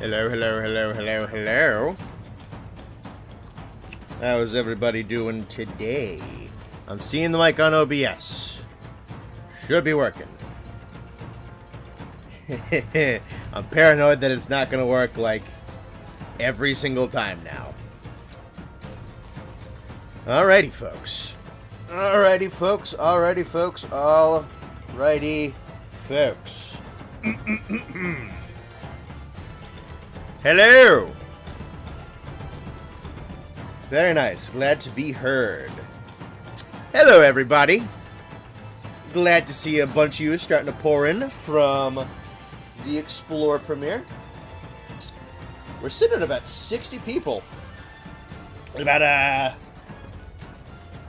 Hello, hello, hello, hello, hello. How's everybody doing today? I'm seeing the mic on OBS. Should be working. I'm paranoid that it's not going to work like every single time now. Alrighty, folks. Alrighty, folks. Alrighty, folks. Alrighty, folks. Hello. Very nice. Glad to be heard. Hello, everybody. Glad to see a bunch of you starting to pour in from the Explore premiere. We're sitting at about 60 people. About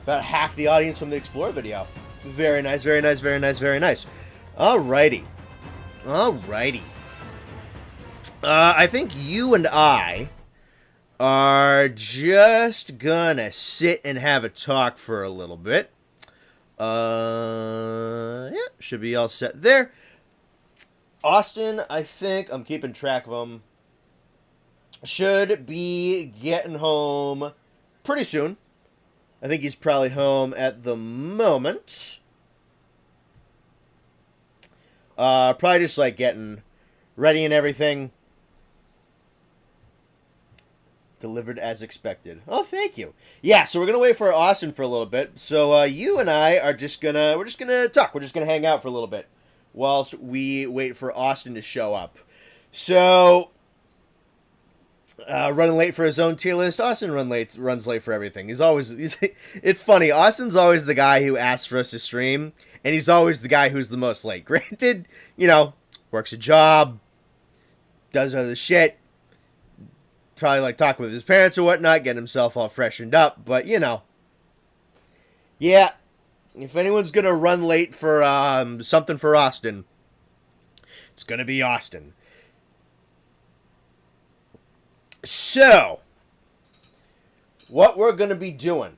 half the audience from the Explore video. Very nice, very nice, very nice, very nice. Alrighty. Alrighty. I think you and I are just gonna sit and have a talk for a little bit. Yeah, should be all set there. Austin, I think, I'm keeping track of him, should be getting home pretty soon. I think he's probably home at the moment. Probably just like getting ready and everything. Delivered as expected. Oh, thank you. Yeah, so we're gonna wait for Austin for a little bit. So you and I are just gonna talk. We're just gonna hang out for a little bit whilst we wait for Austin to show up. So running late for his own tier list. Austin runs late for everything. It's funny. Austin's always the guy who asks for us to stream, and he's always the guy who's the most late. Granted, works a job, does other shit. Probably like talking with his parents or whatnot, getting himself all freshened up. But yeah, if anyone's gonna run late for something for Austin, it's gonna be Austin. So, what we're gonna be doing?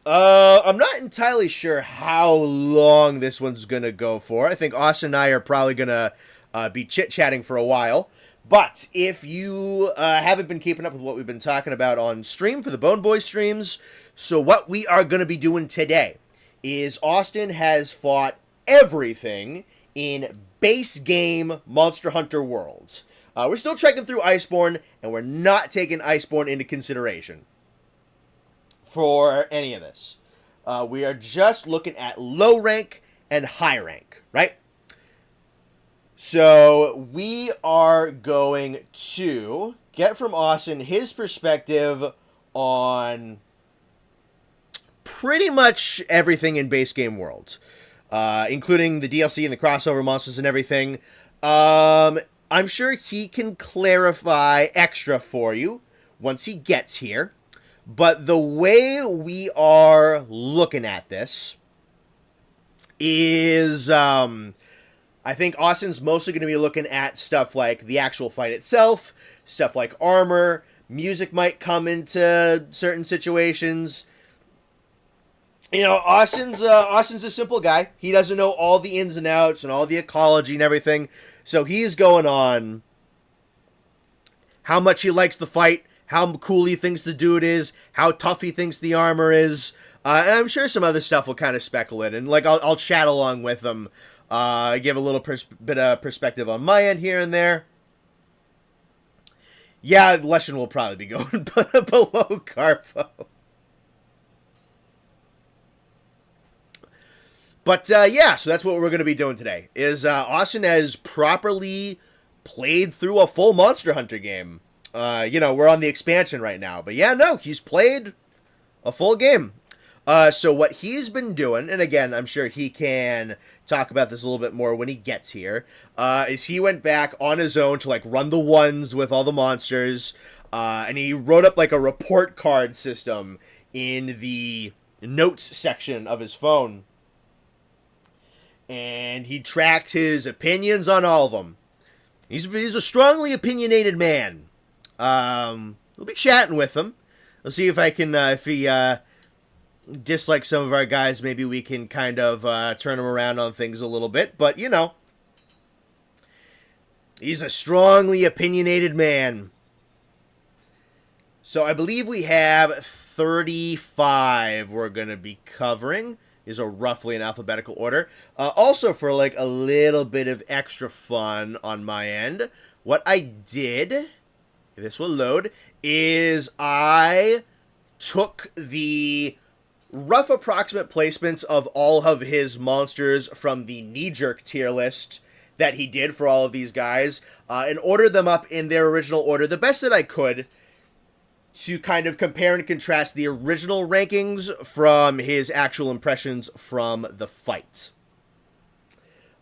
I'm not entirely sure how long this one's gonna go for. I think Austin and I are probably gonna be chit-chatting for a while. But if you haven't been keeping up with what we've been talking about on stream for the Bone Boy streams, so what we are going to be doing today is Austin has fought everything in base game Monster Hunter Worlds. We're still trekking through Iceborne, and we're not taking Iceborne into consideration for any of this. We are just looking at low rank and high rank, right? So we are going to get from Austin his perspective on pretty much everything in base game worlds, including the DLC and the crossover monsters and everything. I'm sure he can clarify extra for you once he gets here. But the way we are looking at this is I think Austin's mostly going to be looking at stuff like the actual fight itself, stuff like armor, music might come into certain situations. Austin's a simple guy. He doesn't know all the ins and outs and all the ecology and everything. So he's going on how much he likes the fight, how cool he thinks the dude is, how tough he thinks the armor is. And I'm sure some other stuff will kind of speckle in. And I'll chat along with him. Give a little bit of perspective on my end here and there. Yeah, Leshen will probably be going below Carpo. But yeah, so that's what we're going to be doing today. Is Austin has properly played through a full Monster Hunter game. We're on the expansion right now. But yeah, no, he's played a full game. So what he's been doing, and again, I'm sure he can talk about this a little bit more when he gets here, is he went back on his own to like run the ones with all the monsters, and he wrote up like a report card system in the notes section of his phone, and he tracked his opinions on all of them. He's a strongly opinionated man. We'll be chatting with him. We'll see if I can, if he dislike some of our guys, maybe we can kind of turn them around on things a little bit. But, He's a strongly opinionated man. So I believe we have 35 we're going to be covering. These are roughly in alphabetical order. Also, for like a little bit of extra fun on my end, what I did, if this will load, is I took the rough approximate placements of all of his monsters from the knee-jerk tier list that he did for all of these guys, and ordered them up in their original order, the best that I could, to kind of compare and contrast the original rankings from his actual impressions from the fight.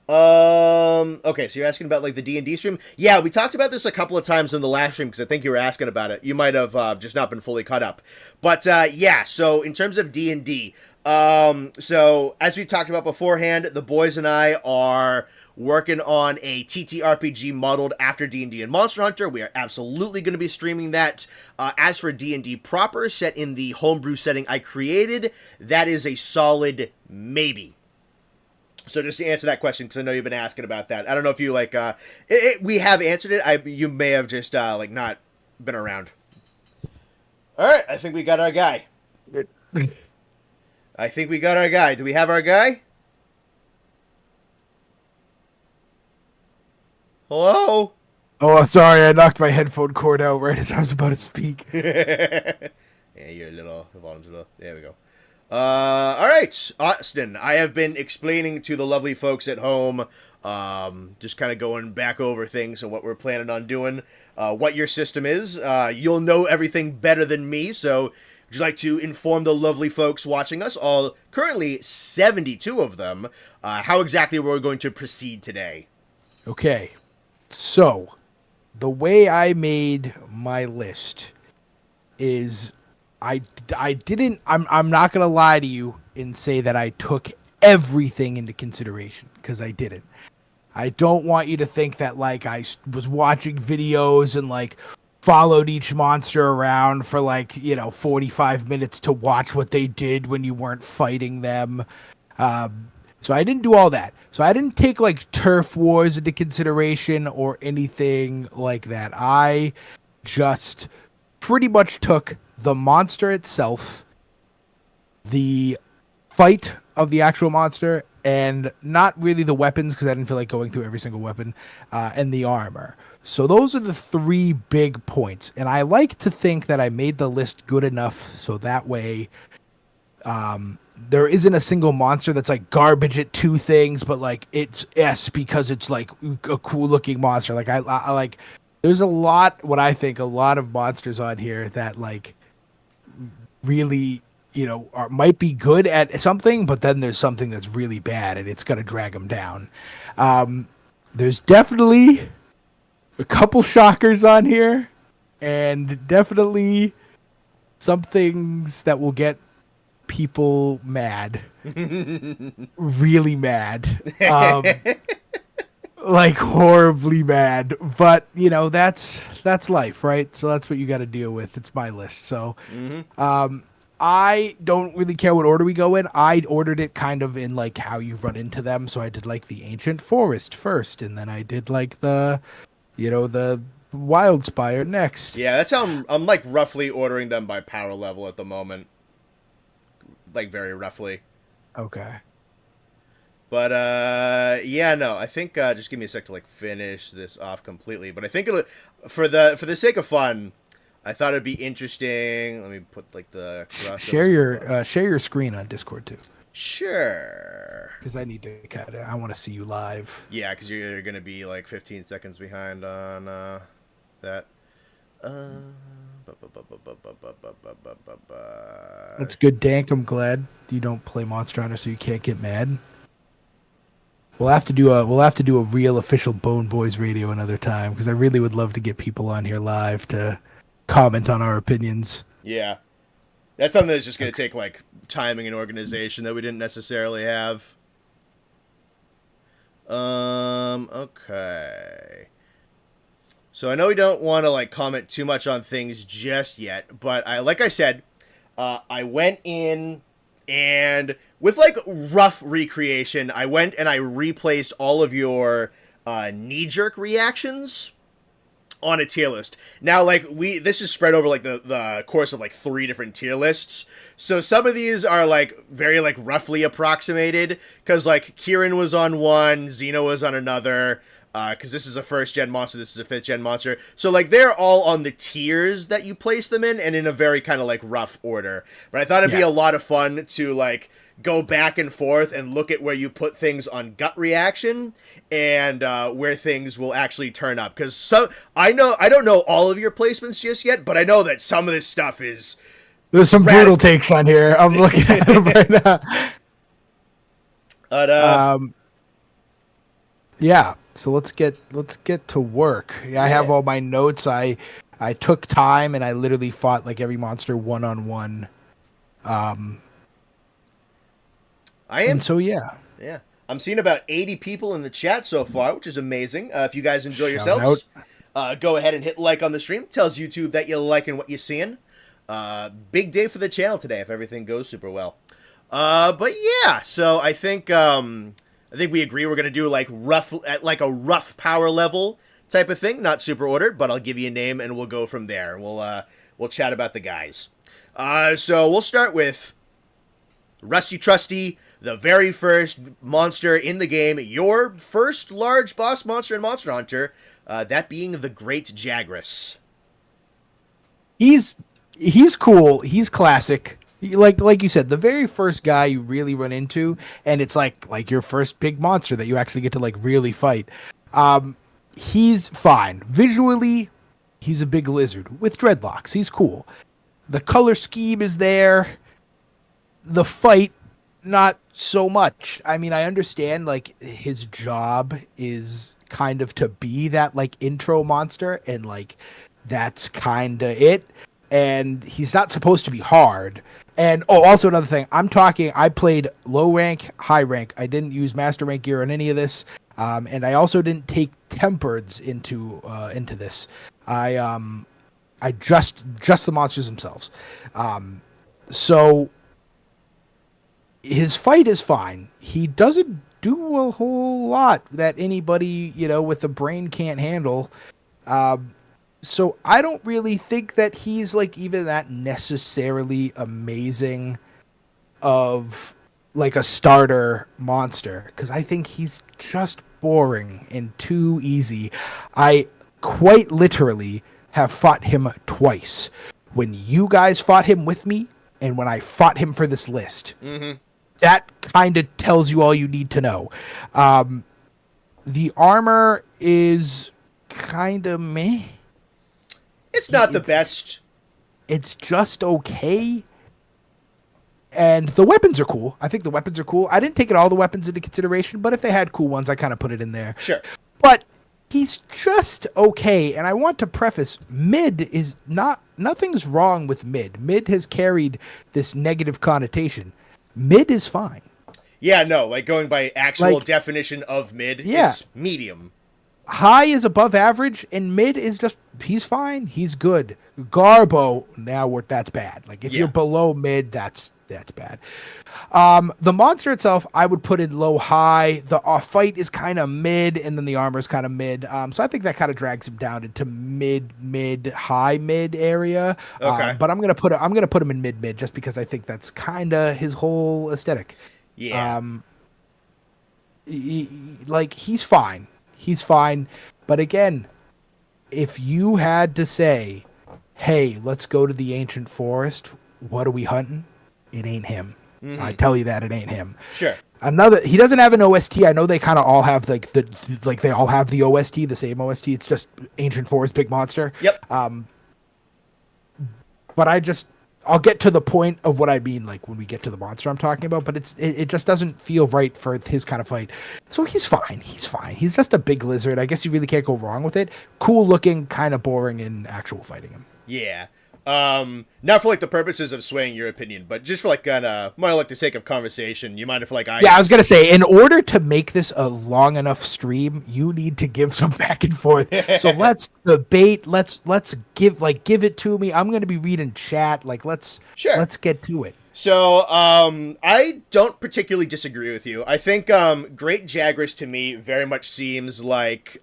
Okay, so you're asking about like the D&D stream? Yeah, we talked about this a couple of times in the last stream because I think you were asking about it. You might have just not been fully caught up. But yeah, so in terms of D&D, so as we talked about beforehand, the boys and I are working on a TTRPG modeled after D&D and Monster Hunter. We are absolutely going to be streaming that. As for D&D proper, set in the homebrew setting I created, that is a solid maybe. So just to answer that question, because I know you've been asking about that. I don't know if you like, we have answered it. You may have just like not been around. All right, I think we got our guy. I think we got our guy. Do we have our guy? Hello? Oh, sorry, I knocked my headphone cord out right as I was about to speak. Yeah, you're a little, there we go. All right, Austin, I have been explaining to the lovely folks at home, just kind of going back over things and what we're planning on doing, what your system is. You'll know everything better than me, so would you like to inform the lovely folks watching us, all currently 72 of them, how exactly we're going to proceed today? Okay, so the way I made my list is I'm not going to lie to you and say that I took everything into consideration, because I didn't. I don't want you to think that like I was watching videos and like followed each monster around for like, 45 minutes to watch what they did when you weren't fighting them. So I didn't do all that. So I didn't take like turf wars into consideration or anything like that. I just pretty much took the monster itself, the fight of the actual monster, and not really the weapons, because I didn't feel like going through every single weapon, and the armor. So those are the three big points. And I like to think that I made the list good enough so that way there isn't a single monster that's like garbage at two things, but like it's S because it's like a cool looking monster. Like I like, there's a lot of monsters on here that like really, might be good at something, but then there's something that's really bad and it's going to drag them down. There's definitely a couple shockers on here, and definitely some things that will get people mad. Really mad. Like horribly mad. But, that's life, right? So that's what you got to deal with. It's my list. So I don't really care what order we go in. I ordered it kind of in like how you run into them. So I did like the ancient forest first, and then I did like the wild spire next. Yeah, that's how I'm like roughly ordering them by power level at the moment. Like very roughly. Okay. But yeah, no, I think just give me a sec to like finish this off completely. But I think for the sake of fun, I thought it'd be interesting. Let me put like the share your screen on Discord too. Sure. Because I need to cut it. I want to see you live. Yeah, because you're gonna be like 15 seconds behind on that. That's good, Dank. I'm glad you don't play Monster Hunter, so you can't get mad. We'll have to do a real official Bone Boys radio another time, because I really would love to get people on here live to comment on our opinions. Yeah, that's something that's just gonna take like timing and organization that we didn't necessarily have. Okay. So I know we don't want to like comment too much on things just yet, but like I said, I went in and with like rough recreation, I went and I replaced all of your knee-jerk reactions on a tier list. Now, like, this is spread over like the course of like 3 different tier lists. So some of these are like very like roughly approximated, because like Kieran was on one, Xeno was on another. Because this is a 1st gen monster, this is a 5th gen monster. So, like, they're all on the tiers that you place them in, and in a very kind of, like, rough order. But I thought it'd be a lot of fun to, like, go back and forth and look at where you put things on gut reaction and where things will actually turn up. Because I don't know all of your placements just yet, but I know that some of this stuff is... There's some brutal takes on here. I'm looking at them right now. But, yeah. So let's get to work. I have all my notes. I took time and I literally fought like every monster one-on-one. I am. And so yeah. I'm seeing about 80 people in the chat so far, which is amazing. If you guys enjoy yourselves, go ahead and hit like on the stream. Tells YouTube that you're liking what you're seeing. Big day for the channel today if everything goes super well. But yeah, so I think we agree we're gonna do like a rough power level type of thing, not super ordered, but I'll give you a name and we'll go from there. We'll chat about the guys. So we'll start with Rusty Trusty, the very first monster in the game, your first large boss monster in Monster Hunter, that being the Great Jagras. He's cool. He's classic. Like you said, the very first guy you really run into, and it's like your first big monster that you actually get to like really fight. He's fine. Visually, he's a big lizard with dreadlocks. He's cool. The color scheme is there. The fight, not so much. I mean, I understand like his job is kind of to be that like intro monster, and like that's kind of it. And he's not supposed to be hard. And also another thing, I played low rank, high rank. I didn't use master rank gear on any of this, and I also didn't take tempereds into this. I just the monsters themselves. So his fight is fine. He doesn't do a whole lot that anybody with a brain can't handle. So I don't really think that he's like even that necessarily amazing of like a starter monster, because I think he's just boring and too easy. I quite literally have fought him twice. When you guys fought him with me and when I fought him for this list. Mm-hmm. That kind of tells you all you need to know. The armor is kind of meh. It's not the best. It's just okay. And the weapons are cool. I think the weapons are cool. I didn't take all the weapons into consideration, but if they had cool ones, I kind of put it in there. Sure. But he's just okay. And I want to preface, mid is nothing's wrong with mid. Mid has carried this negative connotation. Mid is fine. Yeah, no, like going by actual definition of mid, it's medium. High is above average, and mid is just, he's fine. He's good. Garbo, that's bad. Like, if you're below mid, that's bad. The monster itself, I would put in low-high. The fight is kind of mid, and then the armor is kind of mid. So I think that kind of drags him down into high-mid area. Okay. But I'm gonna put him in mid just because I think that's kind of his whole aesthetic. Yeah. He's fine. He's fine. But again, if you had to say, hey, let's go to the ancient forest, what are we hunting? It ain't him. Mm-hmm. I tell you that it ain't him. Sure. He doesn't have an OST. I know they kind of all have they all have the OST, the same OST. It's just Ancient Forest Big Monster. Yep. But I'll get to the point of what I mean, like when we get to the monster I'm talking about, but it just doesn't feel right for his kind of fight. So he's fine. He's just a big lizard. I guess you really can't go wrong with it. Cool looking, kind of boring in actual fighting him. Yeah. Not for like the purposes of swaying your opinion, but just for like kind of more like the sake of conversation. You mind if like I was gonna say, in order to make this a long enough stream, you need to give some back and forth. So let's debate. Let's give it to me. I'm gonna be reading chat. Like let's get to it. So, I don't particularly disagree with you. I think, Great Jagras to me very much seems like,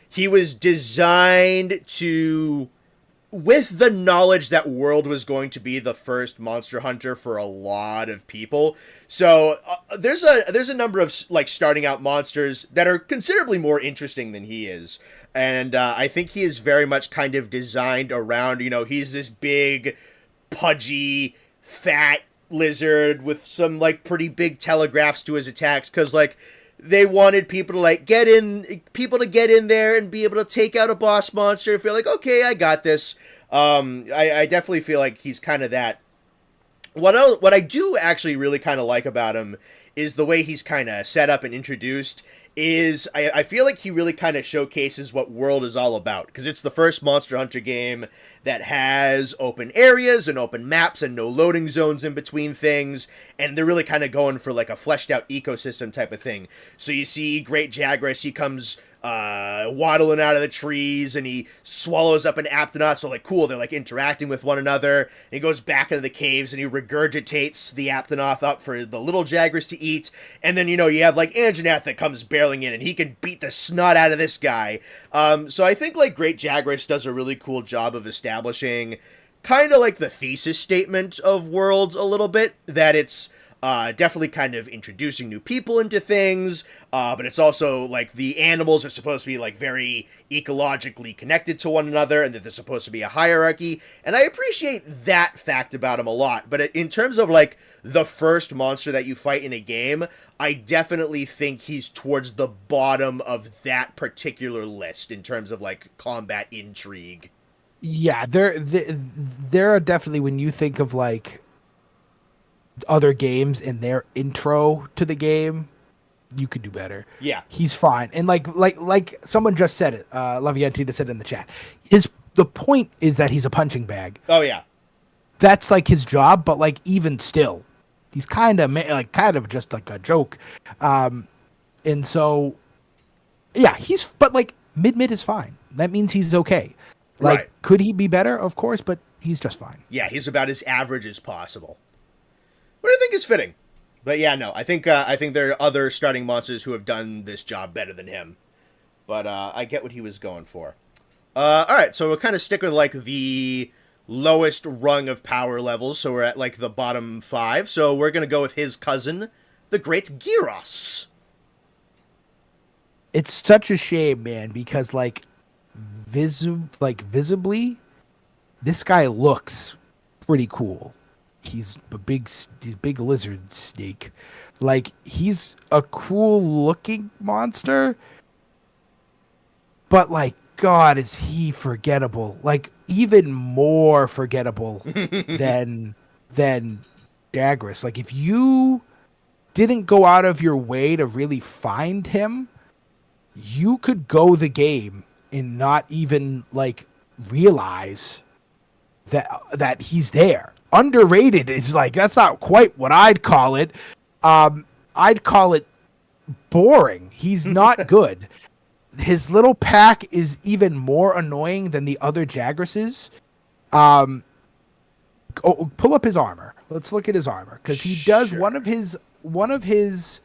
he was designed to, with the knowledge that World was going to be the first Monster Hunter for a lot of people. So, there's a number of, like, starting out monsters that are considerably more interesting than he is. And, I think he is very much kind of designed around, he's this big, pudgy, fat lizard with some like pretty big telegraphs to his attacks, because like they wanted people to like get in there and be able to take out a boss monster and feel like, okay, I got this. I definitely feel like he's kind of that. What I do actually really kind of like about him is the way he's kind of set up and introduced. Is I feel like he really kind of showcases what World is all about, because it's the first Monster Hunter game that has open areas and open maps and no loading zones in between things, and they're really kind of going for like a fleshed out ecosystem type of thing. So you see Great Jagras, he comes waddling out of the trees, and he swallows up an Aptonaut. So like, cool, they're like interacting with one another. And he goes back into the caves and he regurgitates the Aptonaut up for the little Jagras to eat. And then, you have like Anjanath that comes barreling in, and he can beat the snot out of this guy. So I think like Great Jagras does a really cool job of establishing kind of like the thesis statement of Worlds a little bit, that it's definitely kind of introducing new people into things, but it's also like the animals are supposed to be like very ecologically connected to one another, and that there's supposed to be a hierarchy, and I appreciate that fact about him a lot. But in terms of like the first monster that you fight in a game, I definitely think he's towards the bottom of that particular list in terms of like combat intrigue. Yeah, there are definitely, when you think of like other games and their intro to the game, you could do better. Yeah. He's fine. And like someone just said it, Lavientina said it in the chat. The point is that he's a punching bag. Oh yeah. That's like his job, but like even still, he's kind of just like a joke. And so yeah, but like mid is fine. That means he's okay. Like, right. Could he be better? Of course, but he's just fine. Yeah, he's about as average as possible. What I think is fitting. But yeah, no, I think there are other starting monsters who have done this job better than him. But I get what he was going for. All right, so we'll kind of stick with like the lowest rung of power levels. So we're at like the bottom 5. So we're gonna go with his cousin, the Great Gyros. It's such a shame, man, because like visibly, this guy looks pretty cool. He's a big lizard snake. Like, he's a cool looking monster, but like, God, is he forgettable? Like, even more forgettable than Jagras. Like, if you didn't go out of your way to really find him, you could go the game and not even like realize that he's there. Underrated is like, that's not quite what I'd call it. I'd call it boring. He's not good. His little pack is even more annoying than the other Jagrases. Pull up his armor. Let's look at his armor, because he does Sure. one of his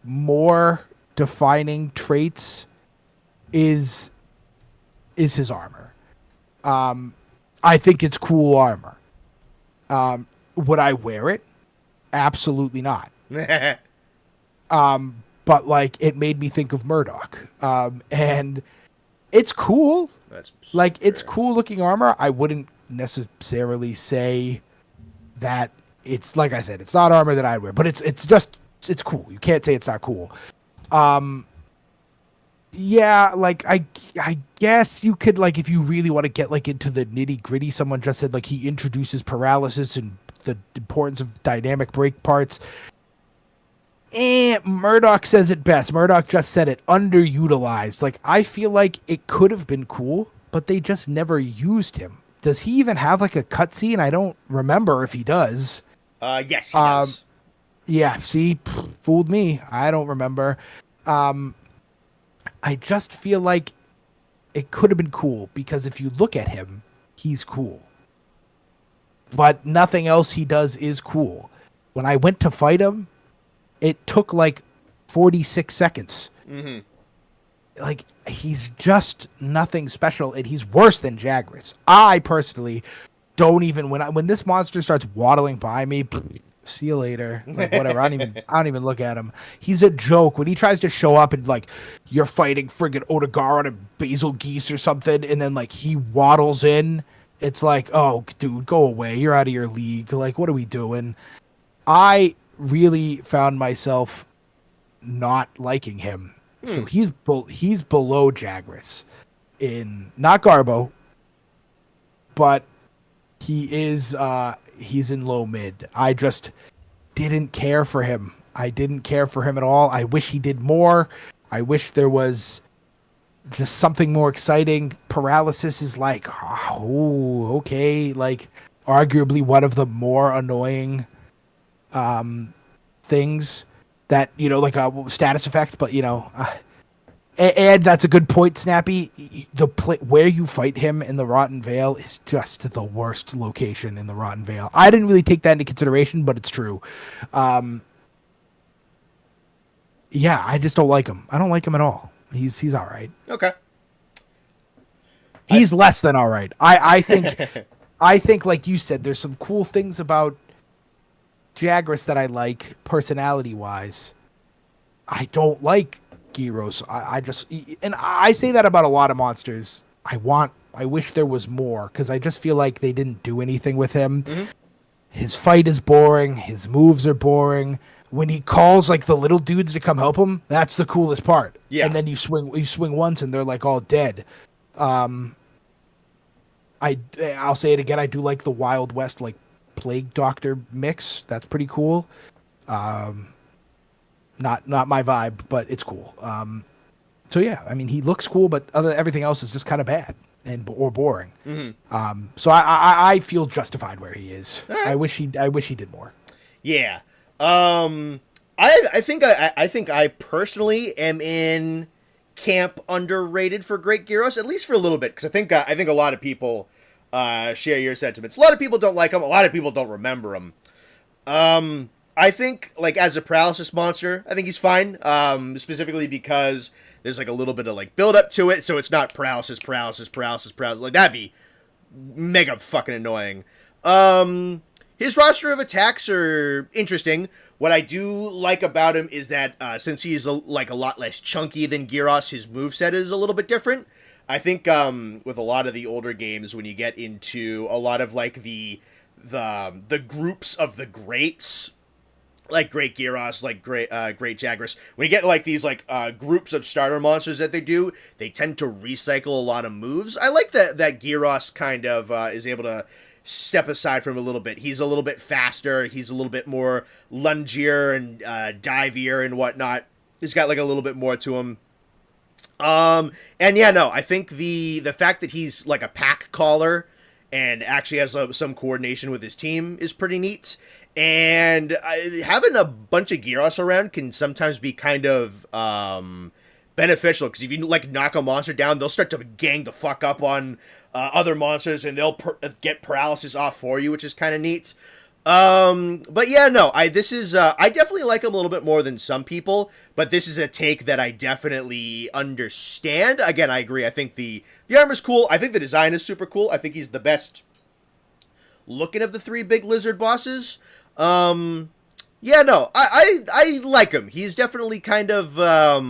more defining traits is his armor. I think it's cool armor. Would I wear it? Absolutely not. But like, it made me think of Murdoch. And it's cool. It's cool looking armor. I wouldn't necessarily say that it's, like I said, it's not armor that I'd wear, but it's cool. You can't say it's not cool. Yeah, like I guess you could, like, if you really want to get like into the nitty gritty, someone just said like he introduces paralysis and the importance of dynamic break parts. Murdoch says it best. Murdoch just said it, underutilized. Like, I feel like it could have been cool, but they just never used him. Does he even have like a cutscene? I don't remember if he does. Yes, he does. Yeah, see, fooled me. I don't remember. I just feel like it could have been cool, because if you look at him, he's cool. but nothing else he does is cool. When I went to fight him, it took like 46 seconds. Mm-hmm. Like, he's just nothing special, and he's worse than Jagras. I personally don't even, when this monster starts waddling by me, see you later. Like, whatever. I don't even look at him. He's a joke. When he tries to show up and like you're fighting friggin' Odegaard and Basil Geese or something, and then like he waddles in, it's like, oh dude, go away. You're out of your league. Like, what are we doing? I really found myself not liking him. So he's below Jagras in not Garbo, but he's in low mid. I just didn't care for him. I didn't care for him at all. I wish he did more. I wish there was just something more exciting. Paralysis is like, oh, okay, like arguably one of the more annoying things that, you know, like a status effect, but you know, and that's a good point, Snappy. Where you fight him in the Rotten Vale is just the worst location in the Rotten Vale. I didn't really take that into consideration, but it's true. Yeah, I just don't like him. I don't like him at all. He's all right. Okay. He's less than all right. I think I think like you said, there's some cool things about Jagras that I like personality wise. I don't like Gyros. I just, and I say that about a lot of monsters. I wish there was more, because I just feel like they didn't do anything with him. Mm-hmm. His fight is boring. His moves are boring. When he calls like the little dudes to come help him, that's the coolest part. Yeah. And then you swing once and they're like all dead. I'll say it again. I do like the Wild West like Plague Doctor mix. That's pretty cool. Not my vibe, but it's cool. So yeah, I mean, he looks cool, but everything else is just kind of bad or boring. Mm-hmm. So I feel justified where he is. Right. I wish he did more. Yeah. I think I personally am in camp underrated for Great Gyros, at least for a little bit, because I think a lot of people share your sentiments. A lot of people don't like him. A lot of people don't remember him. I think, like, as a paralysis monster, I think he's fine. Specifically because there's like a little bit of like build up to it, so it's not paralysis. Like, that'd be mega fucking annoying. His roster of attacks are interesting. What I do like about him is that since he's a lot less chunky than Gyros, his moveset is a little bit different. I think with a lot of the older games, when you get into a lot of like the groups of the greats, like Great Gyros, like Great Jagras, when you get like these like groups of starter monsters that they do, they tend to recycle a lot of moves. I like that Gyros kind of is able to step aside from him a little bit. He's a little bit faster. He's a little bit more lungier and divier and whatnot. He's got like a little bit more to him. And yeah, no, I think the fact that he's like a pack caller and actually has some coordination with his team is pretty neat. And having a bunch of Gyros around can sometimes be kind of beneficial, because if you like knock a monster down, they'll start to gang the fuck up on other monsters, and they'll get paralysis off for you, which is kind of neat. But yeah, no, I definitely like him a little bit more than some people, but this is a take that I definitely understand. Again, I agree. I think the armor's cool. I think the design is super cool. I think he's the best looking of the three big lizard bosses. Yeah, no, I like him. He's definitely kind of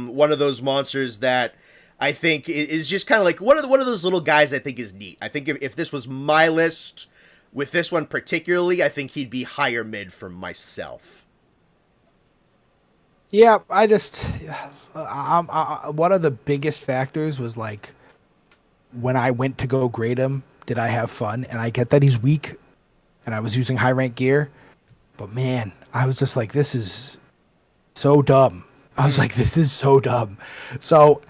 one of those monsters that I think is just kind of like one of those little guys I think is neat. I think if this was my list, with this one particularly, I think he'd be higher mid for myself. Yeah, I just one of the biggest factors was like when I went to go grade him, did I have fun? And I get that he's weak, and I was using high rank gear, but man, I was just like, this is so dumb. I was like, this is so dumb. So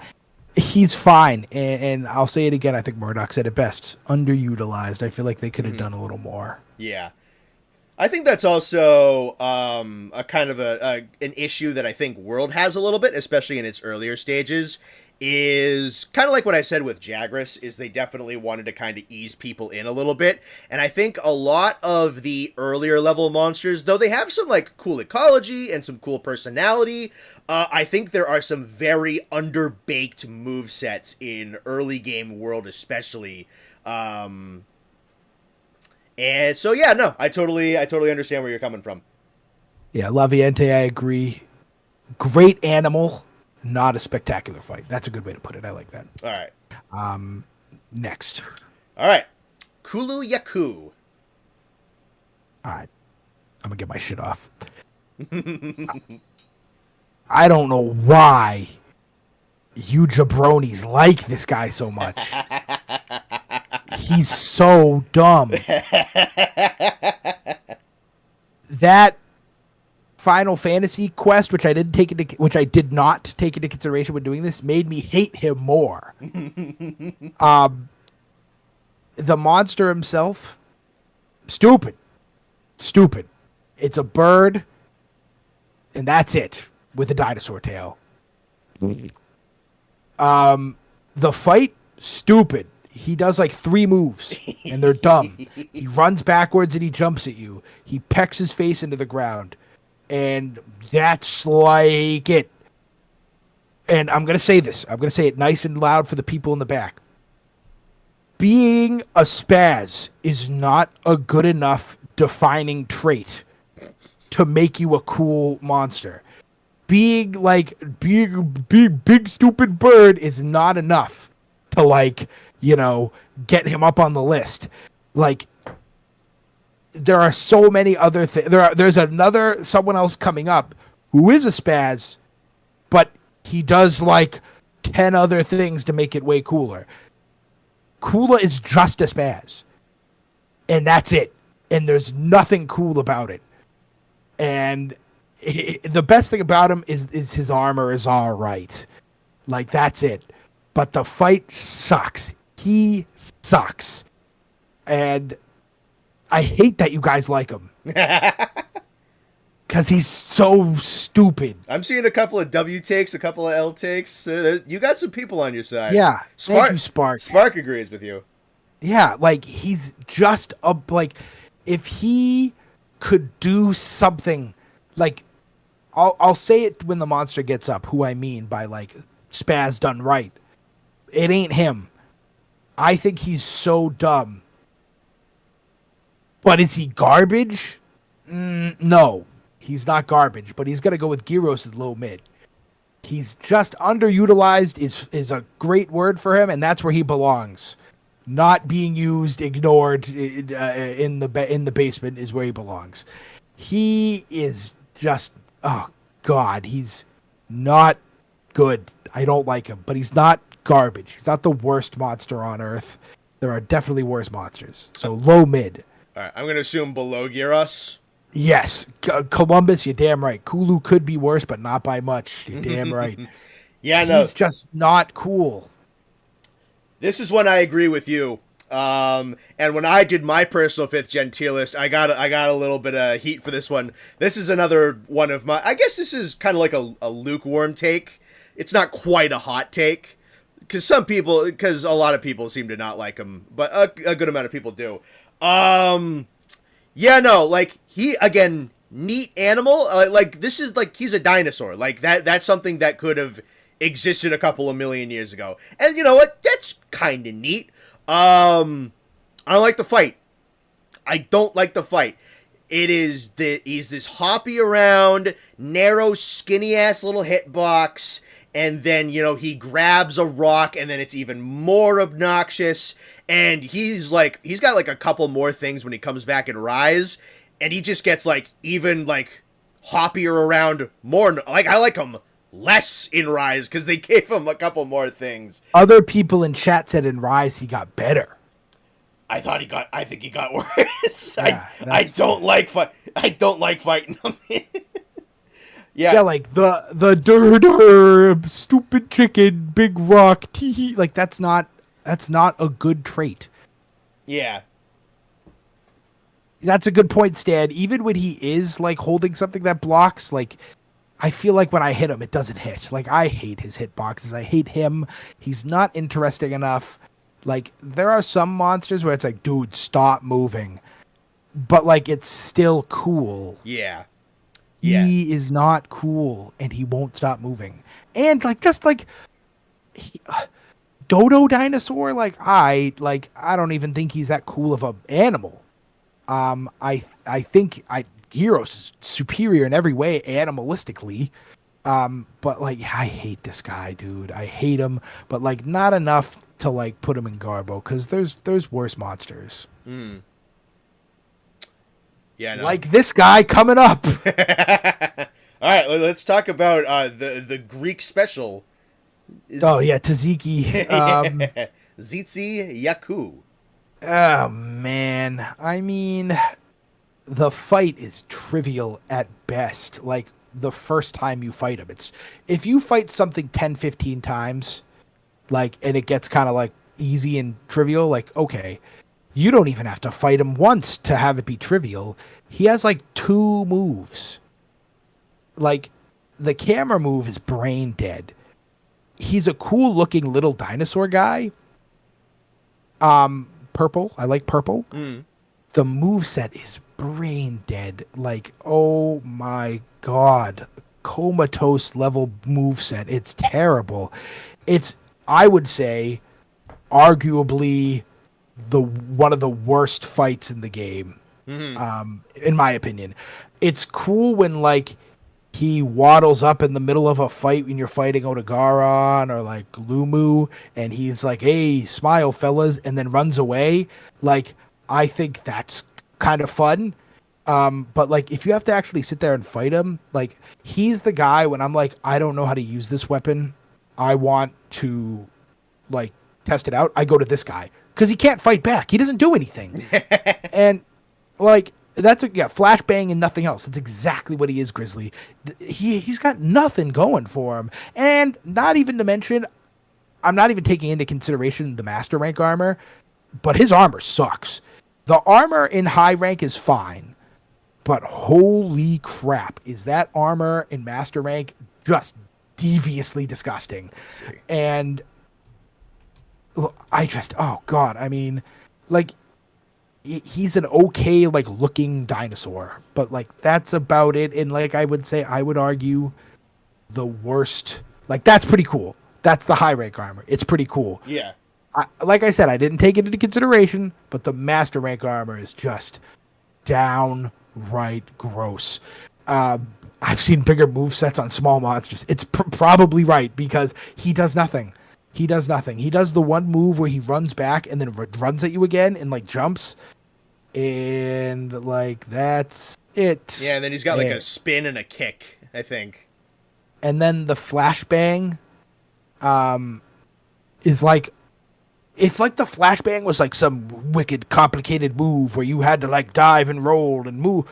he's fine, and I'll say it again. I think Murdoch said it best: underutilized. I feel like they could have done a little more. Yeah, I think that's also a kind of an issue that I think World has a little bit, especially in its earlier stages, is kind of like what I said with Jagras, is they definitely wanted to kind of ease people in a little bit. And I think a lot of the earlier level monsters, though they have some like cool ecology and some cool personality, I think there are some very underbaked movesets in early game world especially. And so yeah, no, I totally understand where you're coming from. Yeah, La Viente, I agree. Great animal, not a spectacular fight. That's a good way to put it. I like that. All right. Next. All right. Kulu Yaku. All right. I'm going to get my shit off. I don't know why you jabronis like this guy so much. He's so dumb. That Final Fantasy quest, which I did not take into consideration when doing this, made me hate him more. The monster himself, stupid. It's a bird, and that's it with a dinosaur tail. The fight, stupid. He does like 3 moves, and they're dumb. He runs backwards and he jumps at you. He pecks his face into the ground. And that's like it. And I'm going to say this. I'm going to say it nice and loud for the people in the back. Being a spaz is not a good enough defining trait to make you a cool monster. Being a big stupid bird is not enough to like, get him up on the list. Like, there are so many other things. There's someone else coming up who is a spaz, but he does like 10 other things to make it way cooler. Kula is just a spaz, and that's it. And there's nothing cool about it. And the best thing about him is his armor is all right. Like, that's it. But the fight sucks. He sucks. And I hate that you guys like him. Because he's so stupid. I'm seeing a couple of W takes, a couple of L takes. You got some people on your side. Yeah. Thank you, Spark. Spark agrees with you. Yeah, like, he's just if he could do something, like, I'll say it when the monster gets up, who I mean by, like, spaz done right. It ain't him. I think he's so dumb. But is he garbage? No, he's not garbage. But he's going to go with Gyros as low mid. He's just underutilized is a great word for him, and that's where he belongs. Not being used, ignored in the basement is where he belongs. He is just, oh God, he's not good. I don't like him, but he's not garbage. He's not the worst monster on Earth. There are definitely worse monsters. So low mid. All right, I'm going to assume below Gyros. Yes. Columbus, you're damn right. Kulu could be worse, but not by much. You're damn right. Yeah, no. He's just not cool. This is when I agree with you. And when I did my personal 5th gen tier list, I got a little bit of heat for this one. This is another one of my... I guess this is kind of like a lukewarm take. It's not quite a hot take. Because a lot of people seem to not like him. But a good amount of people do. Yeah, no, like, he, again, neat animal. Like, this is, like, he's a dinosaur. Like, that's something that could have existed a couple of million years ago. And you know what? That's kind of neat. I don't like the fight. I don't like the fight. He's this hoppy around, narrow, skinny-ass little hitbox, and then, he grabs a rock, and then it's even more obnoxious, and he's got, like, a couple more things when he comes back in Rise, and he just gets, like, even, like, hoppier around more. Like, I like him less in Rise, because they gave him a couple more things. Other people in chat said in Rise he got better. I think he got worse. Yeah, I don't like fighting him. Yeah, like the stupid chicken, big rock, tee. Like that's not a good trait. Yeah. That's a good point, Stan. Even when he is like holding something that blocks, like I feel like when I hit him, it doesn't hit. Like, I hate his hitboxes. I hate him. He's not interesting enough. Like, there are some monsters where it's like, dude, stop moving. But, like, it's still cool. Yeah. He is not cool, and he won't stop moving. And, like, just, like, Dodo Dinosaur, I don't even think he's that cool of a animal. I think Gyros is superior in every way animalistically. But like I hate this guy, dude. I hate him, but like not enough to like put him in Garbo because there's worse monsters. Yeah, no. Like this guy coming up. All right, let's talk about the Greek special. Oh yeah, Taziki. Zitzi Yaku. Oh man, I mean, the fight is trivial at best. Like the first time you fight him, it's if you fight something 10, 15 times, like, and it gets kind of like easy and trivial, like, okay, you don't even have to fight him once to have it be trivial. He has like 2 moves. Like the camera move is brain dead. He's a cool looking little dinosaur guy. Purple. I like purple. The moveset is brain dead. Like, oh my god. Comatose level moveset. It's terrible. It's, I would say, arguably one of the worst fights in the game. In my opinion. It's cool when like he waddles up in the middle of a fight when you're fighting Otogaron or like Lumu, and he's like, "Hey, smile, fellas," and then runs away. Like, I think that's kind of fun. But like, if you have to actually sit there and fight him, like, he's the guy when I'm like, I don't know how to use this weapon. I want to like test it out. I go to this guy because he can't fight back. He doesn't do anything, and like. That's flashbang and nothing else. That's exactly what he is, Grizzly. He's got nothing going for him. And not even to mention, I'm not even taking into consideration the master rank armor, but his armor sucks. The armor in high rank is fine, but holy crap, is that armor in master rank just deviously disgusting. And I just, oh god, I mean, like, he's an okay like looking dinosaur, but like that's about it. And like I would argue the worst, like, that's pretty cool. That's the high rank armor. It's pretty cool. Yeah. Like I said, I didn't take it into consideration, but the master rank armor is just downright gross. I've seen bigger movesets on small monsters. It's probably right because he does nothing. He does nothing. He does the one move where he runs back and then runs at you again and like jumps. And like, that's it. Yeah, and then he's got like a spin and a kick, I think. And then the flashbang is like, if like the flashbang was like some wicked complicated move where you had to like dive and roll and move,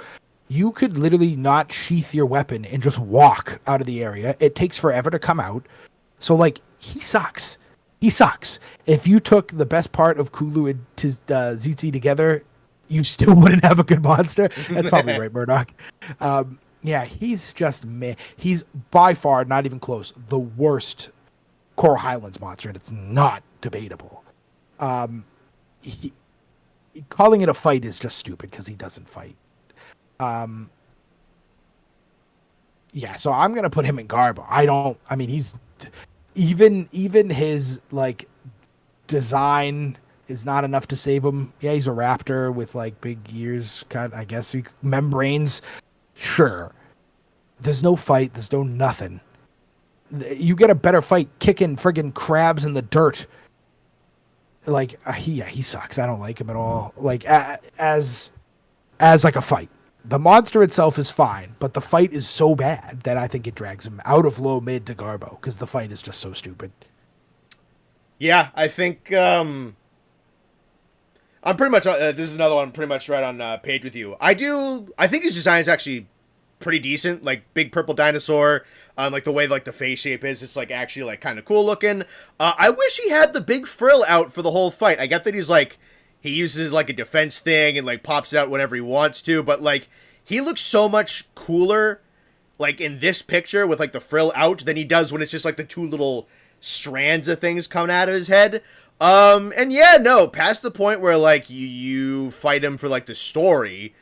you could literally not sheath your weapon and just walk out of the area. It takes forever to come out. So like, he sucks. He sucks. If you took the best part of Kulu and ZT together, you still wouldn't have a good monster. That's probably right, Murdoch. Yeah, he's just meh. He's by far, not even close, the worst Coral Highlands monster, and it's not debatable. Calling it a fight is just stupid because he doesn't fight. Yeah, so I'm gonna put him in Garbo. I mean, he's even his like design is not enough to save him. Yeah, he's a raptor with like big ears, kind, I guess, membranes. Sure. There's no fight. There's no nothing. You get a better fight kicking friggin' crabs in the dirt. Like, he sucks. I don't like him at all. Like, as like a fight. The monster itself is fine, but the fight is so bad that I think it drags him out of low mid to Garbo because the fight is just so stupid. Yeah, I think I'm pretty much. This is another one pretty much right on page with you. I think his design is actually pretty decent. Like big purple dinosaur. Like the way like the face shape is, it's like actually like kind of cool looking. I wish he had the big frill out for the whole fight. I get that he's like. He uses like a defense thing and like pops it out whenever he wants to, but like he looks so much cooler like in this picture with like the frill out than he does when it's just like the two little strands of things coming out of his head. And yeah, no, past the point where like you fight him for like the story,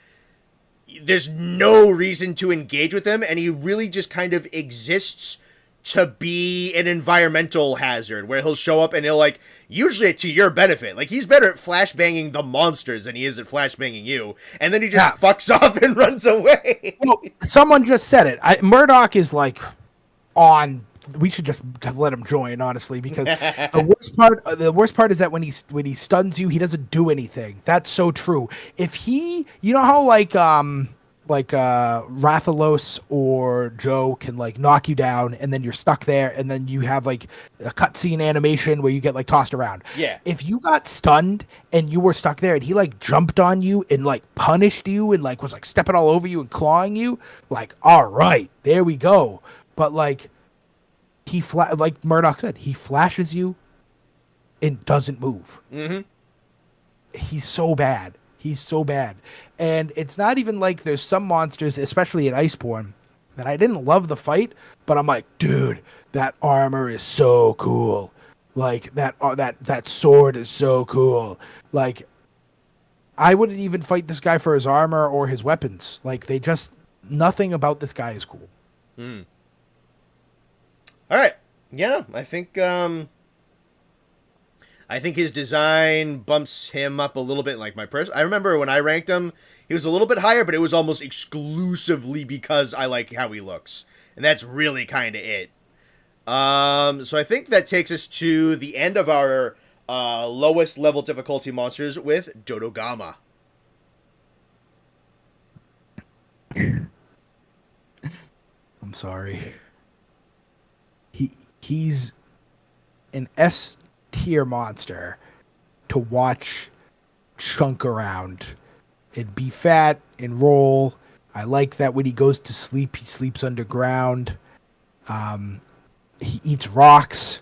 there's no reason to engage with him, and he really just kind of exists to be an environmental hazard where he'll show up and he'll like usually to your benefit. Like he's better at flashbanging the monsters than he is at flashbanging you, and then he just fucks off and runs away. Well, someone just said it. Murdoch is like on. We should just let him join, honestly, because the worst part is that when he stuns you, he doesn't do anything. That's so true. If he, you know how like Rathalos or Joe can like knock you down and then you're stuck there, and then you have like a cutscene animation where you get like tossed around. Yeah. If you got stunned and you were stuck there and he like jumped on you and like punished you and like was like stepping all over you and clawing you, like, all right, there we go. But like like Murdoch said, he flashes you and doesn't move. Mm-hmm. He's so bad. He's so bad. And it's not even like there's some monsters, especially in Iceborne, that I didn't love the fight, but I'm like, dude, that armor is so cool. Like that sword is so cool. Like I wouldn't even fight this guy for his armor or his weapons. Like nothing about this guy is cool. Mm. All right. Yeah, no, I think his design bumps him up a little bit. Like I remember when I ranked him, he was a little bit higher, but it was almost exclusively because I like how he looks, and that's really kind of it. So I think that takes us to the end of our lowest level difficulty monsters with Dodogama. I'm sorry. He's an S tier monster to watch chunk around and be fat and roll. I like that when he goes to sleep, he sleeps underground. He eats rocks.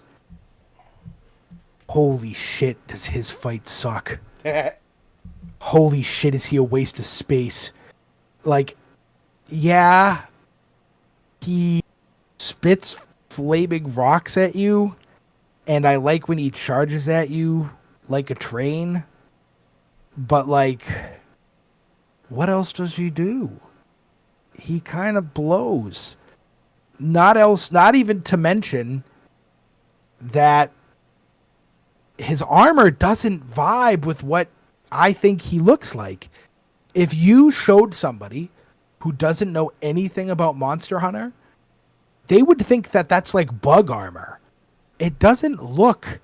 Holy shit, does his fight suck. Holy shit, is he a waste of space. Like, yeah, he spits flaming rocks at you, and I like when he charges at you like a train, but like, what else does he do? He kind of blows. Not even to mention that his armor doesn't vibe with what I think he looks like. If you showed somebody who doesn't know anything about Monster Hunter, they would think that that's like bug armor. It doesn't look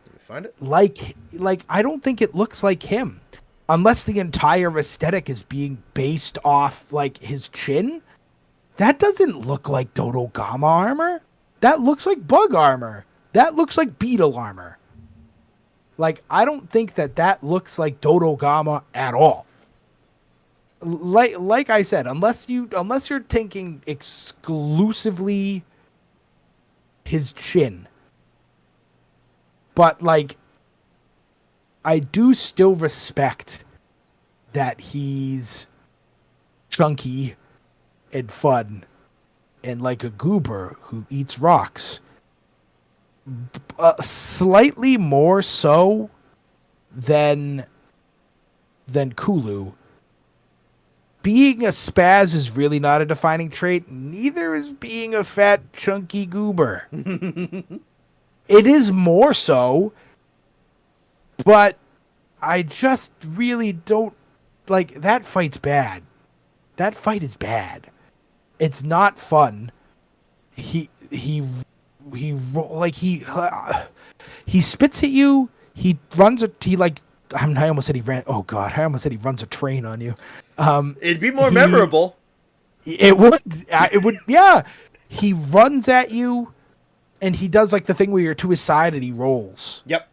like I don't think it looks like him. Unless the entire aesthetic is being based off like his chin. That doesn't look like Dodogama armor. That looks like bug armor. That looks like beetle armor. Like, I don't think that looks like Dodogama at all. Like I said, unless you're thinking exclusively his chin. But like, I do still respect that he's chunky and fun and like a goober who eats rocks. Slightly more so than Kulu. Being a spaz is really not a defining trait. Neither is being a fat, chunky goober. It is more so, but I just really don't like that fight's bad. That fight is bad. It's not fun. He spits at you. He runs I almost said he ran. Oh God! I almost said he runs a train on you. It'd be more memorable. It would. It would. Yeah. He runs at you, and he does like the thing where you're to his side and he rolls. Yep.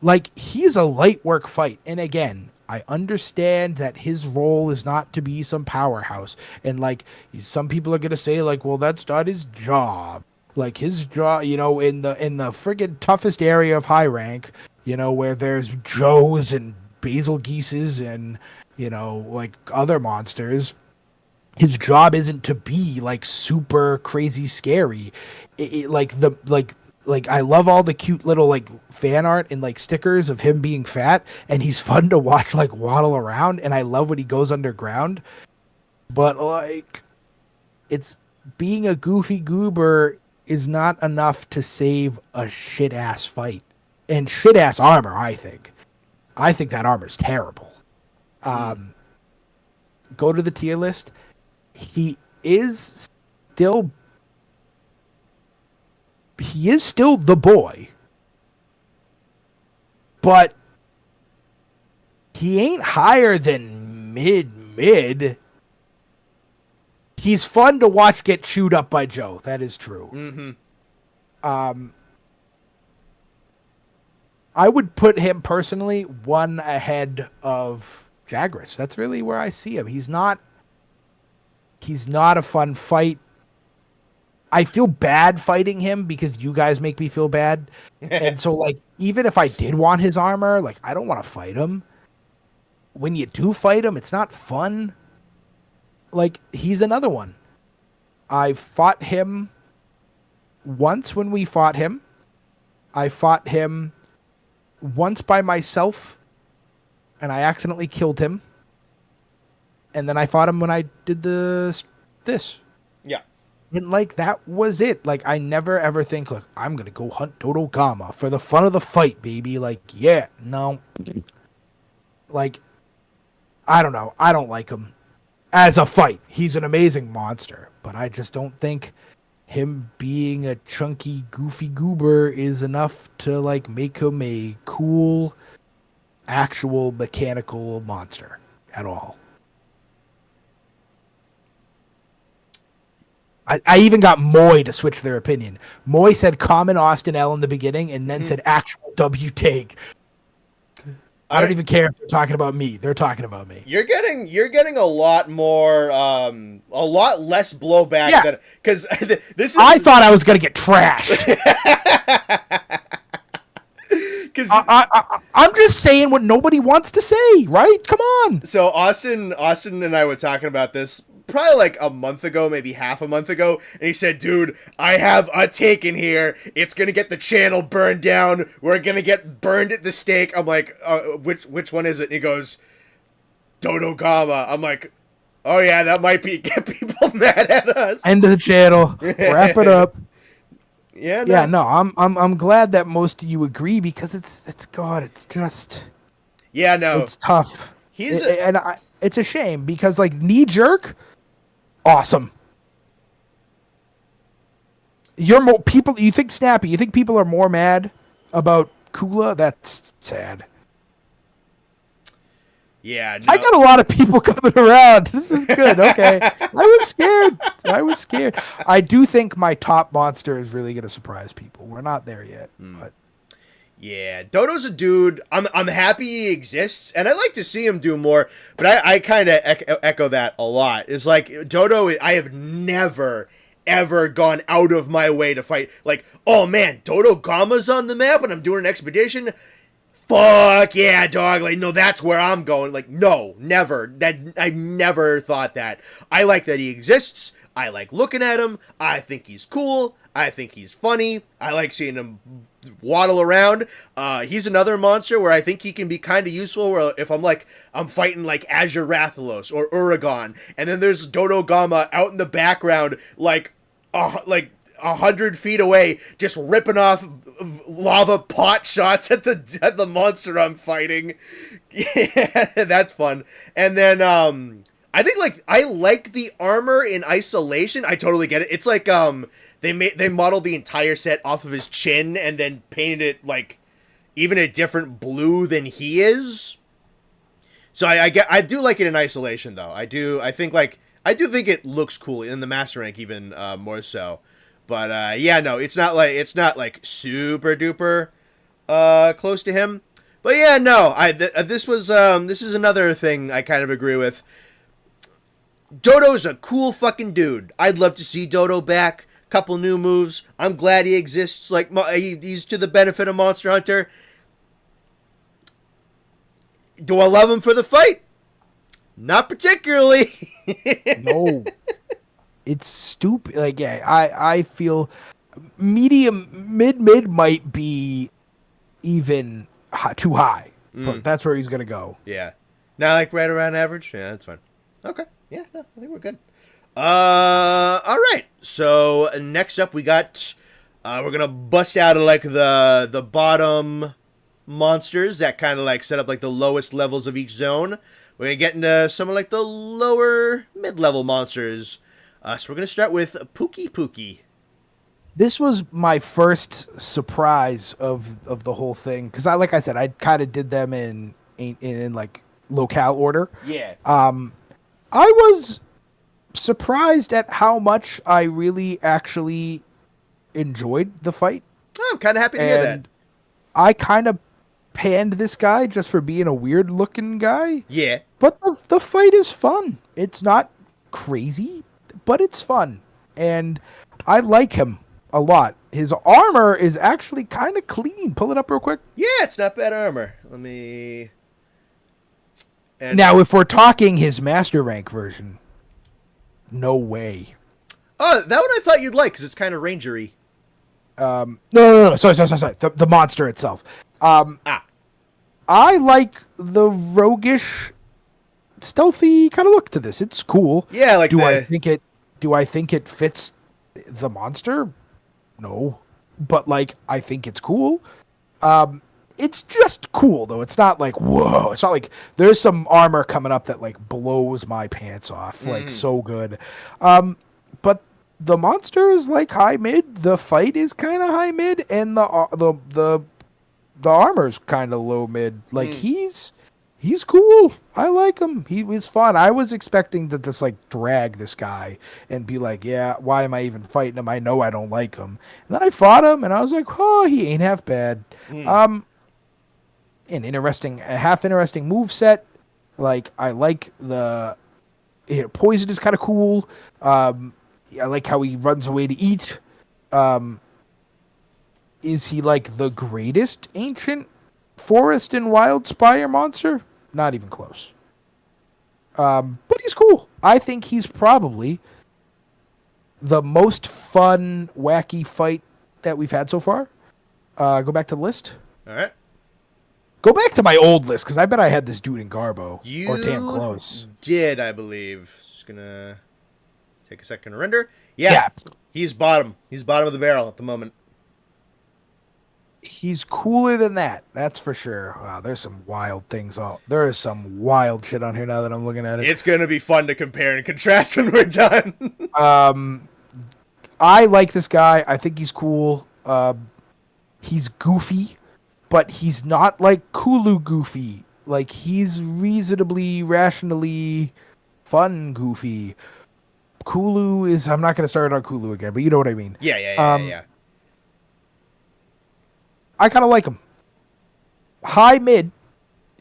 Like, he's a light work fight. And again, I understand that his role is not to be some powerhouse. And like, some people are gonna say like, well, that's not his job. Like his job, in the friggin' toughest area of high rank, where there's Joes and Basil Geeses and, like other monsters, his job isn't to be like super crazy scary. Like I love all the cute little like fan art and like stickers of him being fat, and he's fun to watch like waddle around, and I love when he goes underground. But like, it's being a goofy goober is not enough to save a shit ass fight and shit ass armor. I think that armor's terrible. Go to the tier list. He is still the boy, but he ain't higher than mid. He's fun to watch get chewed up by Joe. That is true. Mm-hmm. I would put him personally one ahead of Jagras. That's really where I see him. He's not a fun fight. I feel bad fighting him because you guys make me feel bad. And so, like, even if I did want his armor, like, I don't want to fight him. When you do fight him, it's not fun. Like, he's another one. I fought him once when we fought him. I fought him once by myself, and I accidentally killed him. And then I fought him when I did this. Yeah. And, like, that was it. Like, I never ever think, like, I'm going to go hunt Dodogama for the fun of the fight, baby. Like, yeah, no. Like, I don't know. I don't like him as a fight. He's an amazing monster. But I just don't think him being a chunky, goofy goober is enough to, like, make him a cool, actual mechanical monster at all. I even got Moy to switch their opinion. Moy said common Austin L in the beginning and then said actual W take. I don't even care if they're talking about me. They're talking about me. You're getting a lot more, a lot less blowback than, because this is. I thought I was gonna get trashed. Because I'm just saying what nobody wants to say, right? Come on. So Austin and I were talking about this probably like a month ago, maybe half a month ago, and he said, dude, I have a take in here. It's gonna get the channel burned down. We're gonna get burned at the stake. I'm like, which one is it? And he goes, Dodogama. I'm like, oh yeah, that might get people mad at us. End of the channel. Wrap it up. Yeah, no, I'm glad that most of you agree, because it's just it's tough. It's a shame, because like knee jerk, awesome. You're more people. You think Snappy? You think people are more mad about Kula? That's sad. Yeah, no. I got a lot of people coming around. This is good. Okay. I was scared. I do think my top monster is really going to surprise people. We're not there yet. But yeah, Dodo's a dude. I'm happy he exists, and I like to see him do more, but I kind of echo that a lot. It's like, Dodo, I have never, ever gone out of my way to fight. Like, oh man, Dodogama's on the map and I'm doing an expedition. Fuck yeah, dog. Like, no, that's where I'm going. Like, no, never. I never thought that. I like that he exists. I like looking at him. I think he's cool. I think he's funny. I like seeing him waddle around. He's another monster where I think he can be kind of useful, where if I'm fighting like Azure Rathalos or Uragon, and then there's Dodogama out in the background, like 100 feet away, just ripping off lava pot shots at the monster I'm fighting. Yeah, that's fun. And then I think like I like the armor in isolation. I totally get it. It's like they modeled the entire set off of his chin and then painted it like even a different blue than he is. So I do like it in isolation though. I do think it looks cool in the master rank even more so. But yeah, no, it's not like super duper close to him. But yeah, no, this is another thing I kind of agree with. Dodo's a cool fucking dude. I'd love to see Dodo back. Couple new moves. I'm glad he exists. Like, he's to the benefit of Monster Hunter. Do I love him for the fight? Not particularly. No, it's stupid. Like, yeah, I feel medium, mid might be even too high. But that's where he's gonna go. Yeah. Now, like right around average. Yeah, that's fine. Okay. Yeah. No, I think we're good. All right. So next up, we got. We're gonna bust out of like the bottom monsters that kind of like set up like the lowest levels of each zone. We're gonna get into some of like the lower mid-level monsters. So we're gonna start with Pookie. This was my first surprise of the whole thing because like I said, I kind of did them in like locale order. Yeah. I was surprised at how much I really actually enjoyed the fight. Oh, I'm kind of happy to hear that. I kind of panned this guy just for being a weird looking guy. Yeah. But the fight is fun. It's not crazy, but it's fun. And I like him a lot. His armor is actually kind of clean. Pull it up real quick. Yeah, it's not bad armor. Let me... And now, if we're talking his master rank version, no way. Oh, that one I thought you'd like because it's kind of rangery. No. Sorry. The monster itself. I like the roguish, stealthy kind of look to this. It's cool. Yeah, like Do I think it fits the monster? No, but like I think it's cool. It's just cool though. It's not like whoa. It's not like there's some armor coming up that like blows my pants off. Like so good. But the monster is like high mid. The fight is kind of high mid, and the armor's kind of low mid. Like he's cool. I like him. He was fun. I was expecting to just like drag this guy and be like, yeah, why am I even fighting him? I know I don't like him. And then I fought him, and I was like, oh, he ain't half bad. An half interesting move set. Like I like the poison is kind of cool. I like how he runs away to eat. Is he like the greatest ancient forest and wild spire monster? Not even close. But he's cool. I think he's probably the most fun, wacky fight that we've had so far. Go back to the list. All right. Go back to my old list, because I bet I had this dude in Garbo. You or damn close. Did, I believe. Just gonna take a second to render. Yeah. He's bottom. He's bottom of the barrel at the moment. He's cooler than that. That's for sure. Wow, there's some wild things. There is some wild shit on here now that I'm looking at it. It's gonna be fun to compare and contrast when we're done. I like this guy. I think he's cool. He's goofy, but he's not like Kulu goofy. Like he's reasonably, rationally fun goofy. Kulu is... I'm not going to start on Kulu again, but you know what I mean. Yeah. I kind of like him. High mid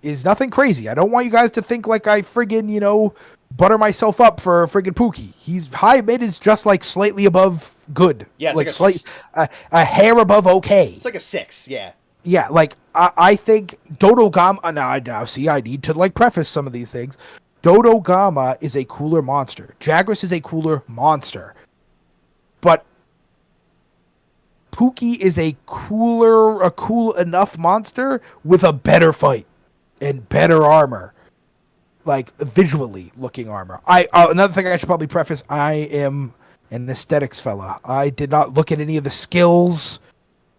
is nothing crazy. I don't want you guys to think like I friggin', butter myself up for friggin' Pookie. He's high mid is just like slightly above good. Yeah, it's like a hair above okay. It's like a 6, yeah. Yeah, like I think Dodogama. Now, see, I need to like preface some of these things. Dodogama is a cooler monster. Jagras is a cooler monster, but Pookie is a cool enough monster with a better fight and better armor, like visually looking armor. Another thing I should probably preface: I am an aesthetics fella. I did not look at any of the skills.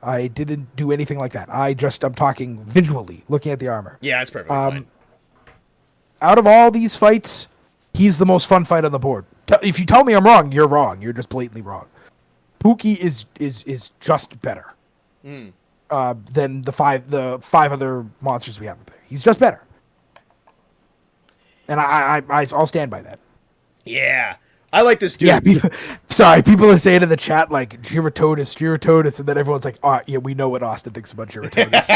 I didn't do anything like that. I'm talking visually, looking at the armor. Yeah, it's perfectly fine. Out of all these fights, he's the most fun fight on the board. If you tell me I'm wrong, you're wrong. You're just blatantly wrong. Pookie is just better than the five other monsters we have up there. He's just better, and I'll stand by that. Yeah, I like this dude. Yeah, people are saying in the chat like Giratonis, and then everyone's like, oh yeah, we know what Austin thinks about Giratonis.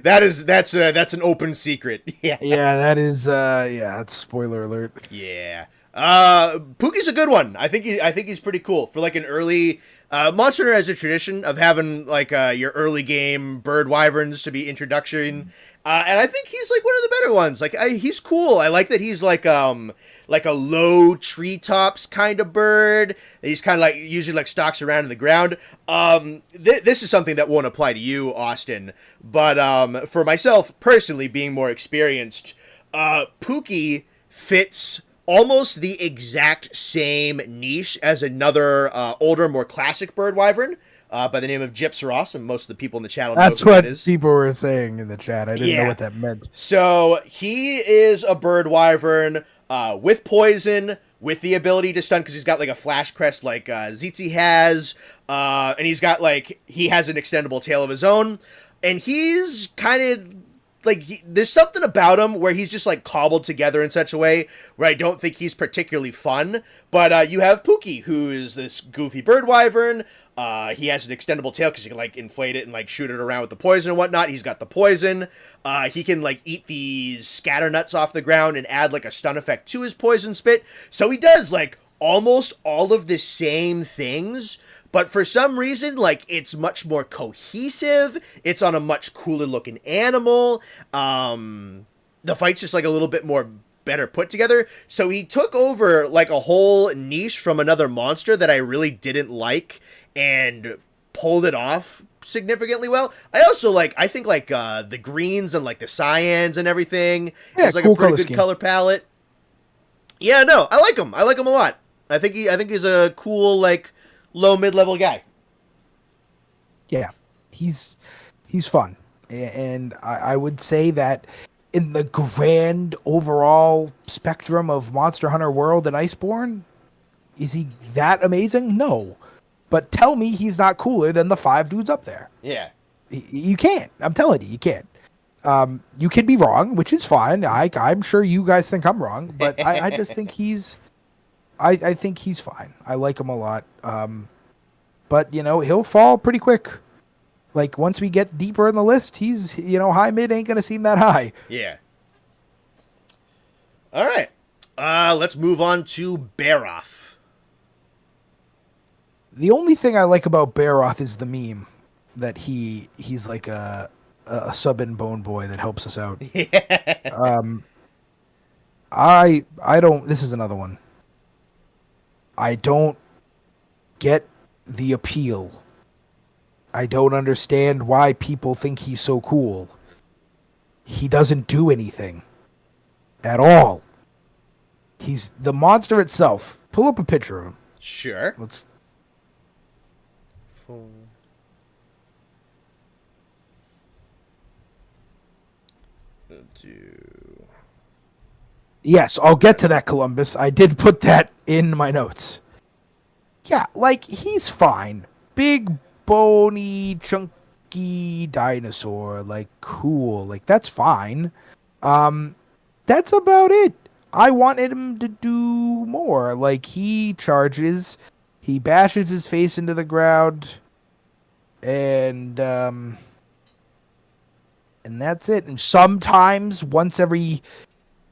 That's an open secret. Yeah. Yeah, that is that's spoiler alert. Yeah. Pookie's a good one. I think he's pretty cool for like an early Monster Hunter has a tradition of having like your early game bird wyverns to be introduction, and I think he's like one of the better ones. Like he's cool. I like that he's like a low treetops kind of bird. He's kind of like usually like stalks around in the ground. This is something that won't apply to you, Austin, but for myself personally, being more experienced, Pookie fits almost the exact same niche as another older, more classic bird wyvern by the name of Gypsyros, and most of the people in the channel know That's who what that is. people were saying in the chat. I didn't Yeah. know what that meant. So he is a bird wyvern with poison, with the ability to stun because he's got like a flash crest like Zitzi has, and he has an extendable tail of his own, and he's kind of like there's something about him where he's just like cobbled together in such a way where I don't think he's particularly fun. But you have Pookie, who is this goofy bird wyvern. He has an extendable tail because you can like inflate it and like shoot it around with the poison and whatnot. He's got the poison. He can like eat these scatter nuts off the ground and add like a stun effect to his poison spit. So he does like almost all of the same things, but for some reason, like, it's much more cohesive. It's on a much cooler looking animal. The fight's just like a little bit more better put together. So he took over like a whole niche from another monster that I really didn't like and pulled it off significantly well. I think the greens and like the cyans and everything. Yeah, It's like cool a pretty color good scheme. color palette. Yeah, no, I like him. I like him a lot. I think he's a cool, like, low mid-level guy. Yeah, he's fun, and I would say that in the grand overall spectrum of Monster Hunter World and Iceborne, is he that amazing? No, but tell me he's not cooler than the 5 dudes up there. Yeah. You can't. I'm telling you, you can't. You can be wrong, which is fine. I'm sure you guys think I'm wrong, but I just think I think he's fine. I like him a lot. But, he'll fall pretty quick. Like, once we get deeper in the list, he's, high mid ain't going to seem that high. Yeah. All right. Let's move on to Baroth. The only thing I like about Baroth is the meme that he's like a sub-in bone boy that helps us out. Yeah. I don't, this is another one. I don't get the appeal. I don't understand why people think he's so cool. He doesn't do anything at all. He's the monster itself. Pull up a picture of him. Sure. Let's. Yes, I'll get to that, Columbus. I did put that in my notes. Yeah, like, he's fine. Big, bony, chunky dinosaur. Like, cool. Like, that's fine. That's about it. I wanted him to do more. Like, he charges, he bashes his face into the ground, and that's it. And sometimes, once every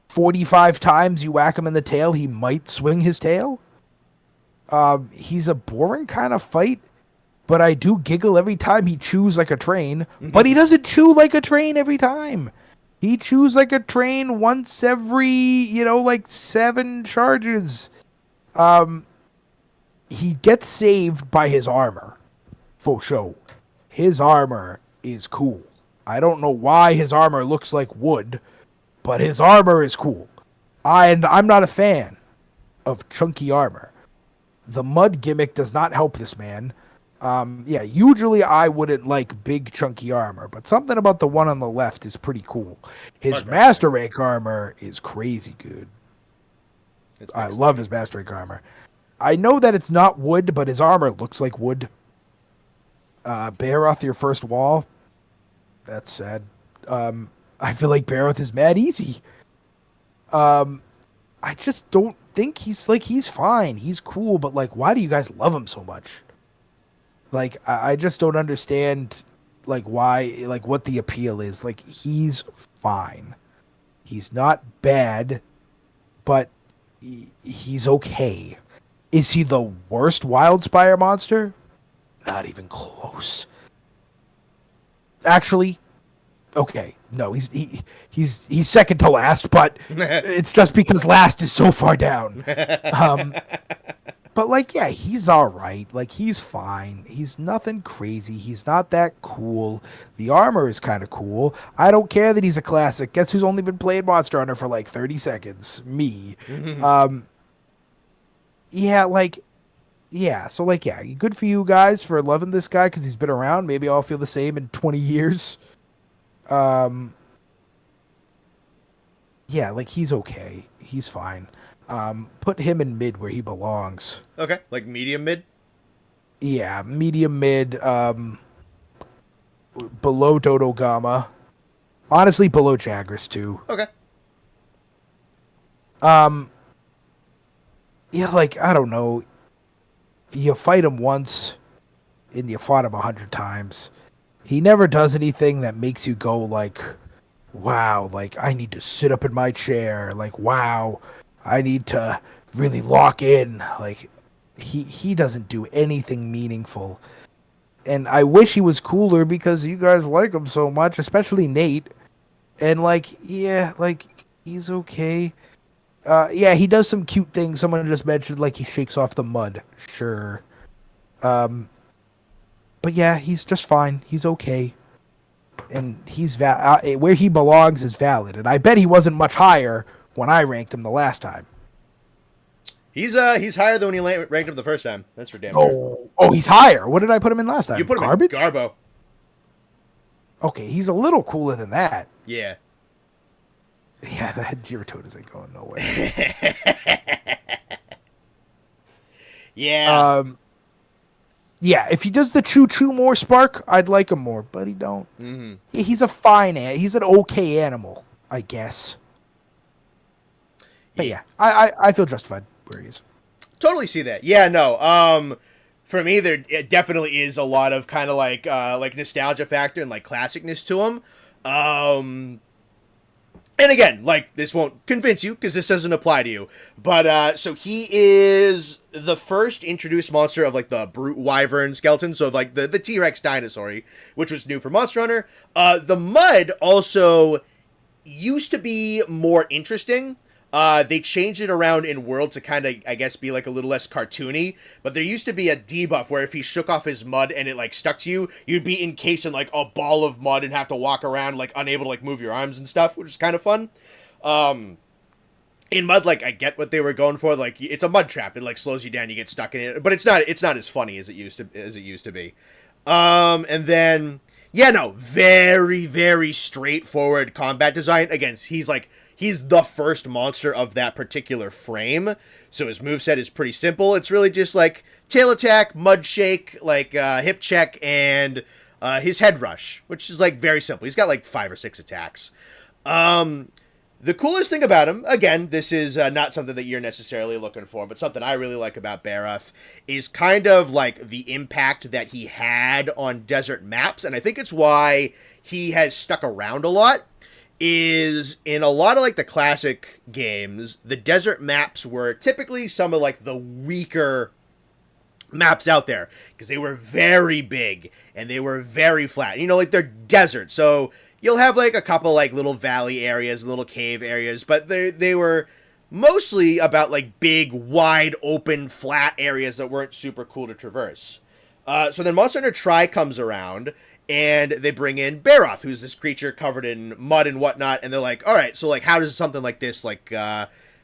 45 times you whack him in the tail, he might swing his tail. He's a boring kind of fight, but I do giggle every time he chews like a train. Mm-hmm. But he doesn't chew like a train every time. He chews like a train once every, like 7 charges. He gets saved by his armor. For sure. His armor is cool. I don't know why his armor looks like wood, but his armor is cool. I'm not a fan of chunky armor. The mud gimmick does not help this man. Usually I wouldn't like big chunky armor, but something about the one on the left is pretty cool. His master rank armor is crazy good. I love his master rank armor. I know that it's not wood, but his armor looks like wood. Baroth, your first wall. That's sad. I feel like Baroth is mad easy. I just don't think he's fine. He's cool, but like, why do you guys love him so much? Like, I just don't understand, like, why, like, what the appeal is. Like, he's fine. He's not bad, but he's okay. Is he the worst Wildspire monster? Not even close. Actually, okay, no, he's second to last, but it's just because last is so far down. But like, yeah, he's all right. Like, he's fine. He's nothing crazy. He's not that cool. The armor is kind of cool. I don't care that he's a classic. Guess who's only been playing Monster Hunter for like 30 seconds? Me. Yeah, like, yeah. So like, yeah, good for you guys for loving this guy because he's been around. Maybe I'll feel the same in 20 years. Yeah, like he's okay. He's fine. Put him in mid where he belongs. Okay, like medium mid? Yeah, medium mid, below Dodo Gama. Honestly, below Jagras too. Okay. Yeah, like, I don't know. You fight him once, and you fought him 100 times. He never does anything that makes you go like, wow, like, I need to sit up in my chair. Like, wow, I need to really lock in. Like, he doesn't do anything meaningful. And I wish he was cooler because you guys like him so much, especially Nate. And like, yeah, like, he's okay. Yeah, he does some cute things. Someone just mentioned, like, he shakes off the mud. Sure. But yeah, he's just fine. He's okay. And he's where he belongs is valid. And I bet he wasn't much higher when I ranked him the last time. He's higher than when you ranked him the first time. That's for damn sure. Oh, he's higher. What did I put him in last time? You put him Garbage? in Garbo. Okay, he's a little cooler than that. Yeah. Yeah, that Gyarados ain't going nowhere. Yeah. Yeah, if he does the choo-choo more spark, I'd like him more, but he don't. Mm-hmm. He's a fine he's an okay animal, I guess. But yeah, I feel justified where he is. Totally see that. Yeah, no. For me, there it definitely is a lot of kind of like nostalgia factor and like classicness to him. And again, like, this won't convince you because this doesn't apply to you. But so he is the first introduced monster of like the brute wyvern skeleton, so like the T-Rex dinosaur, which was new for Monster Hunter. The mud also used to be more interesting. They changed it around in World to kind of, I guess, be like a little less cartoony. But there used to be a debuff where if he shook off his mud and it like stuck to you, you'd be encased in like a ball of mud and have to walk around like unable to like move your arms and stuff, which is kind of fun. In mud, like, I get what they were going for. Like, it's a mud trap. It like slows you down. You get stuck in it, but it's not as funny as it used to be. And then yeah, no, very very straightforward combat design. Again, he's the first monster of that particular frame, so his moveset is pretty simple. It's really just like tail attack, mud shake, like hip check, and his head rush, which is like very simple. He's got like 5 or 6 attacks. The coolest thing about him, again, this is not something that you're necessarily looking for, but something I really like about Barath is kind of like the impact that he had on desert maps, and I think it's why he has stuck around a lot. Is in a lot of like the classic games, the desert maps were typically some of like the weaker maps out there because they were very big and they were very flat. You know, like they're desert, so you'll have like a couple like little valley areas, little cave areas, but they were mostly about like big, wide open, flat areas that weren't super cool to traverse. So then Monster Hunter Tri comes around, and they bring in Barath, who's this creature covered in mud and whatnot, and they're like, all right, so like how does something like this like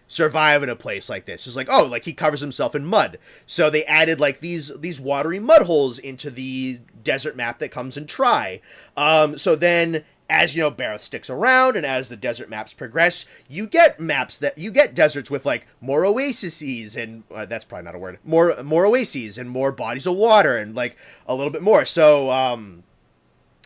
survive in a place like this? It's like, oh, like he covers himself in mud. So they added like these watery mud holes into the desert map that comes in Tri. So then, as you know, Barath sticks around, and as the desert maps progress, you get deserts with like more oases, and that's probably not a word. More oases and more bodies of water, and like a little bit more. So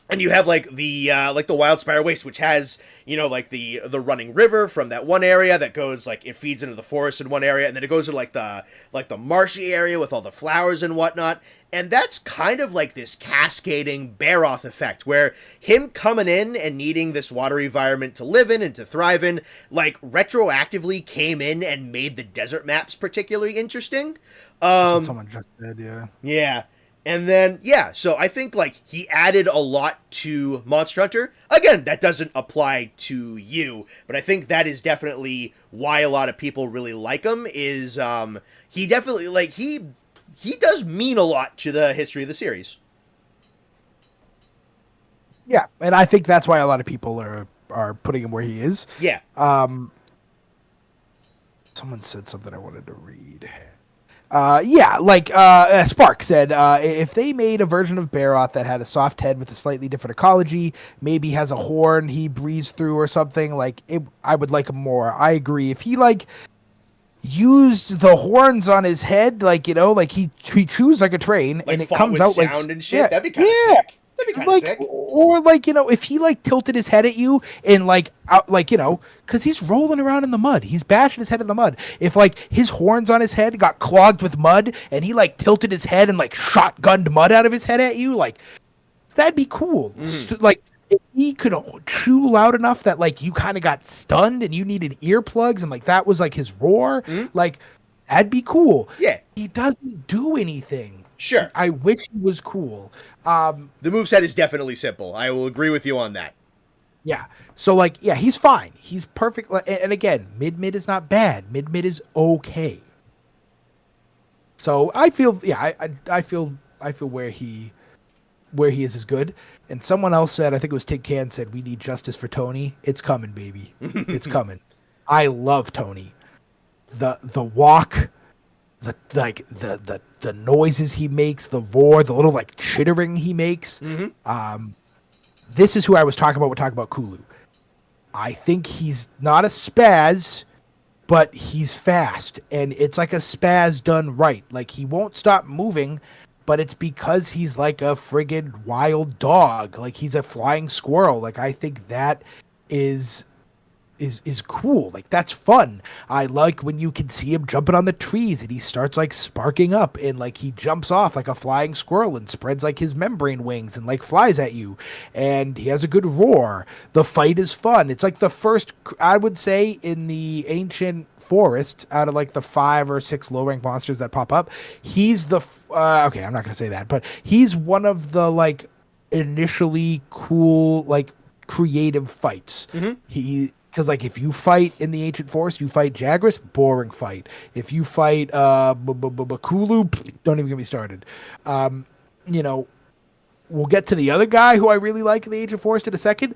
and you have like the Wildspire Waste, which has, you know, like the running river from that one area that goes like it feeds into the forest in one area, and then it goes to like the marshy area with all the flowers and whatnot. And that's kind of like this cascading Barath effect, where him coming in and needing this watery environment to live in and to thrive in, like retroactively came in and made the desert maps particularly interesting. That's what someone just said, yeah. Yeah. And then, yeah, so I think, like, he added a lot to Monster Hunter. Again, that doesn't apply to you, but I think that is definitely why a lot of people really like him, is, he definitely, like, he does mean a lot to the history of the series. Yeah, and I think that's why a lot of people are putting him where he is. Yeah. Someone said something I wanted to read. Spark said, if they made a version of Barroth that had a soft head with a slightly different ecology, maybe has a horn he breathes through or something, like, I would like him more. I agree. If he, like, used the horns on his head, like, you know, like he chews like a train, Like, and it fought comes with out sound like and shit. Yeah, That'd be kind of sick. That'd be kind of like, sick. or like, you know, if he like tilted his head at you and like out, like, you know, because he's rolling around in the mud, he's bashing his head in the mud. If like his horns on his head got clogged with mud and he like tilted his head and like shotgunned mud out of his head at you, like, that'd be cool. Like, if he could chew loud enough that like you kind of got stunned and you needed earplugs and like that was like his roar, like, that'd be cool. Yeah. He doesn't do anything. Sure. I wish he was cool. The moveset is definitely simple. I will agree with you on that. Yeah. So, like, yeah, he's fine. He's perfect. And again, mid is not bad. Mid is okay. So I feel, yeah, I feel where he is good. And someone else said, I think it was Tig Can said, we need justice for Tony. It's coming, baby. It's coming. I love Tony. The walk, the noises he makes, the roar, the little like chittering he makes. This is who I was talking about. We're talking about Kulu. I think he's not a spaz, but he's fast, and it's like a spaz done right. Like, he won't stop moving, but it's because he's like a friggin' wild dog. Like, he's a flying squirrel. Like, I think that is cool. Like, that's fun. I like when you can see him jumping on the trees and he starts like sparking up and like he jumps off like a flying squirrel and spreads like his membrane wings and like flies at you, and he has a good roar. The fight is fun. It's like the first, I would say, in the ancient forest, out of like the 5 or 6 low rank monsters that pop up, he's the okay, I'm not gonna say that, but he's one of the like initially cool, like, creative fights. Because, like, if you fight in the ancient forest, you fight Jagras, boring fight. If you fight Kulu, don't even get me started. You know, we'll get to the other guy who I really like in the ancient forest in a second.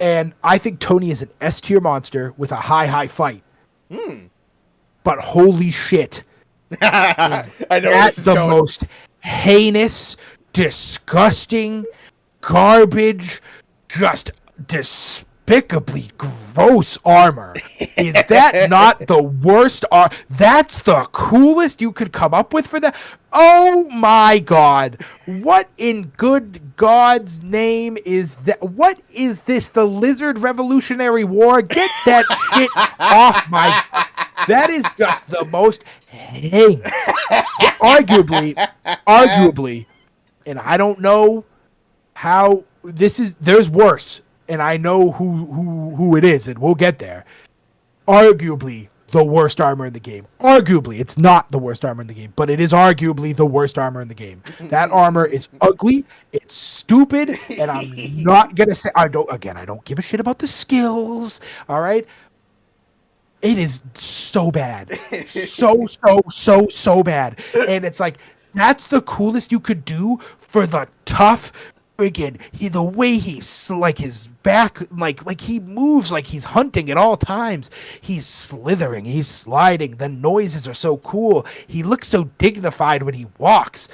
And I think Tony is an S tier monster with a high fight. But holy shit. I know That's the most heinous, disgusting, garbage, just despicably gross armor. Is that not the worst? That's the coolest you could come up with for that? Oh my god. What in good God's name is that? What is this? The Lizard Revolutionary War? Get that shit off my... That is just the most heinous. Arguably, and I don't know how this is... There's worse. And I know who it is, and we'll get there. Arguably the worst armor in the game. Arguably, it's not the worst armor in the game, but it is arguably the worst armor in the game. That armor is ugly, it's stupid, and I'm not gonna say I don't give a shit about the skills. All right. It is so bad. So bad. And it's like, that's the coolest you could do for the tough friggin' the way he's like his back, like he moves like he's hunting at all times. He's slithering, he's sliding. The noises are so cool. He looks so dignified when he walks.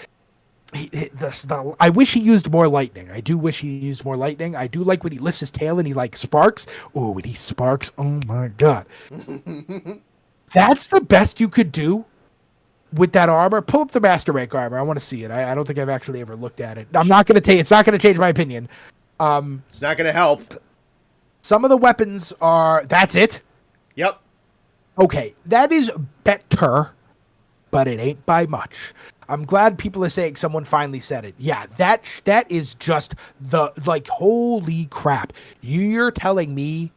I wish he used more lightning. I do wish he used more lightning. I do like when he lifts his tail and he like sparks. Oh, when he sparks, oh my god. That's the best you could do with that armor. Pull up the master rank armor. I want to see it. I don't think I've actually ever looked at it. I'm not going to it's not going to change my opinion. It's not going to help. Some of the weapons are... That's it? Yep. Okay, that is better, but it ain't by much. I'm glad people are saying someone finally said it. Yeah, that is just the... Like, holy crap. You're telling me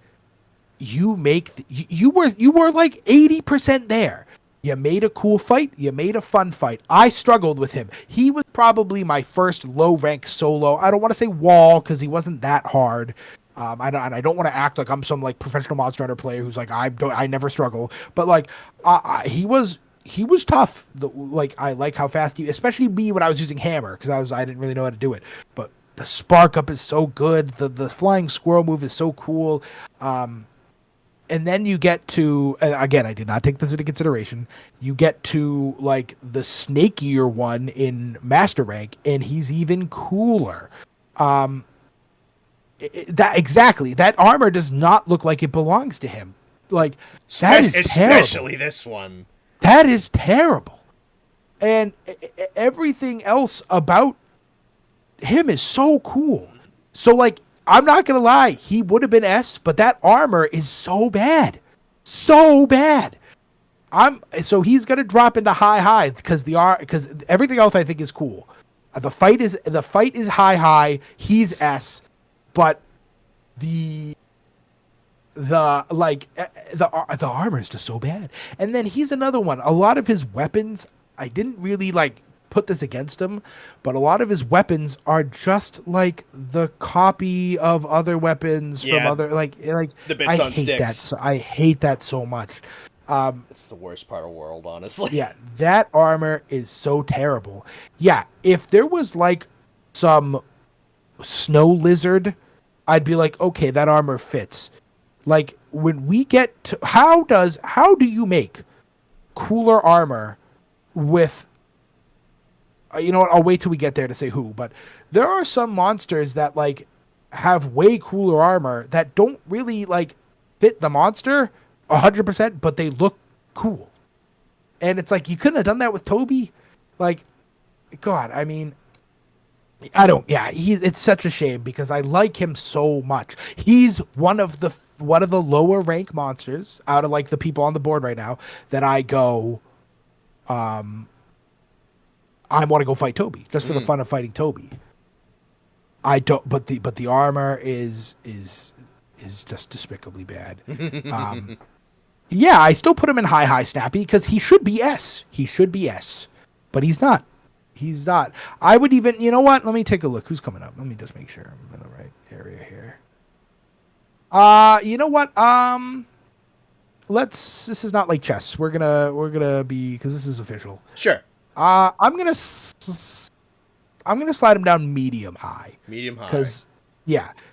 you make... You were like 80% there. You made a cool fight. You made a fun fight. I struggled with him. He was probably my first low rank solo. I don't want to say wall because he wasn't that hard. I don't want to act like I'm some like professional Monster Hunter player who's like I never struggle. But like he was tough. Like I like how fast he, especially me when I was using hammer because I didn't really know how to do it. But the spark up is so good. The flying squirrel move is so cool. And then you get to, again, I did not take this into consideration. You get to like the snakier one in Master Rank, and he's even cooler. That armor does not look like it belongs to him. Like that is especially terrible. This one. That is terrible. And everything else about him is so cool. So like, I'm not going to lie. He would have been S, but that armor is so bad. So bad. So he's going to drop into high because everything else I think is cool. The fight is high. He's S, but the armor is just so bad. And then he's another one. A lot of his weapons, I didn't really like put this against him, but a lot of his weapons are just like the copy of other weapons from other like the bits on sticks. I hate that so much. It's the worst part of the world, honestly. Yeah, that armor is so terrible. Yeah, if there was like some snow lizard, I'd be like, okay, that armor fits. Like when we get to how do you make cooler armor with you know what? I'll wait till we get there to say who, but there are some monsters that like have way cooler armor that don't really like fit the monster 100%, but they look cool. And it's like, you couldn't have done that with Toby. Like, God, I mean, it's such a shame because I like him so much. He's one of the lower rank monsters out of like the people on the board right now that I go, I want to go fight Toby just for the fun of fighting Toby. I don't, but the armor is just despicably bad. Yeah, I still put him in high snappy because he should be S. He should be S, but he's not. He's not. I would even, you know what? Let me take a look. Who's coming up? Let me just make sure I'm in the right area here. You know what? This is not like chess. We're gonna be, because this is official. Sure. I'm gonna slide him down medium high. Medium high.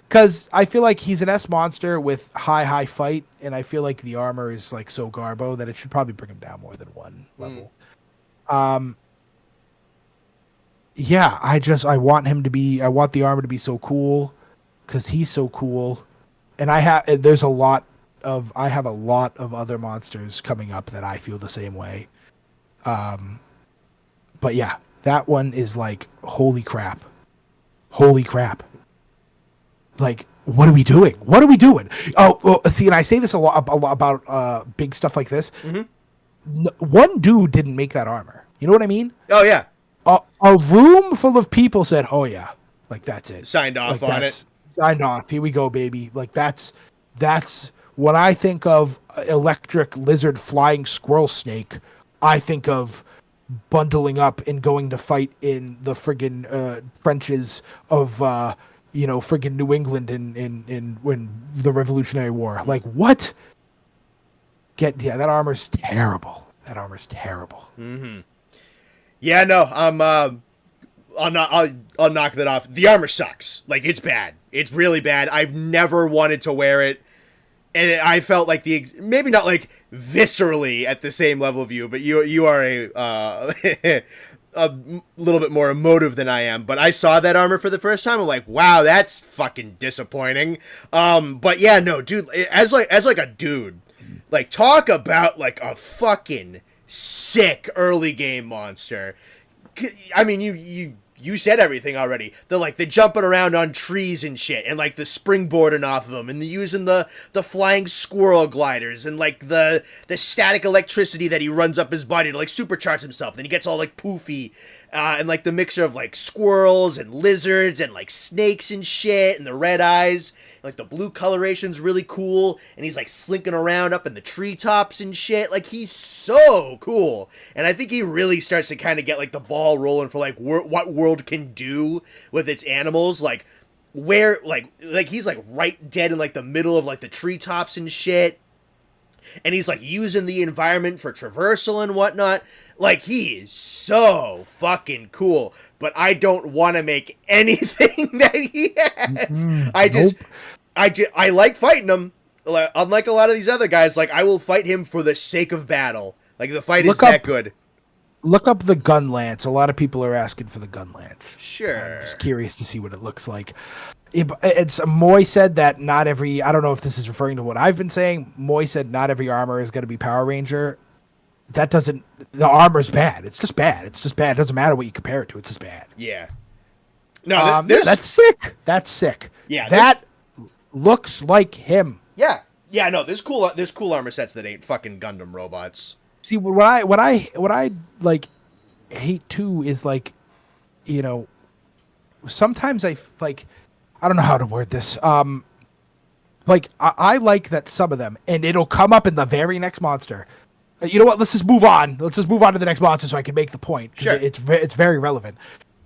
Because I feel like he's an S monster with high fight, and I feel like the armor is like so garbo that it should probably bring him down more than one level. Yeah, I want the armor to be so cool because he's so cool, and I have a lot of other monsters coming up that I feel the same way. But yeah, that one is like, holy crap. Like, what are we doing? Oh, well, see, and I say this a lot about big stuff like this. Mm-hmm. One dude didn't make that armor. You know what I mean? Oh, yeah. A room full of people said, oh, yeah. Like, that's it. Signed off on it. Signed off. Here we go, baby. Like, that's when I think of electric lizard flying squirrel snake, I think of bundling up and going to fight in the friggin' trenches of friggin' New England in when the Revolutionary War. Like, what? That armor's terrible. Mm-hmm. Yeah, no, I'll knock that off. The armor sucks. Like, it's bad. It's really bad. I've never wanted to wear it. And I felt like maybe not like viscerally at the same level of you, but you are a little bit more emotive than I am. But I saw that armor for the first time. I'm like, wow, that's fucking disappointing. But yeah, no, dude, as like a dude, like, talk about like a fucking sick early game monster. I mean, you you said everything already. The jumping around on trees and shit, and like the springboarding off of them, and using the flying squirrel gliders, and like the static electricity that he runs up his body to like supercharge himself. Then he gets all like poofy, and like the mixture of like squirrels and lizards and like snakes and shit, and the red eyes. Like the blue coloration's really cool, and he's like slinking around up in the treetops and shit. Like he's so cool, and I think he really starts to kind of get like the ball rolling for like what world can do with its animals. Like where like he's like right dead in like the middle of like the treetops and shit, and he's like using the environment for traversal and whatnot. Like he is so fucking cool, but I don't want to make anything that he has. I like fighting him. Unlike a lot of these other guys, like I will fight him for the sake of battle. Like the fight is that good. Look up the gun lance. A lot of people are asking for the gun lance. Sure. I'm just curious to see what it looks like. It's Moy said that not every. I don't know if this is referring to what I've been saying. Moy said not every armor is going to be Power Ranger. That doesn't. The armor's bad. It's just bad. It's just bad. It doesn't matter what you compare it to. It's just bad. Yeah. No, that's sick. That's sick. Yeah. That looks like him. Yeah. Yeah. No, there's cool armor sets that ain't fucking Gundam robots. See, what I like hate too is like, you know, sometimes I don't know how to word this. Like I like that some of them, and it'll come up in the very next monster. You know what? Let's just move on. Let's just move on to the next monster so I can make the point. Sure. It's very relevant.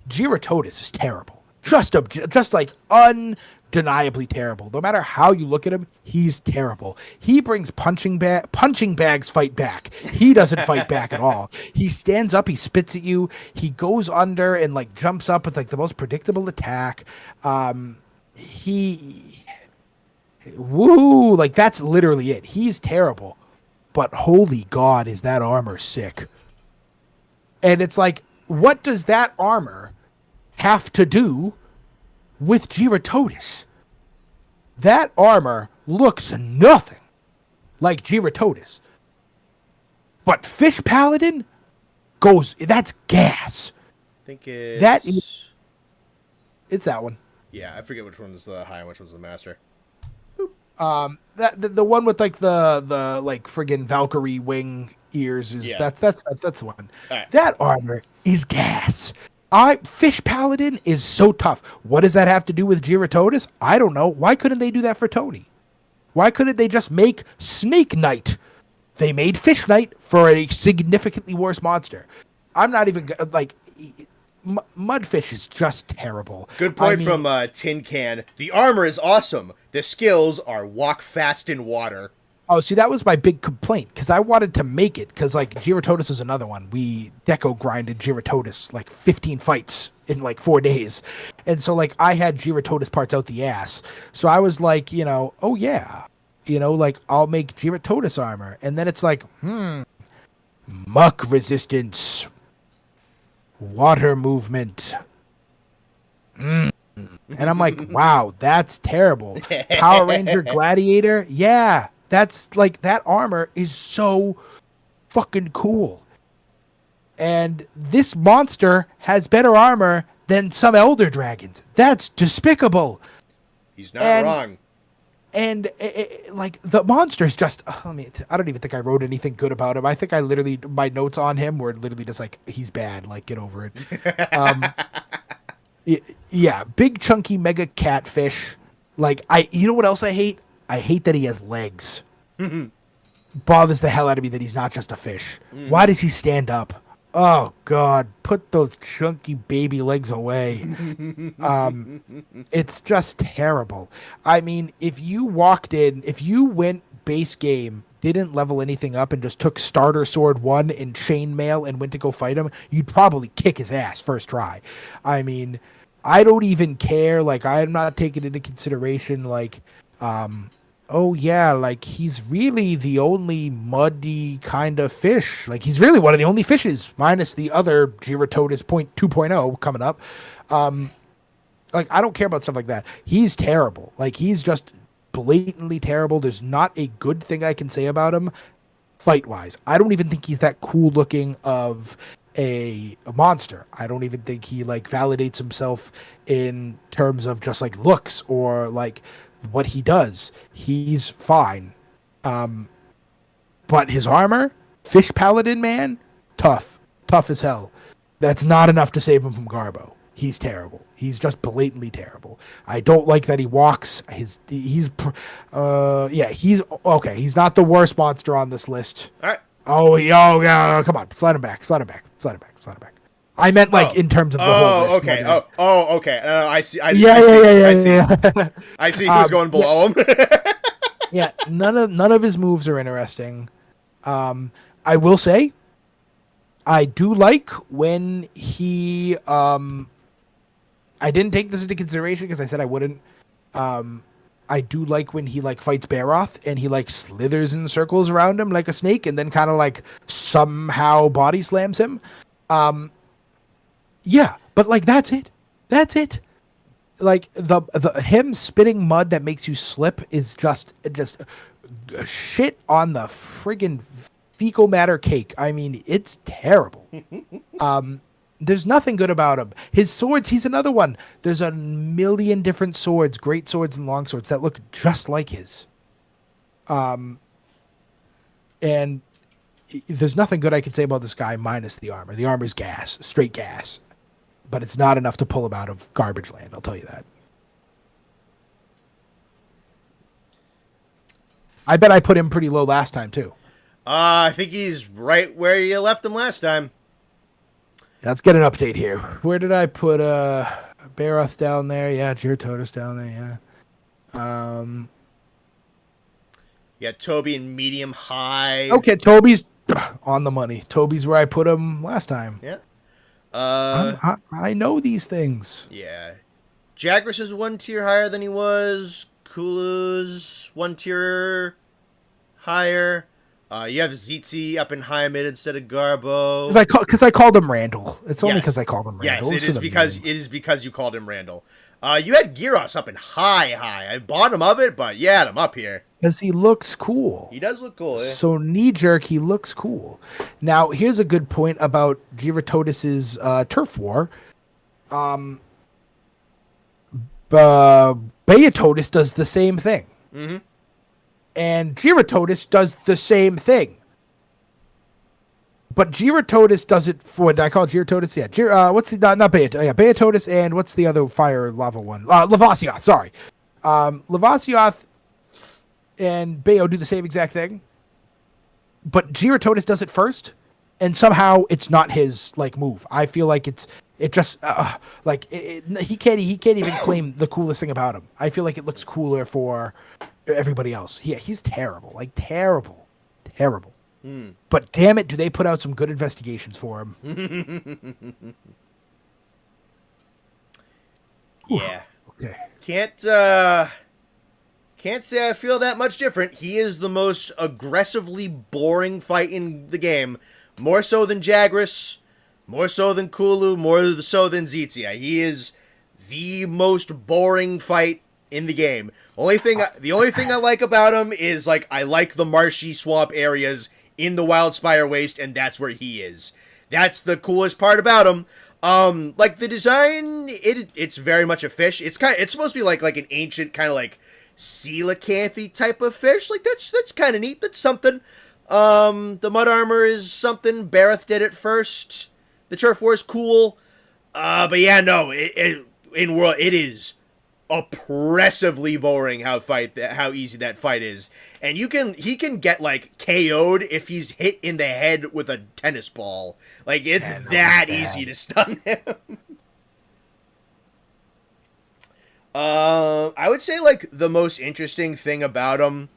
Giratodus is terrible. Just like undeniably terrible. No matter how you look at him, he's terrible. He brings punching bags fight back. He doesn't fight back at all. He stands up, he spits at you, he goes under and like jumps up with like the most predictable attack. Like that's literally it. He's terrible. But holy God, is that armor sick. And it's like, what does that armor have to do with Giratodus? That armor looks nothing like Giratodus. But Fish Paladin that's gas. I think it's... It's that one. Yeah, I forget which one's the high and which one's the master. The one with like the like friggin' Valkyrie wing ears is that's the one. Right. That armor is gas. Fish Paladin is so tough. What does that have to do with Giratodus? I don't know. Why couldn't they do that for Tony? Why couldn't they just make Snake Knight? They made Fish Knight for a significantly worse monster. I'm not even like. Mudfish is just terrible. Good point from Tin Can. The armor is awesome. The skills are walk fast in water. Oh, see, that was my big complaint because I wanted to make it because like Giratodus is another one. We deco grinded Giratodus like 15 fights in like 4 days, and so like I had Giratodus parts out the ass. So I was like, oh yeah, like I'll make Giratodus armor, and then it's like, muck resistance. Water movement. And I'm like, wow, that's terrible. Power Ranger Gladiator. Yeah, that's like that armor is so fucking cool. And this monster has better armor than some Elder Dragons. That's despicable. He's not wrong. And like the monster's just, I don't even think I wrote anything good about him. I think my notes on him were literally just like, he's bad, like get over it. Yeah, big chunky mega catfish. Like you know what else I hate? I hate that he has legs. Bothers the hell out of me that he's not just a fish. Why does he stand up? Oh God, put those chunky baby legs away. It's just terrible. I mean, if you went base game, didn't level anything up and just took starter sword 1 and chainmail and went to go fight him, you'd probably kick his ass first try. I mean, I don't even care. Like, I'm not taking into consideration like, oh yeah, like he's really the only muddy kind of fish. Like he's really one of the only fishes, minus the other Giratodus 2.0 coming up. Like I don't care about stuff like that. He's terrible. Like he's just blatantly terrible. There's not a good thing I can say about him fight wise. I don't even think he's that cool looking of a monster. I don't even think he like validates himself in terms of just like looks or like what he does. He's fine. But his armor, Fish Paladin man, tough as hell. That's not enough to save him from Garbo. He's terrible. He's just blatantly terrible. I don't like that he walks. He's okay. He's not the worst monster on this list. All right. Yeah, come on, slide him back. I meant like in terms of the whole list. Okay. Okay. I see. I Yeah. I see who's going below him. Yeah, none of his moves are interesting. I will say, I do like when he. I didn't take this into consideration because I said I wouldn't. I do like when he like fights Baroth and he like slithers in circles around him like a snake and then kind of like somehow body slams him. Yeah, but like that's it. Like the him spitting mud that makes you slip is just shit on the friggin' fecal matter cake. I mean, it's terrible. There's nothing good about him. His swords, he's another one. There's a million different swords, great swords and long swords that look just like his. And there's nothing good I can say about this guy minus the armor. The armor's gas, straight gas. But it's not enough to pull him out of garbage land, I'll tell you that. I bet I put him pretty low last time, too. I think he's right where you left him last time. Let's get an update here. Where did I put Baroth down there? Yeah, Gyarados down there, yeah. Yeah, Toby in medium high. Okay, Toby's on the money. Toby's where I put him last time. Yeah. I know these things. Yeah. Jagras is one tier higher than he was. Kulu's one tier higher. You have Zitzi up in high mid instead of Garbo. Because I called him Randall. It's only because I called him Randall. Yes, it is because you called him Randall. You had Gyros up in high. I bottom of it, but you had him up here. Because he looks cool. He does look cool, yeah. So knee-jerk, he looks cool. Now, here's a good point about Gyarados' Turf War. Beatotus does the same thing. Mm-hmm. And Gyarados does the same thing. But Gyarados does it for, did I call it Gyarados? Yeah. What's the, not Beatotus. Yeah, Beatotus and what's the other fire lava one? Lavasioth, sorry. Lavasioth and Bayo do the same exact thing. But Gyarados does it first. And somehow it's not his like move. I feel like he can't even claim the coolest thing about him. I feel like it looks cooler for everybody else. Yeah, he's terrible. Like terrible. But damn it, do they put out some good investigations for him? Yeah. Okay. Can't say I feel that much different. He is the most aggressively boring fight in the game. More so than Jagras, more so than Kulu, more so than Zizia. He is the most boring fight in the game. The only thing I like about him is like I like the marshy swamp areas in the Wildspire Waste, and that's where he is. That's the coolest part about him. Like the design, it's very much a fish. It's supposed to be like an ancient kind of like coelacanth type of fish. Like that's kind of neat. That's something. The mud armor is something. Bareth did it first. The turf war is cool. But yeah, no, in world it is oppressively boring how easy that fight is. And he can get like KO'd if he's hit in the head with a tennis ball. Like it's that easy to stun him. I would say like the most interesting thing about him,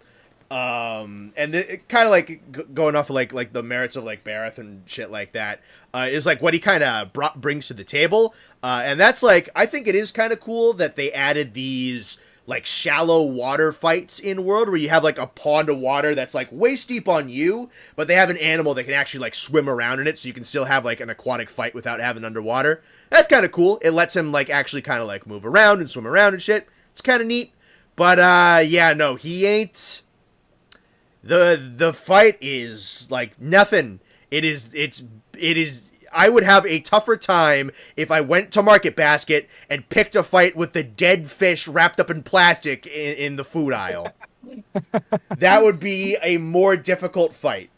and kind of like going off of like the merits of like Bareth and shit like that, is like what he kind of brings to the table, and that's like I think it is kind of cool that they added these like shallow water fights in World where you have like a pond of water that's like waist deep on you, but they have an animal that can actually like swim around in it, so you can still have like an aquatic fight without having underwater. That's kind of cool. It lets him like actually kind of like move around and swim around and shit. It's kind of neat. But yeah, no, he ain't. The fight is like nothing. It is I would have a tougher time if I went to Market Basket and picked a fight with the dead fish wrapped up in plastic in the food aisle. That would be a more difficult fight.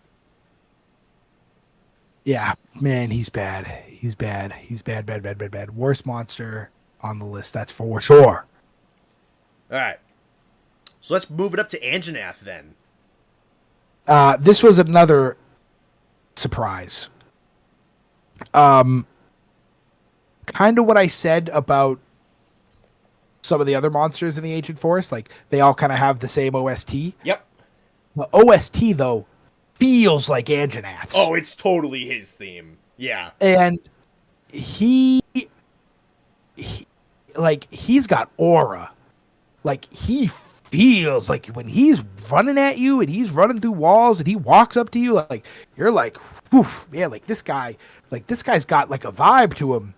Yeah, man, he's bad. He's bad. He's bad, bad, bad, bad, bad. Worst monster on the list, that's for sure. All right. So let's move it up to Anjanath then. This was another surprise. Kind of what I said about some of the other monsters in the Ancient Forest. Like, they all kind of have the same OST. Yep. The OST, though, feels like Anjanath's. Oh, it's totally his theme. Yeah. And he's got aura. Like, he feels like when he's running at you and he's running through walls and he walks up to you, like, you're like, woof, yeah, this guy's got like a vibe to him.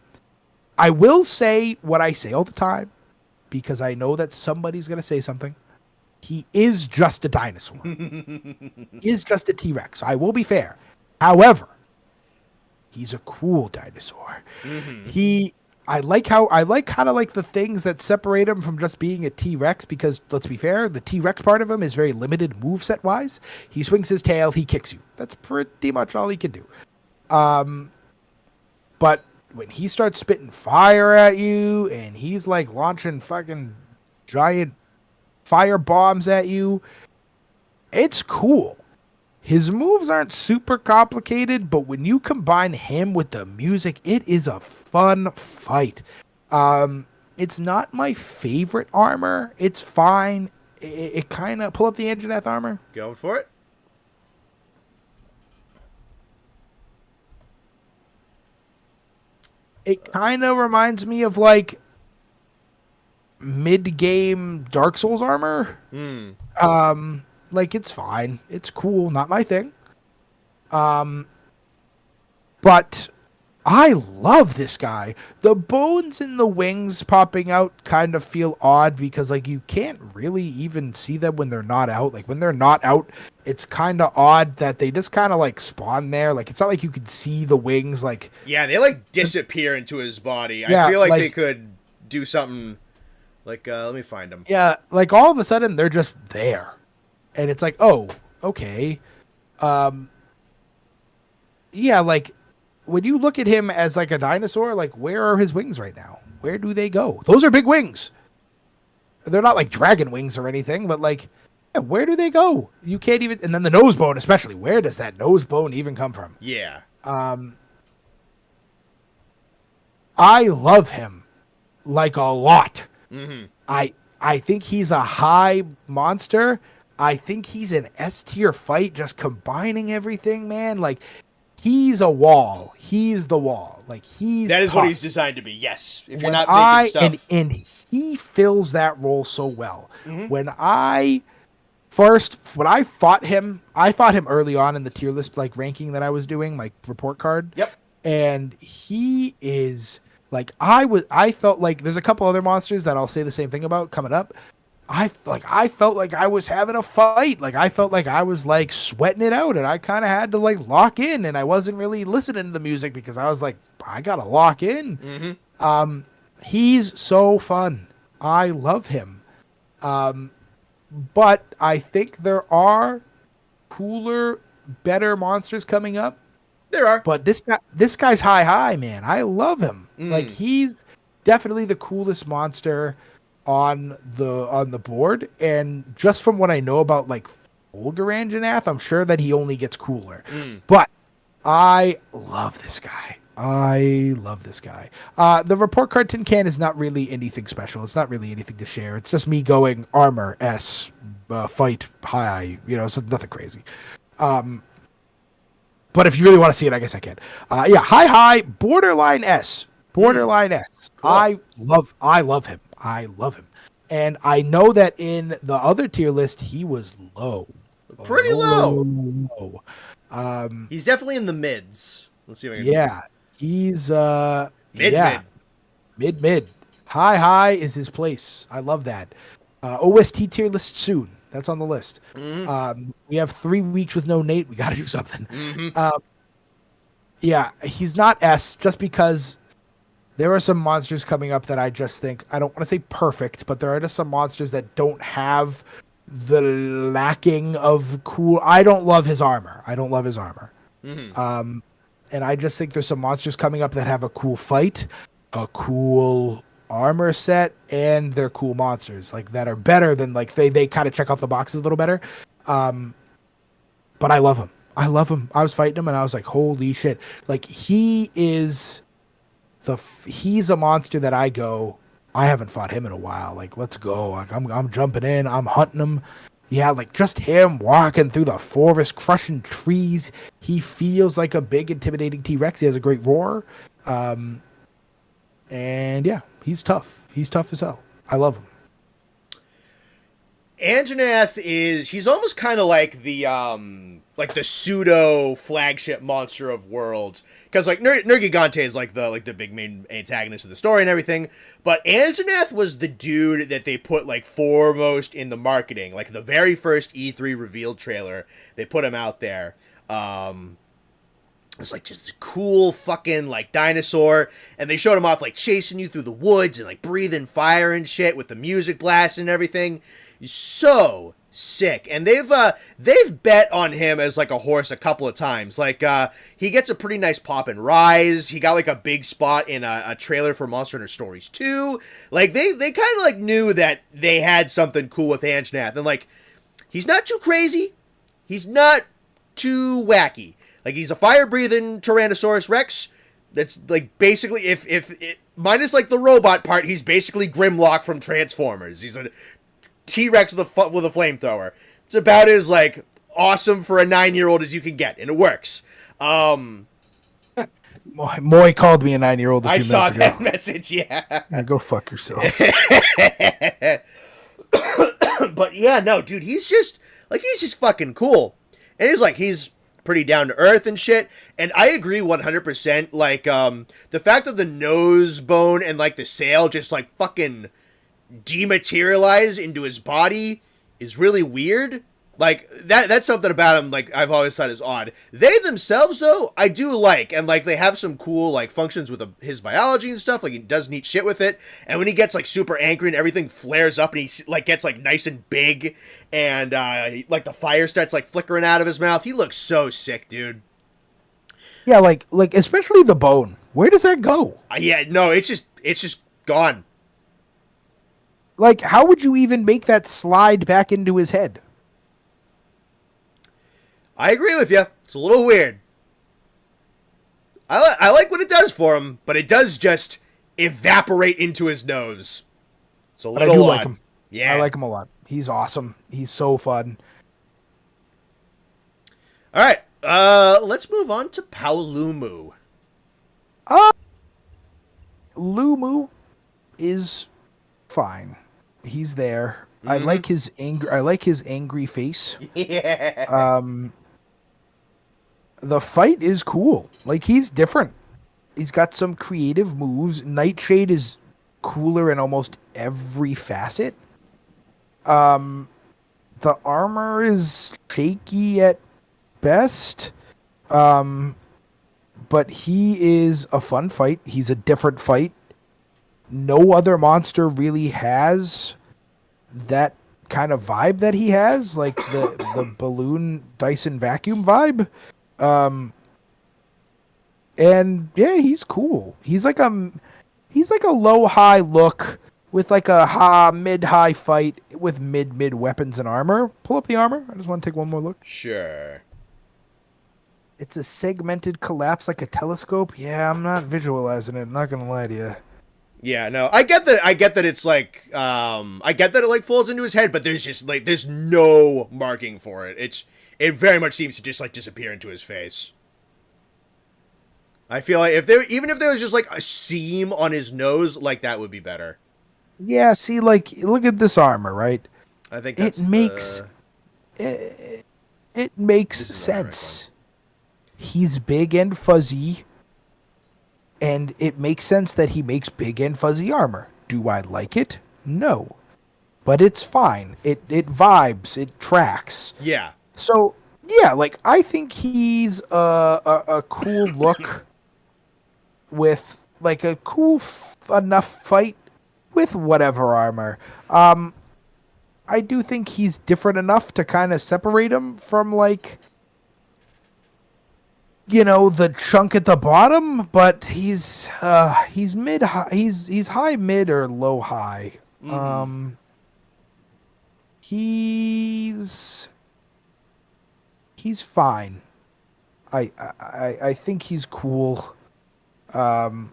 I will say what I say all the time, because I know that somebody's going to say something. He is just a dinosaur. He is just a T-Rex. I will be fair. However, he's a cool dinosaur. Mm-hmm. I like kind of like the things that separate him from just being a T-Rex, because let's be fair, the T-Rex part of him is very limited moveset wise. He swings his tail, he kicks you. That's pretty much all he can do. But when he starts spitting fire at you and he's like launching fucking giant fire bombs at you, it's cool. His moves aren't super complicated, but when you combine him with the music, it is a fun fight. It's not my favorite armor. It's fine. It kind of... Pull up the Anjanath armor. Go for it. It kind of reminds me of, like, mid-game Dark Souls armor. Like, it's fine. It's cool. Not my thing. But I love this guy. The bones in the wings popping out kind of feel odd, because, like, you can't really even see them when they're not out. Like, when they're not out, it's kind of odd that they just kind of, like, spawn there. Like, it's not like you could see the wings, like... Yeah, they, like, disappear into his body. Yeah, I feel like they could do something... Like, let me find them. Yeah, like, all of a sudden, they're just there. And it's like, oh, okay. Yeah, like, when you look at him as, like, a dinosaur, like, where are his wings right now? Where do they go? Those are big wings. They're not, like, dragon wings or anything, but, like, yeah, where do they go? You can't even... And then the nose bone, especially. Where does that nose bone even come from? Yeah. I love him, like, a lot. Mm-hmm. I think he's a high monster. I think he's an S tier fight, just combining everything, man. Like, he's a wall. He's the wall. Like, that is tough. what he's designed to be. Yes. If you're not making stuff. And he fills that role so well. Mm-hmm. When I fought him early on in the tier list, like, ranking that I was doing, like, report card. Yep. And he is... Like, I felt like there's a couple other monsters that I'll say the same thing about coming up. I felt like I was having a fight. Like, I felt like I was, like, sweating it out, and I kind of had to, like, lock in, and I wasn't really listening to the music because I was like, I gotta lock in. Mm-hmm. He's so fun. I love him. But I think there are cooler, better monsters coming up. There are. But this guy's high, man. I love him. Like, he's definitely the coolest monster on the board. And just from what I know about, like, Volgaranjanath, I'm sure that he only gets cooler. But I love this guy. The report card tin can is not really anything special. It's not really anything to share. It's just me going armor S, fight high. You know, it's nothing crazy. But if you really want to see it, I guess I can. Yeah, high, borderline S. Borderline S. Cool. I love him. And I know that in the other tier list, he was low. Pretty low. He's definitely in the mids. Let's see if I can... Yeah. He's mid. Mid. High is his place. I love that. OST tier list soon. That's on the list. Mm-hmm. We have 3 weeks with no Nate. We got to do something. Mm-hmm. Yeah, he's not S just because there are some monsters coming up that I just think, I don't want to say perfect, but there are just some monsters that don't have the lacking of cool. I don't love his armor. I don't love his armor. Hmm. And I just think there's some monsters coming up that have a cool fight, a cool armor set, and they're cool monsters like that are better than like they kind of check off the boxes a little better. Um, but I love him. I love him. I was fighting him and I was like, holy shit! Like he's a monster that I go. I haven't fought him in a while. Like let's go. Like I'm jumping in. I'm hunting him. Yeah, like just him walking through the forest, crushing trees. He feels like a big, intimidating T-Rex. He has a great roar. And yeah, he's tough. He's tough as hell. I love him. Anjanath he's almost kind of like the pseudo flagship monster of Worlds, because like Nergigante is like the big main antagonist of the story and everything, but Anjanath was the dude that they put like foremost in the marketing. Like the very first E3 reveal trailer, they put him out there. It's like just a cool fucking like dinosaur, and they showed him off like chasing you through the woods and like breathing fire and shit with the music blasting and everything. He's so sick, and they've bet on him as like a horse a couple of times. Like he gets a pretty nice pop in Rise. He got like a big spot in a trailer for Monster Hunter Stories 2. Like they kind of like knew that they had something cool with Anjanath, and like he's not too crazy, he's not too wacky. Like he's a fire-breathing Tyrannosaurus Rex. That's like basically if it, minus like the robot part, he's basically Grimlock from Transformers. He's a T-Rex with a flamethrower. It's about as like awesome for a 9-year-old as you can get, and it works. Moy called me a 9-year-old. I saw that message. Yeah. Go fuck yourself. But yeah, no, dude, he's just fucking cool, and he's pretty down to earth and shit. And I agree 100%. Like the fact that the nose bone and like the sail just like fucking dematerialize into his body is really weird. Like that's something about him like I've always thought is odd. They themselves though I do like, and like they have some cool like functions with his biology and stuff. Like he does neat shit with it, and when he gets like super angry and everything flares up and he like gets like nice and big, and like the fire starts like flickering out of his mouth, he looks so sick, dude. Yeah, like especially the bone. Where does that go? Yeah, no, it's just gone. Like, how would you even make that slide back into his head? I agree with you. It's a little weird. I like what it does for him, but it does just evaporate into his nose. It's a little but I do odd. like him. Yeah. I like him a lot. He's awesome. He's so fun. All right. Let's move on to Paolumu. Lumu is fine. He's there. Mm-hmm. I like his anger. I like his angry face. Yeah. The fight is cool. Like he's different. He's got some creative moves. Nightshade is cooler in almost every facet. The armor is shaky at best. But he is a fun fight. He's a different fight. No other monster really has that kind of vibe that he has, like the balloon Dyson vacuum vibe. And yeah, he's cool. He's like a low high look with like a mid high fight with mid weapons and armor. Pull up the armor. I just want to take one more look. Sure. It's a segmented collapse like a telescope. Yeah, I'm not visualizing it. I'm not gonna lie to you. Yeah, no, I get that it's like, I get that it like folds into his head, but there's just like, there's no marking for it. It very much seems to just like disappear into his face. I feel like even if there was just like a seam on his nose, like that would be better. Yeah, see, like, look at this armor, right? I think that's it makes sense. Right. He's big and fuzzy, and it makes sense that he makes big and fuzzy armor. Do I like it? No. But it's fine. It vibes. It tracks. Yeah. So Yeah, like I think he's a cool look with like a cool enough fight with whatever armor. I do think he's different enough to kind of separate him from like the chunk at the bottom, but he's mid high, he's high mid or low high. Mm-hmm. Um he's he's fine. I think he's cool. Um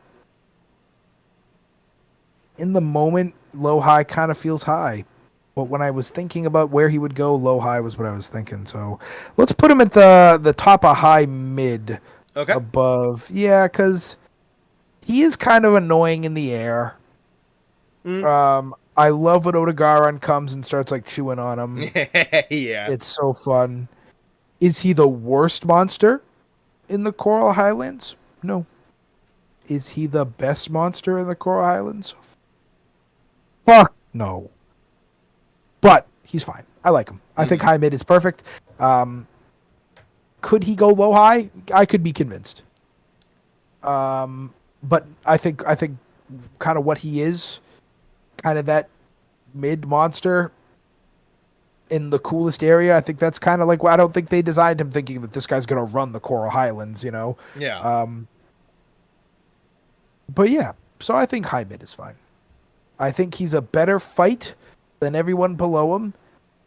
in the moment, low high kind of feels high. But when I was thinking about where he would go, low high was what I was thinking. So let's put him at the top of high mid Okay. above. Yeah, because he is kind of annoying in the air. Mm. I love when Odegaron comes and starts like chewing on him. Yeah. It's so fun. Is he the worst monster in the Coral Highlands? No. Is he the best monster in the Coral Highlands? Fuck no. But he's fine. I like him. I think high mid is perfect. Could he go low high? I could be convinced. But I think kind of what he is, kind of that mid monster in the coolest area. I think that's kind of like I don't think they designed him thinking that this guy's gonna run the Coral Highlands, Yeah. But yeah, so I think high mid is fine. I think he's a better fight than everyone below him.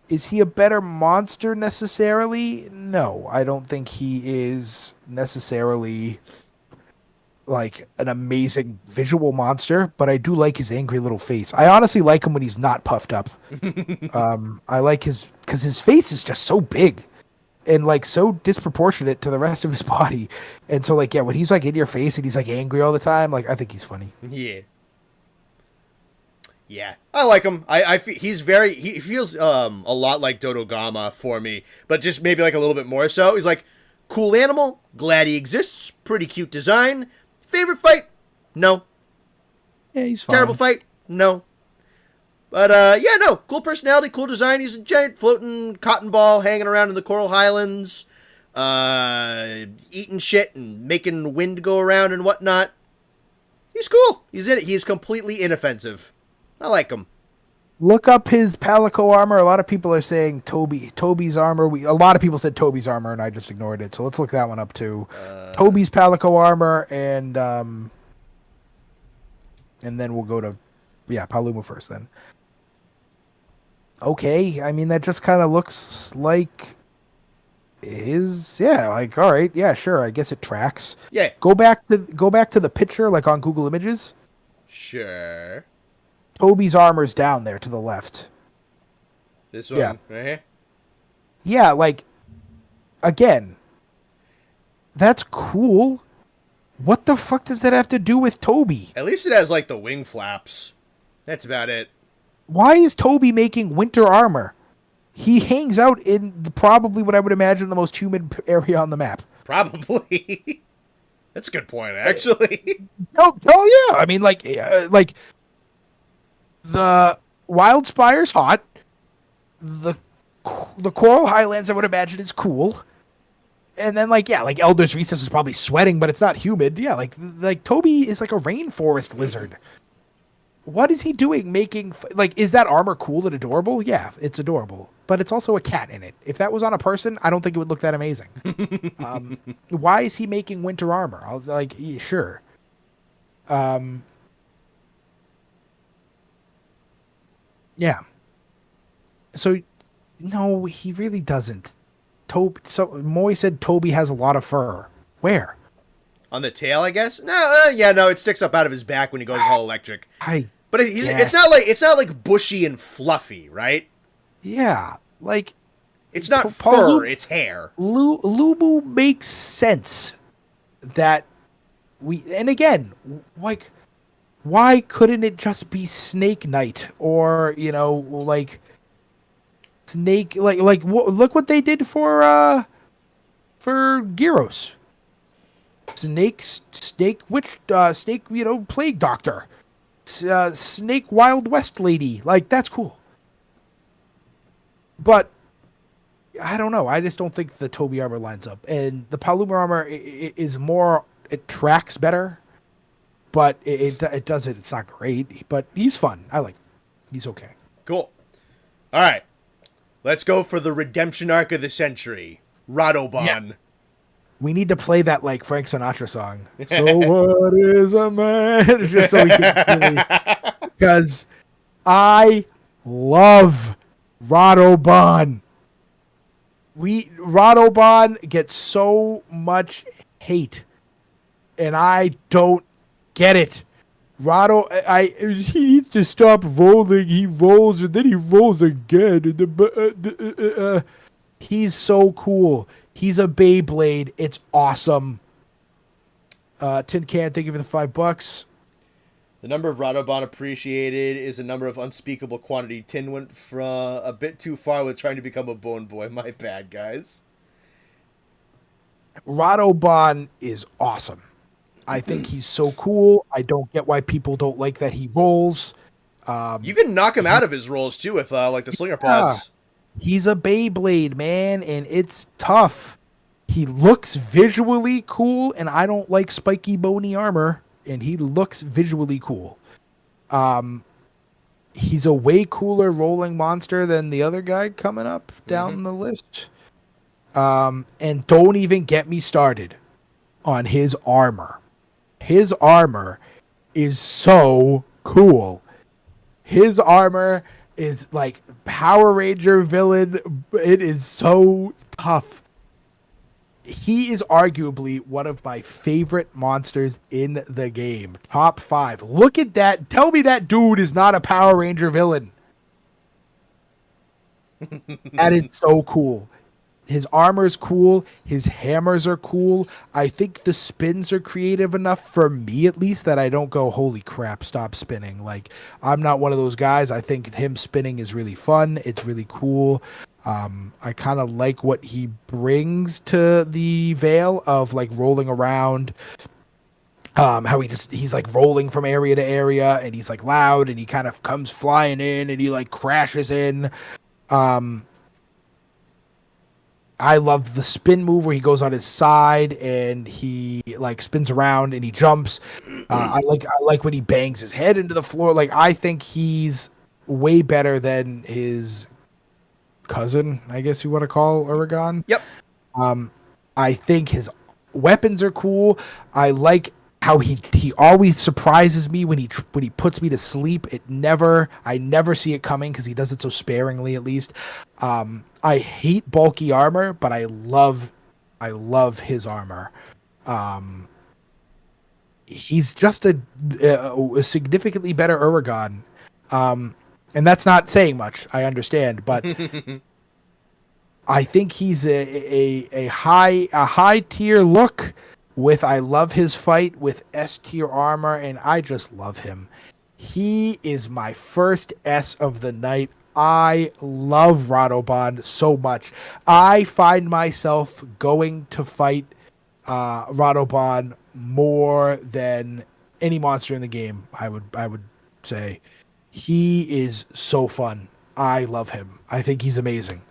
Is he a better monster necessarily? No, I don't think he is necessarily like an amazing visual monster, but I do like his angry little face. I honestly like him when he's not puffed up. I like because his face is just so big and like so disproportionate to the rest of his body. And so like, yeah, when he's like in your face and he's like angry all the time, like I think he's funny. Yeah. Yeah, I like him. He feels a lot like Dodogama for me, but just maybe like a little bit more so. He's like, cool animal, glad he exists, pretty cute design. Favorite fight? No. Yeah, he's fine. Terrible fight? No. But yeah, no, cool personality, cool design. He's a giant floating cotton ball hanging around in the Coral Highlands, eating shit and making wind go around and whatnot. He's cool. He's in it. He's completely inoffensive. I like him. Look up his Palico armor. A lot of people are saying Toby's armor. A lot of people said Toby's armor, and I just ignored it. So let's look that one up too. Toby's Palico armor, and then we'll go to Paluma first. Then okay. I mean, that just kind of looks like his. Yeah, like all right. Yeah, sure. I guess it tracks. Yeah. Go back to the picture, like on Google Images. Sure. Toby's armor's down there to the left. This one right here? Yeah, like, again, that's cool. What the fuck does that have to do with Toby? At least it has, like, the wing flaps. That's about it. Why is Toby making winter armor? He hangs out in probably what I would imagine the most humid area on the map. Probably. That's a good point, actually. Oh yeah. I mean, like the Wildspire's hot. The Coral Highlands, I would imagine, is cool. And then, like Elder's Recess is probably sweating, but it's not humid. Yeah, like Toby is like a rainforest lizard. What is he doing making... is that armor cool and adorable? Yeah, it's adorable. But it's also a cat in it. If that was on a person, I don't think it would look that amazing. Why is he making winter armor? Sure. Yeah. So, no, he really doesn't. Moy said Toby has a lot of fur. Where? On the tail, I guess? No, no, it sticks up out of his back when he goes all electric. But it's not like bushy and fluffy, right? Yeah, like it's not fur, it's hair. Lubu makes sense that and again, like, why couldn't it just be Snake Knight or Snake look what they did for Gyros. Snake plague doctor. Snake Wild West lady. Like, that's cool. But I don't know. I just don't think the Toby armor lines up, and the Paluma armor is more. It tracks better, but it does it. It's not great, but he's fun. I like him. He's okay. Cool. All right. Let's go for the redemption arc of the century. Radobon. Yeah. We need to play that like Frank Sinatra song. So what is a man? Just so we can really, because I love Radobon. Radobon gets so much hate, and I don't get it. He needs to stop rolling. He rolls and then he rolls again. He's so cool. He's a Beyblade. It's awesome. Tin Can, thank you for the $5. The number of Radobon appreciated is a number of unspeakable quantity. Tin went from a bit too far with trying to become a bone boy. My bad, guys. Radobon is awesome. I think he's so cool. I don't get why people don't like that he rolls. You can knock him out of his rolls too with like the slinger pods. He's a Beyblade, man, and it's tough. He looks visually cool, and I don't like spiky bony armor, and he looks visually cool. He's a way cooler rolling monster than the other guy coming up down the list. And don't even get me started on his armor. His armor is so cool. His armor is like Power Ranger villain. It is so tough. He is arguably one of my favorite monsters in the game. Top 5. Look at that. Tell me that dude is not a Power Ranger villain. That is so cool. His armor is cool. His hammers are cool. I think the spins are creative enough for me, at least, that I don't go, holy crap, stop spinning. Like, I'm not one of those guys. I think him spinning is really fun. It's really cool. I kind of like what he brings to the Veil of like rolling around. How he's like rolling from area to area, and he's like loud, and he kind of comes flying in, and he like crashes in. I love the spin move where he goes on his side and he like spins around and he jumps. I like when he bangs his head into the floor. Like, I think he's way better than his cousin, I guess you want to call Uragan. Yep. I think his weapons are cool. I like how he always surprises me when he puts me to sleep. I never see it coming because he does it so sparingly, at least. I hate bulky armor, but I love his armor. He's just a significantly better Uragan. And that's not saying much, I understand, but I think he's a high tier look with, I love his fight with S tier armor, and I just love him. He is my first S of the night. I love Radobon so much. I find myself going to fight Radobon more than any monster in the game. I would say he is so fun. I love him. I think he's amazing.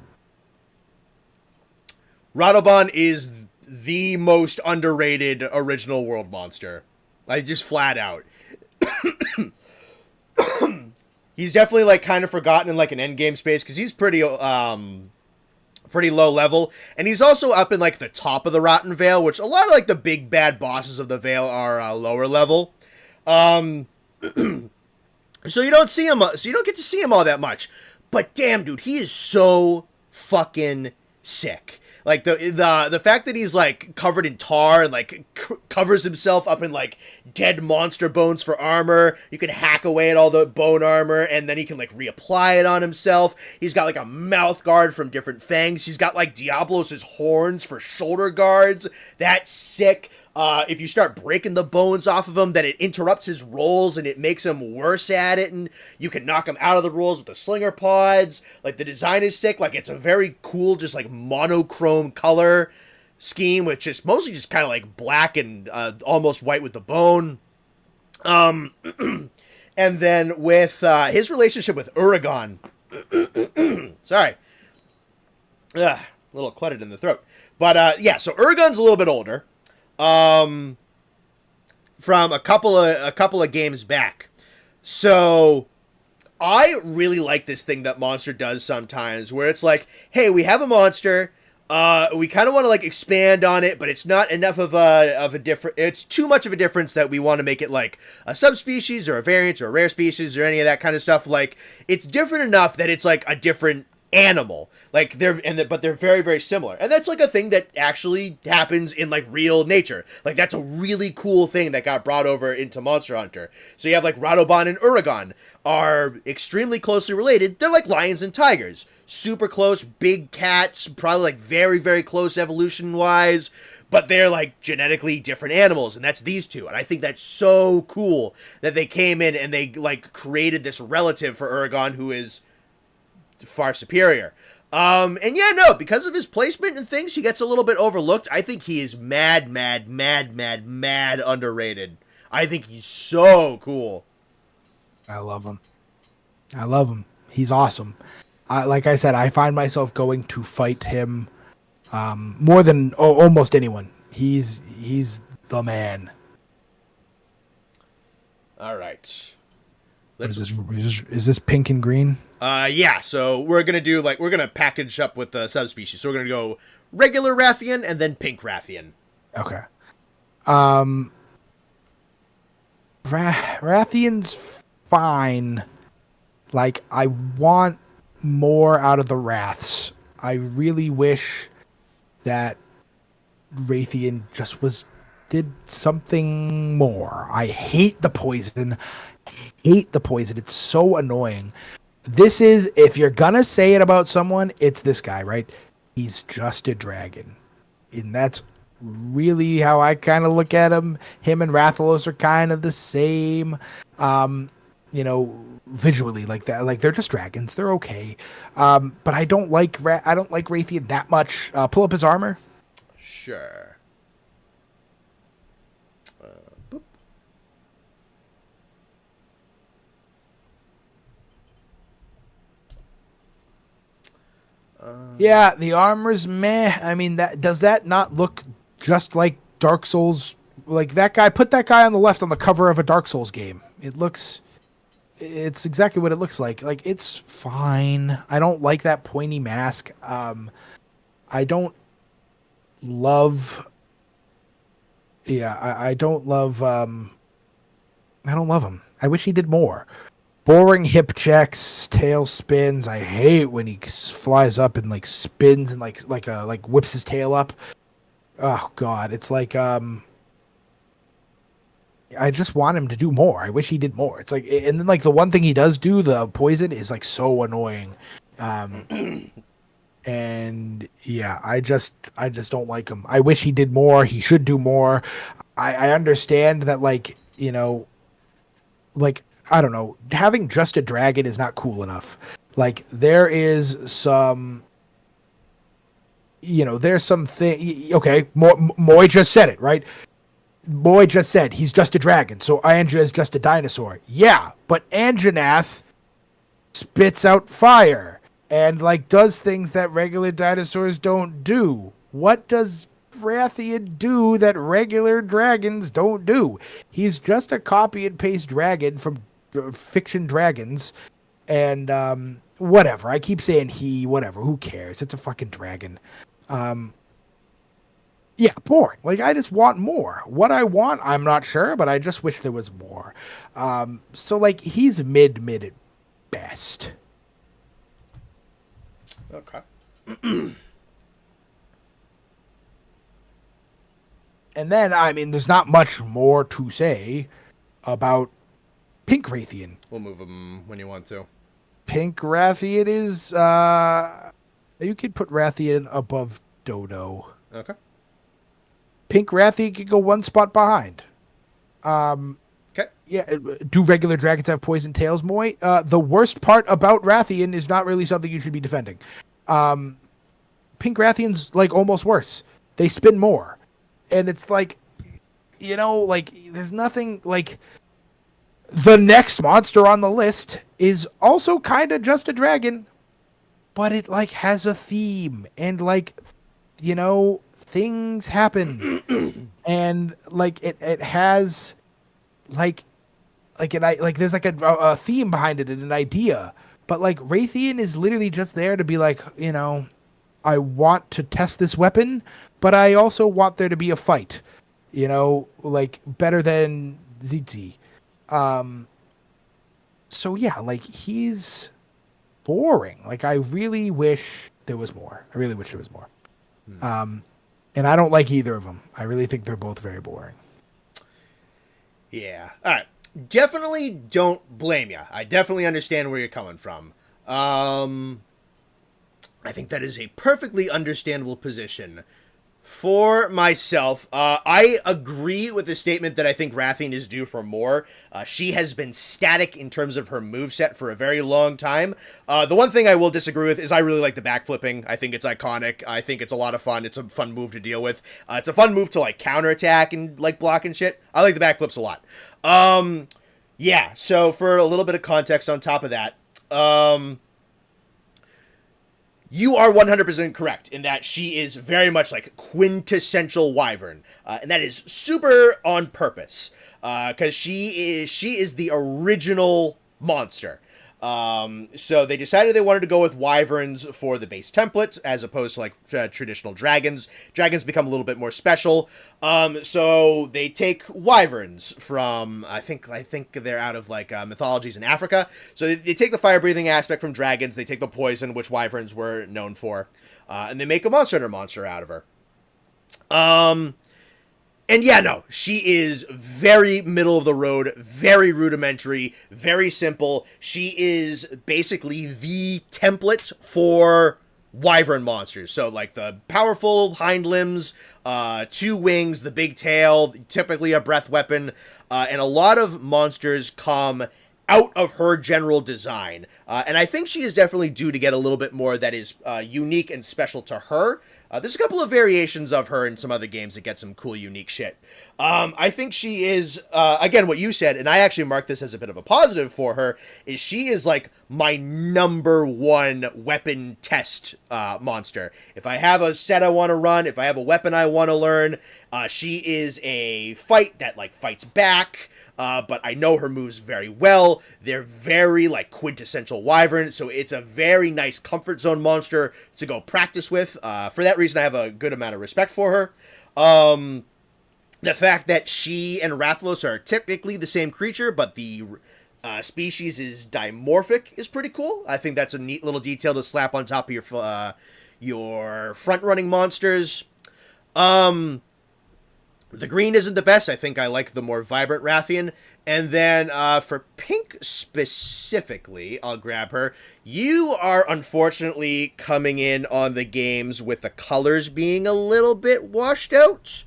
Radobon is the most underrated original world monster. Like, just flat out. He's definitely like kind of forgotten in like an endgame space because he's pretty low level, and he's also up in like the top of the Rotten Vale, which a lot of like the big bad bosses of the Vale are lower level. So you don't see him, so you don't get to see him all that much. But damn, dude, he is so fucking sick. Like the fact that he's like covered in tar and like covers himself up in like dead monster bones for armor. You can hack away at all the bone armor, and then he can like reapply it on himself. He's got like a mouth guard from different fangs. He's got like Diablos' horns for shoulder guards. That's sick. If you start breaking the bones off of him, then it interrupts his rolls and it makes him worse at it, and you can knock him out of the rolls with the slinger pods. Like, the design is sick. Like, it's a very cool, just like monochrome color scheme, which is mostly just kind of like black and almost white with the bone. And then with his relationship with Uragan, sorry. a little cluttered in the throat. But yeah, so Uragon's a little bit older. Um, from a couple of games back. So I really like this thing that Monster does sometimes, where it's like, hey, we have a monster. We kind of want to like expand on it, but it's not enough of a different. It's too much of a difference that we want to make it like a subspecies or a variant or a rare species or any of that kind of stuff. Like it's different enough that it's like a different animal. Like but they're very very similar, and that's like a thing that actually happens in like real nature. Like that's a really cool thing that got brought over into Monster Hunter. So you have like Radobon and Uragon are extremely closely related. They're like lions and tigers, super close, big cats, probably like very very close evolution wise, but they're like genetically different animals, and that's these two. And I think that's so cool that they came in and they like created this relative for Uragon who is far superior. And yeah, no, because of his placement and things, he gets a little bit overlooked. I think he is mad underrated. I think he's so cool. I love him. I love him. He's awesome. Like I said, I find myself going to fight him more than almost anyone. He's the man. All right. Is this pink and green? Yeah, so we're gonna package up with the subspecies. So we're gonna go regular Rathian and then pink Rathian. Okay. Rathian's fine. Like, I want more out of the Wraths. I really wish that Rathian just did something more. I hate the poison. It's so annoying. This is, if you're gonna say it about someone, it's this guy, right? He's just a dragon. And that's really how I kind of look at him. Him and Rathalos are kind of the same. Visually like that. Like, they're just dragons. They're okay. But I don't like Rathian that much. Pull up his armor. Sure. Boop. Yeah, the armor's meh. I mean, does that not look just like Dark Souls? Like, that guy, put that guy on the left on the cover of a Dark Souls game. It's exactly what it looks like. Like, it's fine. I don't like that pointy mask. I don't love. Yeah, I don't love. I don't love him. I wish he did more. Boring hip checks, tail spins. I hate when he flies up and like spins and like whips his tail up. Oh God, it's like I just want him to do more. I wish he did more. It's like, and then like the one thing he does do, the poison, is like so annoying. And yeah, I just don't like him. I wish he did more. He should do more. I understand that, like, like, I don't know, having just a dragon is not cool enough. Like, there is some, there's something. Okay, Moy just said it, right? Moy just said he's just a dragon, so Anja is just a dinosaur. Yeah, but Anjanath spits out fire and like does things that regular dinosaurs don't do. What does Rathian do that regular dragons don't do? He's just a copy and paste dragon from Fiction Dragons, and whatever. I keep saying whatever. Who cares? It's a fucking dragon. Yeah, boring. Like, I just want more. What I want, I'm not sure, but I just wish there was more. So like, he's mid at best. Okay. And then, I mean, there's not much more to say about Pink Rathian. We'll move him when you want to. Pink Rathian is, you could put Rathian above Dodo. Okay. Pink Rathian can go one spot behind. Okay. Yeah, do regular dragons have poison tails, Moy? The worst part about Rathian is not really something you should be defending. Pink Rathian's like almost worse. They spin more. And it's like, like, there's nothing, like, the next monster on the list is also kind of just a dragon. but it like has a theme and like things happen and like it has like there's like a theme behind it and an idea, but like Raytheon is literally just there to be like, I want to test this weapon, but I also want there to be a fight, like better than ZZ. um so yeah, like he's boring. Like I really wish there was more. I really wish there was more. um and I don't like either of them. I really think they're both very boring. Yeah. All right. Definitely don't blame you. I definitely understand where you're coming from. I think that is a perfectly understandable position. For myself, I agree with the statement that I think Rathian is due for more. She has been static in terms of her moveset for a very long time. The one thing I will disagree with is I really like the backflipping. I think it's iconic. I think it's a lot of fun. It's a fun move to deal with. It's a fun move to like counterattack and like block and shit. I like the backflips a lot. Yeah, so for a little bit of context on top of that, you are 100% correct in that she is very much like quintessential Wyvern, and that is super on purpose, because she is the original monster. So they decided they wanted to go with Wyverns for the base templates as opposed to like traditional dragons. Dragons become a little bit more special. So they take Wyverns from I think they're out of like mythologies in Africa. So they take the fire breathing aspect from dragons. They take the poison, which Wyverns were known for, and they make a monster hunter monster out of her. And yeah, no, she is very middle of the road, very rudimentary, very simple. She is basically the template for Wyvern monsters. So like the powerful hind limbs, 2 wings, the big tail, typically a breath weapon, and a lot of monsters come out of her general design. And I think she is definitely due to get a little bit more that is unique and special to her. There's a couple of variations of her in some other games that get some cool, unique shit. I think she is, again, what you said, and I actually marked this as a bit of a positive for her, is she is like my number one weapon test monster. If I have a set I want to run, if I have a weapon I want to learn, she is a fight that like fights back. But I know her moves very well. They're very, like, quintessential Wyvern, so it's a very nice comfort zone monster to go practice with. For that reason, I have a good amount of respect for her. The fact that she and Rathalos are technically the same creature, but the species is dimorphic is pretty cool. I think that's a neat little detail to slap on top of your front-running monsters. The green isn't the best. I think I like the more vibrant Rathian. And then for pink specifically, I'll grab her. You are unfortunately coming in on the games with the colors being a little bit washed out.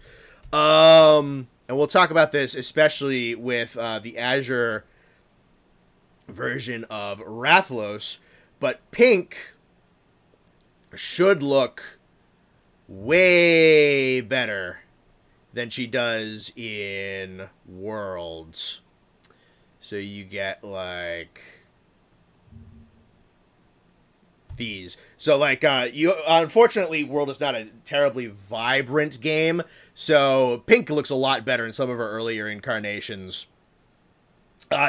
And we'll talk about this, especially with the Azure version of Rathalos. But pink should look way better than she does in Worlds. So you get like these. So like you unfortunately World is not a terribly vibrant game, so pink looks a lot better in some of her earlier incarnations.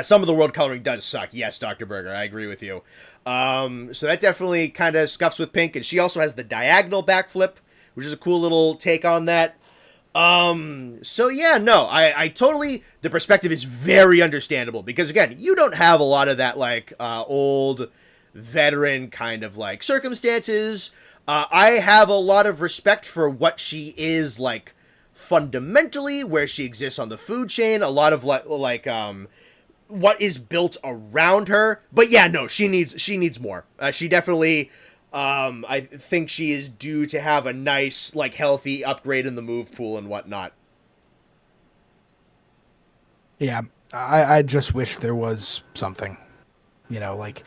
Some of the world coloring does suck. Yes, Dr. Berger, I agree with you. So that definitely kind of scuffs with pink, and she also has the diagonal backflip, which is a cool little take on that. So yeah, no, I totally, the perspective is very understandable because again, you don't have a lot of that like, old veteran kind of like circumstances. I have a lot of respect for what she is like fundamentally, where she exists on the food chain, a lot of like, what is built around her. But yeah, no, she needs more. She definitely, I think she is due to have a nice, like, healthy upgrade in the move pool and whatnot. Yeah, I just wish there was something, like,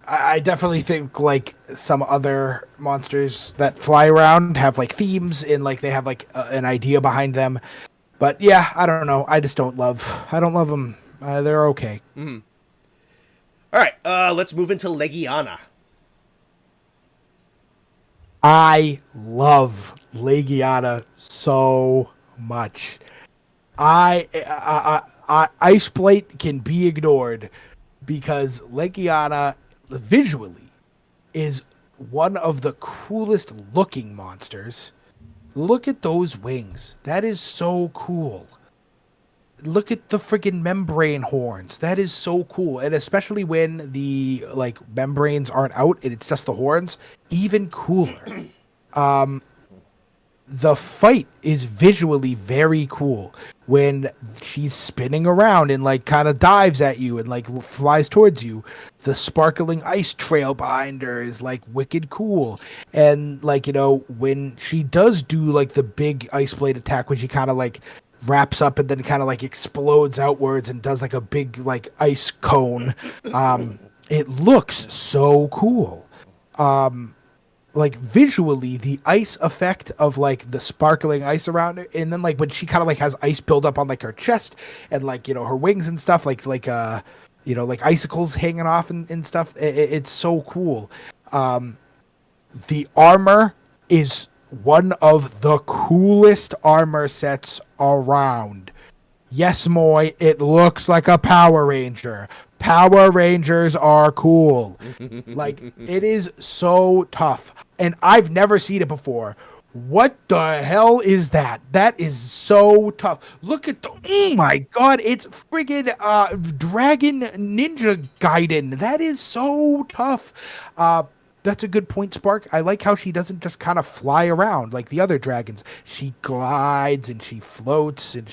I definitely think, like, some other monsters that fly around have, like, themes and, like, they have, like, an idea behind them. But, yeah, I don't know. I don't love them. They're okay. Mm-hmm. All right, let's move into Legiana. I love Legiana so much. Ice Blade can be ignored because Legiana visually is one of the coolest looking monsters. Look at those wings. That is so cool. Look at the freaking membrane horns. That is so cool. And especially when the like membranes aren't out and it's just the horns, even cooler. The fight is visually very cool when she's spinning around and like kind of dives at you and like flies towards you. The sparkling ice trail behind her is like wicked cool. And like, when she does do like the big ice blade attack, when she kind of like wraps up and then kind of like explodes outwards and does like a big like ice cone, it looks so cool. Like visually the ice effect of like the sparkling ice around it, and then like when she kind of like has ice build up on like her chest and like her wings and stuff, like like icicles hanging off and stuff, it's so cool. The armor is one of the coolest armor sets around. Yes, Moy, it looks like a Power Ranger. Power Rangers are cool. Like, it is so tough. And I've never seen it before. What the hell is that? That is so tough. Look at the... Oh my god, it's friggin' Dragon Ninja Gaiden. That is so tough. That's a good point, Spark. I like how she doesn't just kind of fly around like the other dragons. She glides and she floats and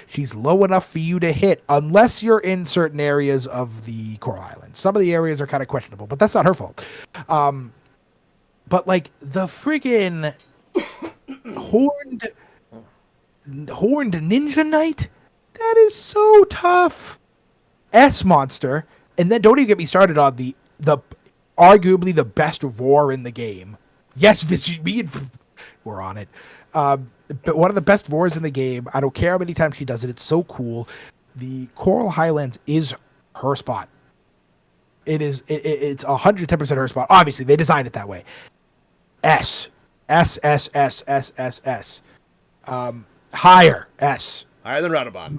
she's low enough for you to hit unless you're in certain areas of the Coral Islands. Some of the areas are kind of questionable, but that's not her fault. But like the friggin' horned ninja knight, that is so tough. S monster, and then don't even get me started on the arguably the best roar in the game. Yes, we're on it. But one of the best roars in the game. I don't care how many times she does it. It's so cool. The Coral Highlands is her spot. It's 110% her spot. Obviously, they designed it that way. S. Higher. S. Higher than Radobon.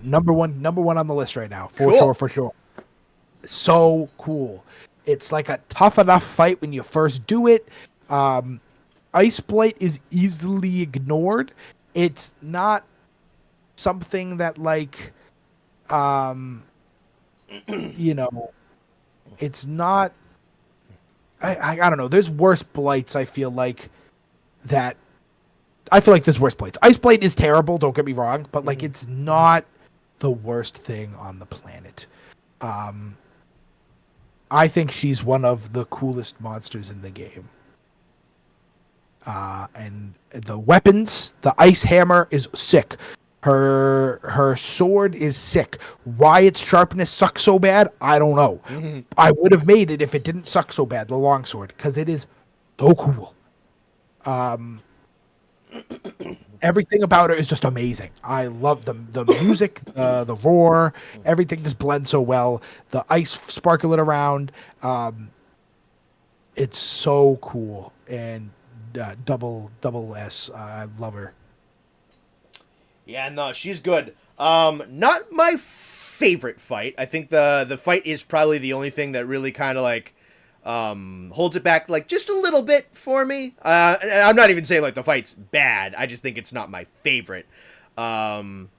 Number one on the list right now. For sure. So cool. It's like a tough enough fight when you first do it. Ice Blight is easily ignored. It's not something that like, it's not. I don't know. There's worse blights. I feel like there's worse blights. Ice Blight is terrible. Don't get me wrong, but like it's not the worst thing on the planet. I think she's one of the coolest monsters in the game. And the weapons, the ice hammer is sick. Her sword is sick. Why its sharpness sucks so bad, I don't know. I would have made it if it didn't suck so bad, the longsword, because it is so cool. Everything about her is just amazing. I love the music, the roar, everything just blends so well. The ice sparkling around, it's so cool. And double S, I love her. Yeah, no, she's good. Not my favorite fight. I think the fight is probably the only thing that really kind of like holds it back like just a little bit for me. And I'm not even saying like the fight's bad. I just think it's not my favorite. And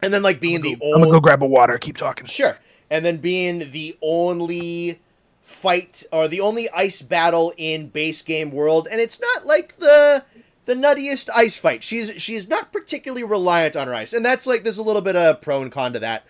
then like being I'm gonna go grab a water. Keep talking. Sure. And then being the only fight or the only ice battle in base game world, and it's not like the nuttiest ice fight. She's not particularly reliant on her ice, and that's like there's a little bit of pro and con to that.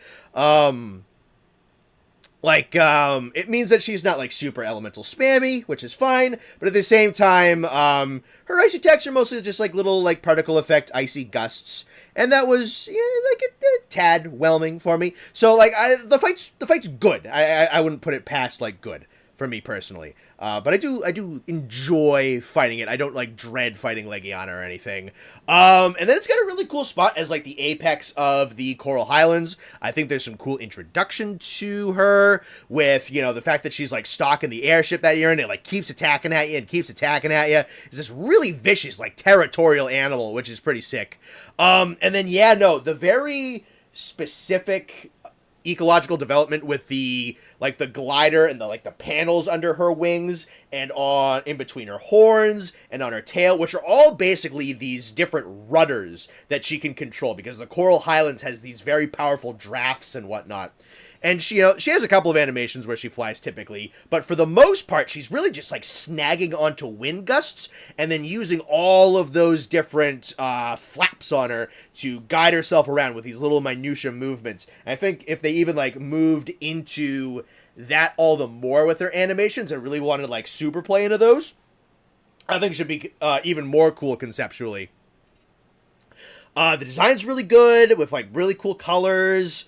It means that she's not like super elemental spammy, which is fine, but at the same time, her ice attacks are mostly just like little like particle effect icy gusts, and that was like a tad whelming for me. So like the fight's good. I wouldn't put it past like good for me personally. But I do enjoy fighting it. I don't like dread fighting Legiana or anything. And then it's got a really cool spot as like the apex of the Coral Highlands. I think there's some cool introduction to her with, you know, the fact that she's like stalking the airship that you're in. It like keeps attacking at you and keeps attacking at you. It's this really vicious, like territorial animal, which is pretty sick. And then yeah, no, the very specific ecological development with the like the glider and the like the panels under her wings and on in between her horns and on her tail, which are all basically these different rudders that she can control, because the Coral Highlands has these very powerful drafts and whatnot. And she, you know, she has a couple of animations where she flies typically, but for the most part, she's really just like snagging onto wind gusts and then using all of those different flaps on her to guide herself around with these little minutia movements. And I think if they even like moved into that all the more with their animations and really wanted to like super play into those, I think it should be even more cool conceptually. The design's really good with like really cool colors.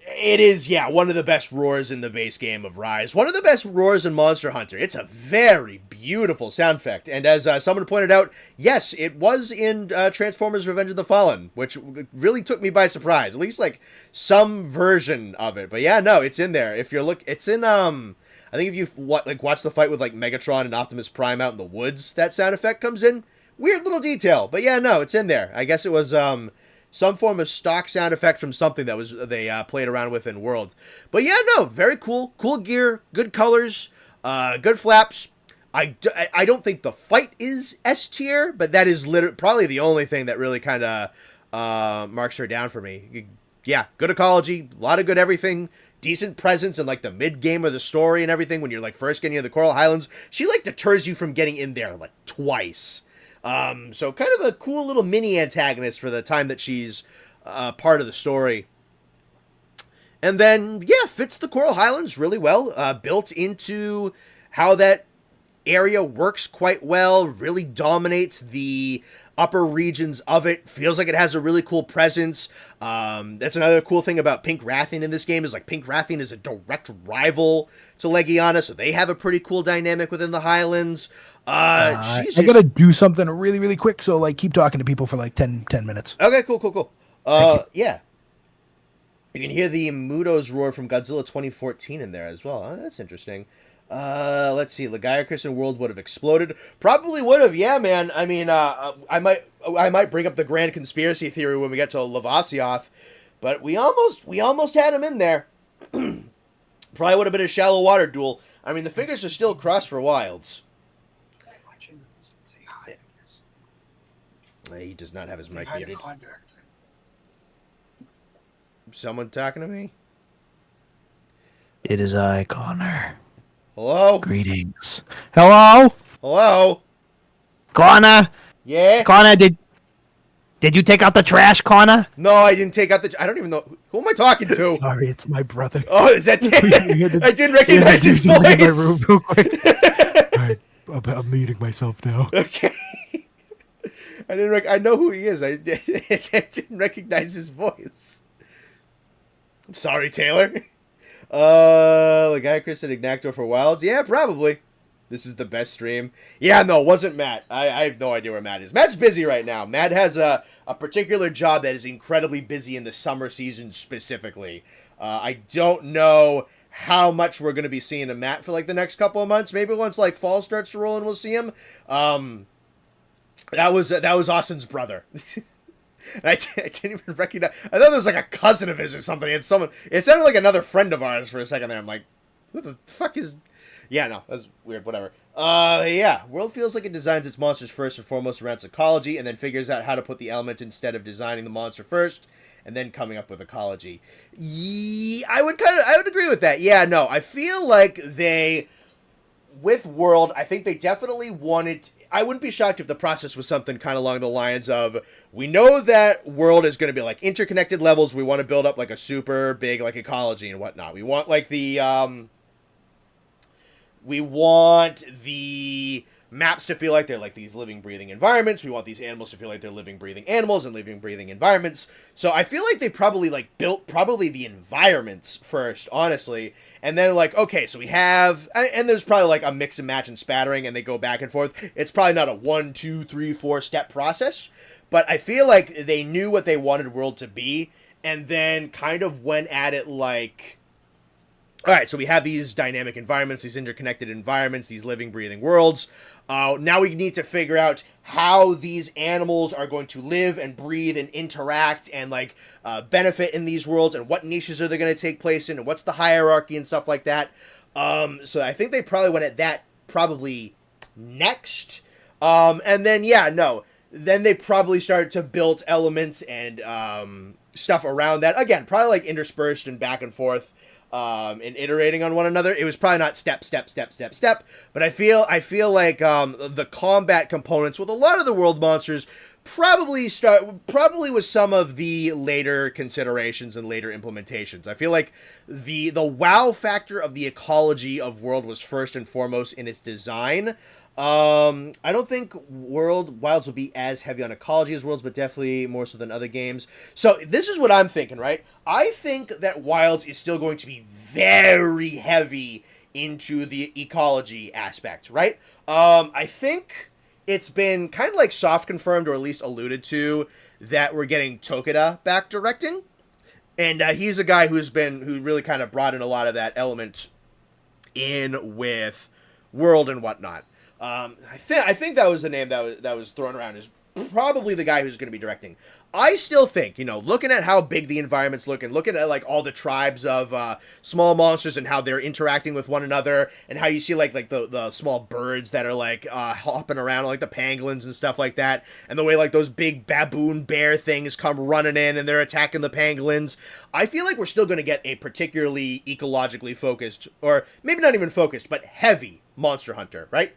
It is, yeah, one of the best roars in the base game of Rise. One of the best roars in Monster Hunter. It's a very beautiful sound effect. And as someone pointed out, yes, it was in Transformers Revenge of the Fallen, which really took me by surprise. At least, like, some version of it. But yeah, no, it's in there. If you're it's in, I think if you watch the fight with, like, Megatron and Optimus Prime out in the woods, that sound effect comes in. Weird little detail. But yeah, no, it's in there. I guess it was, some form of stock sound effect from something that was they played around with in World. But yeah, no, very cool. Cool gear, good colors, good flaps. I don't think the fight is S tier, but that is probably the only thing that really kind of marks her down for me. Yeah, good ecology, a lot of good everything. Decent presence in like the mid game of the story and everything when you're like first getting into the Coral Highlands. She like deters you from getting in there like twice. So kind of a cool little mini antagonist for the time that she's part of the story. And then, yeah, fits the Coral Highlands really well. Built into how that area works quite well. Really dominates the upper regions of it. Feels like it has a really cool presence. That's another cool thing about Pink Rathian in this game is like Pink Rathian is a direct rival to Legiana, so they have a pretty cool dynamic within the Highlands. I gotta do something really, really quick, so like keep talking to people for like 10 minutes. Okay, cool. Yeah. You can hear the Muto's roar from Godzilla 2014 in there as well. Oh, that's interesting. Let's see. Legiacris and World would have exploded. Probably would have, yeah, man. I mean, I might bring up the grand conspiracy theory when we get to Lavasioth, but we almost had him in there. Probably would have been a shallow water duel. I mean, the fingers are still crossed for Wilds. He does not have his mic muted. Someone talking to me? It is I, Connor. Hello? Greetings. Hello? Hello? Connor? Yeah? Connor, did you take out the trash, Connor? No, I didn't take out the... I don't even know... Who am I talking to? Sorry, it's my brother. Oh, is that... I didn't recognize his voice. In my room real quick. All right, I'm muting myself now. Okay. I know who he is. I didn't recognize his voice. I'm sorry, Taylor. Legiacris and Ignactor for Wilds. Yeah, probably. This is the best stream. Yeah, no, it wasn't Matt. I have no idea where Matt is. Matt's busy right now. Matt has a particular job that is incredibly busy in the summer season specifically. I don't know how much we're going to be seeing of Matt for like the next couple of months. Maybe once like fall starts to roll and we'll see him. That was Austin's brother. And I didn't even recognize. I thought there was like a cousin of his or something. It sounded like another friend of ours for a second there. I'm like, what the fuck is? Yeah, no, that's weird. Whatever. Yeah. World feels like it designs its monsters first and foremost around psychology, and then figures out how to put the element instead of designing the monster first, and then coming up with ecology. I would agree with that. Yeah, no, I feel like with World, I think they definitely wanted... I wouldn't be shocked if the process was something kind of along the lines of, we know that World is going to be like interconnected levels. We want to build up like a super big like ecology and whatnot. We want like the maps to feel like they're like these living, breathing environments. We want these animals to feel like they're living, breathing animals and living, breathing environments. So I feel like they probably like built probably the environments first, honestly. And then like, okay, so we have, and there's probably like a mix and match and spattering and they go back and forth. It's probably not a 1, 2, 3, 4 step process, but I feel like they knew what they wanted World to be and then kind of went at it like, all right, so we have these dynamic environments, these interconnected environments, these living, breathing worlds. Now we need to figure out how these animals are going to live and breathe and interact and like benefit in these worlds, and what niches are they going to take place in, and what's the hierarchy and stuff like that. So I think they probably went at that probably next. And then then they probably started to build elements and stuff around that. Again, probably like interspersed and back and forth. And iterating on one another. It was probably not step, but I feel like the combat components with a lot of the world monsters probably with some of the later considerations and later implementations. I feel like the wow factor of the ecology of World was first and foremost in its design. I don't think Wilds will be as heavy on ecology as Worlds, but definitely more so than other games. So this is what I'm thinking, right? I think that Wilds is still going to be very heavy into the ecology aspect, right? I think it's been kind of like soft confirmed, or at least alluded to, that we're getting Tokeda back directing. And he's a guy who really kind of brought in a lot of that element in with World and whatnot. I think that was the name that was thrown around, is probably the guy who's going to be directing. I still think, looking at how big the environments look and looking at like all the tribes of small monsters and how they're interacting with one another, and how you see like the small birds that are like hopping around, like the pangolins and stuff like that, and the way like those big baboon bear things come running in and they're attacking the pangolins. I feel like we're still going to get a particularly ecologically focused, or maybe not even focused, but heavy Monster Hunter, right?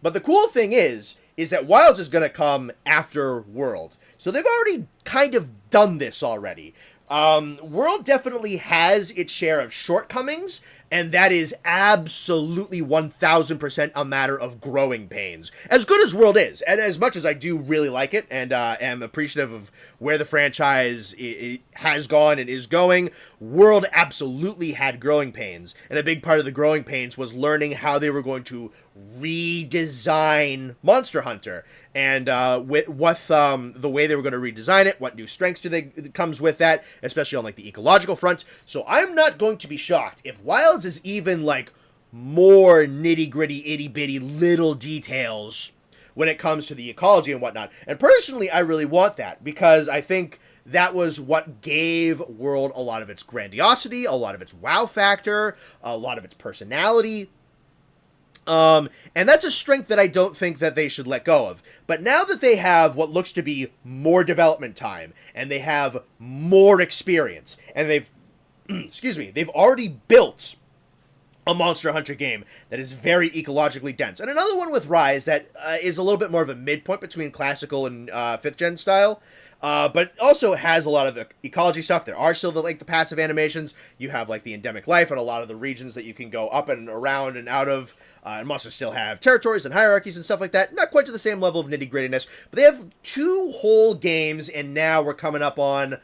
But the cool thing is that Wilds is going to come after World. So they've already kind of done this already. World definitely has its share of shortcomings, and that is absolutely 1000% a matter of growing pains. As good as World is, and as much as I do really like it, and am appreciative of where the franchise has gone and is going, World absolutely had growing pains. And a big part of the growing pains was learning how they were going to redesign Monster Hunter, and with the way they were going to redesign it, what new strengths comes with that, especially on like the ecological front. So I'm not going to be shocked if Wilds is even like more nitty-gritty, itty-bitty little details when it comes to the ecology and whatnot. And personally, I really want that, because I think that was what gave World a lot of its grandiosity, a lot of its wow factor, a lot of its personality. And that's a strength that I don't think that they should let go of. But now that they have what looks to be more development time, and they have more experience, and they've they've already built a Monster Hunter game that is very ecologically dense. And another one with Rise that is a little bit more of a midpoint between classical and 5th gen style. But also has a lot of ecology stuff. There are still the passive animations. You have like the endemic life and a lot of the regions that you can go up and around and out of. And monsters still have territories and hierarchies and stuff like that. Not quite to the same level of nitty-grittiness, but they have 2 whole games, and now we're coming up on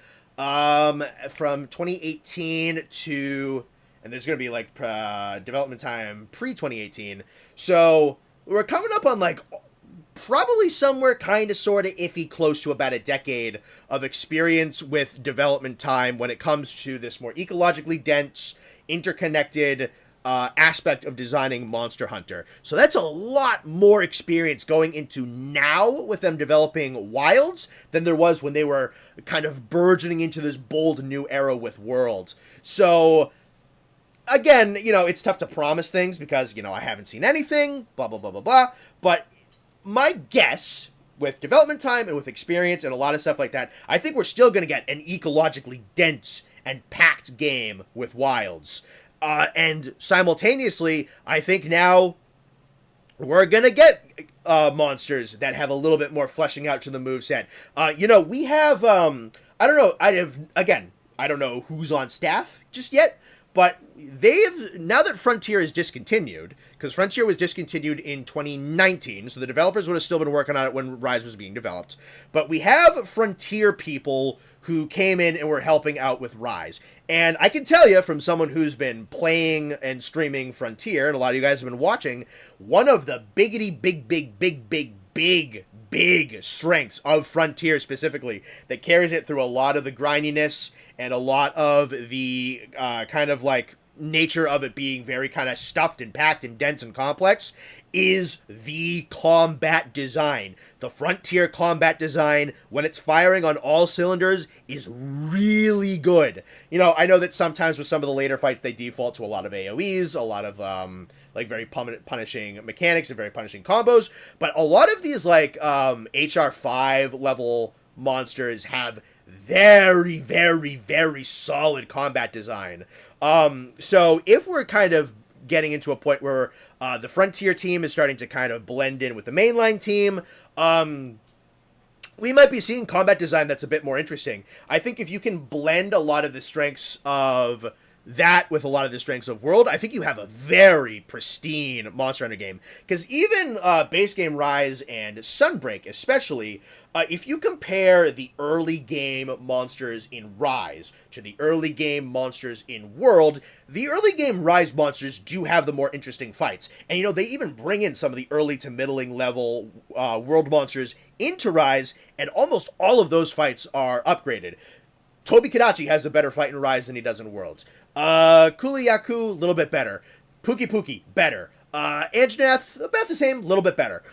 from 2018 to, and there's going to be like development time pre-2018. So we're coming up on like probably somewhere kind of sort of iffy close to about a decade of experience with development time when it comes to this more ecologically dense, interconnected aspect of designing Monster Hunter. So that's a lot more experience going into now with them developing Wilds than there was when they were kind of burgeoning into this bold new era with Worlds. So again, it's tough to promise things because, I haven't seen anything, blah, blah, blah, blah, blah. But my guess, with development time and with experience and a lot of stuff like that, I think we're still going to get an ecologically dense and packed game with Wilds. And simultaneously, I think now we're going to get monsters that have a little bit more fleshing out to the moveset. We have, I don't know, I don't know who's on staff just yet, But they've, now that Frontier is discontinued, because Frontier was discontinued in 2019, so the developers would have still been working on it when Rise was being developed. But we have Frontier people who came in and were helping out with Rise. And I can tell you, from someone who's been playing and streaming Frontier, and a lot of you guys have been watching, one of the big strengths of Frontier specifically that carries it through a lot of the grindiness and a lot of the kind of like nature of it being very kind of stuffed and packed and dense and complex is the combat design. The Frontier combat design, when it's firing on all cylinders, is really good. You know, I know that sometimes with some of the later fights they default to a lot of AoEs, a lot of like very punishing mechanics and very punishing combos, but a lot of these like HR5 level monsters have very solid combat design. So if we're kind of getting into a point where the Frontier team is starting to kind of blend in with the mainline team, we might be seeing combat design that's a bit more interesting. I think if you can blend a lot of the strengths of that with a lot of the strengths of World, I think you have a very pristine Monster Hunter game. Because even base game Rise and Sunbreak especially, if you compare the early game monsters in Rise to the early game monsters in World, the early game Rise monsters do have the more interesting fights. And you know, they even bring in some of the early to middling level World monsters into Rise, and almost all of those fights are upgraded. Tobi Kadachi has a better fight in Rise than he does in Worlds. Kuliyaku, a little bit better. Puki, better. Anjanath, about the same, a little bit better.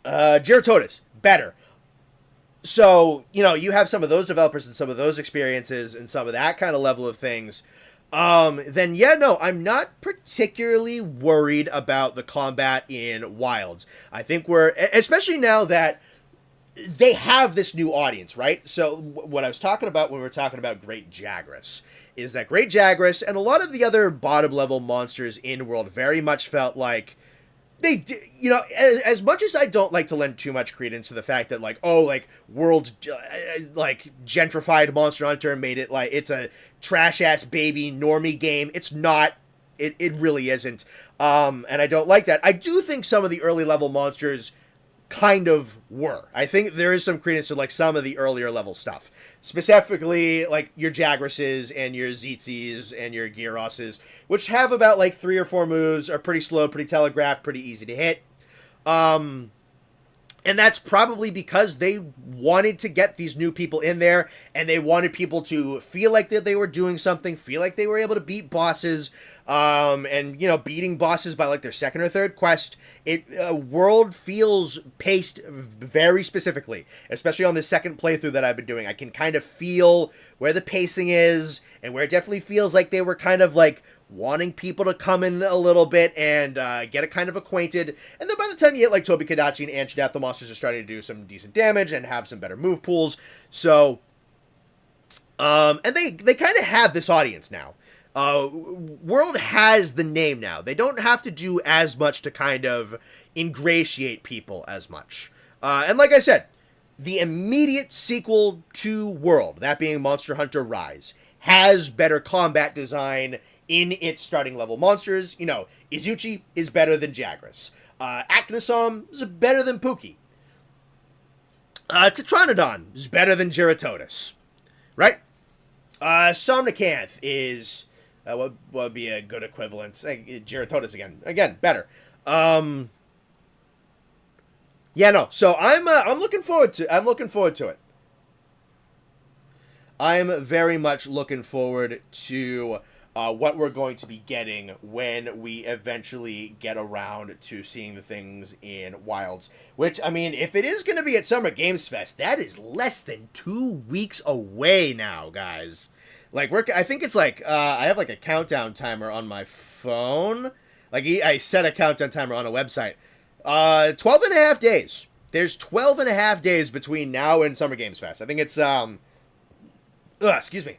Geratotus, better. So, you know, you have some of those developers and some of those experiences and some of that kind of level of things. Then yeah, no, I'm not particularly worried about the combat in Wilds. I think we're, especially now that they have this new audience, right? So what I was talking about when we were talking about Great Jagras is that Great Jagras and a lot of the other bottom level monsters in World very much felt like they, you know, as much as I don't like to lend too much credence to the fact that like, oh, like World, like gentrified Monster Hunter made it like it's a trash ass baby normie game. It's not. It really isn't. And I don't like that. I do think some of the early level monsters kind of were. I think there is some credence to like some of the earlier level stuff. Specifically like your Jagrases and your Zeetsies and your Gyroses, which have about like 3 or 4 moves, are pretty slow, pretty telegraphed, pretty easy to hit. And that's probably because they wanted to get these new people in there, and they wanted people to feel like that they were doing something, feel like they were able to beat bosses, and, you know, beating bosses by, like, their second or third quest. World feels paced very specifically, especially on the second playthrough that I've been doing. I can kind of feel where the pacing is, and where it definitely feels like they were kind of, like, wanting people to come in a little bit and get it kind of acquainted. And then by the time you hit like Tobi Kadachi and Anjanath, the monsters are starting to do some decent damage and have some better move pools. So, and they kind of have this audience now. World has the name now. They don't have to do as much to kind of ingratiate people as much. And like I said, the immediate sequel to World, that being Monster Hunter Rise, has better combat design in its starting level monsters. You know, Izuchi is better than Jagras. Aknosom is better than Puki. Tetranodon is better than Geratotus. Right? Somnicanth is, what would be a good equivalent? Geratotus again. Again, better. Yeah, no. So I'm looking forward to it. I'm very much looking forward to what we're going to be getting when we eventually get around to seeing the things in Wilds. Which, I mean, if it is going to be at Summer Games Fest, that is less than 2 weeks away now, guys. Like, I think it's like, I have like a countdown timer on my phone. Like, I set a countdown timer on a website. 12 and a half days. There's 12 and a half days between now and Summer Games Fest. I think it's, excuse me.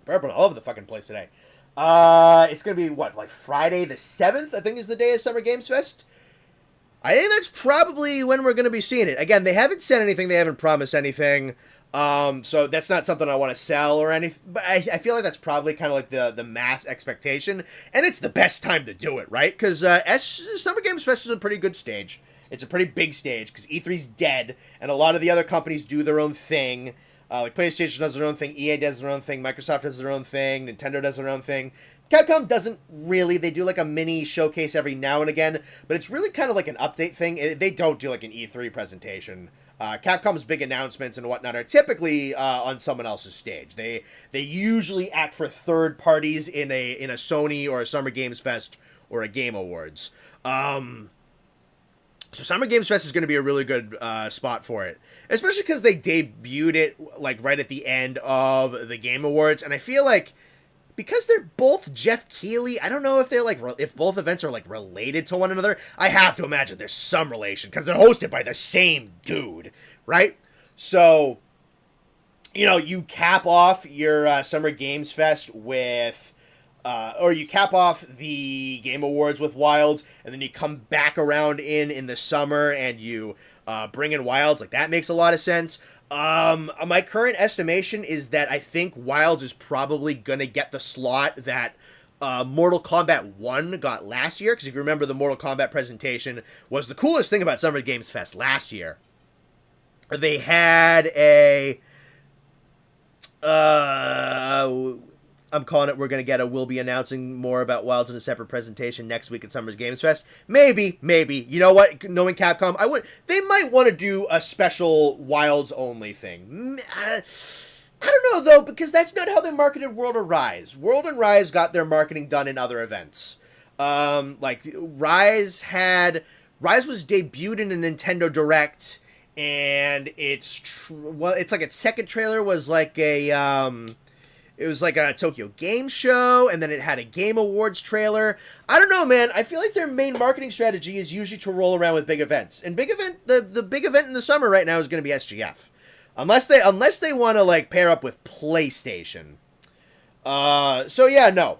Purple all over the fucking place today. It's gonna be what, like Friday the 7th, I think is the day of Summer Games Fest. I think that's probably when we're gonna be seeing it. Again, they haven't said anything, they haven't promised anything. So that's not something I want to sell or anything, but I feel like that's probably kind of like the mass expectation, and it's the best time to do it, right? Because Summer Games Fest is a pretty good stage. It's a pretty big stage because E3's dead, and a lot of the other companies do their own thing. Like PlayStation does their own thing, EA does their own thing, Microsoft does their own thing, Nintendo does their own thing. Capcom doesn't really. They do like a mini showcase every now and again, but it's really kind of like an update thing. They don't do like an E3 presentation. Capcom's big announcements and whatnot are typically on someone else's stage. They usually act for third parties in a Sony or a Summer Games Fest or a Game Awards. So Summer Games Fest is going to be a really good spot for it, especially because they debuted it like right at the end of the Game Awards, and I feel like because they're both Jeff Keighley, I don't know if they're like if both events are like related to one another. I have to imagine there's some relation because they're hosted by the same dude, right? So, you know, you cap off your Summer Games Fest with. Or you cap off the Game Awards with Wilds, and then you come back around in the summer and you bring in Wilds. Like, that makes a lot of sense. My current estimation is that I think Wilds is probably going to get the slot that Mortal Kombat 1 got last year. Because if you remember, the Mortal Kombat presentation was the coolest thing about Summer Games Fest last year. They had a... I'm calling it. We're going to get we'll be announcing more about Wilds in a separate presentation next week at Summer Games Fest. Maybe. You know what? Knowing Capcom, they might want to do a special Wilds only thing. I don't know though, because that's not how they marketed World of Rise. World and Rise got their marketing done in other events. Like Rise was debuted in a Nintendo Direct, and it's like its second trailer was like it was like a Tokyo Game Show, and then it had a Game Awards trailer. I don't know, man. I feel like their main marketing strategy is usually to roll around with big events. And the big event in the summer right now is going to be SGF, unless they want to like pair up with PlayStation. So yeah, no.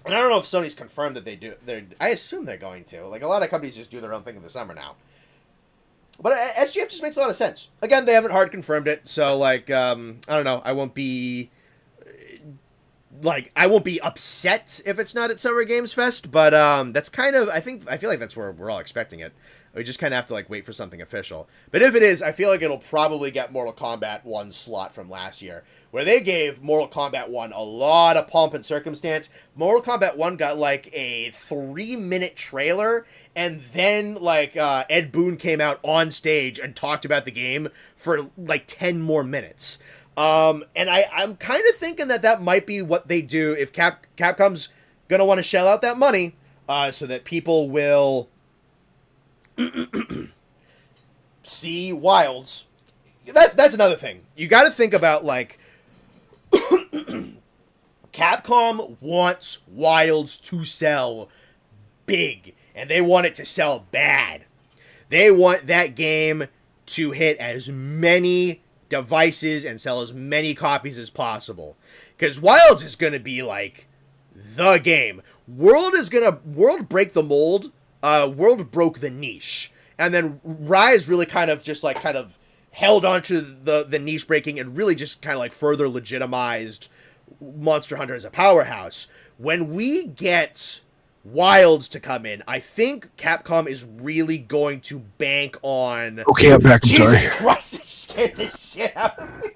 And I don't know if Sony's confirmed that they do. I assume they're going to. Like, a lot of companies just do their own thing in the summer now. But SGF just makes a lot of sense. Again, they haven't hard confirmed it, so like I don't know. I won't be upset if it's not at Summer Games Fest. But that's kind of I feel like that's where we're all expecting it. We just kind of have to like wait for something official. But if it is, I feel like it'll probably get Mortal Kombat 1 slot from last year, where they gave Mortal Kombat 1 a lot of pomp and circumstance. Mortal Kombat 1 got like a 3-minute trailer, and then like Ed Boon came out on stage and talked about the game for like 10 more minutes. And I'm kind of thinking that might be what they do if Capcom's gonna want to shell out that money, so that people will see Wilds. That's another thing. You got to think about like Capcom wants Wilds to sell big, and they want it to sell bad. They want that game to hit as many devices and sell as many copies as possible, because Wilds is going to be like the game. World break the mold. World broke the niche, and then Rise really kind of held onto the niche breaking and really just kind of like further legitimized Monster Hunter as a powerhouse. When we get Wilds to come in, I think Capcom is really going to bank on... Okay, I'm back. I'm Jesus sorry. Christ, it scared the shit out of me.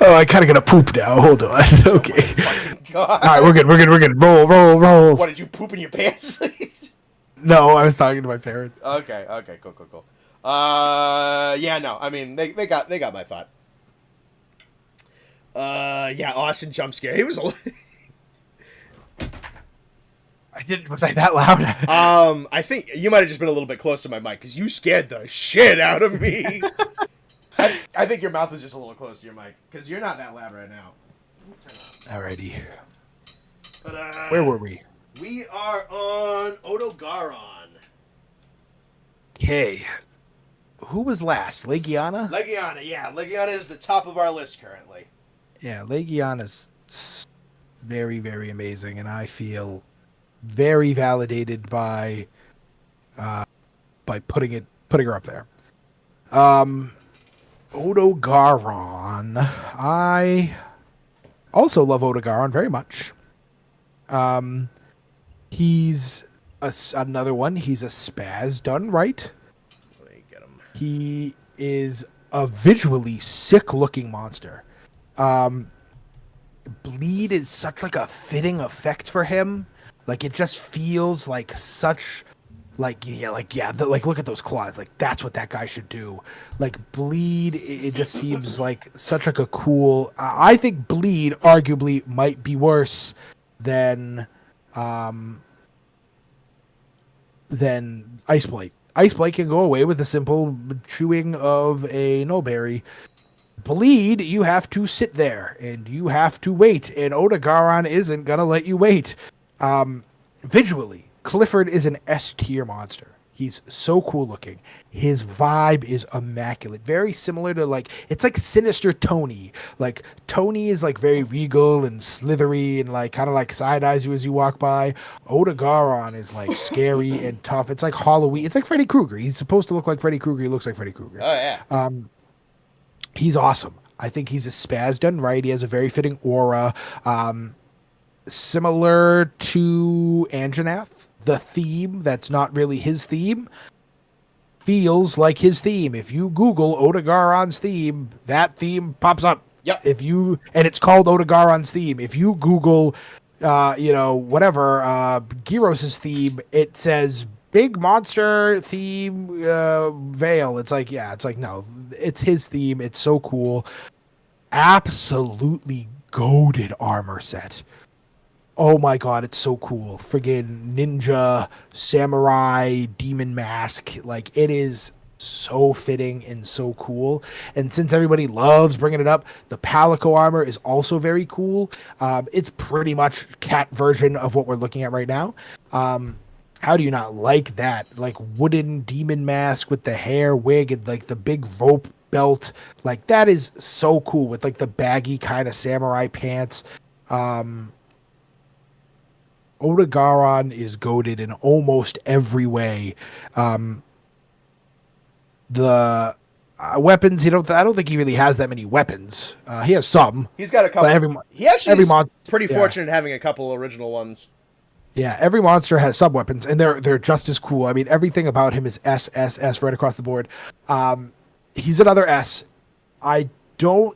Oh, I kind of gotta poop now. Hold on. Okay. God. All right, we're good. Roll. What, did you poop in your pants? No, I was talking to my parents. Okay, cool. Yeah, no, I mean, they got my thought. Yeah, Austin jump scare. He was a Was I that loud? I think you might have just been a little bit close to my mic, because you scared the shit out of me. I think your mouth was just a little close to your mic, because you're not that loud right now. Alrighty. But, where were we? We are on Odogaron. Okay. Who was last? Legiana? Legiana, yeah. Legiana is the top of our list currently. Yeah, Legiana's very, very amazing, and I feel very validated by putting it putting her up there. Odogaron. I also love Odogaron very much. He's another one. He's a spaz done right. Let me get him. He is a visually sick-looking monster. Bleed is such like a fitting effect for him. Like it just feels like such, like look at those claws. Like that's what that guy should do. Like bleed, it just seems like such like a cool. I think bleed arguably might be worse than ice blight. Ice blight can go away with the simple chewing of a nullberry. Bleed, you have to sit there and you have to wait, and Odogaron isn't gonna let you wait. Visually, Clifford is an S tier monster. He's so cool looking. His vibe is immaculate. Very similar to it's like Sinister Tony. Like Tony is like very regal and slithery and like kind of like side eyes you as you walk by. Odogaron is like scary and tough. It's like Halloween. It's like Freddy Krueger. He's supposed to look like Freddy Krueger. He looks like Freddy Krueger. Oh yeah. He's awesome. I think he's a spaz done right. He has a very fitting aura. Similar to Anjanath, the theme that's not really his theme feels like his theme. If you Google Odogaron's theme, that theme pops up. Yep. And it's called Odogaron's theme. If you Google, Gyros' theme, it says big monster theme veil. It's like, no, it's his theme. It's so cool. Absolutely goated armor set. Oh my god, it's so cool. Friggin' ninja, samurai, demon mask. Like, it is so fitting and so cool. And since everybody loves bringing it up, the Palico armor is also very cool. It's pretty much cat version of what we're looking at right now. How do you not like that? Like, wooden demon mask with the hair wig and like the big rope belt. Like, that is so cool with like the baggy kind of samurai pants. Odogaron is goated in almost every way. The weapons, I don't think he really has that many weapons. He has some. He's got a couple. He actually is pretty fortunate having a couple original ones. Yeah, every monster has sub weapons, and they're just as cool. I mean, everything about him is S right across the board. He's another S. I don't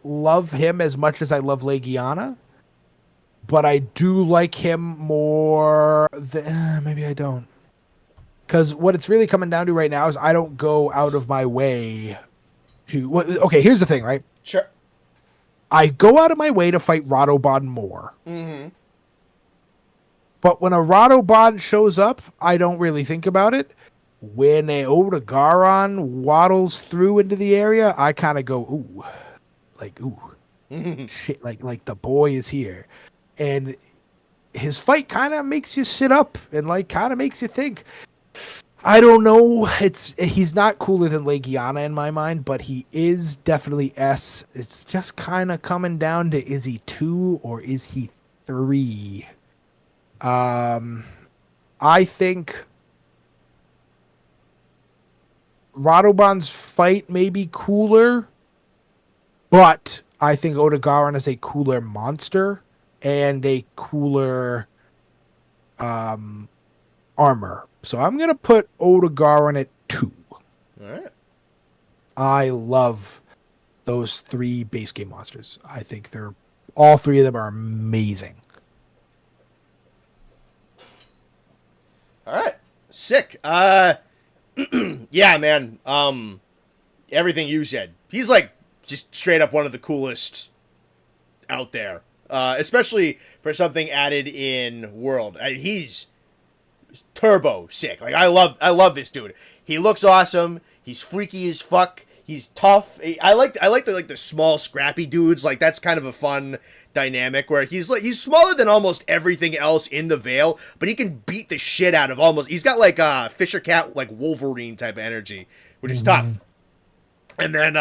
love him as much as I love Legiana, but I do like him more than... maybe I don't. Because what it's really coming down to right now is I don't go out of my way to... Okay, here's the thing, right? Sure. I go out of my way to fight Radobon more. Mm-hmm. But when a Radobon shows up, I don't really think about it. When a Odogaron waddles through into the area, I kind of go, ooh. Like, ooh. Shit, like the boy is here. And his fight kind of makes you sit up and like kind of makes you think. I don't know. He's not cooler than Legiana in my mind, but he is definitely S. It's just kind of coming down to, is he 2 or is he 3? I think Radobon's fight may be cooler, but I think Odogaron is a cooler monster and a cooler armor. So I'm going to put Odogaron at 2. All right. I love those 3 base game monsters. I think all 3 of them are amazing. All right. Sick. Yeah, man. Everything you said. He's like just straight up one of the coolest out there. Especially for something added in World. He's turbo sick. Like, I love this dude. He looks awesome. He's freaky as fuck. He's tough. I like the small scrappy dudes. Like, that's kind of a fun dynamic where he's smaller than almost everything else in the Veil, but he can beat the shit out of almost. He's got like Fisher Cat, like Wolverine type of energy, which is tough. And then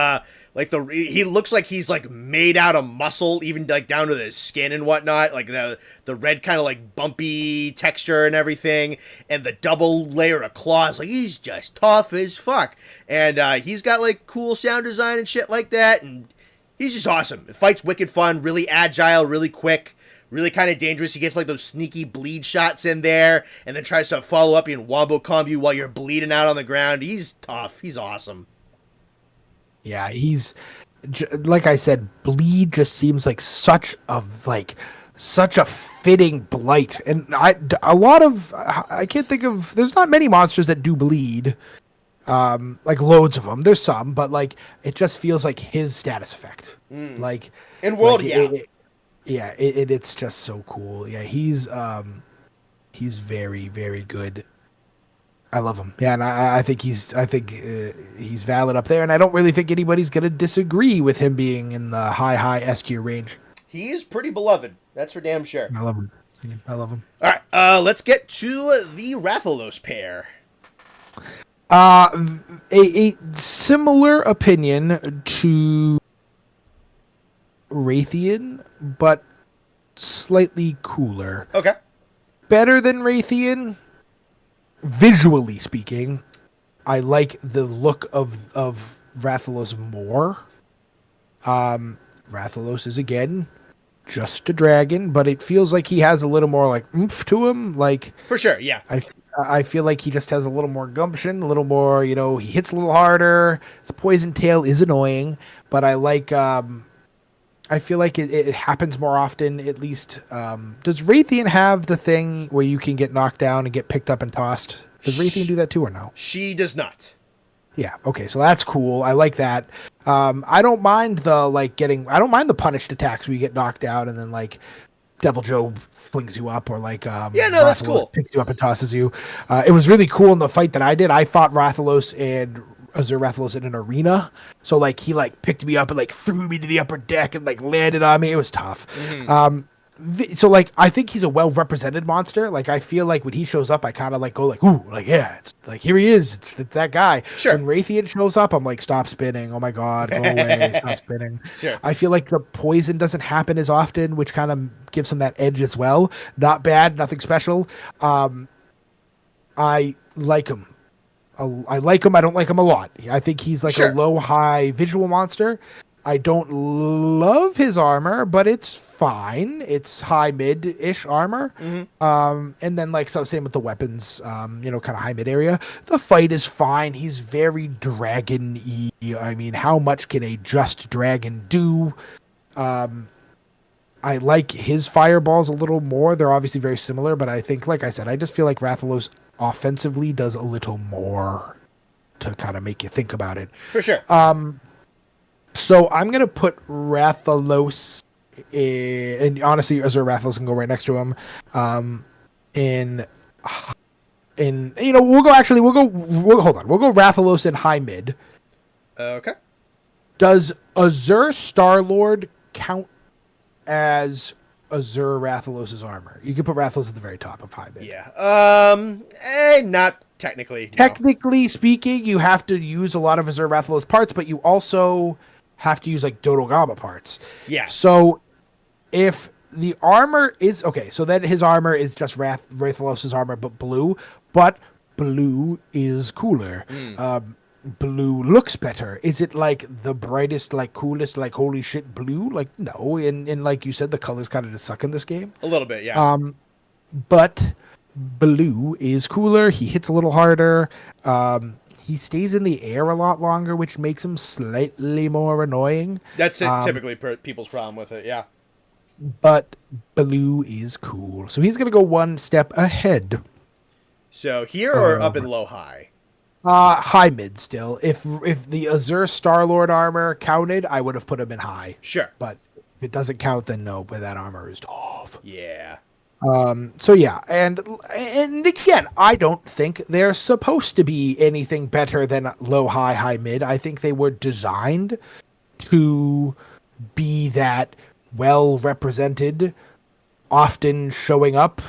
like he looks like he's like made out of muscle, even like down to the skin and whatnot, like the red kind of like bumpy texture and everything, and the double layer of claws, like he's just tough as fuck. And he's got like cool sound design and shit like that, and he's just awesome. The fight's wicked fun, really agile, really quick, really kind of dangerous. He gets like those sneaky bleed shots in there, and then tries to follow up and wombo combo you while you're bleeding out on the ground. He's tough. He's awesome. Yeah, he's like I said, bleed just seems like such a fitting blight, and I can't think of. There's not many monsters that do bleed, like loads of them. There's some, but like it just feels like his status effect, like in world, it's just so cool. Yeah, he's very, very good. I love him. Yeah, and I think he's valid up there, and I don't really think anybody's gonna disagree with him being in the high S tier range. He is pretty beloved. That's for damn sure. I love him. Yeah, I love him. All right, let's get to the Rathalos pair. A similar opinion to Raytheon, but slightly cooler. Okay. Better than Raytheon. Visually speaking, I like the look of Rathalos more. Rathalos is again just a dragon, but it feels like he has a little more like oomph to him. Like for sure, yeah. I feel like he just has a little more gumption, a little more. You know, he hits a little harder. The poison tail is annoying, but I like. I feel like it happens more often, at least. Does Raytheon have the thing where you can get knocked down and get picked up and tossed? Does Raytheon do that too or no? She does not. Yeah, okay, so that's cool. I like that. I don't mind I don't mind the punished attacks where you get knocked down and then like Devil Joe flings you up, or like that's cool. Picks you up and tosses you. It was really cool in the fight that I did. I fought Rathalos and Azure Rathalos in an arena, so like he like picked me up and like threw me to the upper deck and like landed on me. It was tough. So like I think he's a well represented monster. Like I feel like when he shows up, I kind of like go like ooh, like yeah, it's like here he is. It's that guy. Sure. When Raytheon shows up, I'm like stop spinning. Oh my god, go away, stop spinning. Sure. I feel like the poison doesn't happen as often, which kind of gives him that edge as well. Not bad, nothing special. I like him. I like him. I don't like him a lot. I think he's like a low-high visual monster. I don't love his armor, but it's fine. It's high mid-ish armor. And then like so same with the weapons, kind of high mid area. The fight is fine. He's very dragon-y. I mean, how much can a just dragon do? I like his fireballs a little more. They're obviously very similar, but I think, like I said, I just feel like Rathalos offensively does a little more to kind of make you think about it. For sure. So I'm going to put Rathalos in, and honestly, Azure Rathalos can go right next to him. We'll go Rathalos in high mid. Okay. Does Azure Star-Lord count as Azure Rathalos' armor? You can put Rathalos at the very top of high mid. Yeah. Not technically. No. Technically speaking, you have to use a lot of Azure Rathalos parts, but you also have to use like Dodogama parts. Yeah. So if the armor is okay, so then his armor is just Rathalos' armor, but blue is cooler. Blue looks better. Is it like the brightest, like coolest, like holy shit blue? Like no, and like you said, the colors kind of just suck in this game. A little bit, yeah. But blue is cooler. He hits a little harder. He stays in the air a lot longer, which makes him slightly more annoying. That's typically people's problem with it, yeah. But blue is cool. So he's going to go one step ahead. So here or up in low high? High mid still. If the Azure Star-Lord armor counted, I would have put him in high. Sure. But if it doesn't count, then no, but that armor is tough. Yeah. So yeah, and again, I don't think they're supposed to be anything better than low, high, mid. I think they were designed to be that well represented, often showing up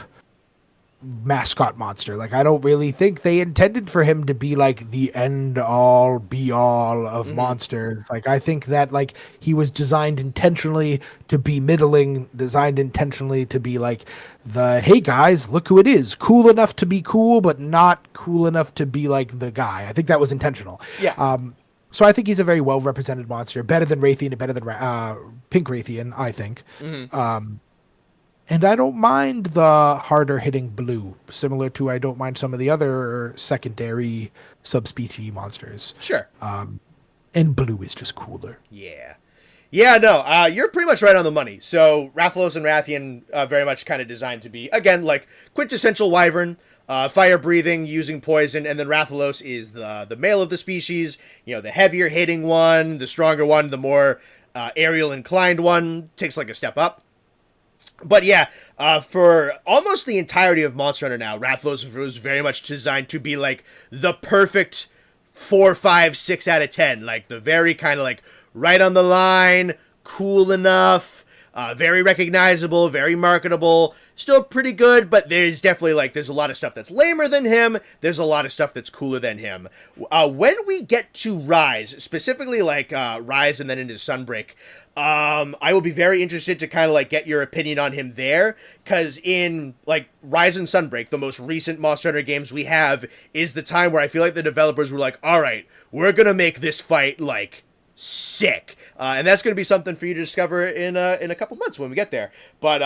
mascot monster. Like, I don't really think they intended for him to be like the end all be all of monsters. Like, I think that like he was designed intentionally to be middling, designed intentionally to be like the, hey guys, look who it is, cool enough to be cool but not cool enough to be like the guy. I think that was intentional. Yeah. So I think he's a very well represented monster, better than Raytheon, better than Pink Raytheon, I think. And I don't mind the harder hitting blue, similar to I don't mind some of the other secondary subspecies monsters. Sure. And blue is just cooler. Yeah. Yeah, no, you're pretty much right on the money. So Rathalos and Rathian very much kind of designed to be, again, like quintessential wyvern, fire breathing, using poison, and then Rathalos is the male of the species, you know, the heavier hitting one, the stronger one, the more aerial inclined one, takes like a step up. But yeah, for almost the entirety of Monster Hunter now, Rathalos was very much designed to be like the perfect 4, 5, 6 out of 10. Like the very kind of like right on the line, cool enough, very recognizable, very marketable, still pretty good, but there's definitely like, there's a lot of stuff that's lamer than him, there's a lot of stuff that's cooler than him. When we get to Rise, specifically like Rise and then into Sunbreak, I will be very interested to kind of like get your opinion on him there, because in like Rise and Sunbreak, the most recent Monster Hunter games we have, is the time where I feel like the developers were like, all right, we're gonna make this fight like sick, and that's going to be something for you to discover in a couple months when we get there. But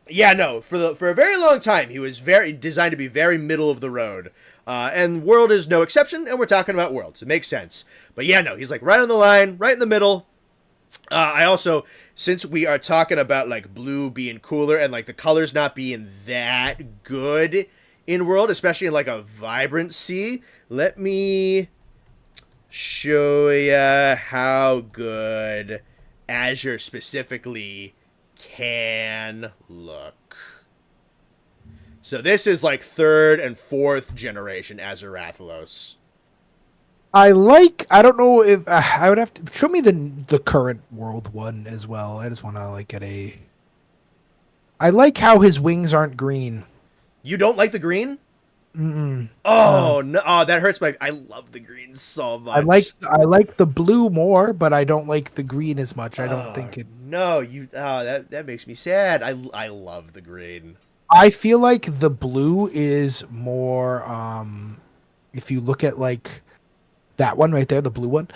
yeah, no, for a very long time he was very designed to be very middle of the road, and World is no exception, and we're talking about World, so it makes sense. But yeah, no, he's like right on the line, right in the middle. I also, since we are talking about like blue being cooler and like the colors not being that good in World, especially in like a vibrant sea, let me show ya how good Azure specifically can look. So this is like 3rd and 4th generation Azure Rathalos. I don't know if I would have to show me the current World one as well. I just want to like I like how his wings aren't green. You don't like the green? Oh no! Oh, that hurts my. I love the green so much. I like the blue more, but I don't like the green as much. I don't think it. No, you. Oh, that makes me sad. I love the green. I feel like the blue is more. If you look at like that one right there, the blue one.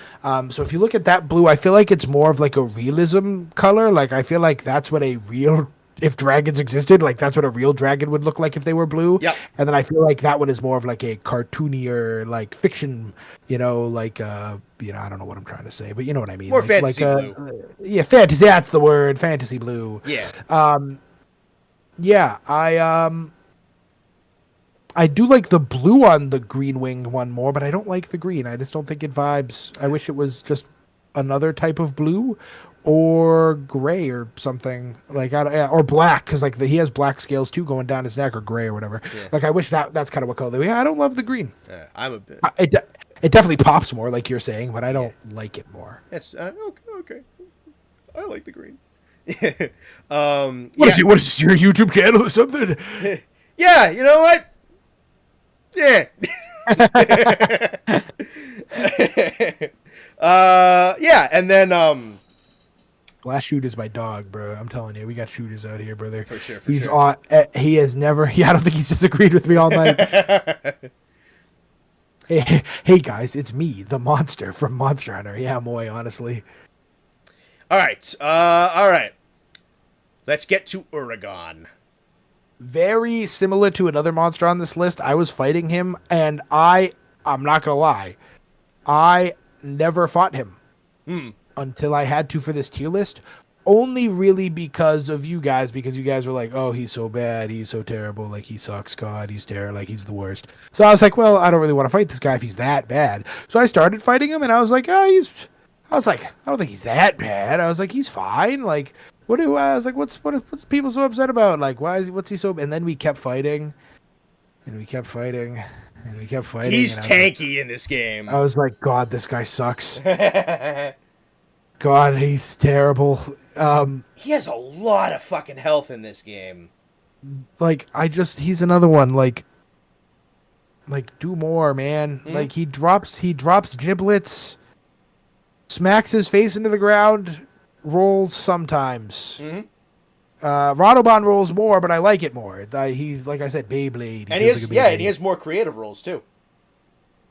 So if you look at that blue, I feel like it's more of like a realism color. Like I feel like that's what a real. If dragons existed, like that's what a real dragon would look like if they were blue. Yeah. And then I feel like that one is more of like a cartoonier, like fiction, like I don't know what I'm trying to say, but you know what I mean. More like, fantasy blue. Yeah, fantasy. That's the word, fantasy blue. Yeah. Yeah. I do like the blue on the green winged one more, but I don't like the green. I just don't think it vibes. I wish it was just another type of blue. Or gray or something like, or black, because like he has black scales too going down his neck, or gray or whatever. Yeah. Like I wish that's kind of what color. Yeah, I don't love the green. I'm a bit. It definitely pops more, like you're saying, but I don't like it more. It's okay. I like the green. What is this? Your YouTube channel or something? Yeah, you know what? Yeah. Yeah, and then Glass Shoot is my dog, bro. I'm telling you, we got shooters out here, brother. For sure. He's on. He has never. Yeah, I don't think he's disagreed with me all night. Hey guys, it's me, the monster from Monster Hunter. Yeah, Moy, honestly. All right. Let's get to Uragon. Very similar to another monster on this list. I was fighting him, and I'm not gonna lie, I never fought him. Until I had to for this tier list, only really because of you guys, because you guys were like, oh, he's so bad, he's so terrible, like he sucks, God, he's terrible, like he's the worst. So I was like, well, I don't really want to fight this guy if he's that bad. So I started fighting him, and I was like, I don't think he's that bad. I was like, he's fine. Like, I was like, what's people so upset about? Like, what's he so? And then we kept fighting, and we kept fighting, and we kept fighting. He's tanky in this game. I was like, God, this guy sucks. God, he's terrible. He has a lot of fucking health in this game. like he's another one. Like do more, man. Mhm. Like he drops giblets, smacks his face into the ground, rolls sometimes. Mhm. Radobon rolls more, but I like it more. He, like I said, Beyblade. He And he feels has like a Beyblade. and he has more creative roles too.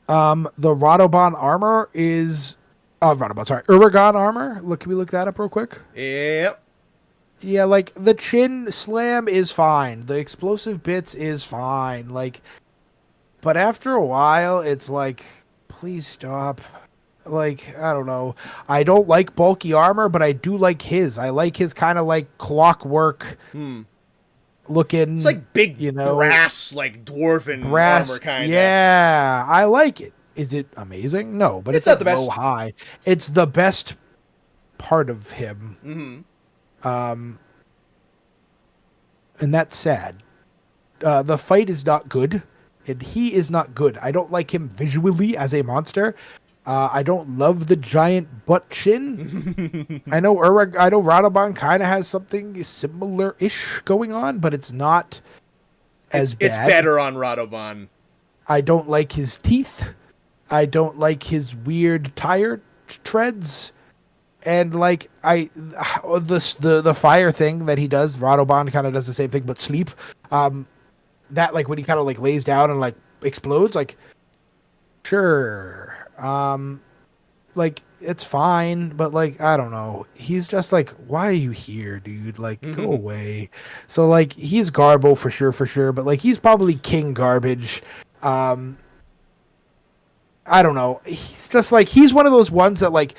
The Radobon armor is Radobon, sorry, Uragon armor. Can we look that up real quick? Yep. Yeah, like the chin slam is fine. The explosive bits is fine. Like, but after a while, it's like, please stop. Like, I don't know. I don't like bulky armor, but I do like his. I like his kind of like clockwork looking. It's like big you know, brass, like dwarven brass. armor kind of. Yeah, I like it. Is it amazing? No, but It's it's not like the low best. high. It's the best part of him. And that's sad. The fight is not good, and he is not good. I don't like him visually as a monster. I don't love the giant butt chin. I know Radobon kind of has something similar-ish going on, but it's not as bad. It's better on Radobon. I don't like his teeth. I don't like his weird tire treads. And like the fire thing that he does, Radobon kind of does the same thing, but sleep. That like when he kind of like lays down and like explodes, like sure, like it's fine, but like I don't know. He's just like, why are you here, dude? Like go away. So like he's Garbo for sure, but like he's probably king garbage. I don't know. He's just like he's one of those ones that like.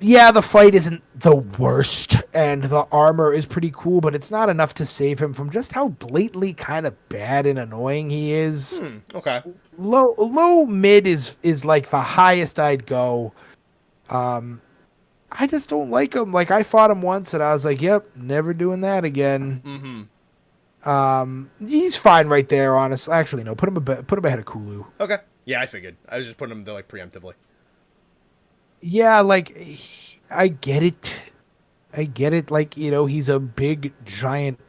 Yeah, the fight isn't the worst, and the armor is pretty cool, but it's not enough to save him from just how blatantly kind of bad and annoying he is. Okay. Low mid is like the highest I'd go. I just don't like him. Like I fought him once, and I was like, "Yep, never doing that again." He's fine right there. Honestly, actually, no. Put him ahead of Kulu. Okay. Yeah, I figured. I was just putting him there like preemptively. Yeah, like I get it. Like, you know, he's a big giant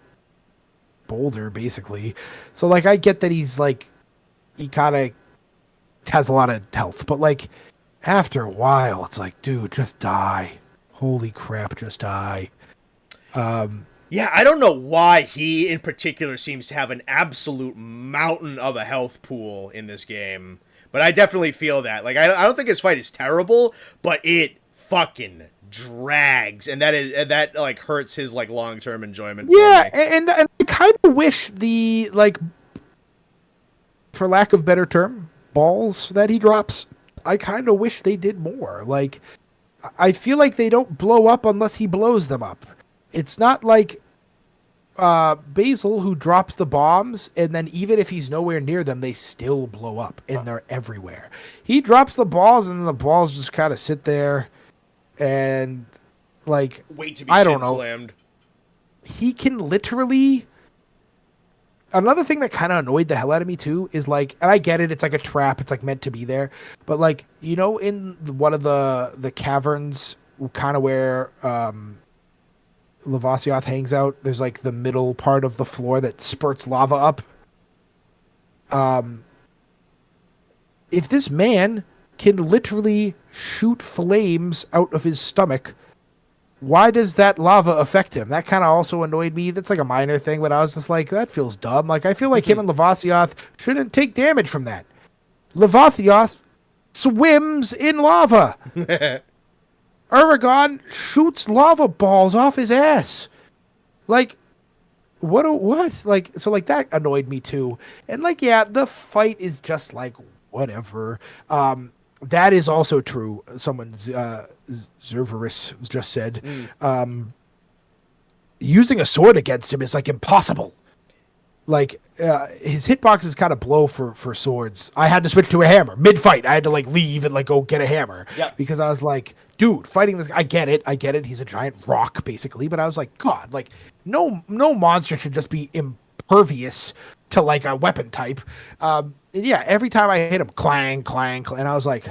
boulder basically. So like I get that he's like he kind of has a lot of health, but like after a while it's like, dude, just die. Holy crap, just die. Yeah, I don't know why he in particular seems to have an absolute mountain of a health pool in this game. But I definitely feel that. Like, I don't think his fight is terrible, but it fucking drags, and that like hurts his like long-term enjoyment. Yeah, and I kind of wish the like, for lack of better term, balls that he drops. I kind of wish they did more. Like, I feel like they don't blow up unless he blows them up. It's not like Basil who drops the bombs, and then even if he's nowhere near them, they still blow up, and they're everywhere. He drops the balls, and the balls just kind of sit there, and like wait to be I don't know. slammed. He can literally. Another thing that kind of annoyed the hell out of me too is like, and I get it, it's like a trap, it's like meant to be there, but like, you know, in one of the caverns, kind of where Lavasioth hangs out, there's like the middle part of the floor that spurts lava up. If this man can literally shoot flames out of his stomach, why does that lava affect him? That kind of also annoyed me. That's like a minor thing, but I was just like, that feels dumb. Like, I feel like him and Lavasioth shouldn't take damage from that. Lavasioth swims in lava. Uragon shoots lava balls off his ass. Like, what? Like, so like that annoyed me too. And like, yeah, the fight is just like whatever. That is also true. Someone, Zerverus just said, using a sword against him is like impossible. Like, his hitboxes kind of blow for swords. I had to switch to a hammer mid-fight. I had to like leave and like go get a hammer. Yep. Because I was like, dude, fighting this guy, I get it. He's a giant rock basically, but I was like, God, like no monster should just be impervious to like a weapon type. And yeah, every time I hit him, clang, clang, clang, and I was like,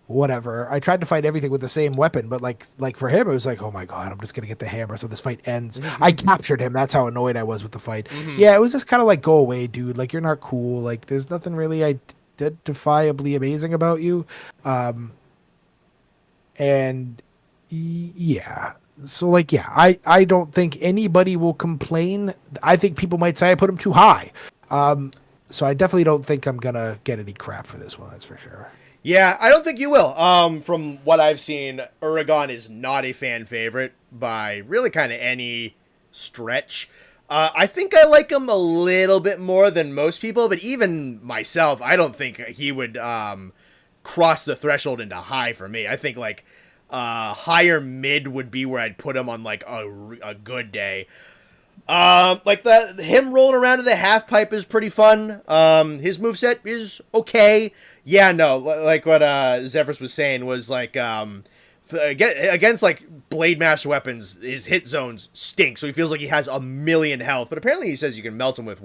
whatever. I tried to fight everything with the same weapon, but like for him, it was like, oh my god, I'm just gonna get the hammer so this fight ends. I captured him. That's how annoyed I was with the fight. Yeah, it was just kind of like, go away, dude. Like you're not cool. Like there's nothing really identifiably amazing about you. And yeah. So like yeah, I don't think anybody will complain. I think people might say I put him too high. So I definitely don't think I'm gonna get any crap for this one. That's for sure. Yeah, I don't think you will. From what I've seen, Uragon is not a fan favorite by really kind of any stretch. I think I like him a little bit more than most people, but even myself, I don't think he would cross the threshold into high for me. I think like higher mid would be where I'd put him on like a good day. Like him rolling around in the half pipe is pretty fun. His moveset is okay. Yeah, no, like what Zephyrus was saying was like against like Blade Master weapons, his hit zones stink, so he feels like he has a million health. But apparently, he says you can melt him with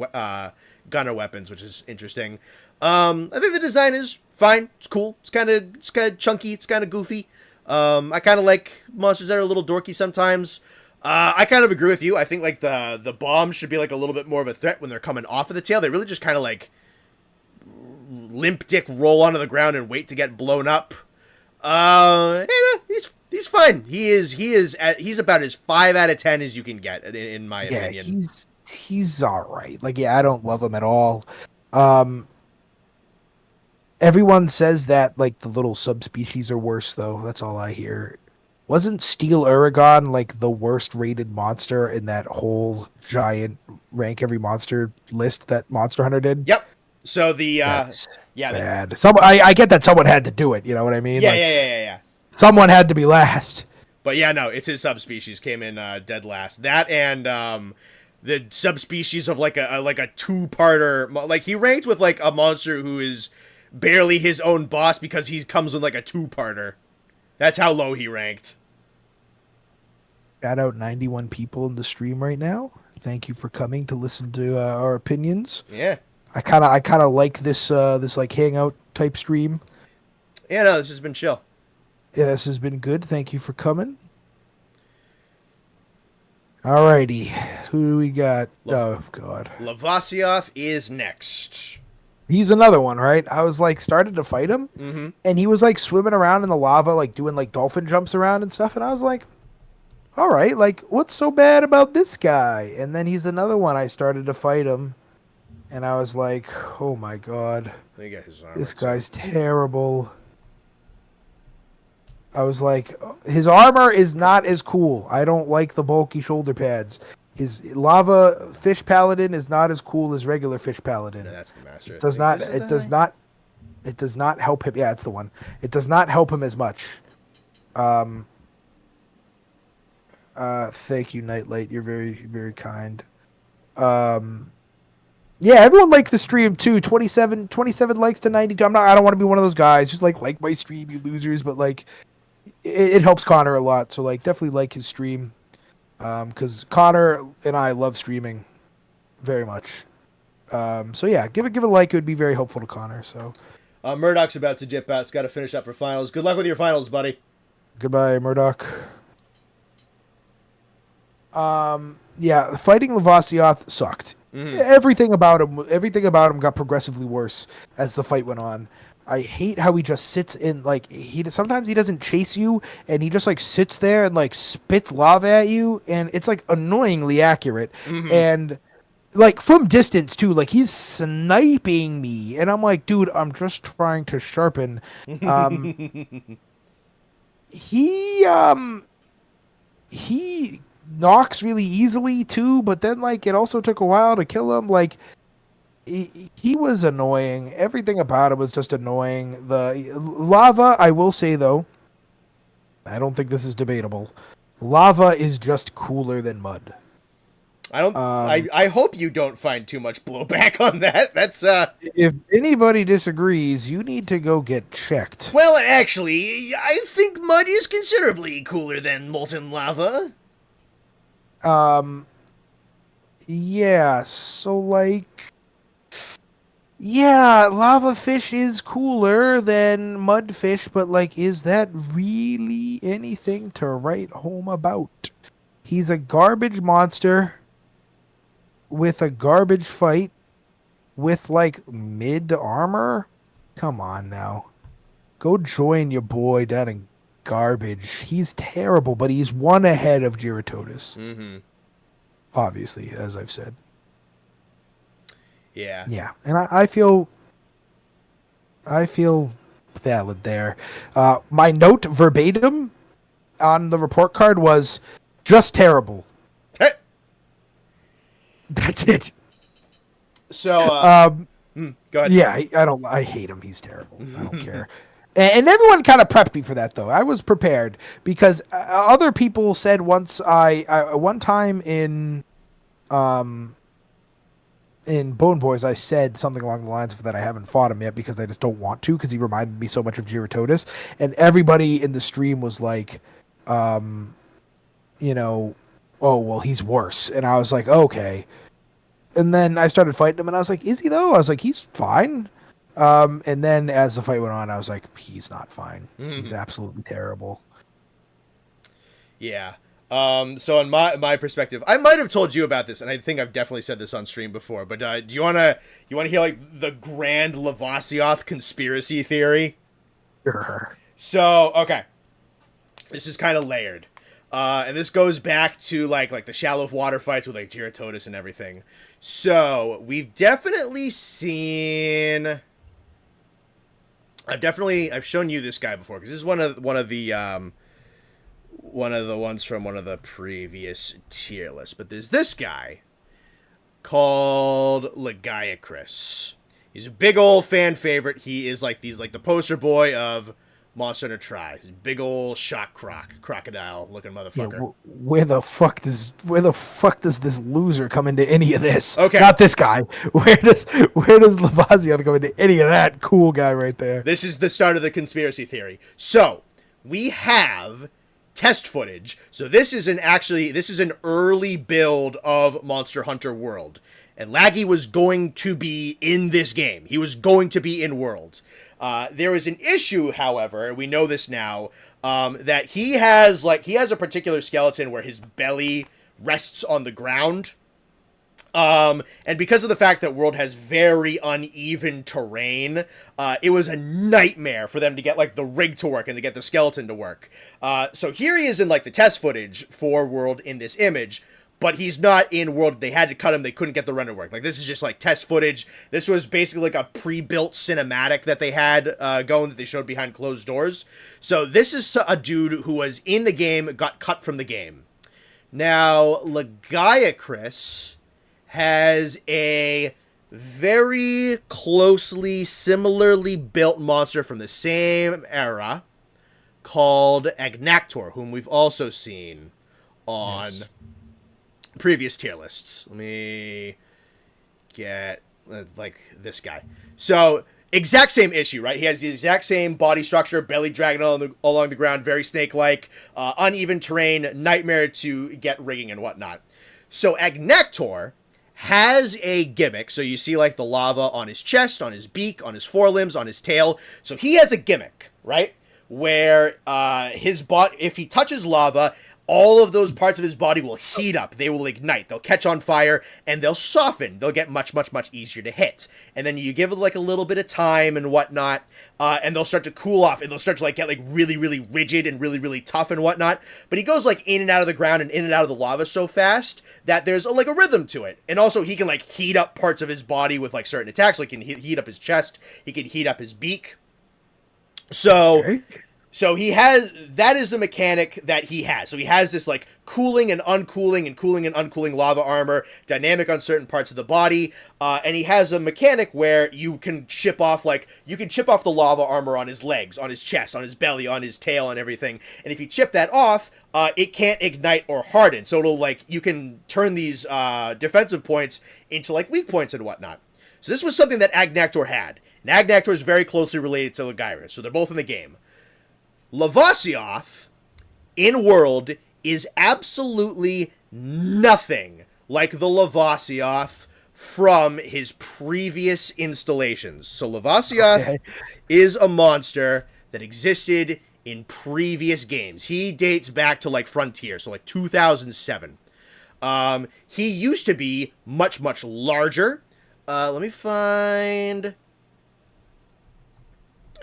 gunner weapons, which is interesting. I think the design is fine. It's cool. It's kind of chunky. It's kind of goofy. I kind of like monsters that are a little dorky sometimes. I kind of agree with you. I think like the bombs should be like a little bit more of a threat when they're coming off of the tail. They really just kind of like limp dick roll onto the ground and wait to get blown up. He's fine. He's about as 5 out of 10 as you can get in my opinion. He's all right. Like yeah, I don't love him at all. Everyone says that like the little subspecies are worse though. That's all I hear. Wasn't Steel Uragon like the worst rated monster in that whole giant rank every monster list that Monster Hunter did? Yep. So That's bad. I get that someone had to do it. You know what I mean? Yeah, like, yeah. Someone had to be last. But yeah, no, it's his subspecies came in dead last. That and the subspecies of like a two-parter. Like he ranked with like a monster who is barely his own boss because he comes with like a two-parter. That's how low he ranked. Shout out 91 people in the stream right now. Thank you for coming to listen to our opinions. Yeah. I kind of like this like hangout type stream. Yeah, no, this has been chill. Yeah, this has been good. Thank you for coming. Alrighty, who do we got? Oh god, Lavasioth is next. he's another one, right? I was like started to fight him, and he was like swimming around in the lava, like doing like dolphin jumps around and stuff, and I was like, all right, like what's so bad about this guy? And then he's another one. I started to fight him. And I was like, oh my god, this guy's terrible. I was like, his armor is not as cool. I don't like the bulky shoulder pads. His lava fish paladin is not as cool as regular fish paladin. Yeah, that's the master. It does not help him. Yeah, it's the one. It does not help him as much. Thank you, Nightlight. You're very, very kind. Yeah, everyone liked the stream too. 27 likes to 92. I don't want to be one of those guys who's like my stream, you losers, but like it helps Connor a lot. So like definitely like his stream. Cuz Connor and I love streaming very much. So yeah, give a like. It would be very helpful to Connor. So Murdoch's about to dip out. It's got to finish up for finals. Good luck with your finals, buddy. Goodbye, Murdoch. Yeah, fighting Lavasioth sucked. Everything about him got progressively worse as the fight went on. I hate how he just sits in like sometimes he doesn't chase you and he just like sits there and like spits lava at you and it's like annoyingly accurate and like from distance too, like he's sniping me and I'm like, dude, I'm just trying to sharpen. He knocks really easily too, but then like it also took a while to kill him. Like he was annoying. Everything about him was just annoying. The lava, I will say though, I don't think this is debatable. Lava is just cooler than mud. I hope you don't find too much blowback on that. That's if anybody disagrees, you need to go get checked. Well, actually, I think mud is considerably cooler than molten lava. Yeah, so like Yeah, lava fish is cooler than mudfish, but like, is that really anything to write home about? He's a garbage monster with a garbage fight with like mid armor. Come on now. Go join your boy down in garbage. He's terrible, but he's one ahead of Giratotus. Mm-hmm. Obviously, as I've said. Yeah. Yeah, and I feel valid there. My note verbatim on the report card was just terrible. Hey. That's it. So, go ahead. Yeah, I hate him. He's terrible. I don't care. And everyone kind of prepped me for that, though. I was prepared because other people said once one time in Bone Boys, I said something along the lines of that I haven't fought him yet because I just don't want to because he reminded me so much of Giratotus. And everybody in the stream was like, oh, well, he's worse. And I was like, okay. And then I started fighting him, and I was like, is he, though? I was like, he's fine. And then as the fight went on, I was like, he's not fine. He's absolutely terrible. Yeah. So in my perspective, I might have told you about this, and I think I've definitely said this on stream before, but do you wanna hear like the grand Lavasioth conspiracy theory? Sure. So, okay. This is kind of layered. And this goes back to like the shallow water fights with like Giratotus and everything. So, we've definitely seen I've shown you this guy before because this is one of the ones from one of the previous tier lists. But there's this guy called Legiacris. He's a big old fan favorite. He is like the poster boy of Monster Hunter Tri. He's a big old shock crocodile looking motherfucker. Yeah, where the fuck does this loser come into any of this? Okay. Not this guy. Where does Lavasioth come into any of that cool guy right there? This is the start of the conspiracy theory. So, we have test footage. So this is an early build of Monster Hunter World. And Laggy was going to be in this game. He was going to be in Worlds. There is an issue, however, and we know this now, that he has a particular skeleton where his belly rests on the ground. And because of the fact that World has very uneven terrain, it was a nightmare for them to get like the rig to work and to get the skeleton to work. So here he is in like the test footage for World in this image, but he's not in World. They had to cut him. They couldn't get the run to work. Like this is just like test footage. This was basically like a pre-built cinematic that they had going that they showed behind closed doors. So this is a dude who was in the game, got cut from the game. Now, Legiacris has a very closely, similarly built monster from the same era called Agnactor, whom we've also seen on previous tier lists. Let me get, like, this guy. So, exact same issue, right? He has the exact same body structure, belly dragging along the ground, very snake-like, uneven terrain, nightmare to get rigging and whatnot. So, Agnactor has a gimmick. So you see like the lava on his chest, on his beak, on his forelimbs, on his tail. So he has a gimmick, right? Where his body, if he touches lava, all of those parts of his body will heat up. They will ignite. They'll catch on fire and they'll soften. They'll get much, much, much easier to hit. And then you give it like a little bit of time and whatnot, and they'll start to cool off and they'll start to like get like really, really rigid and really, really tough and whatnot. But he goes like in and out of the ground and in and out of the lava so fast that there's like a rhythm to it. And also he can like heat up parts of his body with like certain attacks. Like he can heat up his chest. He can heat up his beak. So... Okay. So that is the mechanic that he has. So he has this like cooling and uncooling lava armor, dynamic on certain parts of the body, and he has a mechanic where you can chip off the lava armor on his legs, on his chest, on his belly, on his tail, and everything. And if you chip that off, it can't ignite or harden. So it'll like you can turn these defensive points into like weak points and whatnot. So this was something that Agnactor had. And Agnactor is very closely related to Legiacris, so they're both in the game. Lavasioth in World is absolutely nothing like the Lavasioth from his previous installations. So Lavasioth is a monster that existed in previous games. He dates back to like Frontier, so like 2007. He used to be much, much larger. Let me find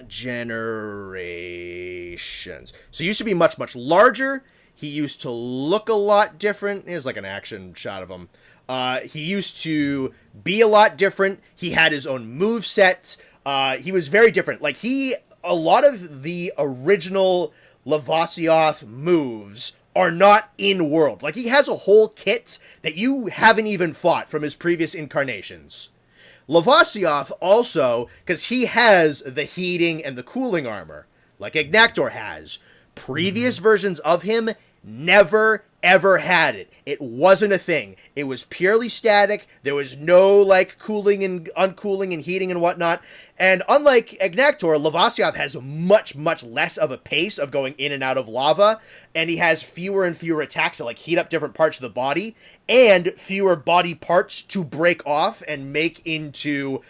generations. So he used to be much, much larger. He used to look a lot different. Here's like an action shot of him. He used to be a lot different. He had his own moveset. He was very different. Like a lot of the original Lavasioth moves are not in world. Like, he has a whole kit that you haven't even fought from his previous incarnations. Lavasioth also, because he has the heating and the cooling armor, like Ignactor has. Previous versions of him never, ever had it. It wasn't a thing. It was purely static. There was no, like, cooling and uncooling and heating and whatnot. And unlike Ignactor, Lavasioth has much, much less of a pace of going in and out of lava, and he has fewer and fewer attacks that, like, heat up different parts of the body, and fewer body parts to break off and make into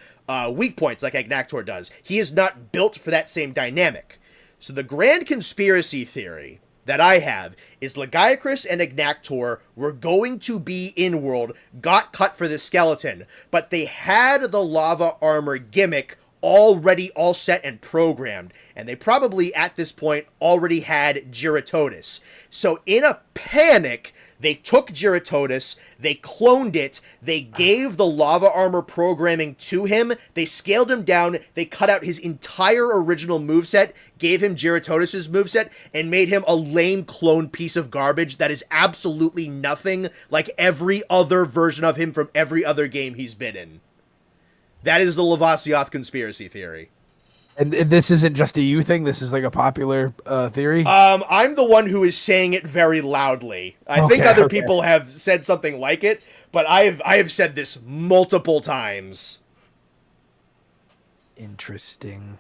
weak points like Ignactor does. He is not built for that same dynamic. So the grand conspiracy theory that I have is Lagiacrus and Ignactor were going to be in-world, got cut for the skeleton, but they had the lava armor gimmick already all set and programmed, and they probably at this point already had Giratodus. So in a panic, they took Giratodus, they cloned it, they gave the lava armor programming to him, they scaled him down, they cut out his entire original moveset, gave him Giratodus' moveset, and made him a lame clone piece of garbage that is absolutely nothing like every other version of him from every other game he's been in. That is the Lavasioth conspiracy theory. And this isn't just a you thing. This is like a popular theory. I'm the one who is saying it very loudly. I think other people have said something like it, but I have said this multiple times. Interesting.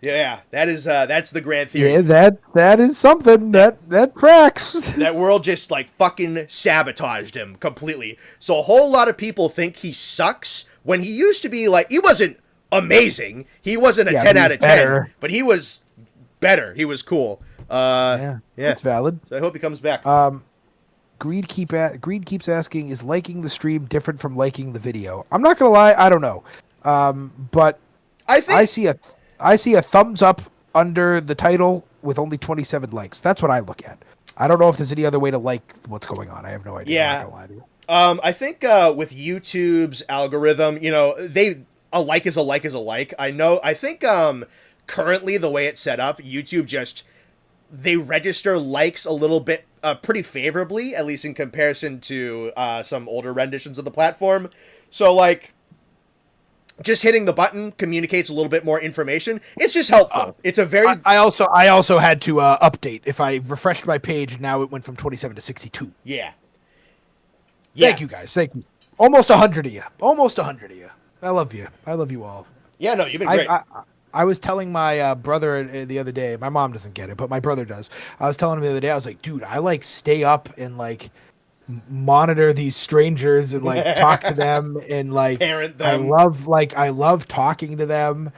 Yeah, that's the grand theory. Yeah, that is something that tracks. That world just like fucking sabotaged him completely. So a whole lot of people think he sucks when he used to be like, he wasn't amazing. He wasn't a 10 out of 10, but he was better. He was cool. Yeah, that's valid. So I hope he comes back. Greed keeps asking, is liking the stream different from liking the video? I'm not gonna lie, I don't know. But I think I see a thumbs up under the title with only 27 likes. That's what I look at. I don't know if there's any other way to like what's going on. I have no idea. Yeah. I'm not gonna lie to you. I think with YouTube's algorithm, a like is a like is a like. I think currently the way it's set up, YouTube they register likes a little bit pretty favorably, at least in comparison to some older renditions of the platform. So like, just hitting the button communicates a little bit more information. It's just helpful. It's a very. I also had to update. If I refreshed my page, now it went from 27 to 62. Yeah. Thank you guys. Thank you. Almost 100 of you. Almost 100 of you. I love you. I love you all. Yeah, no, you've been great. I was telling my brother the other day. My mom doesn't get it, but my brother does. I was telling him the other day. I was like, dude, I like stay up and like monitor these strangers and like talk to them and like parent them. I love talking to them.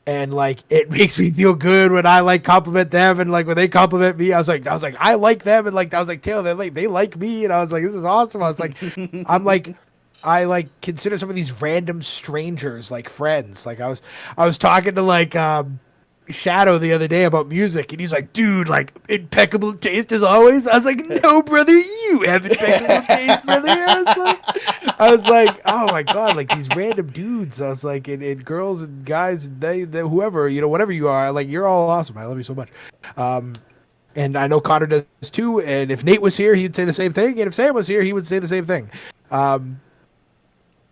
And like it makes me feel good when I like compliment them and like when they compliment me. I was like I like them and like I was like Taylor, they like me, and I was like, this is awesome. I was like I like consider some of these random strangers like friends. Like I was talking to like Shadow the other day about music, and he's like, dude, like impeccable taste as always. I was like, no, brother, you have impeccable taste, brother. I was like, oh my god, like these random dudes. I was like, and girls and guys, and they whoever, whatever you are, like you're all awesome. I love you so much. And I know Connor does too. And if Nate was here, he'd say the same thing. And if Sam was here, he would say the same thing.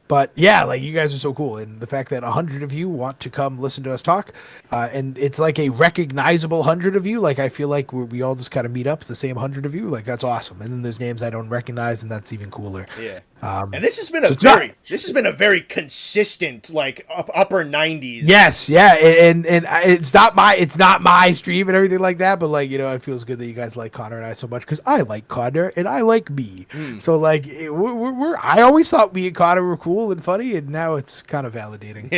But yeah, like you guys are so cool, and the fact that 100 of you want to come listen to us talk, and it's like a recognizable 100 of you. Like I feel like we all just kind of meet up, the same 100 of you. Like that's awesome. And then there's names I don't recognize, and that's even cooler. Yeah. And this has been a very consistent like upper 90s. Yes, yeah, and it's not my stream and everything like that, but like it feels good that you guys like Connor and I so much because I like Connor and I like me. So like I always thought me and Connor were cool. cool and funny, and now it's kind of validating.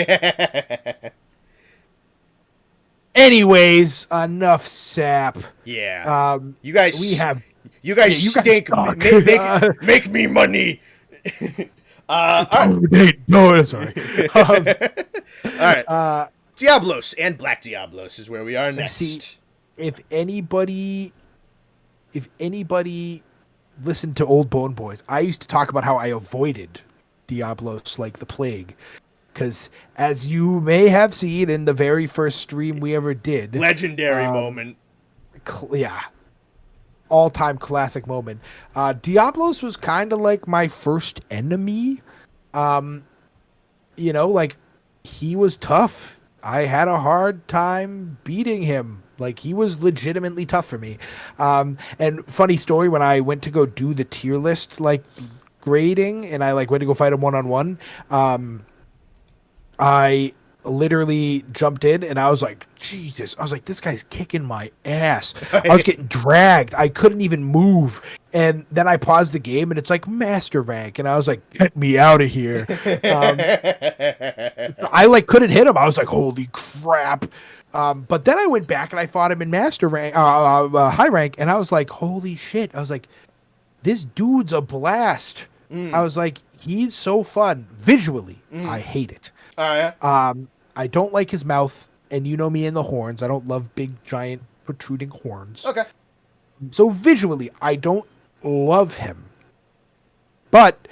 Anyways, enough sap. Yeah. You guys You guys stink. suck. Make me money. All No, sorry. right. Diablos and Black Diablos is where we are next. See, if anybody listened to old Bone Boys, I used to talk about how I avoided Diablos like the plague. Because as you may have seen in the very first stream we ever did, legendary moment. Yeah. All-time classic moment. Diablos was kind of like my first enemy. Like, he was tough. I had a hard time beating him. Like, he was legitimately tough for me. And funny story, when I went to go do the tier list, like, grading, and I, like, went to go fight him one-on-one, I literally jumped in and I was like, Jesus. I was like, this guy's kicking my ass. I was getting dragged. I couldn't even move. And then I paused the game and it's like master rank. And I was like, get me out of here. I like couldn't hit him. I was like, holy crap. But then I went back and I fought him in master rank, high rank. And I was like, holy shit. I was like, this dude's a blast. I was like, he's so fun. Visually, I hate it. I don't like his mouth, and you know me and the horns. I don't love big, giant, protruding horns. Okay. So visually, I don't love him. But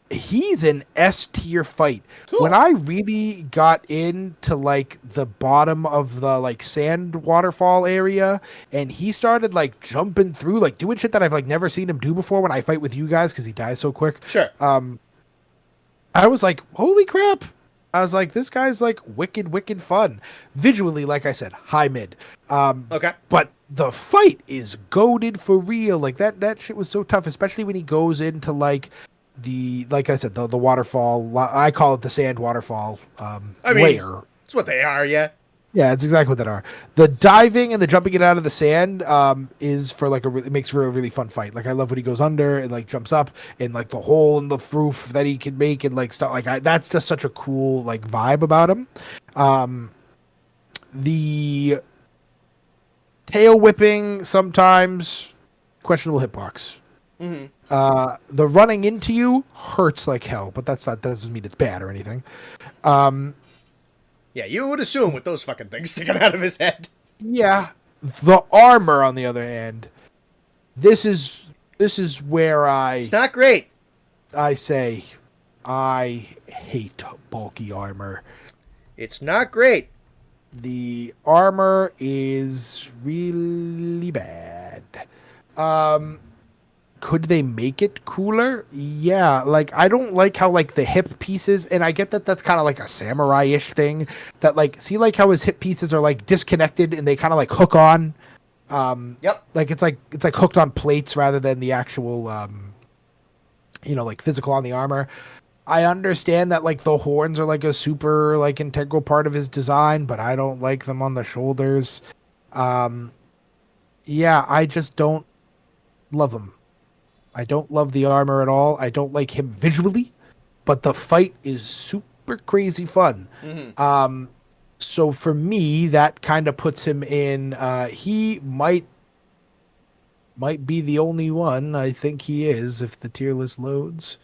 he's an S tier fight. Cool. When I really got into like the bottom of the like sand waterfall area, and he started like jumping through, like doing shit that I've like never seen him do before when I fight with you guys because he dies so quick. Sure. I was like, holy crap. I was like, this guy's like wicked fun. Visually, like I said, high mid. Okay. But the fight is goated for real. Like that shit was so tough, especially when he goes into like like I said, the waterfall. I call it the sand waterfall layer. That's what they are, yeah. Yeah, it's exactly what that are. The diving and the jumping it out of the sand is for like it makes for a really fun fight. Like I love when he goes under and like jumps up and like the hole in the roof that he can make and like stuff like that's just such a cool like vibe about him. The tail whipping sometimes questionable hitbox. The running into you hurts like hell, but that doesn't mean it's bad or anything. Yeah, you would assume with those fucking things sticking out of his head. Yeah. The armor, on the other hand, this is where It's not great. I say I hate bulky armor. It's not great. The armor is really bad. Could they make it cooler? Yeah, like I don't like how like the hip pieces, and I get that that's kind of like a samurai-ish thing. That like see like how his hip pieces are like disconnected and they kind of like hook on. Yep. Like it's like hooked on plates rather than the actual like physical on the armor. I understand that like the horns are like a super like integral part of his design, but I don't like them on the shoulders. Yeah, I just don't love him. I don't love the armor at all. I don't like him visually, but the fight is super crazy fun. So for me, that kind of puts him in. He might be the only one. I think he is. If the tier list loads,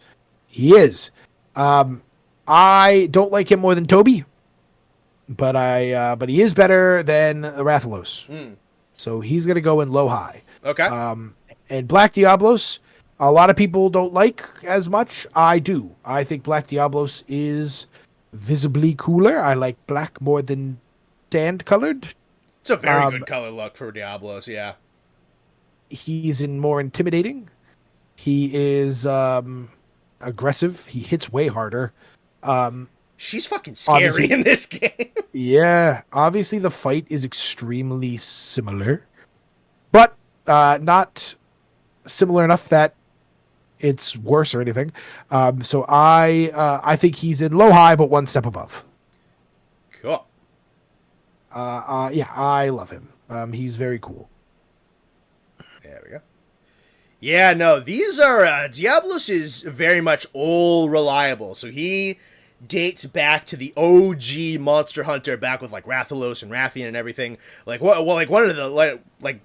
he is. I don't like him more than Toby, but he is better than Rathalos. So he's gonna go in low high. Okay. And Black Diablos, a lot of people don't like as much. I do. I think Black Diablos is visibly cooler. I like black more than sand colored. It's a very good color look for Diablos, yeah. He's more intimidating. He is aggressive. He hits way harder. She's fucking scary in this game. Yeah. Obviously, the fight is extremely similar, but not similar enough that it's worse or anything. So I think he's in low high, but one step above. Cool. Yeah, I love him. He's very cool. There we go. Yeah, no, these are Diablos is very much all reliable. So he dates back to the OG Monster Hunter, back with like Rathalos and Rathian and everything. Like what? Well, like one of the like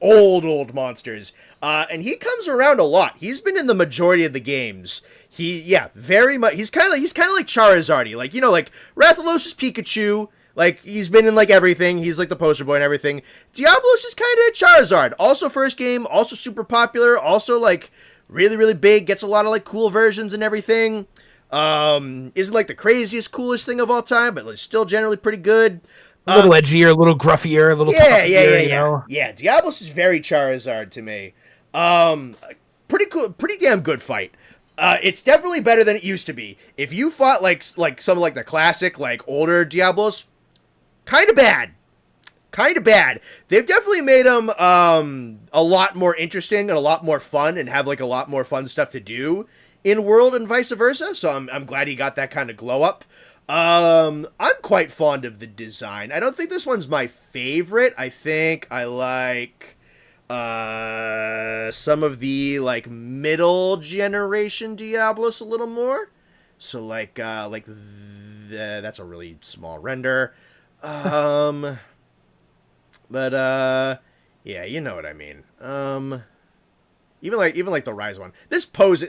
old monsters. And he comes around a lot. He's been in the majority of the games. Very much. He's kind of like Charizard-y. Like like Rathalos is Pikachu. Like, he's been in, like, everything. He's, like, the poster boy and everything. Diablos is kind of Charizard. Also first game, also super popular, also, like, really, really big, gets a lot of, like, cool versions and everything. Isn't, like, the craziest, coolest thing of all time, but it's still generally pretty good. A little edgier, a little gruffier, a little puffier, you know? Yeah, Diablos is very Charizard to me. Pretty cool, pretty damn good fight. It's definitely better than it used to be. If you fought, like some of, like, the classic, like, older Diablos, kind of bad. They've definitely made them a lot more interesting and a lot more fun and have like a lot more fun stuff to do in World and vice versa. So I'm glad he got that kind of glow up. I'm quite fond of the design. I don't think this one's my favorite. I think I like some of the like middle generation Diablos a little more. So that's a really small render. But yeah, you know what I mean. Even like the Rise one. This pose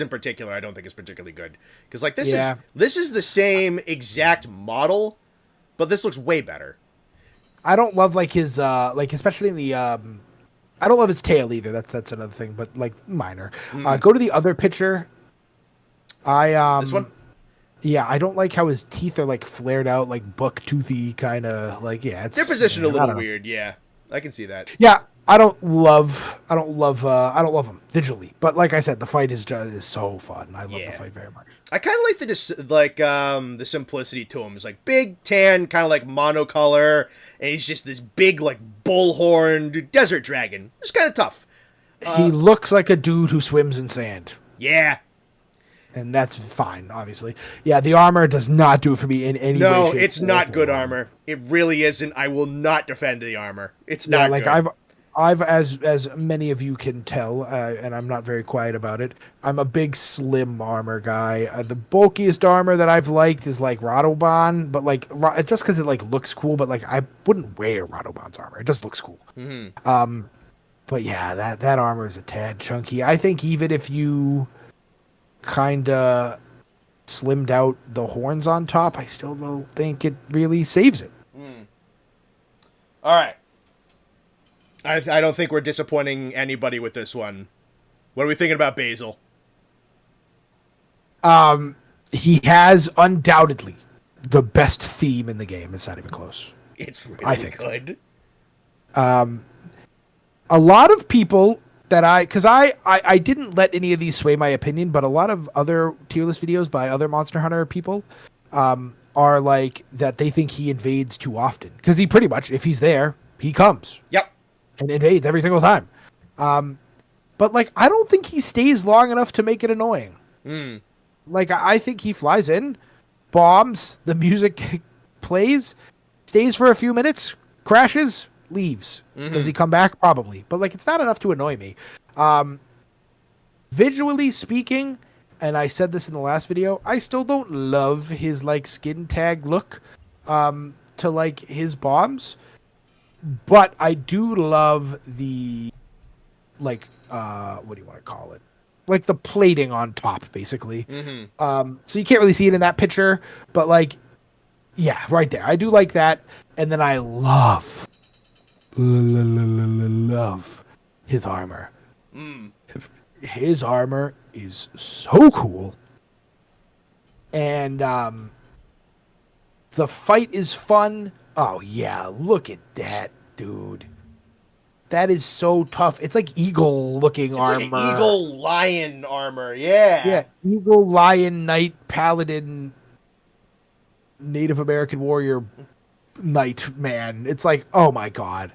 in particular, I don't think is particularly good because like this is the same exact model, but this looks way better. I don't love like his like especially in the I don't love his tail either. That's another thing, but like minor. Go to the other picture. This one. Yeah, I don't like how his teeth are like flared out, like buck-toothy kind of like. Yeah, they're positioned a little weird. Yeah, I can see that. Yeah, I don't love him visually, but like I said, the fight is so fun. I love the fight very much. I kind of like the simplicity to him. It's like big tan, kind of like monocolor, and he's just this big like bullhorned desert dragon. It's kind of tough. He looks like a dude who swims in sand. Yeah. And that's fine, obviously. Yeah, the armor does not do it for me in any way. No, it's not good armor. It really isn't. I will not defend the armor. It's not like good. I've as many of you can tell, and I'm not very quiet about it, I'm a big slim armor guy. The bulkiest armor that I've liked is like Radoban, but like just because it like looks cool, but like I wouldn't wear Radoban's armor. It just looks cool. Mm-hmm. But yeah, that armor is a tad chunky. I think even if you kind of slimmed out the horns on top, I still don't think it really saves it. All right. I don't think we're disappointing anybody with this one. What are we thinking about Basil? He has undoubtedly the best theme in the game. It's not even close. It's really good. A lot of people because I didn't let any of these sway my opinion, but a lot of other tier list videos by other Monster Hunter people are like that they think he invades too often. Because he pretty much, if he's there, he comes. Yep. And invades every single time. But like, I don't think he stays long enough to make it annoying. Like, I think he flies in, bombs, the music plays, stays for a few minutes, crashes, leaves. Does he come back? Probably. But like, it's not enough to annoy me. Visually speaking, and I said this in the last video, I still don't love his like skin tag look to like his bombs, but I do love the like what do you want to call it? Like the plating on top, basically. So you can't really see it in that picture, but like, yeah, right there. I do like that, and then I love his armor. His armor is so cool, and the fight is fun. Oh yeah, look at that, dude. That is so tough. It's like eagle looking armor. It's like eagle lion armor. Yeah. Yeah, eagle lion knight paladin Native American warrior knight man. It's like, oh my god.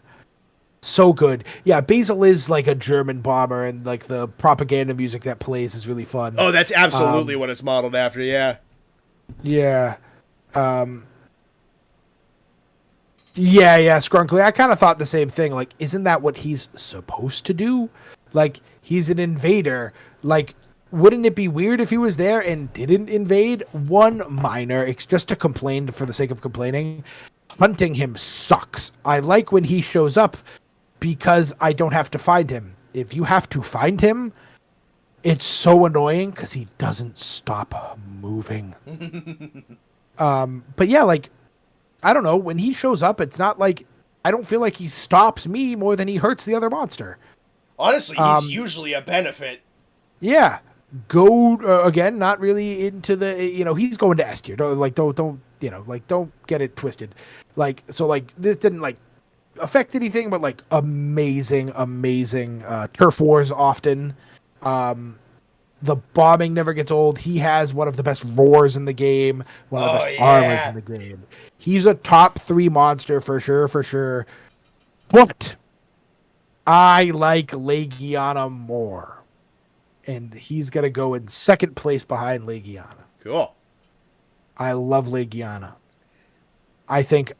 So good. Yeah, Basil is like a German bomber, and like the propaganda music that plays is really fun. Oh, that's absolutely what it's modeled after, yeah. Yeah. Yeah, Scrunkly. I kind of thought the same thing. Like, isn't that what he's supposed to do? Like, he's an invader. Like, wouldn't it be weird if he was there and didn't invade? One minor, it's just a complain for the sake of complaining. Hunting him sucks. I like when he shows up because I don't have to find him. If you have to find him, it's so annoying because he doesn't stop moving. But yeah, like, I don't know. When he shows up, it's not like, I don't feel like he stops me more than he hurts the other monster. Honestly, he's usually a benefit. Yeah. Go, again, not really into the, he's going to S tier. Don't get it twisted. Like, so, like, this didn't, like, affect anything, but, like, amazing turf wars often. The bombing never gets old. He has one of the best roars in the game, one of the best armors in the game. He's a top 3 monster for sure. But I like Legiana more. And he's going to go in second place behind Legiana. Cool. I love Legiana. I think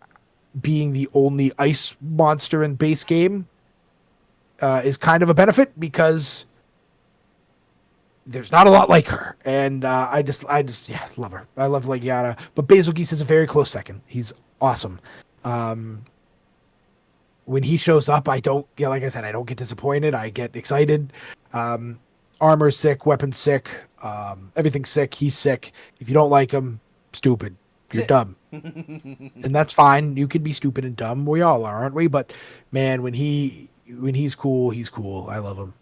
being the only ice monster in base game is kind of a benefit because there's not a lot like her. And I just love her. I love Legiana. But Basil Geese is a very close second. He's awesome. When he shows up, like I said, I don't get disappointed. I get excited. Armor's sick, weapon's sick, everything's sick. He's sick. If you don't like him, stupid. You're dumb. And that's fine. You can be stupid and dumb. We all are, aren't we? But man, when he's cool, he's cool. I love him.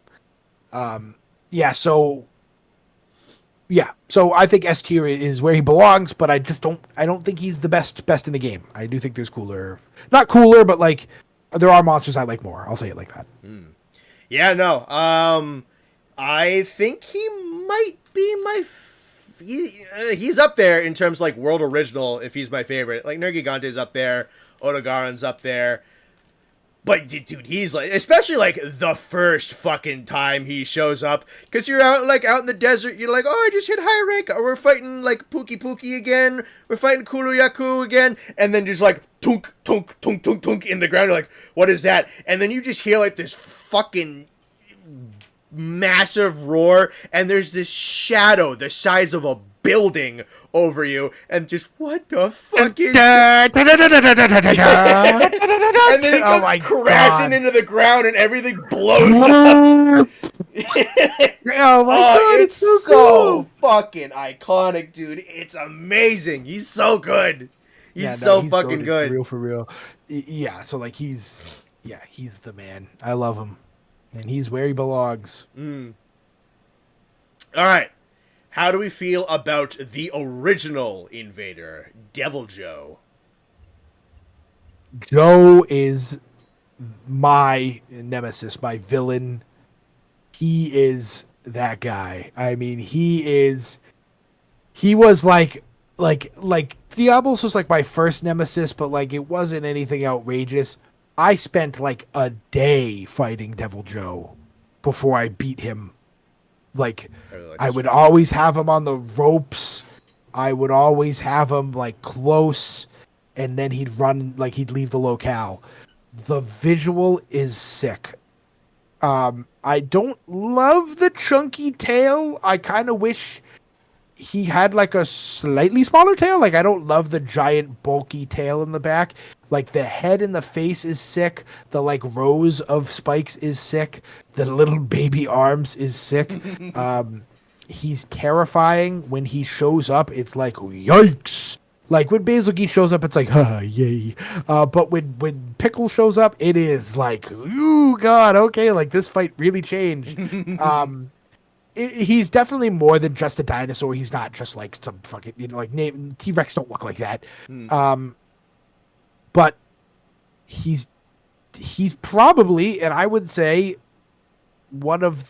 So I think S tier is where he belongs, but I don't think he's the best in the game. I do think there's not cooler, but like there are monsters I like more. I'll say it like that. Yeah, no. I think he might be he's up there in terms of, like, world original, if he's my favorite. Like, Nergigante's up there, Odogaron's up there. But, dude, he's, like, especially, like, the first fucking time he shows up. Because you're out in the desert, you're like, oh, I just hit high rank. We're fighting, like, Pookie again. We're fighting Kuluyaku again. And then just, like, tunk, tunk, tunk, tunk, tunk in the ground. You're like, what is that? And then you just hear, like, this fucking massive roar, and there's this shadow the size of a building over you, and just, what the fuck is that? And then it comes crashing into the ground and everything blows up. Oh my god, it's so cool. Fucking iconic, dude. It's amazing. He's so good. He's fucking good. For real. Yeah, so like he's the man. I love him. And he's where he belongs. All right. How do we feel about the original Invader, Devil Joe? Joe is my nemesis, my villain. He is that guy. I mean, he was like Diablos was like my first nemesis, but like it wasn't anything outrageous. I spent like a day fighting Devil Joe before I beat him. Like, I would always have him on the ropes. I would always have him like close, and then he'd leave the locale. The visual is sick. I don't love the chunky tail. I kind of wish he had like a slightly smaller tail. Like, I don't love the giant bulky tail in the back. Like, the head and the face is sick. The like rows of spikes is sick. The little baby arms is sick. He's terrifying. When he shows up, it's like, yikes. Like, when Basil Geese shows up, it's like, yay. But when Pickle shows up, it is like, ooh, God, okay, like, this fight really changed. He's definitely more than just a dinosaur. He's not just like some fucking, like, T-Rex don't look like that. But he's probably, and I would say, one of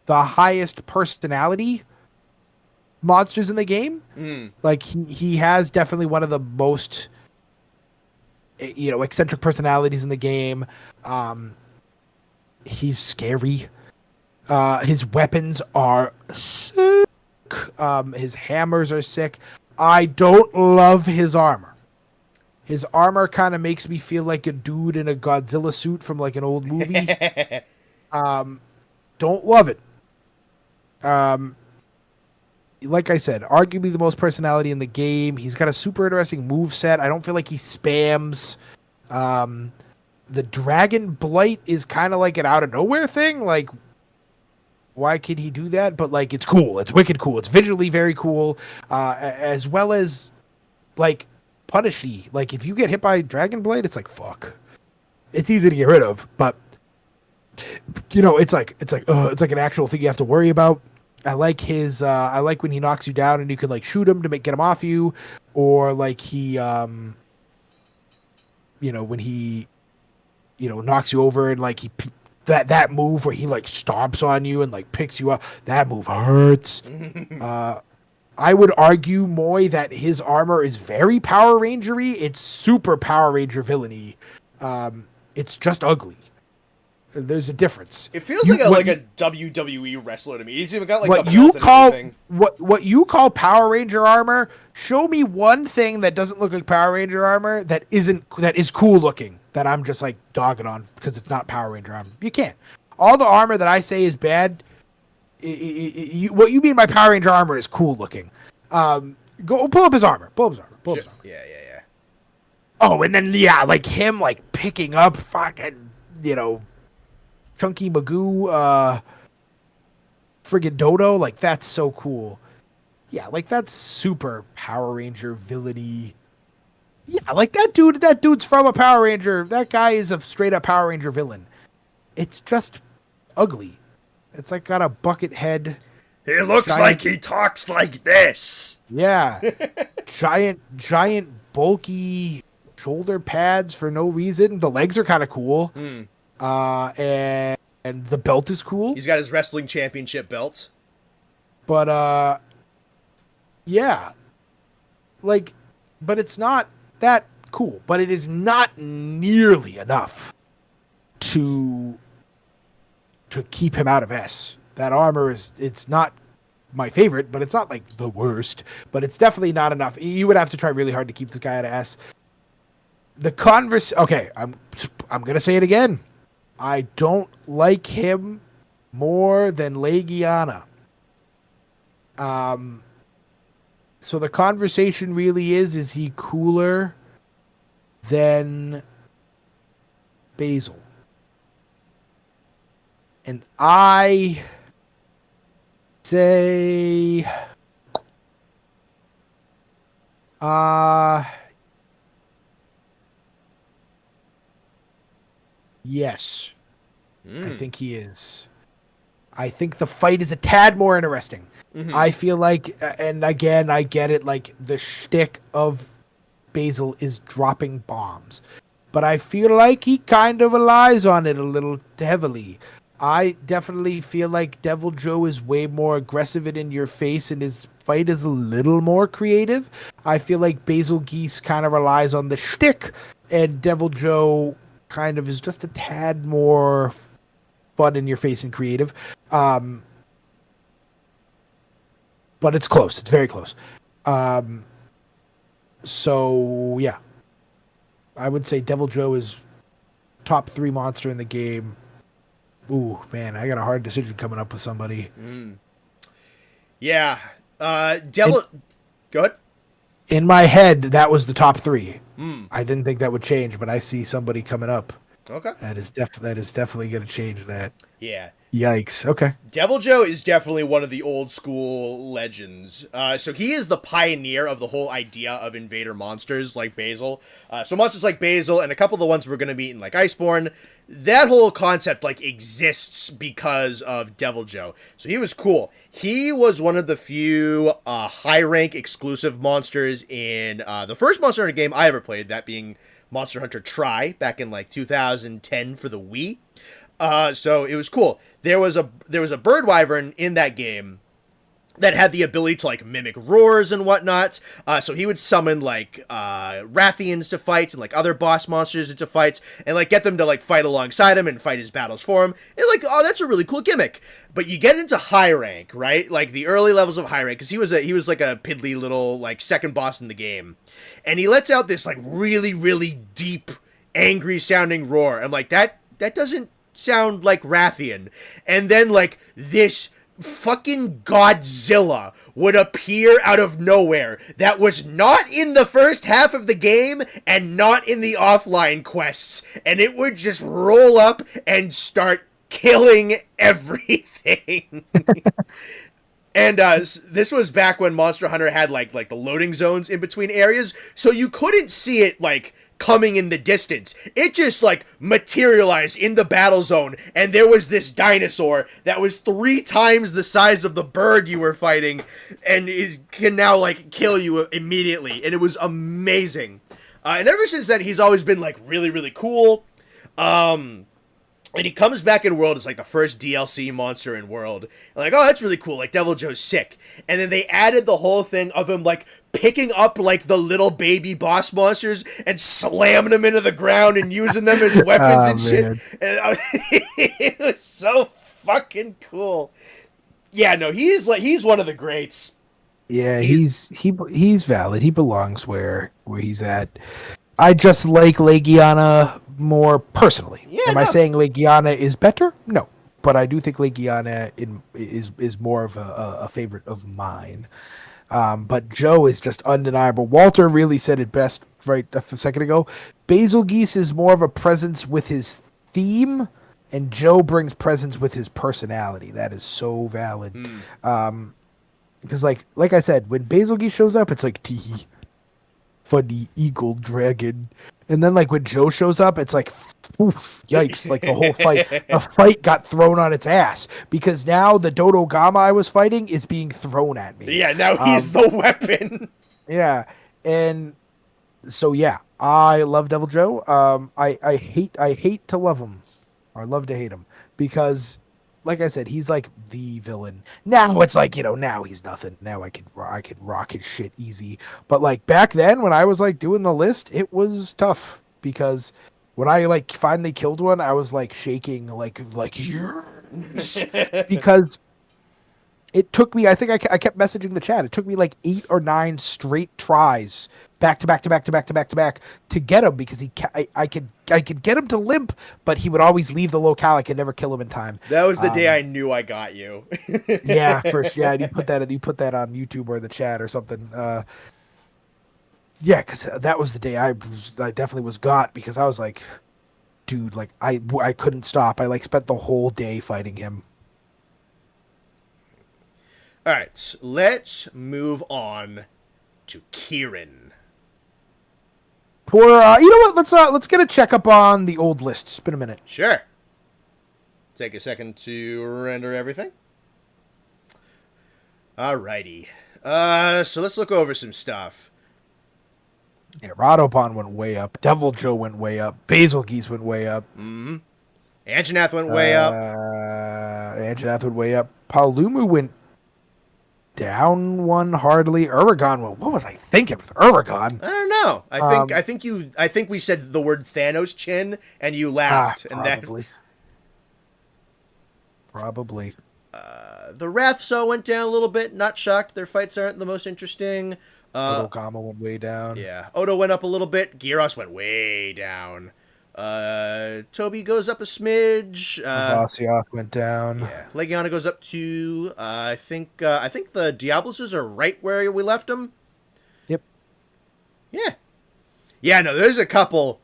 the highest personality monsters in the game. Like, he has definitely one of the most, eccentric personalities in the game. He's scary. His weapons are sick. His hammers are sick. I don't love his armor. His armor kind of makes me feel like a dude in a Godzilla suit from like an old movie. don't love it. Like I said, arguably the most personality in the game. He's got a super interesting move set. I don't feel like he spams. The Dragon Blight is kind of like an out of nowhere thing. Like, why could he do that? But like, it's cool. It's wicked cool. It's visually very cool, as well as like punishy. Like, if you get hit by Dragon Blight, it's like fuck. It's easy to get rid of, but it's like an actual thing you have to worry about. I like his. I like when he knocks you down and you can like shoot him to get him off you, or like he, when he, knocks you over and like that move where he like stomps on you and like picks you up. That move hurts. I would argue, Moy, that his armor is very Power Ranger-y. It's super Power Ranger villainy. It's just ugly. There's a difference. It feels like a WWE wrestler to me. He's even got like what the you belt call and everything. what you call Power Ranger armor. Show me one thing that doesn't look like Power Ranger armor that is cool looking. That I'm just like dogging on because it's not Power Ranger armor. You can't. All the armor that I say is bad. What you mean by Power Ranger armor is cool looking. Go pull up his armor. Pull up his armor. Yeah. Oh, and then like him like picking up fucking Chunky Magoo, friggin' Dodo, like that's so cool. Yeah, like that's super Power Ranger villainy. Yeah, like that dude's from a Power Ranger. That guy is a straight up Power Ranger villain. It's just ugly. It's like got a bucket head. He looks like he talks like this. Yeah. giant bulky shoulder pads for no reason. The legs are kind of cool. And the belt is cool. He's got his wrestling championship belt. But yeah. Like, but it's not that cool. But it is not nearly enough to keep him out of S. That armor it's not my favorite, but it's not like the worst. But it's definitely not enough. You would have to try really hard to keep this guy out of S. Okay, I'm gonna say it again. I don't like him more than Legiana. So the conversation really is he cooler than Basil? And I say yes. I think he is. I think the fight is a tad more interesting. Mm-hmm. I feel like, and again, I get it, like the shtick of Basil is dropping bombs. But I feel like he kind of relies on it a little heavily. I definitely feel like Devil Joe is way more aggressive and in your face, and his fight is a little more creative. I feel like Basil Geese kind of relies on the shtick, and Devil Joe kind of is just a tad more fun in your face and creative. But it's close. It's very close. So yeah, I would say Devil Joe is top 3 monster in the game. Ooh, man, I got a hard decision coming up with somebody. Yeah. Go ahead. In my head, that was the top 3. I didn't think that would change, but I see somebody coming up. Okay. That is definitely going to change that. Yeah. Yikes. Okay. Devil Joe is definitely one of the old school legends. So he is the pioneer of the whole idea of invader monsters like Basil. So monsters like Basil and a couple of the ones we're going to meet in like Iceborne, that whole concept like exists because of Devil Joe. So he was cool. He was one of the few high rank exclusive monsters in the first Monster Hunter game I ever played, that being Monster Hunter Tri back in like 2010 for the Wii. So it was cool. There was a bird wyvern in that game that had the ability to like mimic roars and whatnot. So he would summon like Rathians to fights and like other boss monsters into fights and like get them to like fight alongside him and fight his battles for him. And like, oh, that's a really cool gimmick. But you get into high rank, right? Like the early levels of high rank, because he was like a piddly little like second boss in the game, and he lets out this like really really deep angry sounding roar. I'm like, that doesn't sound like Rathian. And then, like, this fucking Godzilla would appear out of nowhere that was not in the first half of the game and not in the offline quests. And it would just roll up and start killing everything. And this was back when Monster Hunter had like the loading zones in between areas, so you couldn't see it like coming in the distance. It just like materialized in the battle zone, and there was this dinosaur that was 3 times the size of the bird you were fighting, and it can now like kill you immediately, and it was amazing. And ever since then, he's always been like really, really cool. And he comes back in World as, like, the first DLC monster in World. Like, oh, that's really cool. Like, Devil Joe's sick. And then they added the whole thing of him, like, picking up, like, the little baby boss monsters and slamming them into the ground and using them as weapons and shit. And it was so fucking cool. Yeah, no, he's one of the greats. Yeah, he's valid. He belongs where he's at. I just like Legiana more personally. Yeah, Am I saying Legiana is better? No, but I do think Legiana is more of a favorite of mine. But Joe is just undeniable. Walter really said it best right a second ago. Basil Geese is more of a presence with his theme, and Joe brings presence with his personality. That is so valid. Because like I said, when Basil Geese shows up, it's like tee. Funny eagle dragon, and then like when Joe shows up, it's like, oof, yikes! Like the whole fight got thrown on its ass because now the Dodo Gama I was fighting is being thrown at me. Yeah, now he's the weapon. Yeah, and so yeah, I love Devil Joe. I hate to love him, or love to hate him because, like I said, he's like the villain. Now it's like, now he's nothing. Now I could rock his shit easy. But like back then when I was like doing the list, it was tough because when I like finally killed one, I was like shaking like yes. Because it took me, I think I kept messaging the chat. It took me like 8 or 9 straight tries back to back to get him because I could get him to limp, but he would always leave the locale. I could never kill him in time. That was the day I knew I got you. Yeah, first. Yeah, you put that on YouTube or the chat or something. Yeah, because that was the day I definitely was got because I was like, dude, like I couldn't stop. I like spent the whole day fighting him. All right, so let's move on to Kieran. For you know what? Let's get a checkup on the old list. It's been a minute. Sure. Take a second to render everything. Alrighty. So let's look over some stuff. Yeah, Radobon went way up. Devil Joe went way up. Basil Geese went way up. Mm-hmm. Anjanath went way up. Anjanath went way up. Palumu went down one hardly. Uragon went. What was I thinking with Uragon? I don't know. I think we said the word Thanos chin and you laughed. Probably. Probably. The Wrathso went down a little bit. Not shocked. Their fights aren't the most interesting. Odogama went way down. Yeah. Odo went up a little bit. Gyros went way down. Toby goes up a smidge. Vasioth went down. Yeah. Legiana goes up to I think the Diabloses are right where we left them. Yep. Yeah. Yeah, no, there's a couple,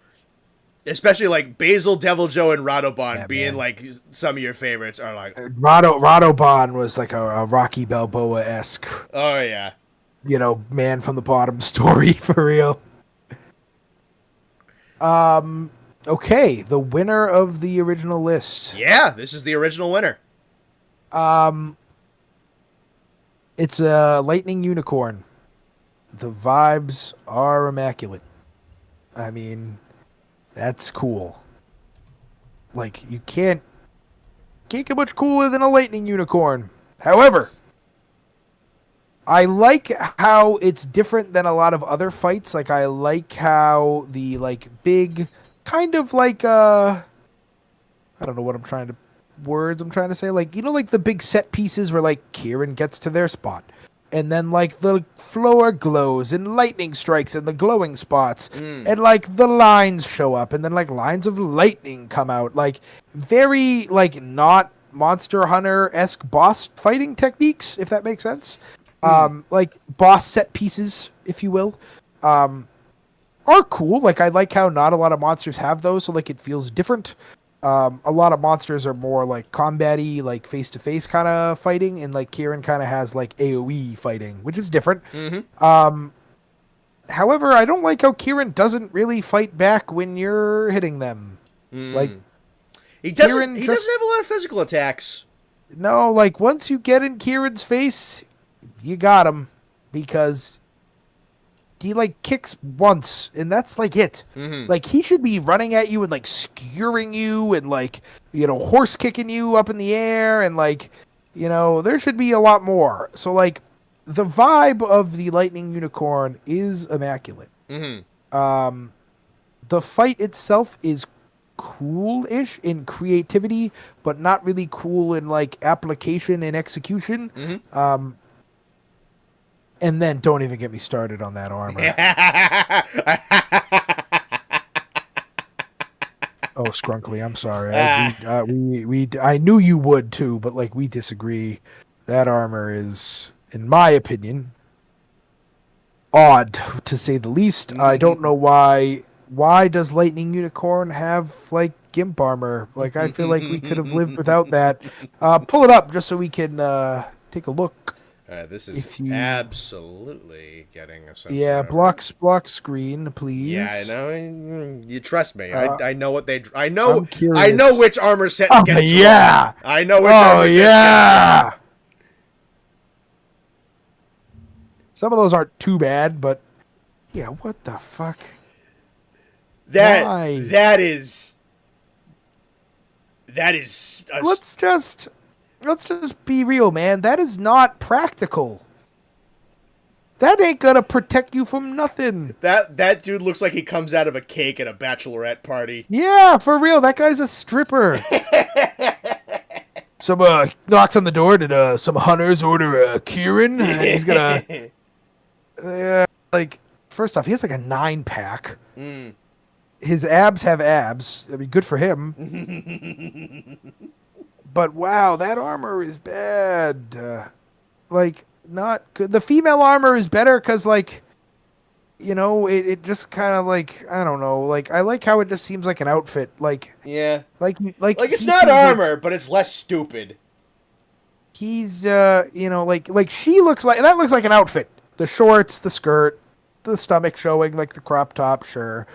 especially like Basil, Devil Joe, and Radobon being like some of your favorites are like Radobon was like a Rocky Balboa-esque. Oh yeah. Man from the bottom story for real. Okay, the winner of the original list. Yeah, this is the original winner. It's a lightning unicorn. The vibes are immaculate. I mean, that's cool. Like, you can't get much cooler than a lightning unicorn. However, I like how it's different than a lot of other fights. Like, I like how the, like, big, kind of like, I don't know what I'm trying to say. Like, like the big set pieces where, like, Kieran gets to their spot. and then like the floor glows and lightning strikes and the glowing spots, Mm. and like the lines show up, and then like lines of lightning come out, like very like not Monster Hunter-esque boss fighting techniques, if that makes sense. Like boss set pieces, if you will, are cool. Like I like how not a lot of monsters have those, so like it feels different. A lot of monsters are more like combat-y, like face-to-face kind of fighting, and like Kieran kind of has like AoE fighting, which is different. However, I don't like how Kieran doesn't really fight back when you're hitting them. Like He doesn't. Kieran He just- doesn't have a lot of physical attacks. no, like once you get in Kieran's face, you got him, because he like kicks once and that's like it. Like he should be running at you and like skewering you and like, you know, horse kicking you up in the air, and like, you know, there should be a lot more. So like the vibe of the lightning unicorn is immaculate. The fight itself is cool-ish in creativity, but not really cool in like application and execution. And then don't even get me started on that armor. Oh, Scrunkly, I'm sorry. I knew you would too, but like we disagree. That armor is, in my opinion, odd to say the least. I don't know why. Why does Lightning Unicorn have like gimp armor? Like I feel like we could have lived without that. Pull it up just so we can take a look. This is If you- absolutely getting a sense. Yeah, of block screen, please. Yeah, I know. You trust me. Uh, I know what they. I know. I'm curious. I know which armor sets Oh, get drawn. yeah. I know which Oh armor sets yeah. Some of those aren't too bad, but yeah, what the fuck? Get. Why? That is. A, Let's just be real, man. That is not practical. That ain't gonna protect you from nothing. that dude looks like he comes out of a cake at a bachelorette party. Yeah, for real. That guy's a stripper. Some knocks on the door. Did some hunters order Kieran? And he's gonna. Like, first off, he has like a 9-pack. His abs have abs. I mean, good for him. But wow, that armor is bad. Like, not good. The female armor is better because, like, you know, it just kind of like, I don't know. Like, I like how it just seems like an outfit. Like, Yeah. like It's he not seems like armor, but it's less stupid. he's, you know, like she looks like, that looks like an outfit. The shorts, the skirt, the stomach showing, like the crop top, sure.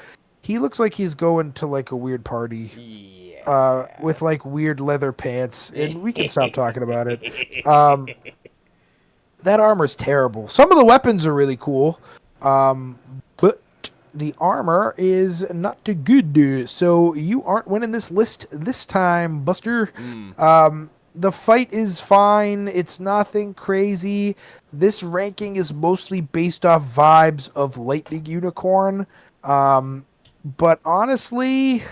He looks like he's going to like a weird party. Yeah. With like weird leather pants, and we can stop talking about it. That armor's terrible. Some of the weapons are really cool, but the armor is not too good. So you aren't winning this list this time, Buster. The fight is fine. It's nothing crazy. This ranking is mostly based off vibes of Lightning Unicorn. But honestly,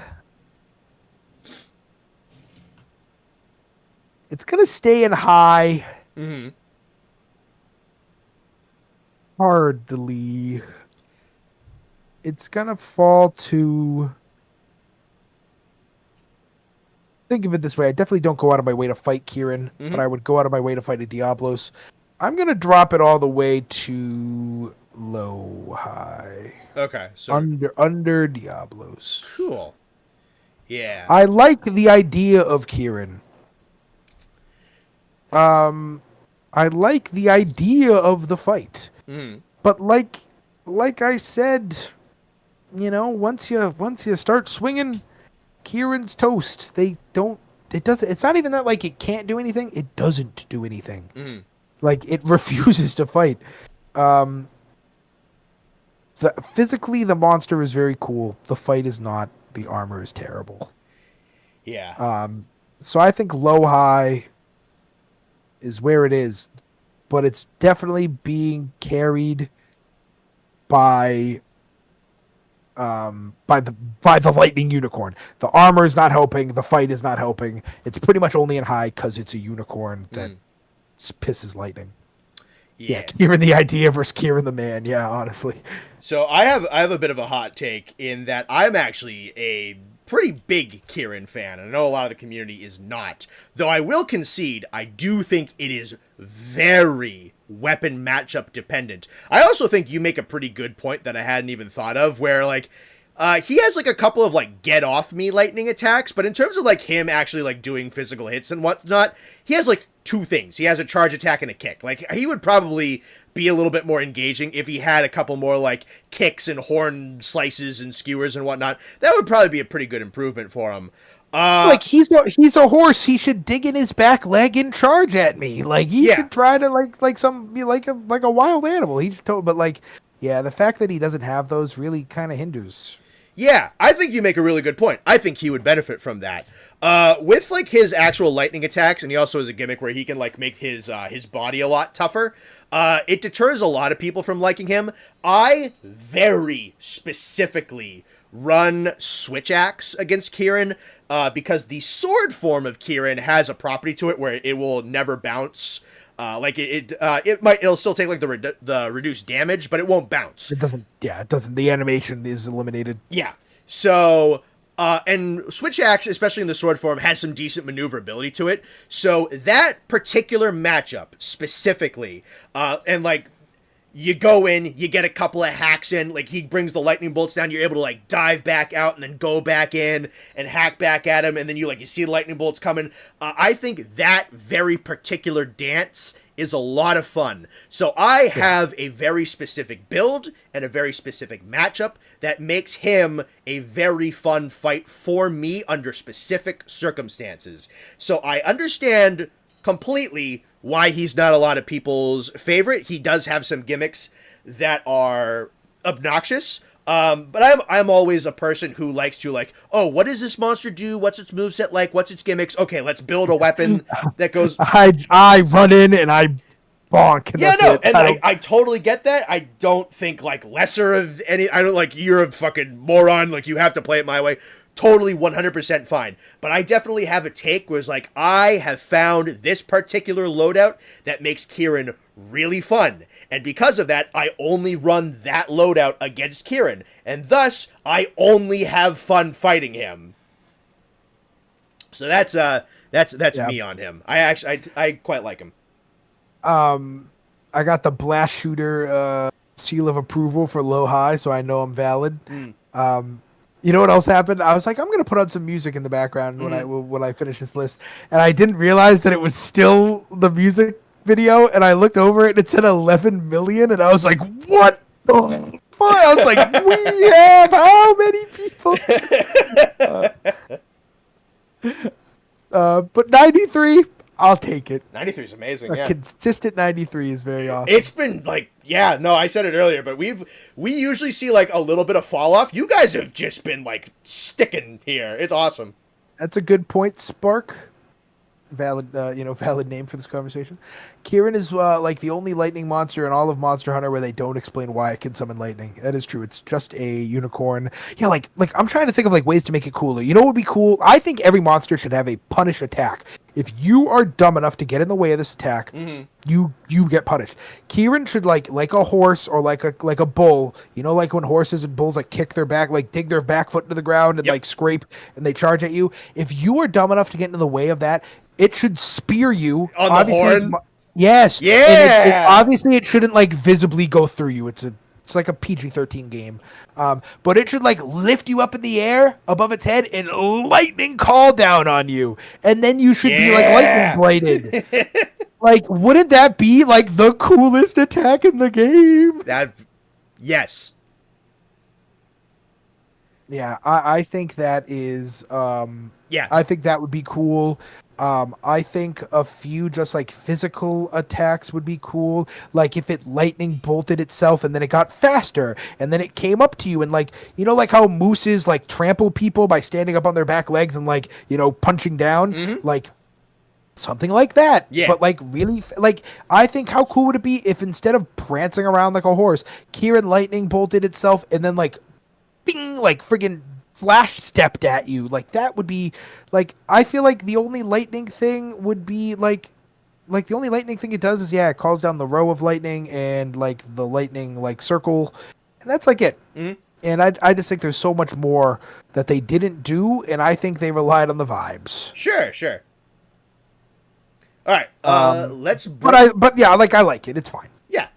it's going to stay in high. Hardly. It's going to fall to... Think of it this way. I definitely don't go out of my way to fight Kieran, but I would go out of my way to fight a Diablos. I'm going to drop it all the way to high. Okay. So Under Diablos. cool. Yeah. I like the idea of Kieran. I like the idea of the fight. But like I said, you know, once you start swinging, Kieran's toast. It's not even that like it can't do anything. It doesn't do anything. Like it refuses to fight. Physically, the monster is very cool. The fight is not. The armor is terrible. Yeah. So I think high is where it is, but it's definitely being carried by the Lightning Unicorn. The armor is not helping. The fight is not helping. It's pretty much only in high because it's a unicorn that pisses lightning. Yeah, Yeah. Kieran the idea versus Kieran the man. Yeah, honestly. So I have a bit of a hot take in that I'm actually a pretty big Kieran fan, and I know a lot of the community is not. Though I will concede, I do think it is very weapon matchup dependent. I also think you make a pretty good point that I hadn't even thought of, where like he has like a couple of like get off me lightning attacks, but in terms of like him actually like doing physical hits and whatnot, he has like two things. He has a charge attack and a kick. Like he would probably be a little bit more engaging if he had a couple more like kicks and horn slices and skewers and whatnot. That would probably be a pretty good improvement for him. Like he's a horse. He should dig in his back leg and charge at me. Like he Yeah. should try to like a wild animal. But like yeah, the fact that he doesn't have those really kind of hinders. Yeah, I think you make a really good point. I think he would benefit from that. With like his actual lightning attacks, and he also has a gimmick where he can like make his body a lot tougher. It deters a lot of people from liking him. I very specifically run Switch Axe against Kieran because the sword form of Kieran has a property to it where it will never bounce. It'll still take like the reduced damage, but it won't bounce. It doesn't. Yeah, it doesn't. The animation is eliminated. Yeah. So, and Switch Axe, especially in the sword form, has some decent maneuverability to it. So that particular matchup specifically, and like, you go in, you get a couple of hacks in, like he brings the lightning bolts down, you're able to like dive back out and then go back in and hack back at him, and then you see the lightning bolts coming. I think that very particular dance is a lot of fun. So I have a very specific build and a very specific matchup that makes him a very fun fight for me under specific circumstances. So I understand completely why he's not a lot of people's favorite. He does have some gimmicks that are obnoxious. But I'm always a person who likes to like, oh, what does this monster do? What's its moveset like? What's its gimmicks? Okay, let's build a weapon that goes. I run in and I bonk. And Yeah, that's no, it. and I totally get that. I don't think like lesser of any. I don't like you're a fucking moron. Like you have to play it my way. Totally 100% fine. But I definitely have a take where it's like, I have found this particular loadout that makes Kieran really fun. And because of that, I only run that loadout against Kieran. And thus, I only have fun fighting him. So that's me on him. I quite like him. I got the blast shooter seal of approval for low high, so I know I'm valid. You know what else happened? I was like, I'm gonna put on some music in the background when I finish this list, and I didn't realize that it was still the music video. And I looked over it, and it said 11 million, and I was like, what the fuck? I was like, we have how many people? But 93, I'll take it. 93 is amazing. A Yeah. consistent 93 is very awesome. It's been like, yeah, no, I said it earlier, but we usually see like a little bit of fall off. You guys have just been like sticking here. It's awesome. That's a good point, Spark. Valid, valid name for this conversation. Kieran is like the only lightning monster in all of Monster Hunter where they don't explain why it can summon lightning. That is true. It's just a unicorn. Yeah, like I'm trying to think of like ways to make it cooler. You know what would be cool? I think every monster should have a punish attack. If you are dumb enough to get in the way of this attack, you get punished. Kieran should like a horse or like a bull. You know, like when horses and bulls like kick their back, like dig their back foot into the ground and like scrape and they charge at you. If you are dumb enough to get into the way of that, it should spear you on obviously, the horn. Yes. Yeah. Obviously, it shouldn't like visibly go through you. It's like a PG-13 game. But it should like lift you up in the air above its head and lightning call down on you, and then you should be like lightning bladed. Like, wouldn't that be like the coolest attack in the game? Yes. Yeah, I think that is. Yeah. I think that would be cool. I think a few just like physical attacks would be cool. Like if it lightning bolted itself and then it got faster and then it came up to you and like, you know, like how mooses like trample people by standing up on their back legs and like, you know, punching down, like something like that. Yeah. But like really, like I think how cool would it be if instead of prancing around like a horse, Kieran lightning bolted itself and then like, bing, like friggin' flash stepped at you. Like that would be like, I feel like the only lightning thing would be like like the only lightning thing it does is it calls down the row of lightning and like the lightning like circle, and that's like it. Mhm. And I just think there's so much more that they didn't do, and I think they relied on the vibes. Sure. All right, let's. But yeah, like I like it. It's fine. Yeah.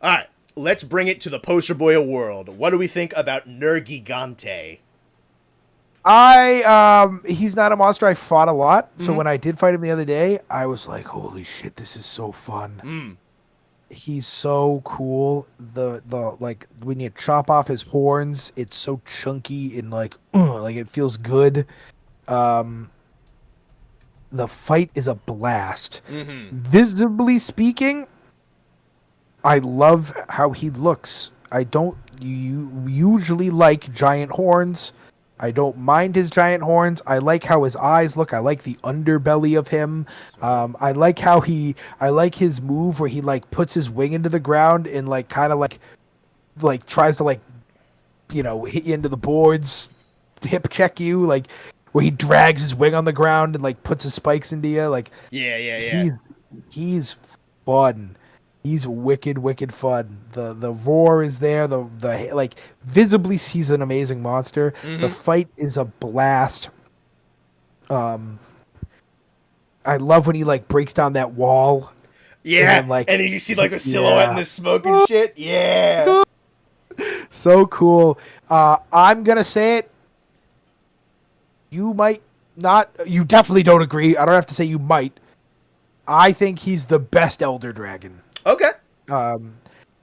All right, let's bring it to the poster boy of world. What do we think about Nergigante? He's not a monster I fought a lot, so when I did fight him the other day, I was like, holy shit, this is so fun. He's so cool. The like when you chop off his horns, it's so chunky and like it feels good. The fight is a blast. Visibly speaking, I love how he looks. I don't usually like giant horns. I don't mind his giant horns. I like how his eyes look. I like the underbelly of him. I like I like his move where he like puts his wing into the ground and like kind of like tries to like, hit you into the boards, hip check you, like where he drags his wing on the ground and like puts his spikes into you. Like, Yeah. He's fun. He's wicked fun. The roar is there. The like visibly he's an amazing monster. The fight is a blast. I love when he like breaks down that wall. Yeah, and then you see like the silhouette and the smoke and shit. Yeah. So cool. I'm gonna say it. You might not. You definitely don't agree. I don't have to say you might. I think he's the best Elder Dragon. Okay.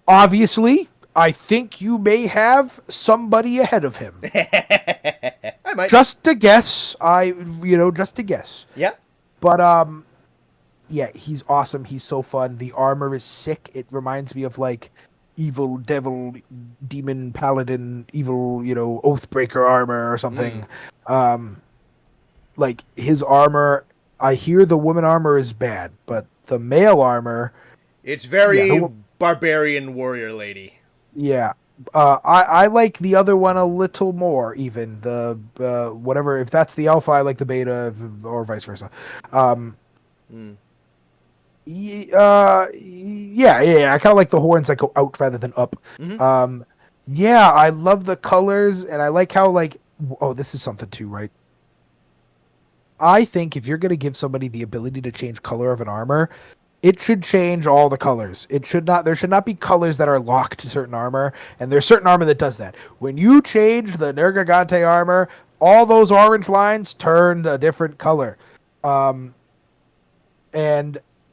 Obviously, I think you may have somebody ahead of him. I might. Just a guess. Just a guess. Yeah. But yeah, he's awesome. He's so fun. The armor is sick. It reminds me of like evil devil, demon, paladin, evil, oathbreaker armor or something. Like his armor. I hear the woman armor is bad, but the male armor. It's very barbarian warrior lady. Yeah. I like the other one a little more, even. The whatever, if that's the alpha, I like the beta, or vice versa. Yeah, I kind of like the horns that go out rather than up. Yeah, I love the colors, and I like how, like, this is something too, right? I think if you're going to give somebody the ability to change color of an armor, it should change all the colors. There should not be colors that are locked to certain armor, and there's certain armor that does that. When you change the Nergigante armor, all those orange lines turned a different color. And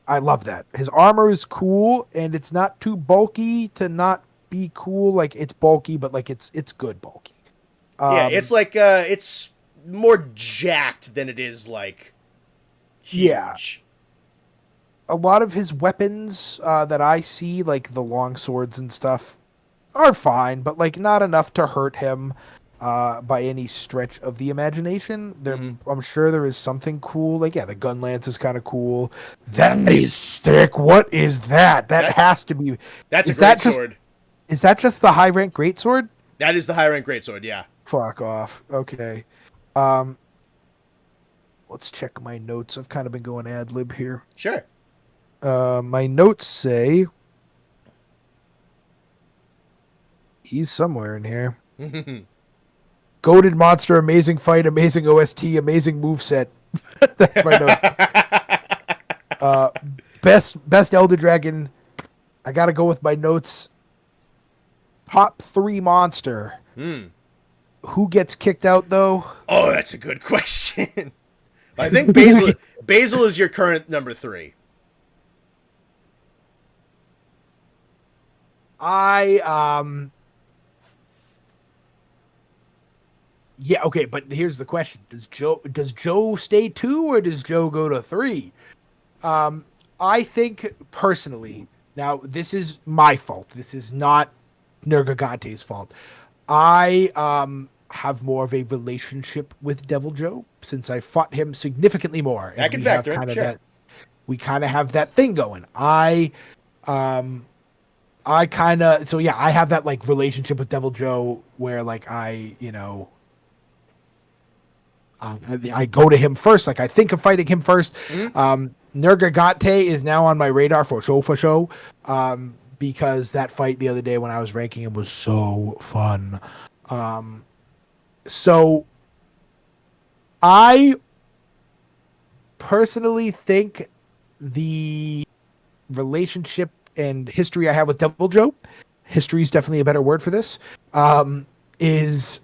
I love that. His armor is cool, and it's not too bulky to not be cool. Like, it's bulky, but like it's good bulky. Yeah, it's like it's more jacked than it is like huge. Yeah. A lot of his weapons that I see, like the long swords and stuff, are fine, but like not enough to hurt him by any stretch of the imagination. I'm sure there is something cool. Like, yeah, the gun lance is kind of cool. That is sick. What is that? That has to be. That's a great sword. Is that just the high rank greatsword? That is the high rank greatsword. Yeah. Fuck off. Okay. Let's check my notes. I've kind of been going ad lib here. Sure. My notes say he's somewhere in here. Goated monster, amazing fight, amazing OST, amazing moveset. That's my notes. Best Elder Dragon. I gotta go with my notes. Top 3 monster. Who gets kicked out though? Oh, that's a good question. I think Basil is your current number 3. Yeah, okay, but here's the question. Does Joe stay 2 or does Joe go to 3? I think personally, now this is my fault. This is not Nergigante's fault. I have more of a relationship with Devil Joe since I fought him significantly more. That can factor in, sure. We kind of have that thing going. I kind of, so yeah, I have that like relationship with Devil Joe where like I go to him first. Like I think of fighting him first. Nergigante is now on my radar for show. Because that fight the other day when I was ranking him was so fun. So I personally think the relationship and history I have with Devil Joe, history is definitely a better word for this, is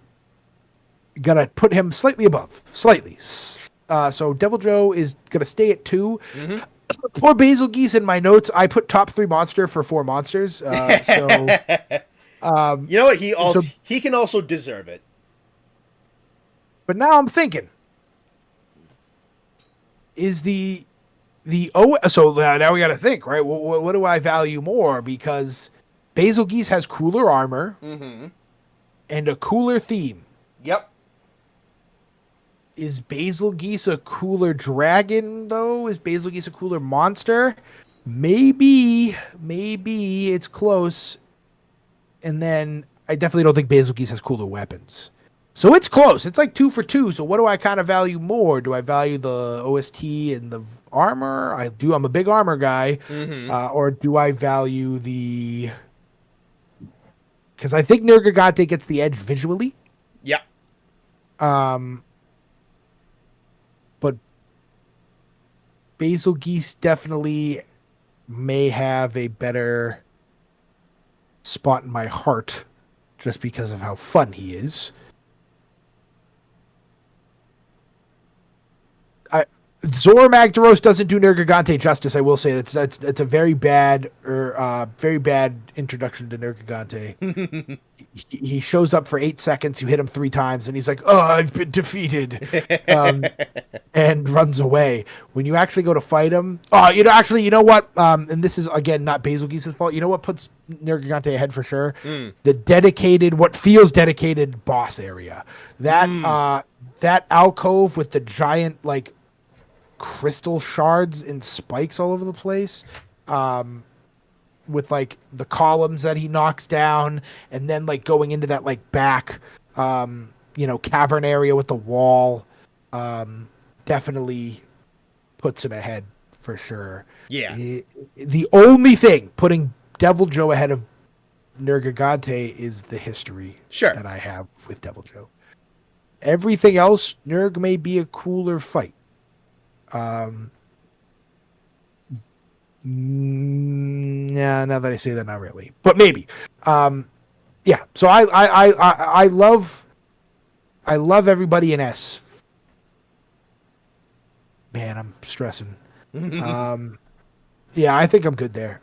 gonna put him slightly above, slightly. So Devil Joe is gonna stay at 2. Mm-hmm. Poor Basil Geese in my notes. I put top 3 monster for 4 monsters. You know what? He can also deserve it. But now I'm thinking, is so now we got to think, right? What do I value more? Because Basil Geese has cooler armor and a cooler theme. Yep. Is Basil Geese a cooler dragon, though? Is Basil Geese a cooler monster? Maybe it's close. And then I definitely don't think Basil Geese has cooler weapons. So it's close. It's like 2 for 2. So what do I kind of value more? Do I value the OST and the armor? I do. I'm a big armor guy. Or do I value the... Because I think Nergigante gets the edge visually. Yeah. But Basil Geese definitely may have a better spot in my heart just because of how fun he is. Zora Magdaros doesn't do Nergigante justice. I will say that's a very bad introduction to Nergigante. He shows up for 8 seconds. You hit him 3 times, and he's like, "Oh, I've been defeated," and runs away. When you actually go to fight him, you know what? And this is again not Basil Geese's fault. You know what puts Nergigante ahead for sure? The what feels dedicated boss area. That alcove with the giant like crystal shards and spikes all over the place, with like the columns that he knocks down, and then like going into that like back cavern area with the wall, definitely puts him ahead for sure. Yeah. The only thing putting Devil Joe ahead of Nergigante is the history that I have with Devil Joe. Everything else, Nerg may be a cooler fight. Now that I say that, not really, but maybe. Yeah. So I love everybody in S. Man, I'm stressing. Yeah, I think I'm good there.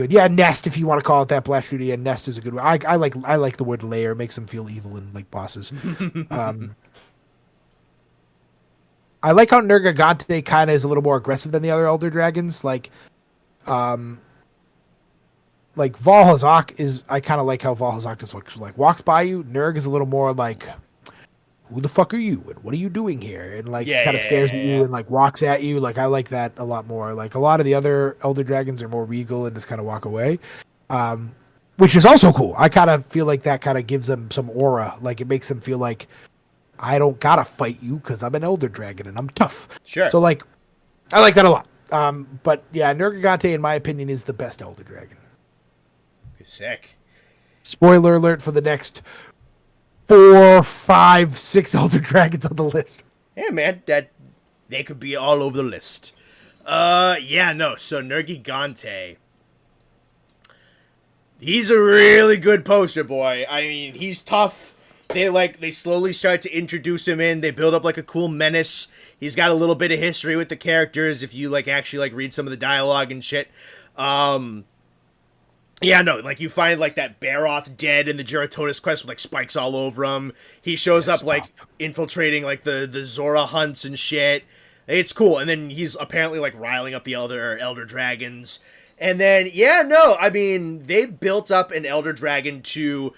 Yeah, Nest, if you want to call it that, Blast Shooter. Yeah, Nest is a good one. I like the word layer. It makes them feel evil and like bosses. I like how Nergigante kind of is a little more aggressive than the other Elder Dragons. Like Valhazak is. I kind of like how Valhazak just walks by you. Nerg is a little more like, who the fuck are you and what are you doing here? And like kind of stares at you and like walks at you. Like I like that a lot more. Like a lot of the other Elder Dragons are more regal and just kind of walk away, which is also cool. I kind of feel like that kind of gives them some aura. Like it makes them feel like I don't gotta fight you because I'm an Elder Dragon and I'm tough. Sure. So like, I like that a lot. But yeah, Nergigante in my opinion is the best Elder Dragon. Sick. Spoiler alert for the next 4, 5, 6 Elder Dragons on the list. Yeah, man, that they could be all over the list. So Nergigante, he's a really good poster boy. I mean, he's tough. They slowly start to introduce him in. They build up like a cool menace. He's got a little bit of history with the characters if you actually read some of the dialogue and shit. You find that Baroth dead in the Geratonis quest with spikes all over him. He shows up infiltrating the Zora hunts and shit. It's cool. And then he's apparently riling up the Elder Dragons. And then they built up an Elder Dragon to...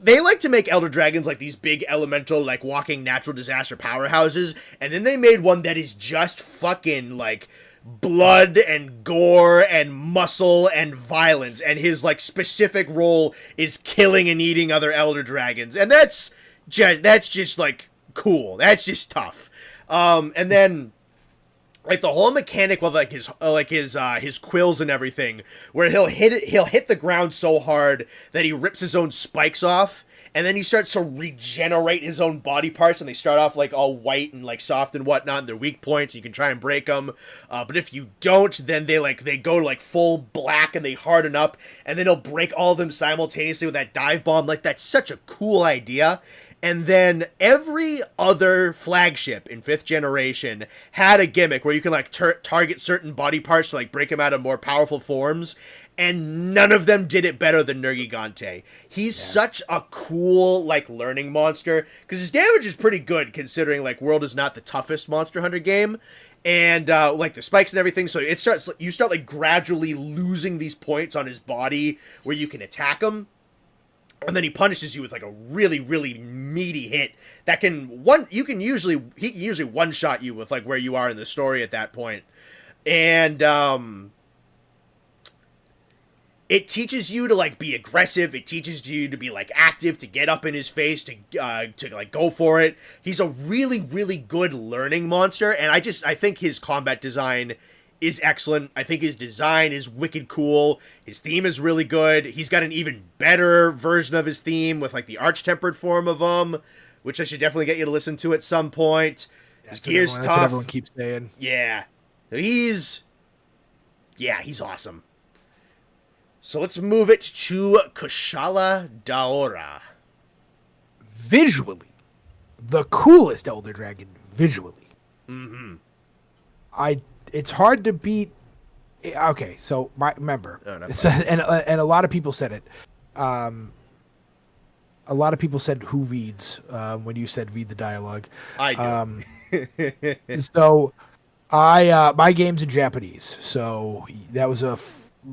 They like to make Elder Dragons these big elemental walking natural disaster powerhouses, and then they made one that is just fucking blood and gore and muscle and violence, and his specific role is killing and eating other Elder Dragons, and that's just cool. That's just tough. And then like the whole mechanic with his quills and everything, where he'll hit the ground so hard that he rips his own spikes off, and then he starts to regenerate his own body parts, and they start off like all white and like soft and whatnot, and they're weak points. You can try and break them, but if you don't, then they go like full black and they harden up, and then he'll break all of them simultaneously with that dive bomb. Like, that's such a cool idea. And then every other flagship in 5th generation had a gimmick where you can like target certain body parts to like break them out of more powerful forms, and none of them did it better than Nergigante. He's such a cool like learning monster because his damage is pretty good considering like World is not the toughest Monster Hunter game, and like the spikes and everything. So you start like gradually losing these points on his body where you can attack him. And then he punishes you with like a really, really meaty hit that he can usually one shot you with like where you are in the story at that point. And it teaches you to like be aggressive. It teaches you to be like active, to get up in his face, to like go for it. He's a really, really good learning monster, and I think his combat design is excellent. I think his design is wicked cool. His theme is really good. He's got an even better version of his theme with like the arch-tempered form of him, which I should definitely get you to listen to at some point. His gear's tough. That's what everyone keeps saying. Yeah. He's awesome. So let's move it to Kushala Daora. Visually, the coolest Elder Dragon visually. Mm-hmm. It's hard to beat. Okay, so remember, and a lot of people said it. A lot of people said who reads when you said read the dialogue. I do. So my game's in Japanese, so that was a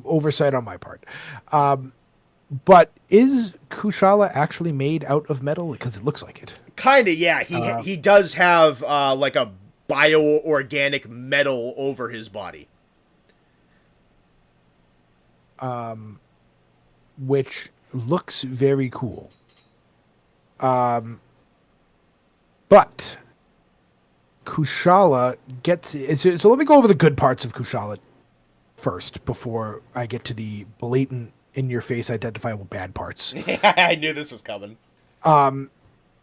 oversight on my part. But is Kushala actually made out of metal? Because it looks like it. Kinda, yeah. He does have like a bioorganic metal over his body. Which looks very cool. But Kushala gets it. So let me go over the good parts of Kushala first before I get to the blatant, in-your-face, identifiable bad parts. I knew this was coming.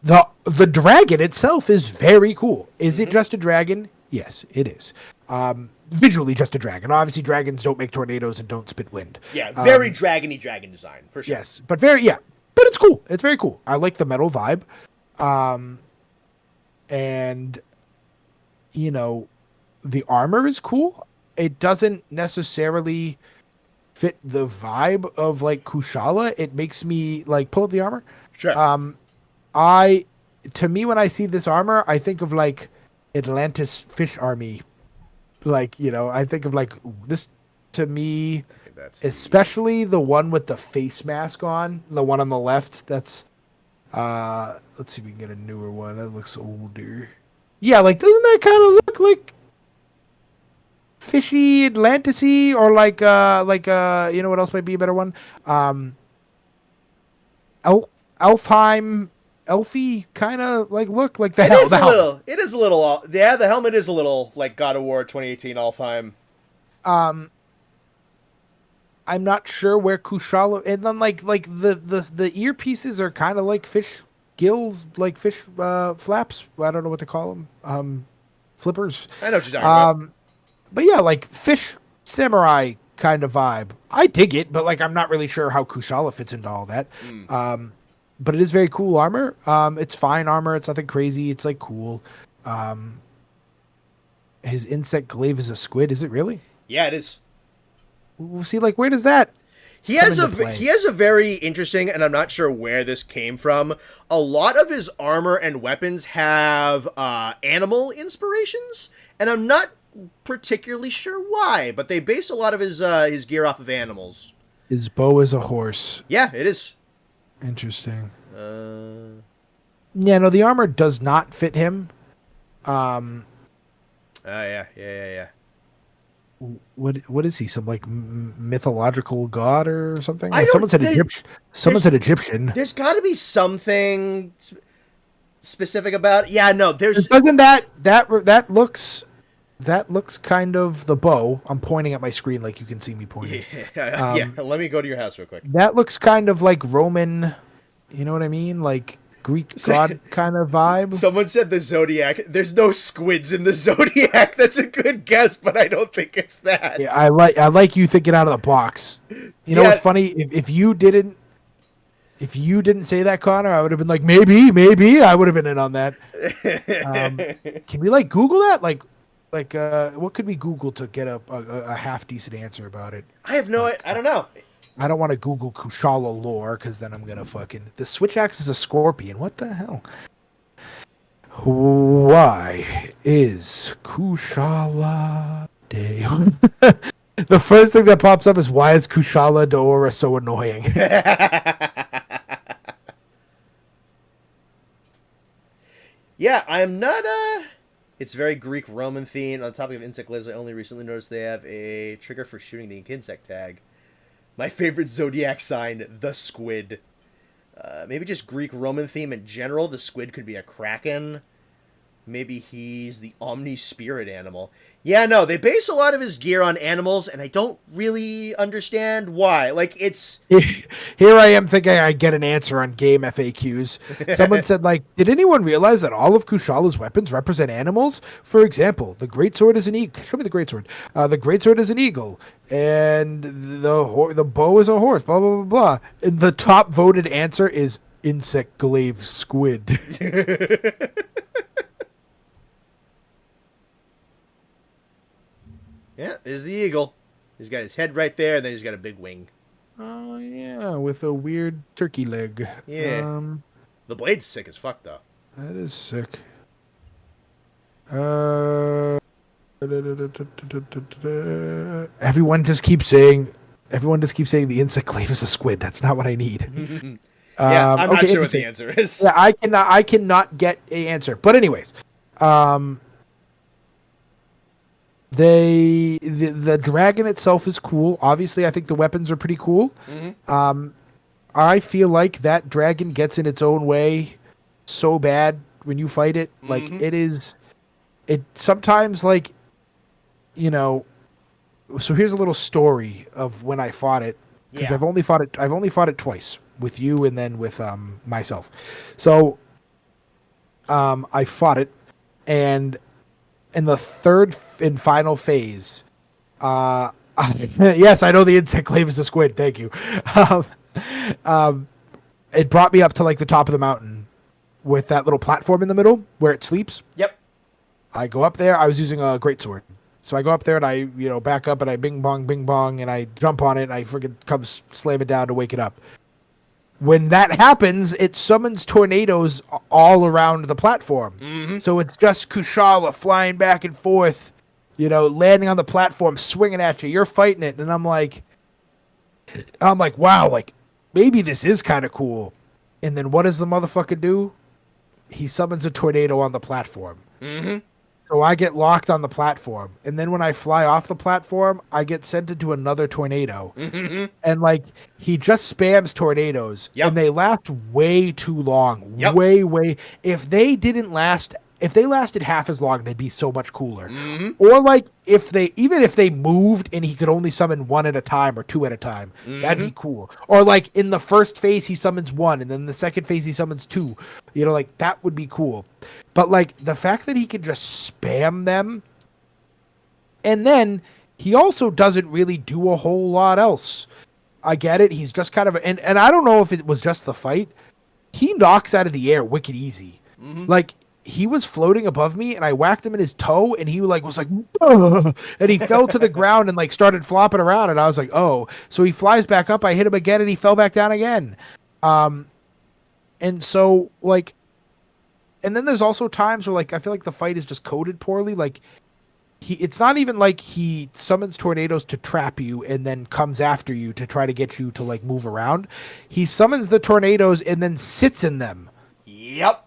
The dragon itself is very cool. Is it just a dragon? Yes, it is. Visually just a dragon. Obviously, dragons don't make tornadoes and don't spit wind. Yeah, very dragony dragon design, for sure. Yes, but but it's cool. It's very cool. I like the metal vibe. And, the armor is cool. It doesn't necessarily fit the vibe of, like, Kushala. It makes me, like, pull up the armor. Sure. To me, when I see this armor, I think of like Atlantis fish army. Like, I think of like this to me, especially the one with the face mask on, the one on the left. That's, let's see if we can get a newer one. That looks older. Yeah. Like, doesn't that kind of look like fishy Atlantis-y or like, what else might be a better one? Elfie kind of like look like the helmet. It is a little. Yeah, the helmet is a little like God of War 2018 Alfheim. I'm not sure where Kushala, and then like the earpieces are kind of like fish gills, like fish flaps. I don't know what to call them. Flippers. I know what you're talking about. But yeah, like fish samurai kind of vibe. I dig it, but like I'm not really sure how Kushala fits into all that. But it is very cool armor. It's fine armor. It's nothing crazy. It's like cool. His insect glaive is a squid. Is it really? Yeah, it is. See, like, where does that? He has a very interesting, and I'm not sure where this came from. A lot of his armor and weapons have animal inspirations, and I'm not particularly sure why, but they base a lot of his gear off of animals. His bow is a horse. Yeah, it is. Interesting. Yeah, no, the armor does not fit him. Yeah. What is he? Some like mythological god or something? I Someone said Egyptian. Someone said Egyptian. There's got to be something specific about it. Yeah, no, there's. Doesn't that looks that looks kind of the bow. I'm pointing at my screen like you can see me pointing. Yeah, let me go to your house real quick. That looks kind of like Roman, you know what I mean? Like Greek god kind of vibe. Someone said the Zodiac. There's no squids in the Zodiac. That's a good guess, but I don't think it's that. Yeah, I like you thinking out of the box. You know Yeah. what's funny? If you didn't say that, Connor, I would have been like, maybe I would have been in on that. Can we like Google that? Like, what could we Google to get a half decent answer about it? I have no. I don't know. I don't want to Google Kushala lore because then I'm gonna fucking the switch axe is a scorpion. What the hell? Why is Kushala Day? The first thing that pops up is why is Kushala Daora so annoying? Yeah, I'm not. It's very Greek Roman themed. On the topic of insect lives, I only recently noticed they have a trigger for shooting the insect tag. My favorite zodiac sign, the squid. Maybe just Greek Roman theme in general. The squid could be a kraken. Maybe he's the omni spirit animal. Yeah, no, they base a lot of his gear on animals, and I don't really understand why. Like, it's... Here I am thinking I get an answer on game FAQs. Someone said, like, did anyone realize that all of Kushala's weapons represent animals? For example, the greatsword is an eagle. Show me the greatsword. The greatsword is an eagle, and the bow is a horse, blah, blah, blah, blah. And the top voted answer is insect glaive squid. Yeah, there's the eagle. He's got his head right there, and then he's got a big wing. Oh, yeah, with a weird turkey leg. Yeah. The blade's sick as fuck, though. That is sick. Everyone just keeps saying the insect glaive is a squid. That's not what I need. Yeah, I'm not okay, sure what the answer is. Yeah, I cannot get an answer. But anyways, the dragon itself is cool. Obviously, I think the weapons are pretty cool. Mm-hmm. I feel like that dragon gets in its own way so bad when you fight it. Like it sometimes like, you know. So here's a little story of when I fought it, because I've only fought it twice with you and then with myself. So I fought it, and in the third and final phase, yes, I know the insect glaive is a squid. Thank you. It brought me up to like the top of the mountain with that little platform in the middle where it sleeps. Yep. I go up there. I was using a greatsword. So I go up there and I, back up and I bing bong, and I jump on it and I freaking come slam it down to wake it up. When that happens, it summons tornadoes all around the platform. Mm-hmm. So it's just Kushala flying back and forth, landing on the platform, swinging at you. You're fighting it. And I'm like, wow, like maybe this is kind of cool. And then what does the motherfucker do? He summons a tornado on the platform. Mm-hmm. So I get locked on the platform, and then when I fly off the platform, I get sent into another tornado. Mm-hmm. And like he just spams tornadoes, and they last way too long. Yep. Way. If they lasted half as long, they'd be so much cooler. Mm-hmm. Or like if they moved and he could only summon one at a time or two at a time, that'd be cool. Or like in the first phase he summons one, and then the second phase he summons two. Like that would be cool. But like the fact that he can just spam them, and then he also doesn't really do a whole lot else. I get it. He's just kind of and I don't know if it was just the fight. He knocks out of the air wicked easy. Mm-hmm. Like he was floating above me, and I whacked him in his toe, and he was like, and he fell to the ground and like started flopping around, and I was like, oh. So he flies back up. I hit him again, and he fell back down again. And so like. And then there's also times where like I feel like the fight is just coded poorly. Like it's not even like he summons tornadoes to trap you and then comes after you to try to get you to like move around. He summons the tornadoes and then sits in them. Yep.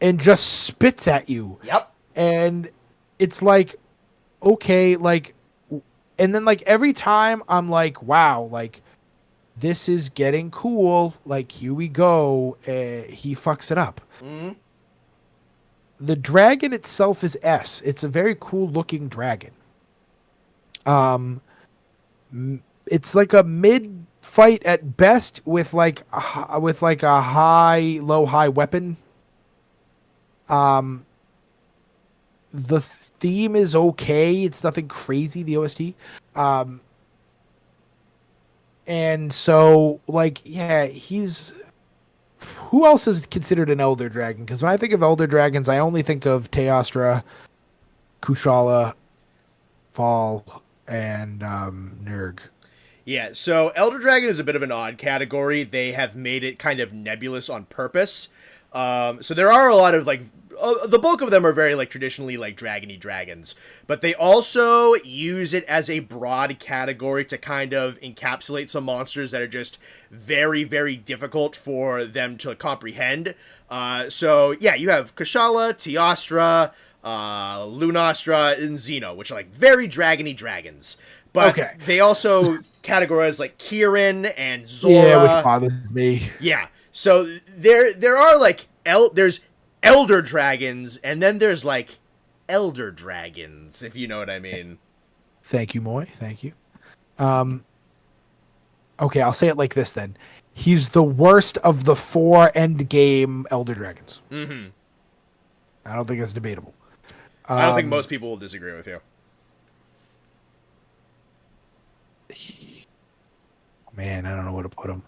And just spits at you. Yep. And it's like, okay, like, and then like every time I'm like, wow, like this is getting cool. Like here we go. He fucks it up. Mm-hmm. the dragon itself is S. It's a very cool looking dragon. It's like a mid fight at best with like a low high weapon. The theme is okay. It's nothing crazy. The OST. And so like yeah, he's. Who else is considered an elder dragon? Because when I think of elder dragons, I only think of Teostra, Kushala, Fall, and Nurg. Yeah, so Elder Dragon is a bit of an odd category. They have made it kind of nebulous on purpose. So there are a lot of like the bulk of them are very like traditionally like dragony dragons, but they also use it as a broad category to kind of encapsulate some monsters that are just very, very difficult for them to comprehend. So yeah, you have Kushala, Teostra, Lunastra, and Xeno, which are like very dragony dragons. But Okay. they also categorize like Kirin and Zora. Yeah, which bothers me. Yeah. So there are like there's elder dragons, and then there's like elder dragons, if you know what I mean. Thank you, Moy. Thank you. Okay, I'll say it like this then. He's the worst of the 4 end game elder dragons. Mm-hmm. I don't think it's debatable. I don't think most people will disagree with you. Man, I don't know where to put him.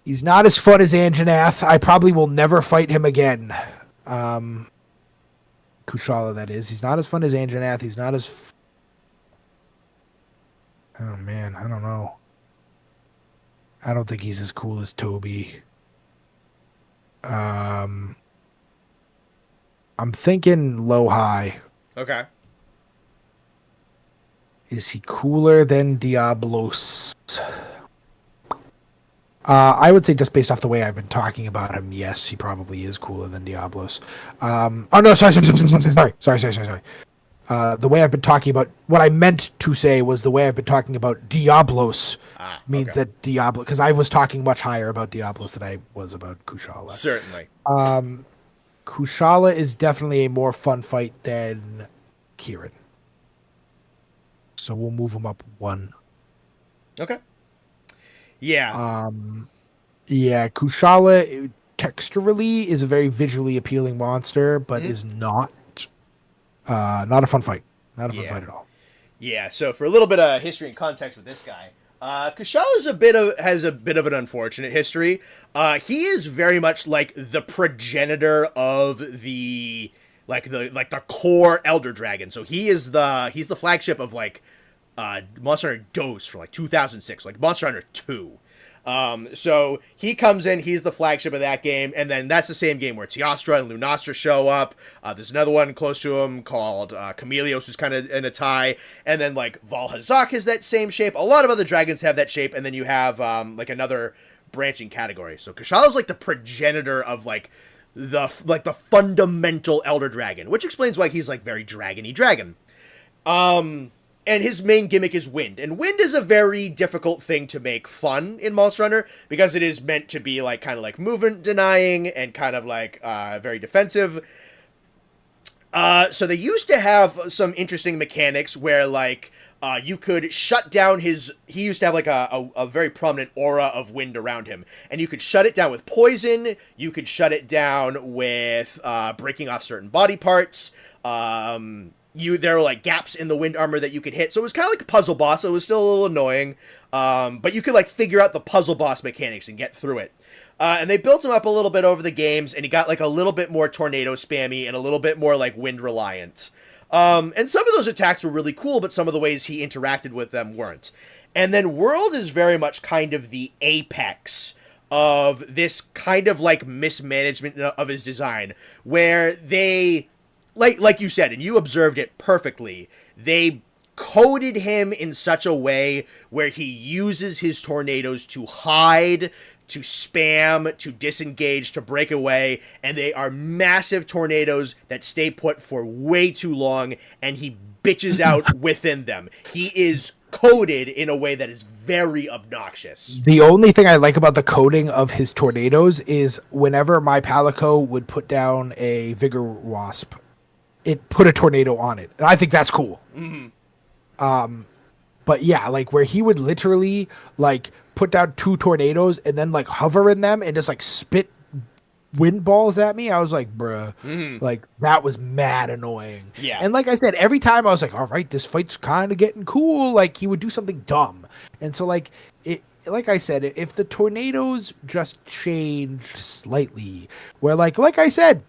He's not as fun as Anjanath. I probably will never fight him again. Kushala, that is. He's not as fun as Anjanath. He's not as... Oh, man, I don't know. I don't think he's as cool as Toby. I'm thinking low-high. Okay. Is he cooler than Diablos? I would say just based off the way I've been talking about him, yes, he probably is cooler than Diablos. Oh no, sorry. The way I've been talking about what I meant to say was the way I've been talking about Diablos means that Diablo, because I was talking much higher about Diablos than I was about Kushala. Certainly. Kushala is definitely a more fun fight than Kirin. So we'll move him up 1. Okay. Yeah. Yeah, Kushala texturally is a very visually appealing monster, but is not a fun fight. Not a fun fight at all. Yeah, so for a little bit of history and context with this guy, Kushala has a bit of an unfortunate history. He is very much like the progenitor of the core Elder Dragon. So he's the flagship of like Monster Hunter DOS for like 2006, like Monster Hunter 2. So he comes in, he's the flagship of that game, and then that's the same game where Teostra and Lunastra show up. There's another one close to him called Chameleos, who's kind of in a tie, and then like Valhazak has that same shape. A lot of other dragons have that shape, and then you have like another branching category. So Kushala's like the progenitor of like the fundamental Elder Dragon, which explains why he's like very dragony dragon. And his main gimmick is wind. And wind is a very difficult thing to make fun in Monster Hunter because it is meant to be like kind of like movement denying and kind of like very defensive. So they used to have some interesting mechanics where like you could shut down he used to have like a very prominent aura of wind around him. And you could shut it down with poison. You could shut it down with breaking off certain body parts. There were like gaps in the wind armor that you could hit, so it was kind of like a puzzle boss. So it was still a little annoying, but you could like figure out the puzzle boss mechanics and get through it. And they built him up a little bit over the games, and he got like a little bit more tornado spammy and a little bit more like wind reliant. And some of those attacks were really cool, but some of the ways he interacted with them weren't. And then World is very much kind of the apex of this kind of like mismanagement of his design, where they. Like you said, and you observed it perfectly, they coded him in such a way where he uses his tornadoes to hide, to spam, to disengage, to break away, and they are massive tornadoes that stay put for way too long, and he bitches out within them. He is coded in a way that is very obnoxious. The only thing I like about the coding of his tornadoes is whenever my Palico would put down a Vigor Wasp, it put a tornado on it. And I think that's cool. But yeah, like where he would literally like put down 2 tornadoes and then like hover in them and just like spit wind balls at me, I was like, bruh, like that was mad annoying. Yeah. And like I said, every time I was like, all right, this fight's kind of getting cool. Like he would do something dumb. And so like like I said, if the tornadoes just changed slightly, where like I said,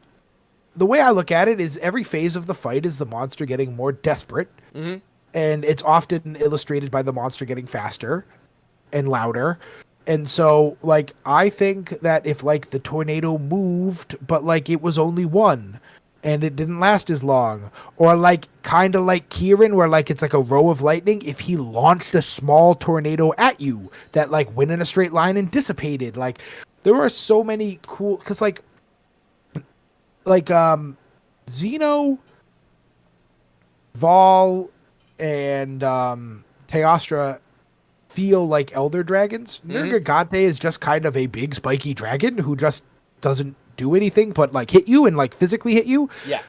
the way I look at it is every phase of the fight is the monster getting more desperate. And it's often illustrated by the monster getting faster and louder. And so, like, I think that if, like, the tornado moved, but, like, it was only one, and it didn't last as long, or, like, kind of like Kieran, where, like, it's like a row of lightning, if he launched a small tornado at you that, like, went in a straight line and dissipated, like, there are so many cool, because, like, Xeno, Vol, and Teostra feel like elder dragons. Nergigante is just kind of a big spiky dragon who just doesn't do anything but like hit you and like physically hit you. Yeah.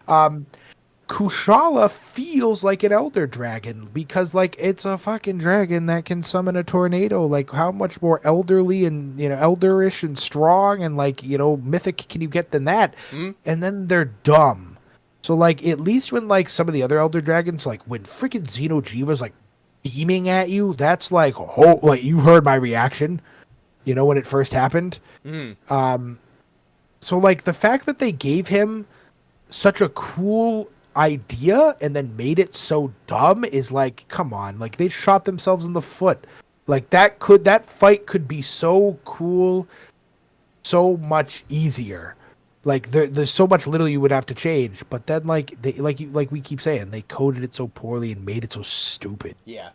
Kushala feels like an elder dragon because like it's a fucking dragon that can summon a tornado. Like how much more elderly and, you know, elderish and strong and like, you know, mythic can you get than that? And then they're dumb. So like at least when like some of the other elder dragons, like when freaking Xeno'jiva's like beaming at you, that's like, oh, like you heard my reaction, you know, when it first happened. So like the fact that they gave him such a cool idea and then made it so dumb is like, come on, like they shot themselves in the foot. Like that fight could be so cool, so much easier. Like there's so much little you would have to change, but then like they like we keep saying, they coded it so poorly and made it so stupid. Yeah.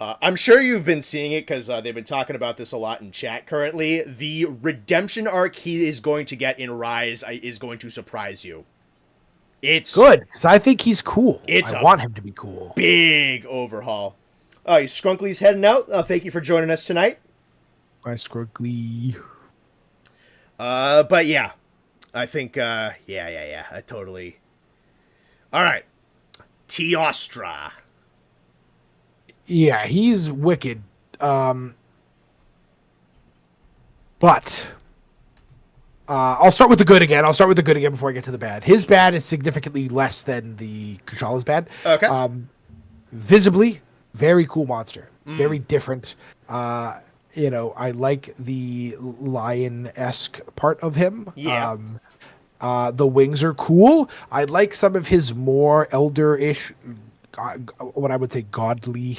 I'm sure you've been seeing it because they've been talking about this a lot in chat currently. The redemption arc he is going to get in Rise is going to surprise you. It's good because I think he's cool. I want him to be cool. Big overhaul. Scrunkly's heading out. Thank you for joining us tonight. Bye, Scrunkly. But yeah. I think, I totally... Alright. Teostra. Yeah, he's wicked. But... I'll start with the good again. Before I get to the bad. His bad is significantly less than the Kushala's bad. Okay. Visibly, very cool monster. Very different. You know, I like the lion-esque part of him. Yeah. The wings are cool. I like some of his more elder-ish, what I would say godly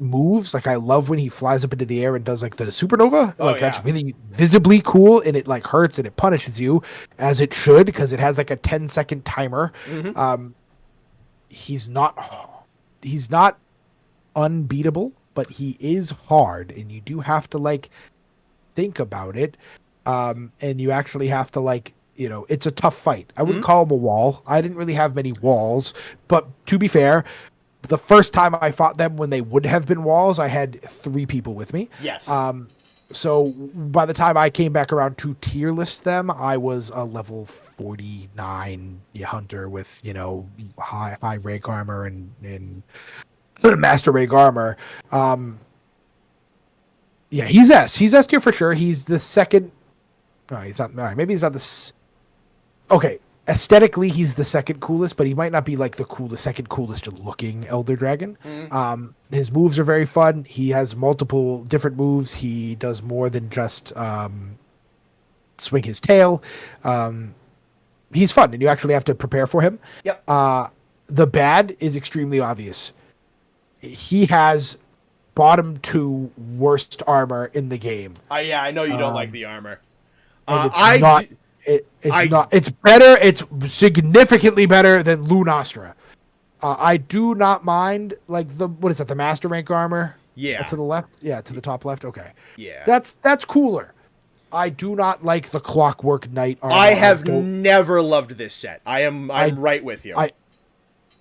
moves. Like I love when he flies up into the air and does like the supernova. That's really visibly cool, and it like hurts and it punishes you as it should because it has like a 10-second timer. He's not unbeatable, but he is hard, and you do have to like think about it. And you actually have to like, you know, it's a tough fight. I wouldn't call him a wall. I didn't really have many walls, but to be fair, the first time I fought them when they would have been walls, I had 3 people with me. Yes. So by the time I came back around to tier list them, I was a level 49 hunter with, you know, high rank armor and master rank armor. Yeah, he's S. He's S tier for sure. He's the second. No, he's not. All right, maybe he's not this. Okay, aesthetically, he's the second coolest, but he might not be like the second coolest looking Elder Dragon. His moves are very fun. He has multiple different moves. He does more than just swing his tail. He's fun, and you actually have to prepare for him. Yep. The bad is extremely obvious. He has bottom 2 worst armor in the game. Yeah, I know you don't like the armor. It's better. It's significantly better than Lunastra. I do not mind like what is that? The master rank armor? Yeah. To the left? Yeah, to the top left. Okay. Yeah. That's cooler. I do not like the Clockwork Knight armor. I have never loved this set. I'm right with you.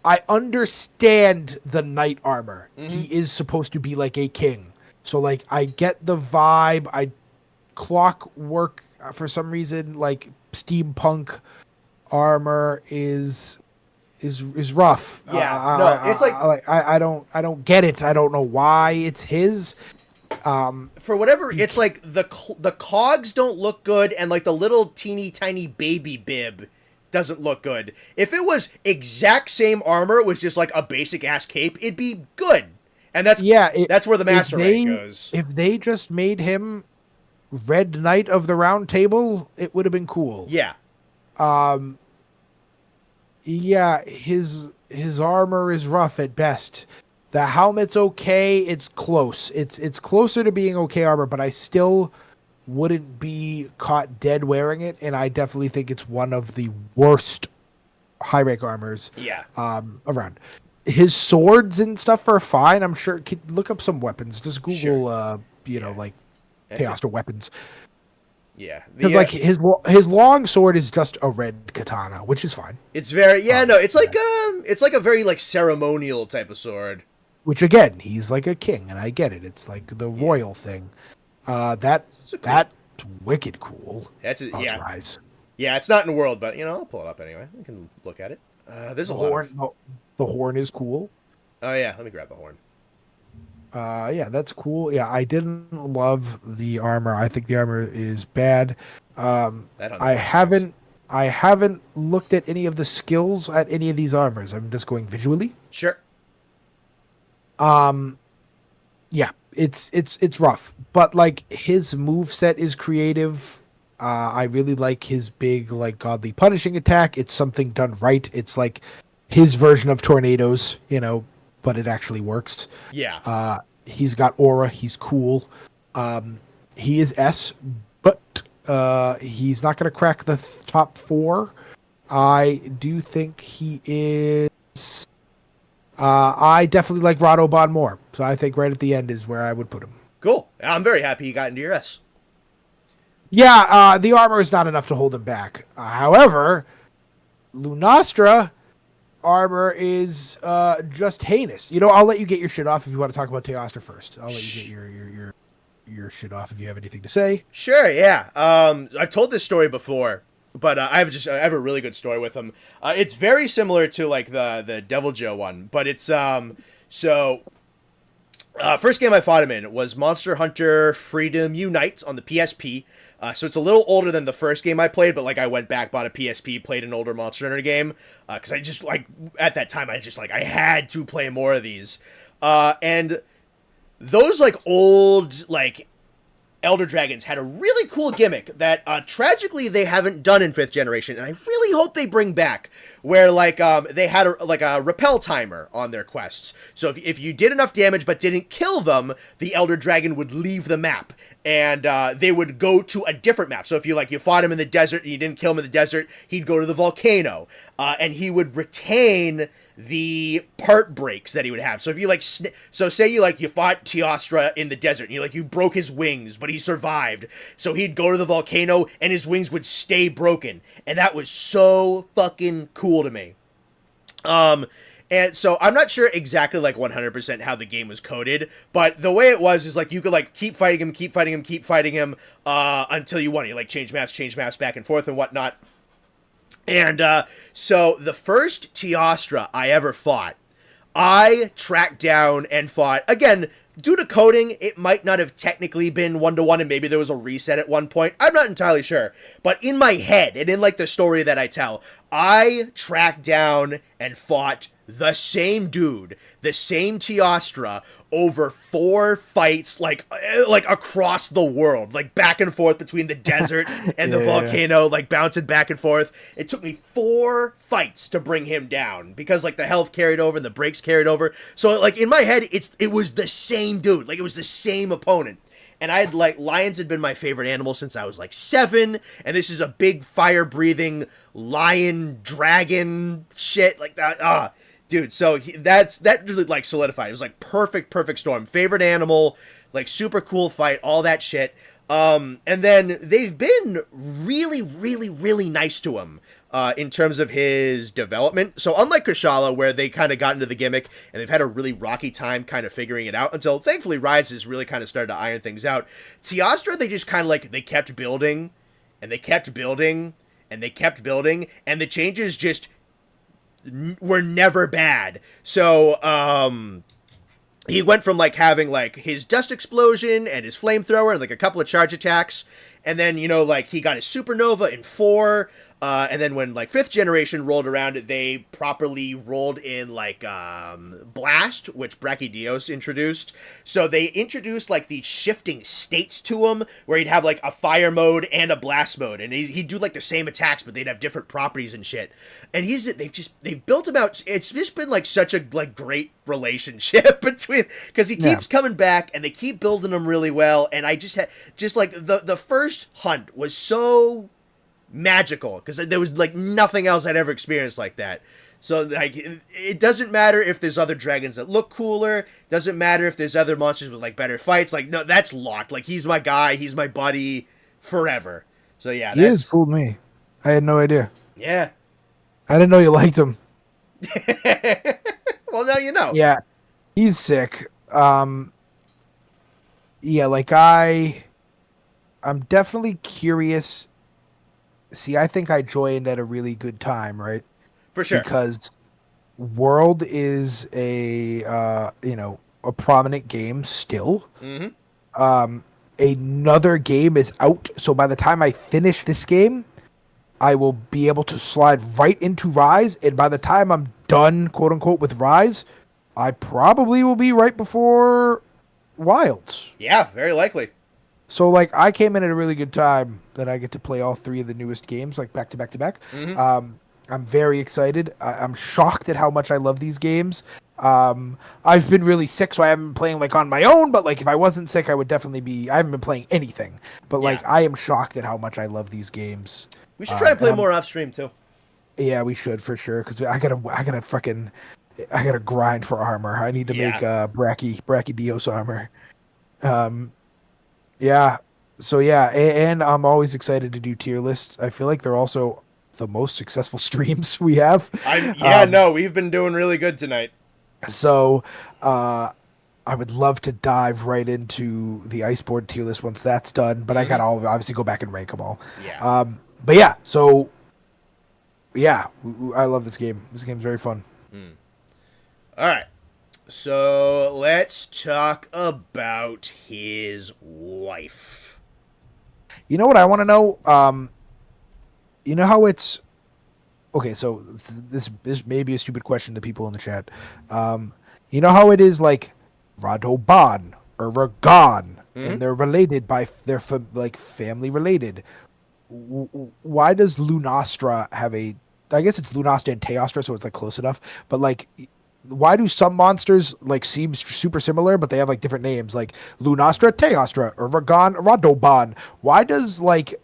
I understand the knight armor. He is supposed to be like a king. So like I get the vibe. Clockwork for some reason like steampunk armor is rough. Yeah. No, it's like I don't get it. I don't know why it's his. For whatever, it's like the cogs don't look good, and like the little teeny tiny baby bib doesn't look good. If it was exact same armor, it was just like a basic ass cape, it'd be good. And that's that's where the master rank goes. If they just made him Red Knight of the Round Table, it would have been cool. Yeah. Yeah, his armor is rough at best. The helmet's okay. It's close. It's closer to being okay armor, but I still wouldn't be caught dead wearing it, and I definitely think it's one of the worst high rank armors. Yeah. Around. His swords and stuff are fine. I'm sure. Look up some weapons. Just Google, like Chaos or weapons. Yeah, because like his long sword is just a red katana, which is fine. It's very it's like a very like ceremonial type of sword. Which again, he's like a king, and I get it. It's like the royal thing. That's wicked cool. Tries. Yeah, it's not in the world, but I'll pull it up anyway. We can look at it. There's a horn. The horn is cool. Oh yeah, let me grab the horn. Yeah, that's cool. Yeah, I didn't love the armor. I think the armor is bad. I haven't looked at any of the skills at any of these armors. I'm just going visually. Sure. Yeah, it's rough, but like his move set is creative. I really like his big like godly punishing attack. It's something done right. It's like his version of tornadoes, but it actually works. Yeah. He's got aura. He's cool. He is S, but he's not going to crack the top 4. I do think he is. I definitely like Radobon more, so I think right at the end is where I would put him. Cool. I'm very happy he got into your S. Yeah, the armor is not enough to hold him back. However, Lunastra armor is just heinous. I'll let you get your shit off if you want to talk about Teostra first. I'll let you get your shit off if you have anything to say. Sure, yeah. I've told this story before, but I have a really good story with him. It's very similar to like the Devil Joe one, but it's first game I fought him in was Monster Hunter Freedom Unite on the PSP. So it's a little older than the first game I played, but like I went back, bought a PSP, played an older Monster Hunter game, because I just like at that time I had to play more of these, and those like old like Elder Dragons had a really cool gimmick that tragically they haven't done in 5th generation, and I really hope they bring back, where like they had a repel timer on their quests. So if you did enough damage but didn't kill them, the Elder Dragon would leave the map, and they would go to a different map. So if you fought him in the desert and you didn't kill him in the desert, he'd go to the volcano, and he would retain the part breaks that he would have. So if you say you fought Teostra in the desert and you broke his wings, but he survived. So he'd go to the volcano and his wings would stay broken. And that was so fucking cool to me. And so I'm not sure exactly 100% how the game was coded, but the way it was is you could keep fighting him until you won. You change maps back and forth and whatnot. And so the first Teostra I ever fought, I tracked down and fought, again, due to coding, it might not have technically been 1-to-1, and maybe there was a reset at one point. I'm not entirely sure. But in my head, and in the story that I tell, I tracked down and fought the same dude, the same Teostra, over 4 fights, across the world, back and forth between the desert and the volcano, bouncing back and forth. It took me 4 fights to bring him down, because the health carried over and the breaks carried over. So in my head, it was the same dude, it was the same opponent. And I had lions had been my favorite animal since I was 7, and this is a big fire breathing lion dragon shit like that. Dude, so that really like solidified. It was like perfect storm. Favorite animal, like super cool fight, all that shit. And then they've been really nice to him in terms of his development. So unlike Kushala, where they kind of got into the gimmick and they've had a really rocky time kind of figuring it out until thankfully Rise has really kind of started to iron things out. Teostra, they just kind of like they kept building and they kept building and they kept building, and the changes just were never bad. So, he went from like having like his dust explosion and his flamethrower and like a couple of charge attacks, and then like he got his supernova in 4. And then when like 5th generation rolled around, they properly rolled in like Blast, which Brachydios introduced. So they introduced like these shifting states to him, where he'd have like a fire mode and a blast mode, and he'd do like the same attacks, but they'd have different properties and shit. And they've built him out. It's just been like such a like great relationship between, because he keeps coming back and they keep building him really well. And I just like the first hunt was so magical because there was like nothing else I'd ever experienced like that. So like it doesn't matter if there's other dragons that look cooler, doesn't matter if there's other monsters with like better fights, like no, that's locked. Like he's my guy, he's my buddy forever. So yeah, he has fooled me. I had no idea. Yeah. I didn't know you liked him. Well, now you know. Yeah, he's sick. Yeah, like I'm definitely curious. See, I think I joined at a really good time, right? For sure. Because World is a prominent game still. Mm-hmm. Another game is out, so by the time I finish this game, I will be able to slide right into Rise, and by the time I'm done, quote unquote, with Rise, I probably will be right before Wilds. Yeah, very likely. So, like, I came in at a really good time that I get to play all 3 of the newest games, like, back to back to back. Mm-hmm. I'm very excited. I'm shocked at how much I love these games. I've been really sick, so I haven't been playing, like, on my own, but, like, if I wasn't sick, I would definitely be... I haven't been playing anything. But, like, I am shocked at how much I love these games. We should try to play more off stream, too. Yeah, we should, for sure, because I gotta grind for armor. I need to make Brachydios armor. Yeah. So yeah, and I'm always excited to do tier lists. I feel like they're also the most successful streams we have. We've been doing really good tonight. So, I would love to dive right into the Iceboard tier list once that's done, but I gotta obviously go back and rank them all. Yeah. But yeah, so yeah, I love this game. This game's very fun. All right. So let's talk about his wife. You know what I want to know? You know how it's okay. So this may be a stupid question to people in the chat. You know how it is like Radoban or Ragan, and they're related by they're family related. Why does Lunastra have a? I guess it's Lunastra and Teostra, so it's like close enough. But like, why do some monsters like seem super similar, but they have like different names, like Lunastra, Teostra, or Ragan, Radoban? Why does like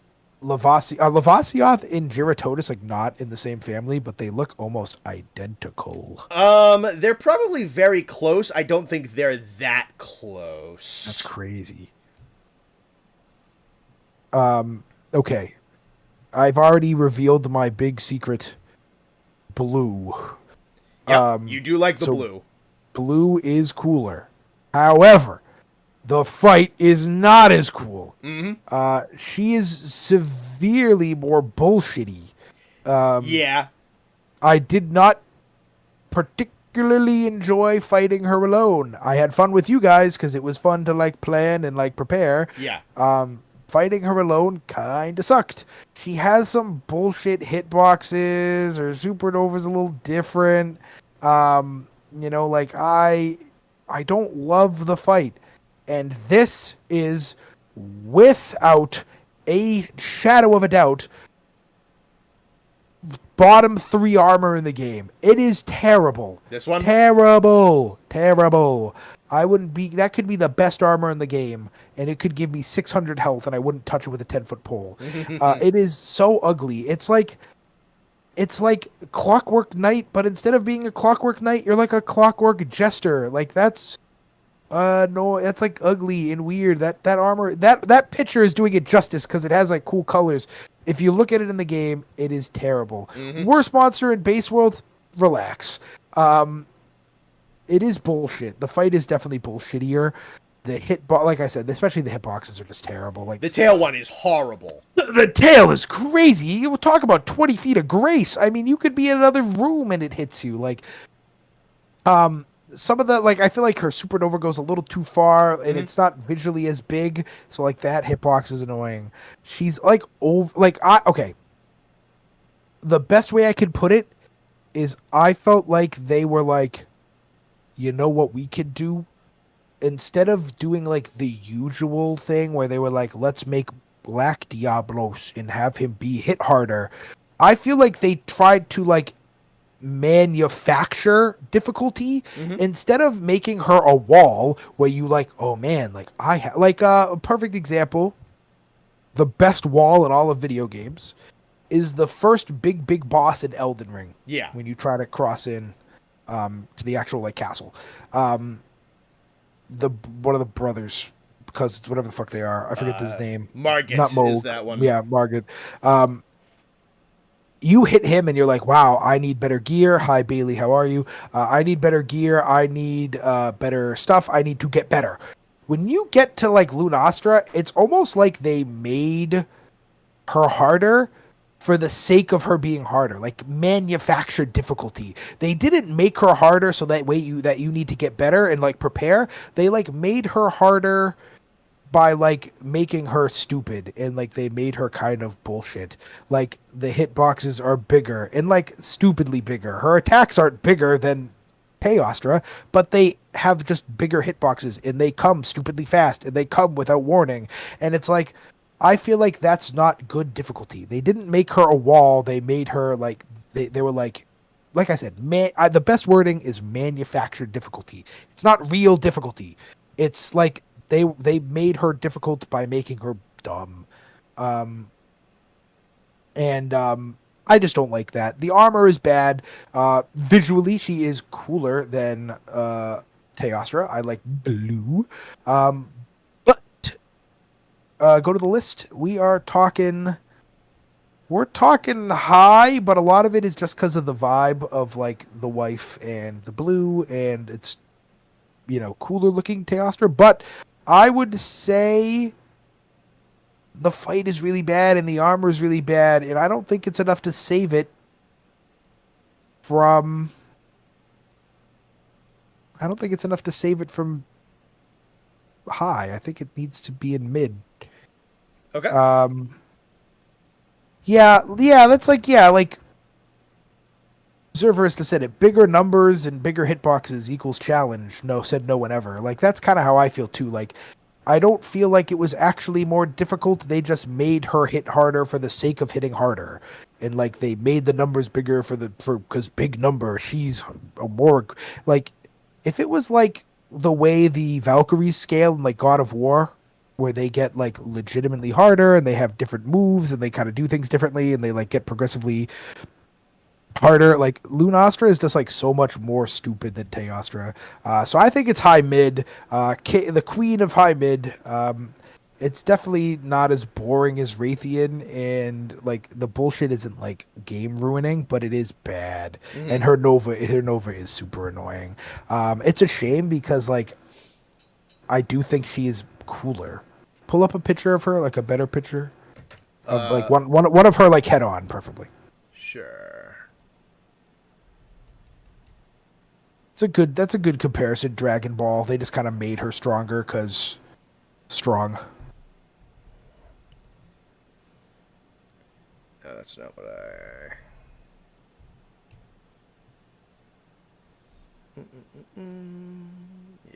Lavasioth and Giratotus like not in the same family, but they look almost identical? They're probably very close. I don't think they're that close. That's crazy. Okay. I've already revealed my big secret. Blue. Yeah, you do like the blue. Blue is cooler. However, the fight is not as cool. She is severely more bullshitty. Yeah. I did not particularly enjoy fighting her alone. I had fun with you guys because it was fun to like plan and like prepare. Yeah. Fighting her alone kind of sucked. She has some bullshit hitboxes. Her supernova's a little different. Like I don't love the fight. And this is, without a shadow of a doubt, bottom 3 armor in the game. It is terrible. This one? Terrible. I wouldn't be... That could be the best armor in the game, and it could give me 600 health, and I wouldn't touch it with a 10-foot pole. It is so ugly. It's like... it's like Clockwork Knight, but instead of being a Clockwork Knight, you're like a Clockwork Jester. Like that's no, that's like ugly and weird. That armor, that picture is doing it justice because it has like cool colors. If you look at it in the game, it is terrible. Worst monster in base world, relax. It is bullshit. The fight is definitely bullshittier. The like I said, especially the hitboxes are just terrible. Like The tail one is horrible. the tail is crazy. You talk about 20 feet of grace. I mean, you could be in another room and it hits you. Like, some of the like I feel like her supernova goes a little too far and it's not visually as big. So like that hitbox is annoying. She's like over like okay. The best way I could put it is I felt like they were like, you know what we could do? Instead of doing like the usual thing where they were like, let's make Black Diablos and have him be hit harder. I feel like they tried to like manufacture difficulty instead of making her a wall where you like, oh man, like a perfect example. The best wall in all of video games is the first big boss in Elden Ring. Yeah. When you try to cross in to the actual like castle. The one of the brothers, because it's whatever the fuck they are. I forget his name. Margit Not Moog. is that one. Yeah, Margit. You hit him and you're like, wow, I need better gear. Hi, Bailey, how are you? I need better gear. I need better stuff. I need to get better. When you get to like Lunastra, it's almost like they made her harder for the sake of her being harder, like manufactured difficulty. They didn't make her harder so that way you need to get better and like prepare. They like made her harder by like making her stupid and like they made her kind of bullshit. Like the hitboxes are bigger and like stupidly bigger. Her attacks aren't bigger than Teostra, but they have just bigger hitboxes and they come stupidly fast and they come without warning. And it's like, I feel like that's not good difficulty. They didn't make her a wall. They made her like they were like I said, the best wording is manufactured difficulty. It's not real difficulty. It's like they made her difficult by making her dumb. I just don't like that. The armor is bad. Visually, she is cooler than Teostra. I like blue. Go to the list. We're talking high, but a lot of it is just because of the vibe of like the wife and the blue, and it's cooler looking Teostra. But I would say the fight is really bad and the armor is really bad, and I don't think it's enough to save it from. I don't think it's enough to save it from high. I think it needs to be in mid. Okay. Yeah, that's like Observer has said it. Bigger numbers and bigger hitboxes equals challenge. No, said no one ever. Like that's kind of how I feel too. Like I don't feel like it was actually more difficult. They just made her hit harder for the sake of hitting harder, and like they made the numbers bigger because big number. She's a more like if it was like the way the Valkyries scale in like God of War, where they get like legitimately harder and they have different moves and they kind of do things differently and they like get progressively harder. Like Lunastra is just like so much more stupid than Teostra. So I think it's high mid. The queen of high mid. It's definitely not as boring as Raytheon, and like the bullshit isn't like game ruining, but it is bad. And her Nova is super annoying. It's a shame because like I do think she is cooler. Pull up a picture of her, like a better picture of like one of her like head on perfectly. Sure. That's a good comparison. Dragon Ball, they just kind of made her stronger because strong. No, that's not what I.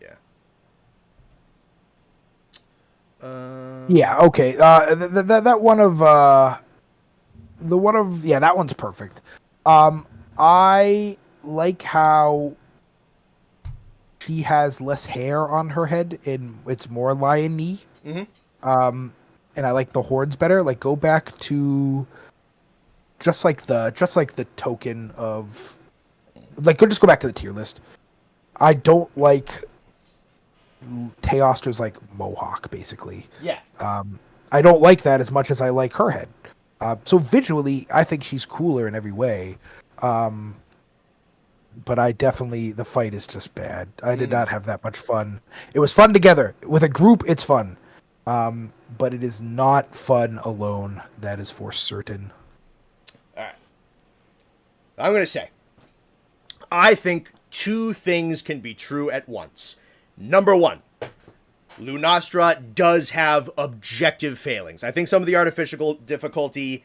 Yeah. Yeah. Okay. That one of that one's perfect. I like how she has less hair on her head and it's more lion-y. And I like the horns better. Like go back to just like the token of, like, just go back to the tier list. I don't like Teostra's like mohawk, basically. Yeah. I don't like that as much as I like her head. So visually, I think she's cooler in every way. But I definitely, the fight is just bad. I did not have that much fun. It was fun together. With a group, it's fun. But it is not fun alone. That is for certain. All right. I'm going to say, I think two things can be true at once. Number one, Lunastra does have objective failings. I think some of the artificial difficulty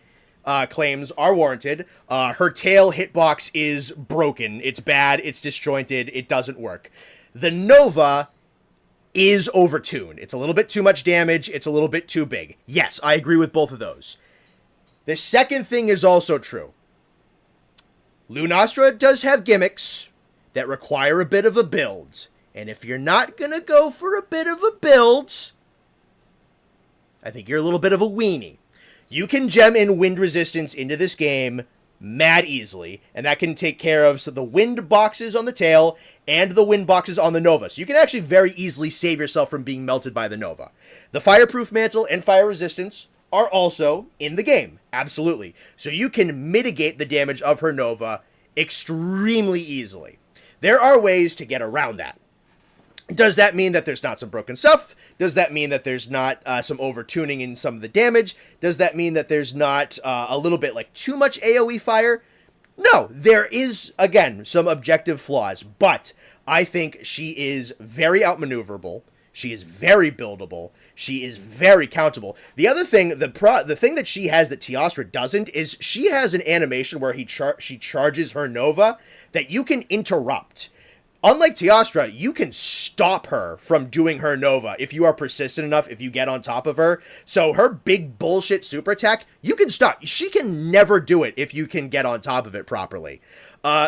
claims are warranted. Her tail hitbox is broken. It's bad. It's disjointed. It doesn't work. The Nova is overtuned. It's a little bit too much damage. It's a little bit too big. Yes, I agree with both of those. The second thing is also true. Lunastra does have gimmicks that require a bit of a build. And if you're not going to go for a bit of a build, I think you're a little bit of a weenie. You can gem in wind resistance into this game mad easily, and that can take care of the wind boxes on the tail and the wind boxes on the Nova. So you can actually very easily save yourself from being melted by the Nova. The fireproof mantle and fire resistance are also in the game, absolutely. So you can mitigate the damage of her Nova extremely easily. There are ways to get around that. Does that mean that there's not some broken stuff? Does that mean that there's not some overtuning in some of the damage? Does that mean that there's not a little bit like too much AoE fire? No, there is, again, some objective flaws, but I think she is very outmaneuverable. She is very buildable. She is very countable. The other thing, the thing that she has that Teostra doesn't is she has an animation where she charges her Nova that you can interrupt. Unlike Teostra, you can stop her from doing her Nova if you are persistent enough, if you get on top of her. So her big bullshit super attack, you can stop. She can never do it if you can get on top of it properly.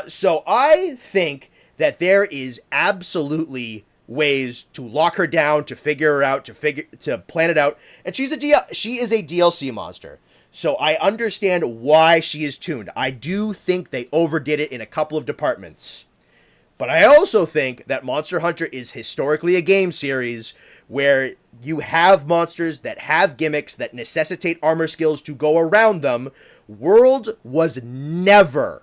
So I think that there is absolutely ways to lock her down, to figure her out, to plan it out. And she is a DLC monster. So I understand why she is tuned. I do think they overdid it in a couple of departments. But I also think that Monster Hunter is historically a game series where you have monsters that have gimmicks that necessitate armor skills to go around them. World was never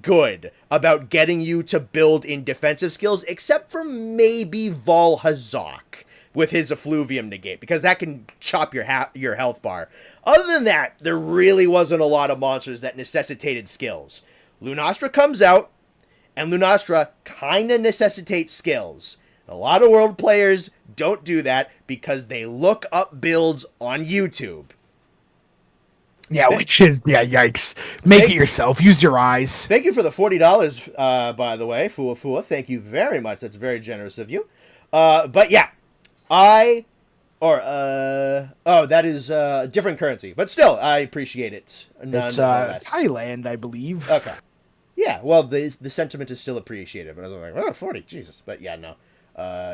good about getting you to build in defensive skills, except for maybe Val Hazak with his Effluvium negate, because that can chop your health bar. Other than that, there really wasn't a lot of monsters that necessitated skills. Lunastra comes out, and Lunastra kind of necessitates skills. A lot of world players don't do that because they look up builds on YouTube. Yeah, which is, yikes. Make it yourself. Use your eyes. Thank you for the $40, by the way, Fua. Thank you very much. That's very generous of you. But yeah, that is different currency. But still, I appreciate it. It's Thailand, I believe. Okay. Yeah, well, the sentiment is still appreciated, but I was like, oh, 40, Jesus. But yeah, no,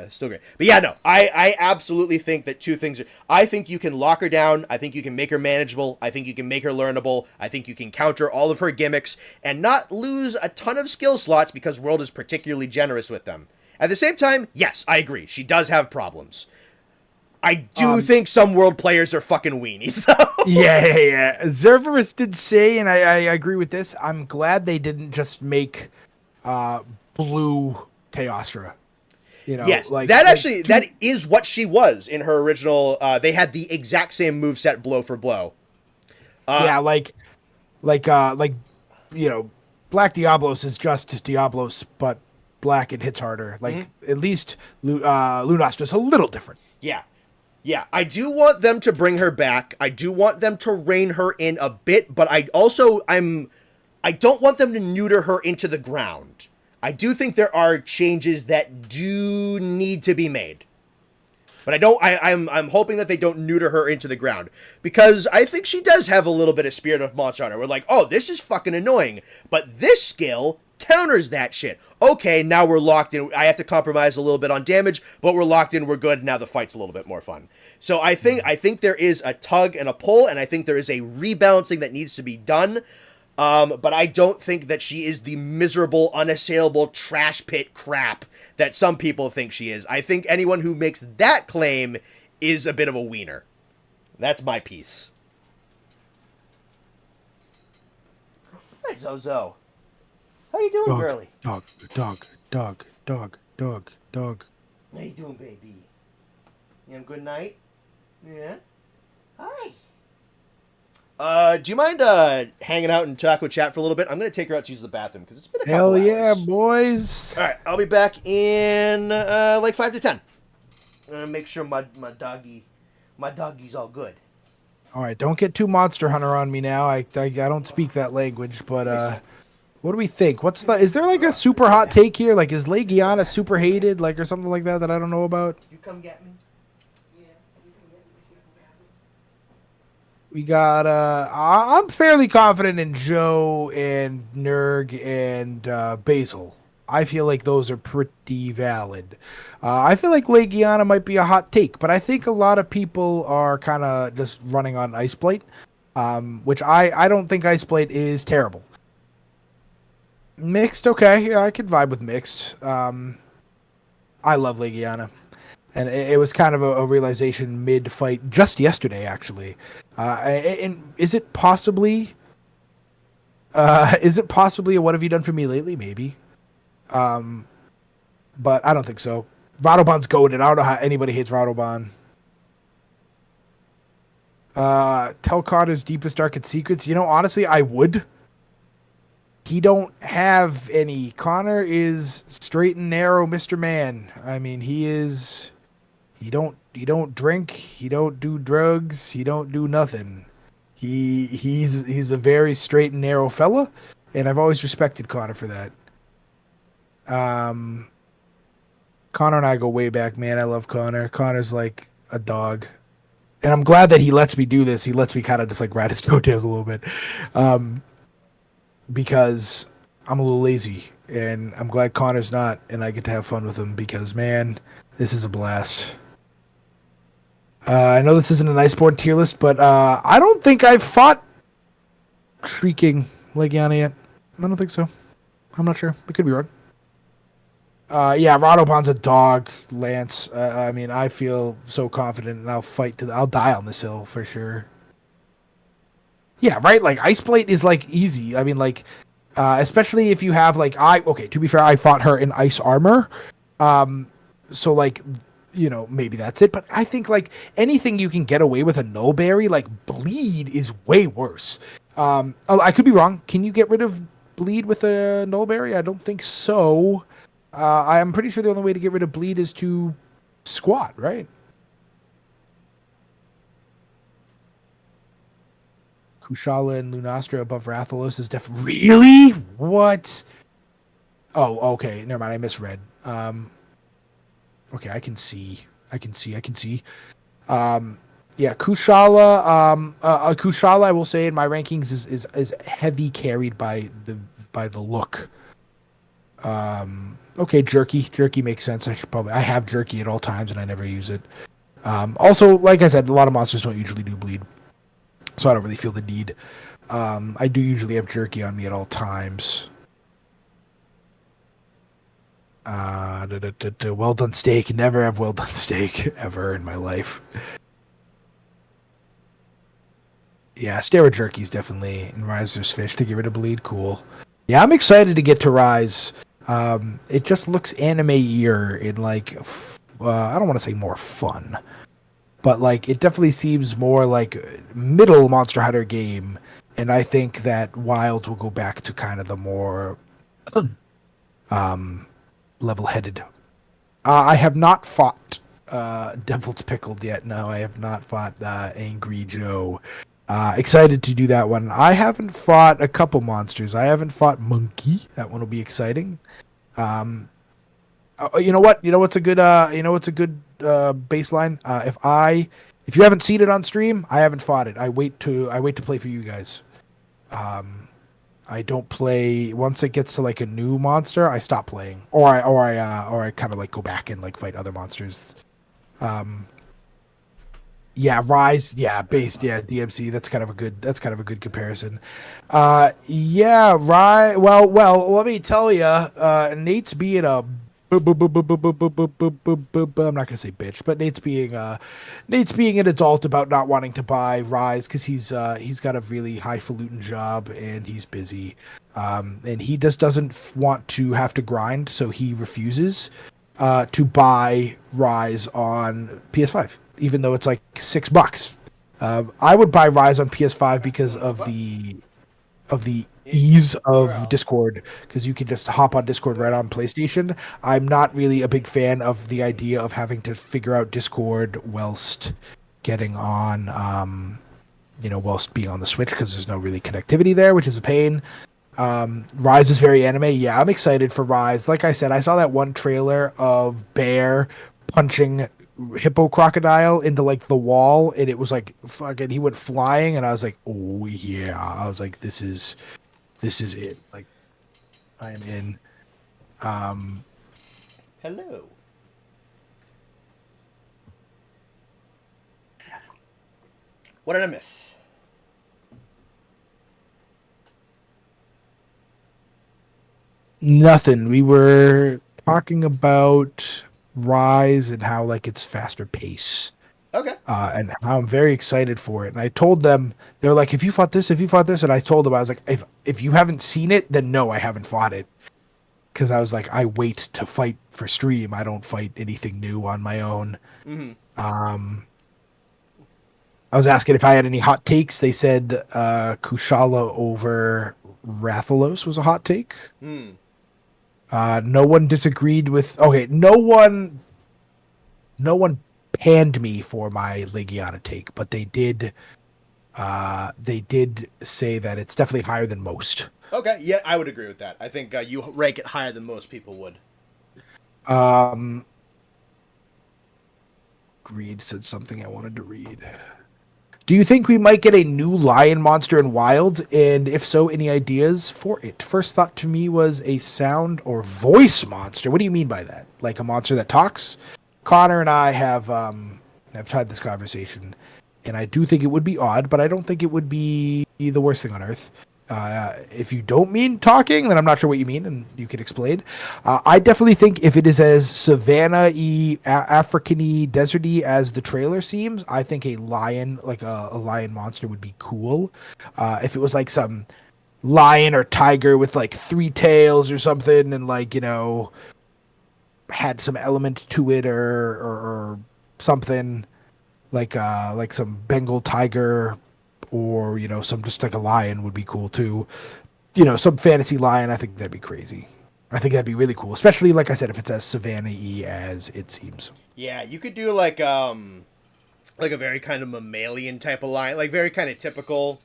still great. But yeah, no, I absolutely think that two things I think you can lock her down. I think you can make her manageable. I think you can make her learnable. I think you can counter all of her gimmicks and not lose a ton of skill slots because World is particularly generous with them. At the same time, yes, I agree. She does have problems. I do think some World players are fucking weenies, though. Yeah. Zerberus did say, and I agree with this, I'm glad they didn't just make blue Teostra. Yes, that is what she was in her original. They had the exact same moveset blow for blow. Black Diablos is just Diablos, but black and hits harder. At least Lunastra's a little different. Yeah, I do want them to bring her back. I do want them to rein her in a bit, but I don't want them to neuter her into the ground. I do think there are changes that do need to be made. But I'm hoping that they don't neuter her into the ground, because I think she does have a little bit of Spirit of Monster Hunter. We're like, oh, this is fucking annoying, but this skill counters that shit. Okay, now we're locked in. I have to compromise a little bit on damage, but we're locked in. We're good. Now the fight's a little bit more fun. So I think there is a tug and a pull, and I think there is a rebalancing that needs to be done. But I don't think that she is the miserable, unassailable trash pit crap that some people think she is. I think anyone who makes that claim is a bit of a wiener. That's my piece. Hi, Zozo. How you doing, girly? Dog. How you doing, baby? You have a good night? Yeah? Hi. Do you mind hanging out and talk with chat for a little bit? I'm going to take her out to use the bathroom because it's been a couple Hell yeah, hours. boys. All right, I'll be back in like 5 to 10. I'm going to make sure my doggy's all good. All right, don't get too Monster Hunter on me now. I don't speak that language, but what do we think? Is there like a super hot take here? Like, is Legiana super hated, like, or something like that I don't know about? You come get me? We got I'm fairly confident in Joe and Nerg and Basil. I feel like those are pretty valid. I feel like Legiana might be a hot take, but I think a lot of people are kind of just running on Iceblight, which I don't think Iceblight is terrible. Mixed, okay. Yeah, I could vibe with mixed. I love Legiana. And it was kind of a realization mid-fight just yesterday, actually. And is it possibly a what have you done for me lately? Maybe. But I don't think so. Radoban's goated. I don't know how anybody hates Radoban. Tell Connor's deepest, darkest secrets. You know, honestly, I would. He don't have any. Connor is straight and narrow Mr. Man. I mean, he don't drink, he don't do drugs, he don't do nothing. He's a very straight and narrow fella, and I've always respected Connor for that. Connor and I go way back, man. I love Connor. Connor's like a dog. And I'm glad that he lets me do this. He lets me kind of just like ride his coattails a little bit. Because I'm a little lazy, and I'm glad Connor's not, and I get to have fun with him because, man, this is a blast. I know this isn't an Iceborne tier list, but I don't think I've fought Shrieking Legiana yet. I don't think so. I'm not sure. I could be wrong. Yeah, Radoban's a dog, Lance. I mean, I feel so confident, and I'll die on this hill for sure. Yeah, right? Like, Iceblade is, like, easy. I mean, like, especially if you have, like, to be fair, I fought her in ice armor. So, like, you know, maybe that's it. But I think, like, anything you can get away with a Nullberry, like, bleed is way worse. I could be wrong. Can you get rid of bleed with a Nullberry? I don't think so. I'm pretty sure the only way to get rid of bleed is to squat, right? Kushala and Lunastra above Rathalos is really? What? Oh, okay. Never mind. I misread. Okay, I can see. Yeah, Kushala. Kushala, I will say in my rankings is heavy carried by the look. Okay, Jerky makes sense. I have Jerky at all times and I never use it. Also, like I said, a lot of monsters don't usually do bleed, so I don't really feel the need. I do usually have Jerky on me at all times. Well done steak. Never have well done steak ever in my life. Yeah, Stera Jerky's definitely in Rise. There's fish to get rid of bleed. Cool. Yeah, I'm excited to get to Rise. It just looks anime-ier in like I don't want to say more fun, but like it definitely seems more like middle Monster Hunter game, and I think that Wilds will go back to kind of the more level-headed. I have not fought Devil's Pickled yet. No, I have not fought Angry Joe. Excited to do that one. I haven't fought a couple monsters. I haven't fought Monkey. That one will be exciting. You know what? What's a good baseline? If you haven't seen it on stream, I haven't fought it. I wait to play for you guys. I don't play once it gets to like a new monster. I stop playing, or I kind of like go back and like fight other monsters. Yeah, Rise. Yeah, based. Yeah, DMC. That's kind of a good. That's kind of a good comparison. Yeah, Rise. Well. Let me tell you, Nate's being a. I'm not gonna say bitch, but Nate's being an adult about not wanting to buy Rise because he's got a really highfalutin job and he's busy, and he just doesn't want to have to grind, so he refuses to buy Rise on PS5, even though it's like $6. I would buy Rise on PS5 because of the ease of Discord, because you can just hop on Discord right on PlayStation. I'm not really a big fan of the idea of having to figure out Discord whilst getting on, whilst being on the Switch, because there's no really connectivity there, which is a pain. Rise is very anime. Yeah, I'm excited for Rise. Like I said, I saw that one trailer of Bear punching hippo crocodile into like the wall, and it was like fucking he went flying, and I was like, oh yeah. I was like, this is it. Like, I am in. Hello. What did I miss? Nothing. We were talking about Rise and how like it's faster pace. Okay. And how I'm very excited for it. And I told them, they're like, if you fought this, and I told them, I was like, if you haven't seen it, then no, I haven't fought it. Because I was like, I wait to fight for stream. I don't fight anything new on my own. Mm-hmm. I was asking if I had any hot takes. They said Kushala over Rathalos was a hot take. Hmm. No one disagreed with. Okay, no one panned me for my Legiana take, but they did say that it's definitely higher than most. Okay, yeah, I would agree with that. I think you rank it higher than most people would. Greed said something I wanted to read. Do you think we might get a new lion monster in Wilds? And if so, any ideas for it? First thought to me was a sound or voice monster. What do you mean by that? Like a monster that talks? Connor and I have had this conversation, and I do think it would be odd, but I don't think it would be the worst thing on earth. If you don't mean talking, then I'm not sure what you mean, and you can explain. I definitely think if it is as savannah-y, African-y, desert-y as the trailer seems, I think a lion, like a lion monster, would be cool. If it was like some lion or tiger with like 3 tails or something, and like, had some element to it or something like some Bengal tiger, or some just like a lion would be cool too. Some fantasy lion. I think that'd be crazy. I think that'd be really cool, especially like I said, if it's as savannah-y as it seems. Yeah, you could do like a very kind of mammalian type of lion, like very kind of typical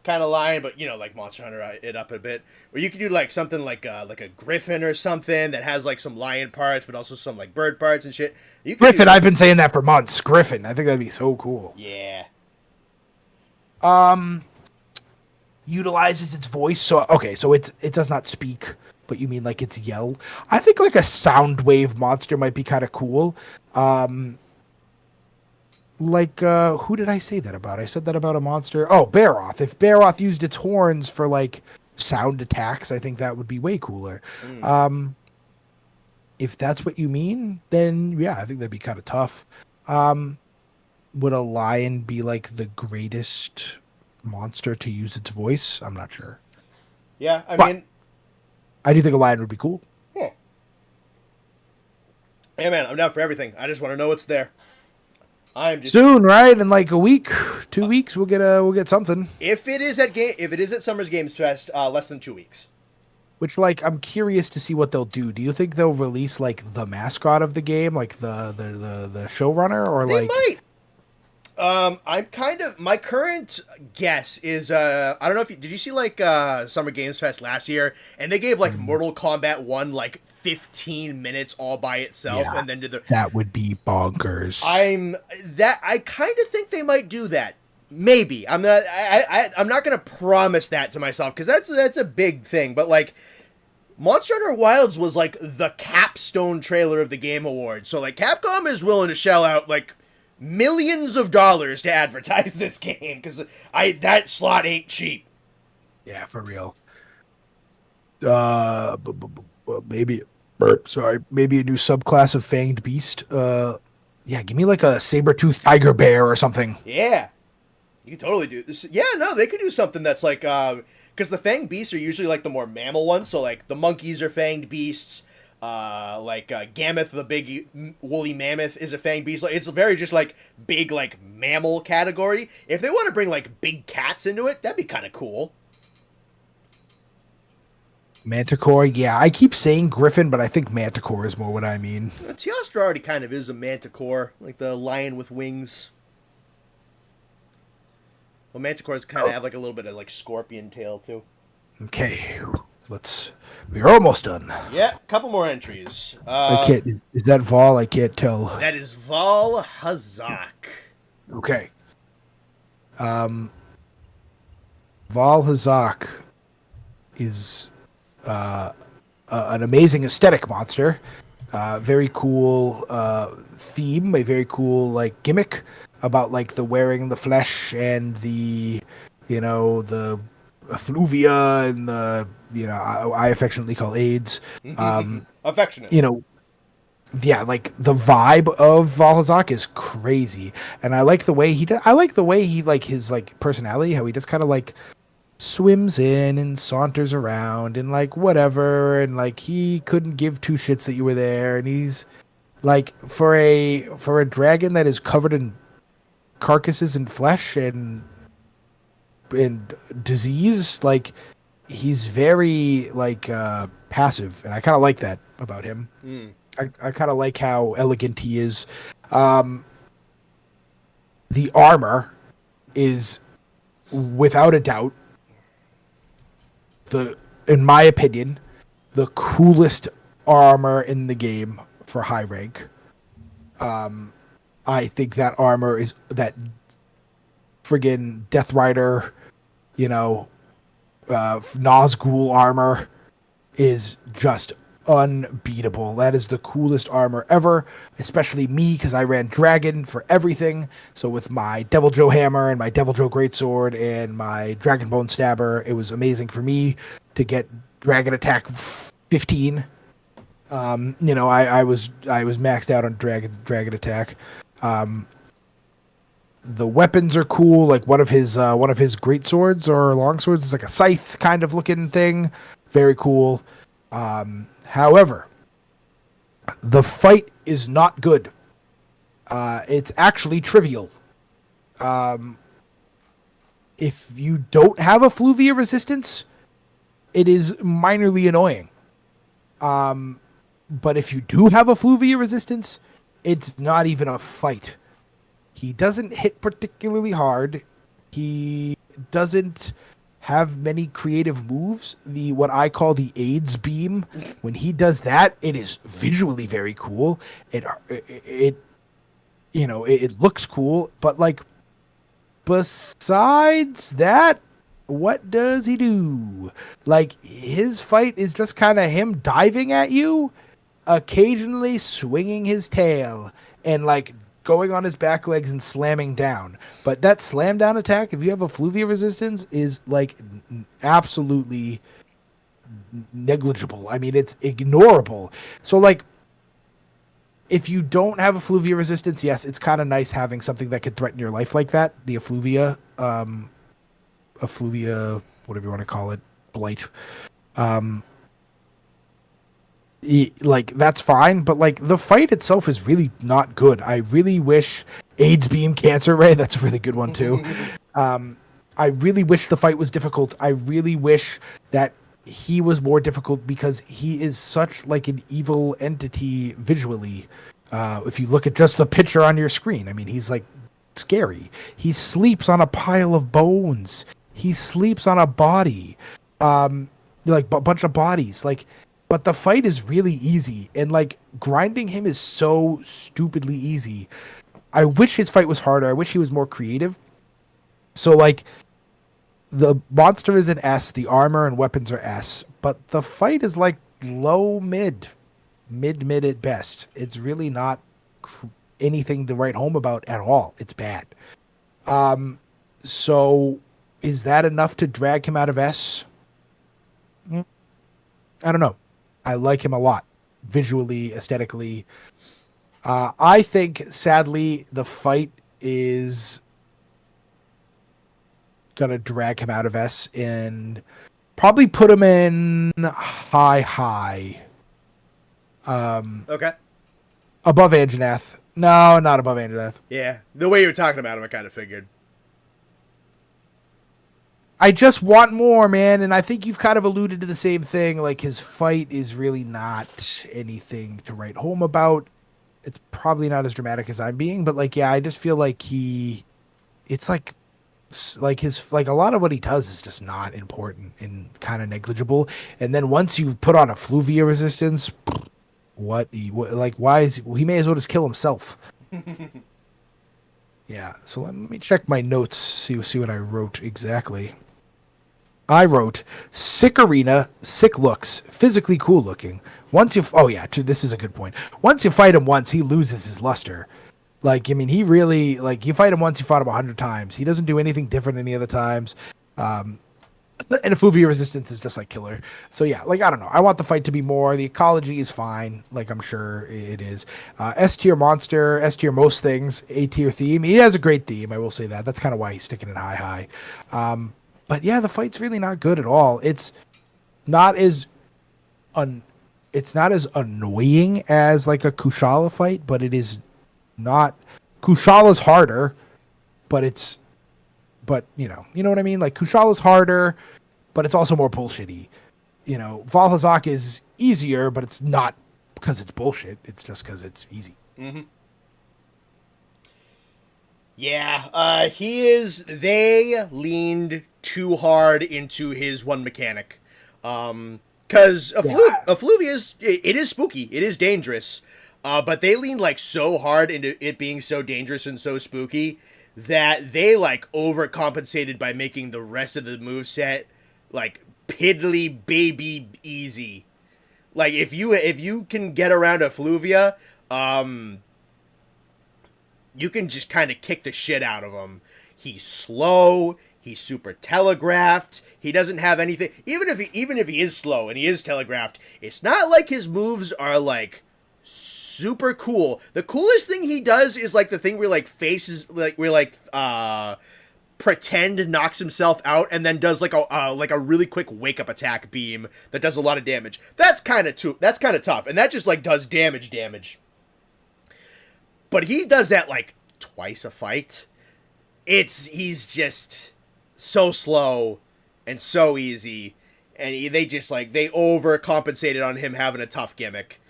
kind of lion, but like Monster Hunter it up a bit. Or you could do like something like a griffin or something that has like some lion parts, but also some like bird parts and shit. Griffin, I've been saying that for months. Griffin, I think that'd be so cool. Yeah. Utilizes its voice. So it does not speak, but you mean like its yell. I think like a sound wave monster might be kind of cool. Who did I say that about? I said that about a monster. Oh, Baroth. If Baroth used its horns for like sound attacks, I think that would be way cooler. If that's what you mean, then yeah, I think that'd be kind of tough. Would a lion be like the greatest monster to use its voice? I'm not sure. Yeah, I mean, I do think a lion would be cool. Yeah. Hey man, I'm down for everything. I just want to know what's there. Soon, right? In like a week, 2 weeks, we'll get something. If it is at Summer's Games Fest, less than 2 weeks. Which, like, I'm curious to see what they'll do. Do you think they'll release like the mascot of the game, like the showrunner, or they like? Might. My current guess is I don't know if did you see like Summer Games Fest last year, and they gave like Mortal Kombat 1 like 15 minutes all by itself, and then that would be bonkers. I kind of think they might do that. Maybe I'm not gonna promise that to myself, because that's a big thing, but like Monster Hunter Wilds was like the capstone trailer of the Game Awards, so like Capcom is willing to shell out like millions of dollars to advertise this game because that slot ain't cheap. Yeah, for real. Maybe. Sorry, maybe a new subclass of fanged beast. Yeah, give me like a saber-toothed tiger bear or something. Yeah, you can totally do this. Yeah, no, they could do something that's like because the fanged beasts are usually like the more mammal ones. So like the monkeys are fanged beasts. Gammoth, the big woolly mammoth, is a fanged beast. It's very just like big like mammal category. If they want to bring like big cats into it, that'd be kind of cool. Manticore, yeah, I keep saying griffin, but I think manticore is more what I mean. Teostra already kind of is a manticore, like the lion with wings. Well, manticores kind of have like a little bit of like scorpion tail too. Okay, we're almost done. Yeah, a couple more entries. I can't. Is that Vol? I can't tell. That is Val Hazak. Okay. Val Hazak is an amazing aesthetic monster. Very cool theme, a very cool like gimmick about like the wearing the flesh and the the effluvia and the I affectionately call AIDS. Affectionate. Yeah, like the vibe of Valhazak is crazy, and I like the way he does. I like the way he like his like personality, how he just kind of like swims in and saunters around and like whatever, and like he couldn't give two shits that you were there, and he's like for a dragon that is covered in carcasses and flesh and disease, like he's very like passive, and I kind of like that about him. I kind of like how elegant he is. The armor is without a doubt in my opinion, the coolest armor in the game for high rank. I think that armor is that friggin' Death Rider, Nazgul armor is just unbeatable. That is the coolest armor ever, especially me because I ran Dragon for everything. So with my Devil Joe Hammer and my Devil Joe Greatsword and my Dragon Bone Stabber, it was amazing for me to get Dragon Attack 15. I was maxed out on Dragon Attack. The weapons are cool. Like one of his great swords or long swords is like a scythe kind of looking thing. Very cool. However, the fight is not good. It's actually trivial. If you don't have effluvia resistance, it is minorly annoying. But if you do have effluvia resistance, it's not even a fight. He doesn't hit particularly hard. He doesn't have many creative moves. What I call the AIDS beam, when he does that, it is visually very cool. It looks cool, but like besides that, what does he do? Like his fight is just kind of him diving at you, occasionally swinging his tail and like going on his back legs and slamming down. But that slam down attack, if you have effluvia resistance, is like absolutely negligible. I mean, it's ignorable. So like, if you don't have effluvia resistance, yes, it's kind of nice having something that could threaten your life like that. The effluvia, whatever you want to call it, blight. Like that's fine, but like the fight itself is really not good. I really wish AIDS beam cancer ray. That's a really good one too. I really wish the fight was difficult. I really wish that he was more difficult because he is such like an evil entity visually. If you look at just the picture on your screen, I mean, he's like scary. He sleeps on a pile of bones. He sleeps on a body, like a bunch of bodies, like. But the fight is really easy, and like grinding him is so stupidly easy. I wish his fight was harder. I wish he was more creative. So like the monster is an S, the armor and weapons are S, but the fight is like low mid at best. It's really not anything to write home about at all. It's bad. So is that enough to drag him out of S? I don't know. I like him a lot, visually, aesthetically. I think, sadly, the fight is gonna drag him out of S and probably put him in high. Okay. Above Anjanath. No, not above Anjanath. Yeah. The way you were talking about him, I kind of figured. I just want more, man, and I think you've kind of alluded to the same thing. Like, his fight is really not anything to write home about. It's probably not as dramatic as I'm being, but like, yeah, I just feel like it's like a lot of what he does is just not important and kind of negligible. And then once you put on a Fluvia resistance, why is he may as well just kill himself. Yeah, so let me check my notes, see what I wrote exactly. I wrote, sick arena, sick looks, physically cool looking. This is a good point. Once you fight him once, he loses his luster. Like, I mean, he really, like, you fight him once, you fought him 100 times. He doesn't do anything different any other times. And a Fluvia resistance is just, like, killer. So, yeah, like, I don't know. I want the fight to be more. The ecology is fine. Like, I'm sure it is. S-tier monster, S-tier most things, A-tier theme. He has a great theme, I will say that. That's kind of why he's sticking in high. But, yeah, the fight's really not good at all. It's not as annoying as, like, a Kushala fight, but it is not. Kushala's harder, but you know what I mean? Like, Kushala's harder, but it's also more bullshitty. You know, Valhazak is easier, but it's not because it's bullshit. It's just because it's easy. Mm-hmm. Yeah, they leaned too hard into his one mechanic. Because Effluvia it is spooky. It is dangerous. But they leaned, like, so hard into it being so dangerous and so spooky that they, like, overcompensated by making the rest of the moveset, like, piddly baby easy. Like, if you can get around Effluvia, you can just kind of kick the shit out of him. He's slow. He's super telegraphed. He doesn't have anything. Even if he is slow and he is telegraphed, it's not like his moves are, like, super cool. The coolest thing he does is, like, the thing where, like, pretend knocks himself out and then does like a really quick wake up attack beam that does a lot of damage. That's kind of tough, and that just, like, does damage. But he does that, like, twice a fight. He's just so slow and so easy, and they overcompensated on him having a tough gimmick.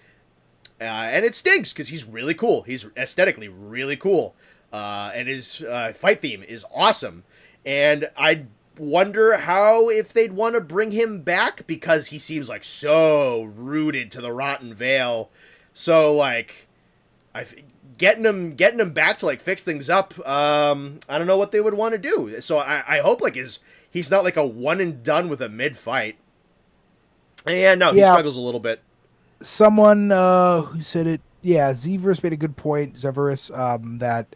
And it stinks because he's really cool. He's aesthetically really cool. And his fight theme is awesome. And I wonder if they'd want to bring him back, because he seems, like, so rooted to the Rotten Vale. So, like, getting him back to, like, fix things up, I don't know what they would want to do. So I hope, like, he's not, like, a one and done with a mid fight. And no, he struggles a little bit. Someone who said it, Zeverus made a good point, that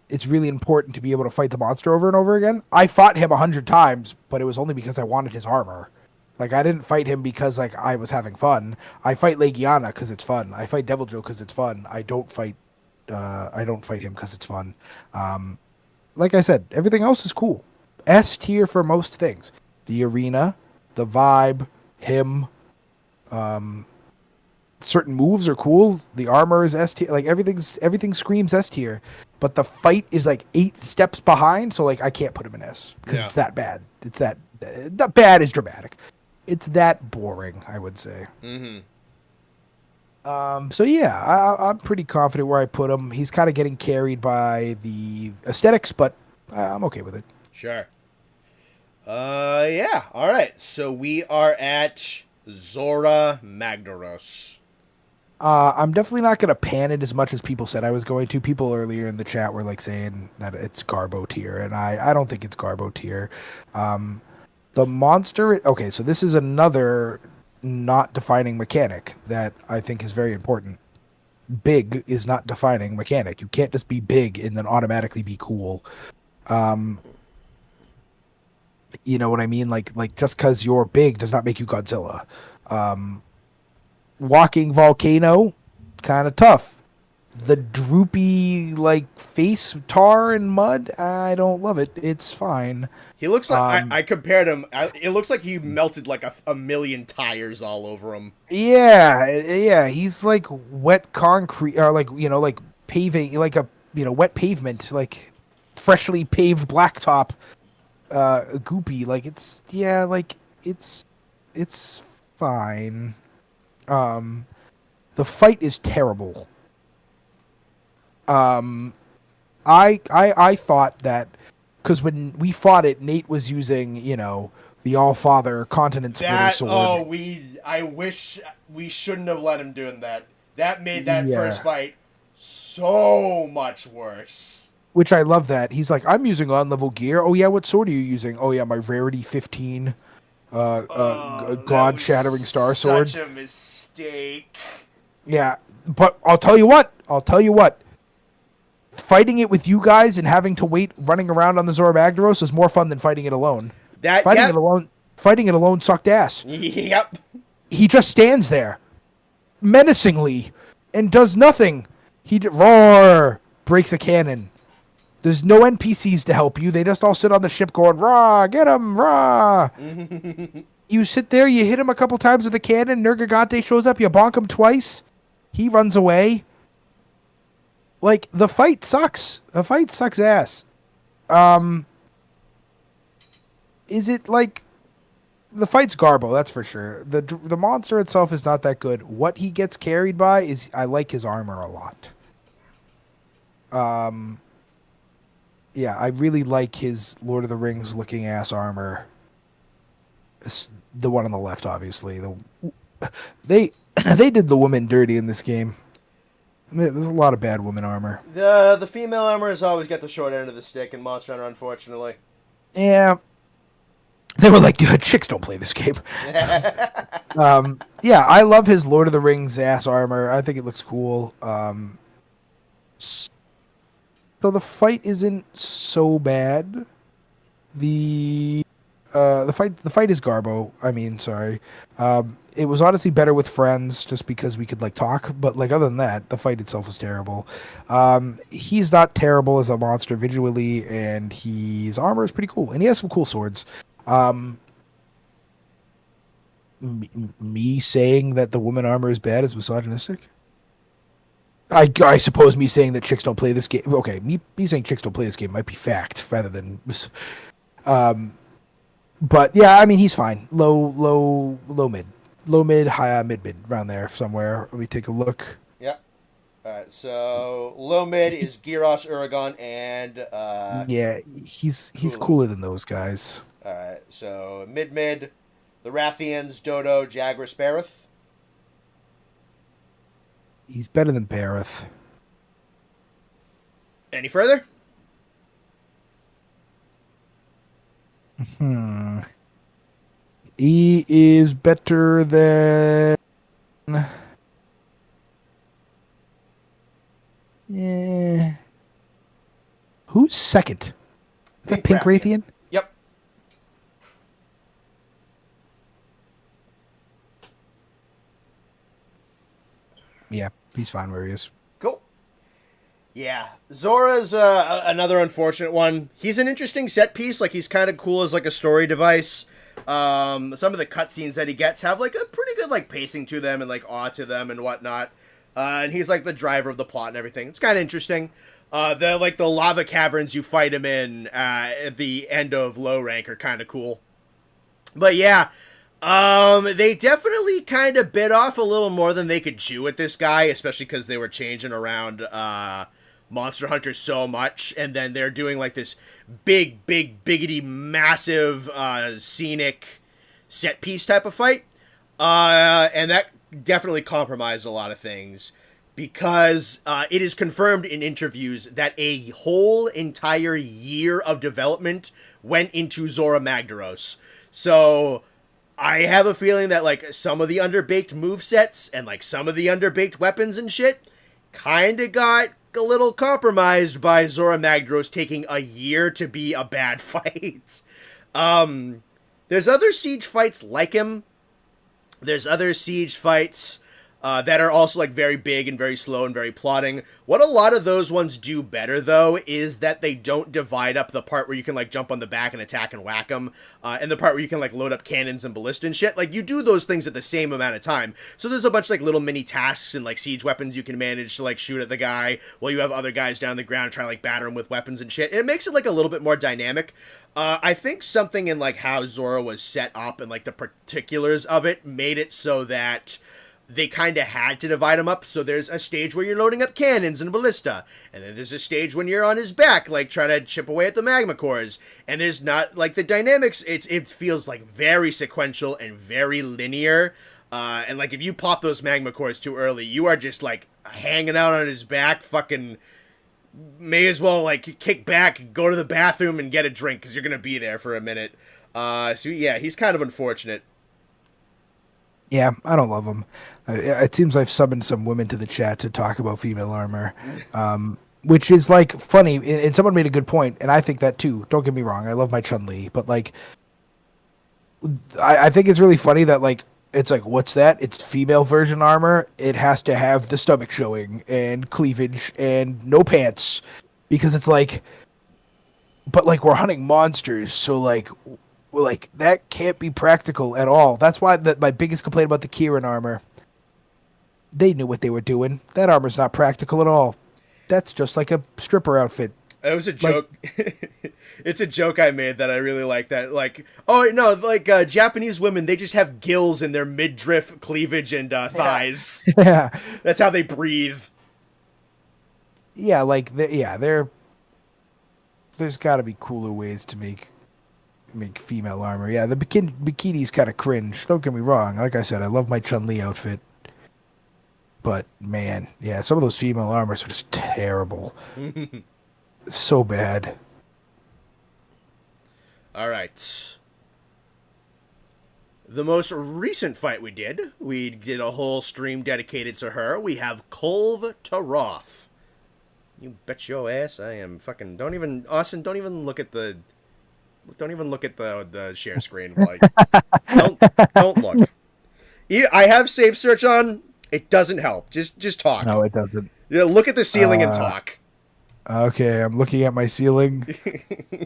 it's really important to be able to fight the monster over and over again. I fought him 100 times, but it was only because I wanted his armor. Like, I didn't fight him because, like, I was having fun. I fight Legiana because it's fun. I fight Deviljho because it's fun. I don't fight him because it's fun. Like I said, everything else is cool. S tier for most things. The arena, the vibe, him, certain moves are cool. The armor is S tier. Like, everything screams S tier. But the fight is, like, 8 steps behind, so, like, I can't put him in S because it's that bad. It's that bad is dramatic. It's that boring, I would say. Mm-hmm. So yeah, I'm pretty confident where I put him. He's kind of getting carried by the aesthetics, but I'm okay with it. Sure. Yeah. All right. So we are at Zora Magdaros. I'm definitely not going to pan it as much as people said I was going to. People earlier in the chat were, like, saying that it's Garbo tier, and I don't think it's Garbo tier. The monster... Okay, so this is another not defining mechanic that I think is very important. big is not defining mechanic. You can't just be big and then automatically be cool. You know what I mean? Like just because you're big does not make you Godzilla. Walking volcano, kind of tough. The droopy like face tar and mud, I don't love it. It's fine. He looks like I compared him. It looks like he melted like a million tires all over him. Yeah. He's like wet concrete, or like like paving, like a wet pavement, like freshly paved blacktop, goopy. Like it's fine. The fight is terrible. I thought that because when we fought it, Nate was using the All Father Continent Splitter sword. I wish we shouldn't have let him do that. That made that first fight so much worse. Which I love that. He's like, I'm using on-level gear. Oh yeah, what sword are you using? Oh yeah, my Rarity 15 God-shattering star sword. Such a mistake. Yeah, but I'll tell you what. Fighting it with you guys and having to wait running around on the Zora Magdaros is more fun than fighting it alone. Fighting it alone sucked ass. Yep. He just stands there menacingly and does nothing. He roar, breaks a cannon. There's no NPCs to help you. They just all sit on the ship going, rah, get him, rah. You sit there, you hit him a couple times with a cannon, Nergigante shows up, you bonk him twice. He runs away. Like, the fight sucks. The fight sucks ass. Is it like... The fight's garbo, that's for sure. The monster itself is not that good. What he gets carried by is... I like his armor a lot. Yeah, I really like his Lord of the Rings looking ass armor. The one on the left, obviously. They did the woman dirty in this game. There's a lot of bad woman armor. The female armors always get the short end of the stick in Monster Hunter, unfortunately. Yeah. They were like, chicks don't play this game. Yeah, I love his Lord of the Rings ass armor. I think it looks cool. So the fight isn't so bad. The fight is garbo. I mean, sorry. It was honestly better with friends just because we could like talk, but like other than that, the fight itself was terrible. He's not terrible as a monster visually, and his armor is pretty cool, and he has some cool swords. Me saying that the woman armor is bad is misogynistic. I suppose me saying that chicks don't play this game. Okay, me saying chicks don't play this game might be fact rather than. But yeah, I mean he's fine. Low mid, high mid around there somewhere. Let me take a look. Yep. All right. So low mid is Gyros, Uragon, and yeah, he's cooler than those guys. All right. So mid, the Rathians, Dodo, Jagras, Barith. He's better than Barith. Any further? He is better than... Yeah. Who's second? Is that Pink Rathian? Yep. Yeah, he's fine where he is. Cool. Yeah, Zora's another unfortunate one. He's an interesting set piece. Like, he's kind of cool as like a story device. Some of the cutscenes that he gets have like a pretty good like pacing to them and like awe to them and whatnot. And he's like the driver of the plot and everything. It's kind of interesting. The lava caverns you fight him in at the end of low rank are kind of cool. But yeah, they definitely kind of bit off a little more than they could chew at this guy, especially because they were changing around Monster Hunter so much, and then they're doing like this big, biggity, massive, scenic set piece type of fight, and that definitely compromised a lot of things, because it is confirmed in interviews that a whole entire year of development went into Zora Magdaros. So I have a feeling that like some of the underbaked movesets and like some of the underbaked weapons and shit kind of got a little compromised by Zora Magdaros taking a year to be a bad fight. There's other siege fights like him. There's other siege fights that are also like very big and very slow and very plotting. What a lot of those ones do better though is that they don't divide up the part where you can like jump on the back and attack and whack them, and the part where you can like load up cannons and ballista and shit. Like you do those things at the same amount of time. So there's a bunch of like little mini tasks and like siege weapons you can manage to like shoot at the guy while you have other guys down the ground trying to like batter him with weapons and shit. And it makes it like a little bit more dynamic. I think something in like how Zora was set up and like the particulars of it made it so that they kind of had to divide them up. So there's a stage where you're loading up cannons and ballista, and then there's a stage when you're on his back, like trying to chip away at the magma cores. And there's not like the dynamics. It feels like very sequential and very linear. And like if you pop those magma cores too early, you are just like hanging out on his back, fucking. May as well like kick back, go to the bathroom, and get a drink because you're gonna be there for a minute. So yeah, he's kind of unfortunate. Yeah, I don't love him. It seems I've summoned some women to the chat to talk about female armor, which is like funny. And someone made a good point, and I think that too. Don't get me wrong, I love my Chun-Li, but like, I think it's really funny that like it's like, what's that? It's female version armor. It has to have the stomach showing and cleavage and no pants, because it's like, but like we're hunting monsters, so like that can't be practical at all. That's why my biggest complaint about the Kieran armor. They knew what they were doing. That armor's not practical at all. That's just like a stripper outfit. It was a joke. Like, it's a joke I made that I really like. That like, oh no, like Japanese women, they just have gills in their midriff cleavage and thighs. Yeah, that's how they breathe. Yeah, like they're. There's got to be cooler ways to make female armor. Yeah, the bikini's kind of cringe. Don't get me wrong. Like I said, I love my Chun-Li outfit. But man, yeah, some of those female armors are just terrible. So bad. All right. The most recent fight we did a whole stream dedicated to her. We have Kulve Taroth. You bet your ass I am fucking. Austin, don't even look at the share screen. Like, don't look. I have safe search on. It doesn't help. Just talk. No, it doesn't. Yeah, look at the ceiling and talk. Okay, I'm looking at my ceiling.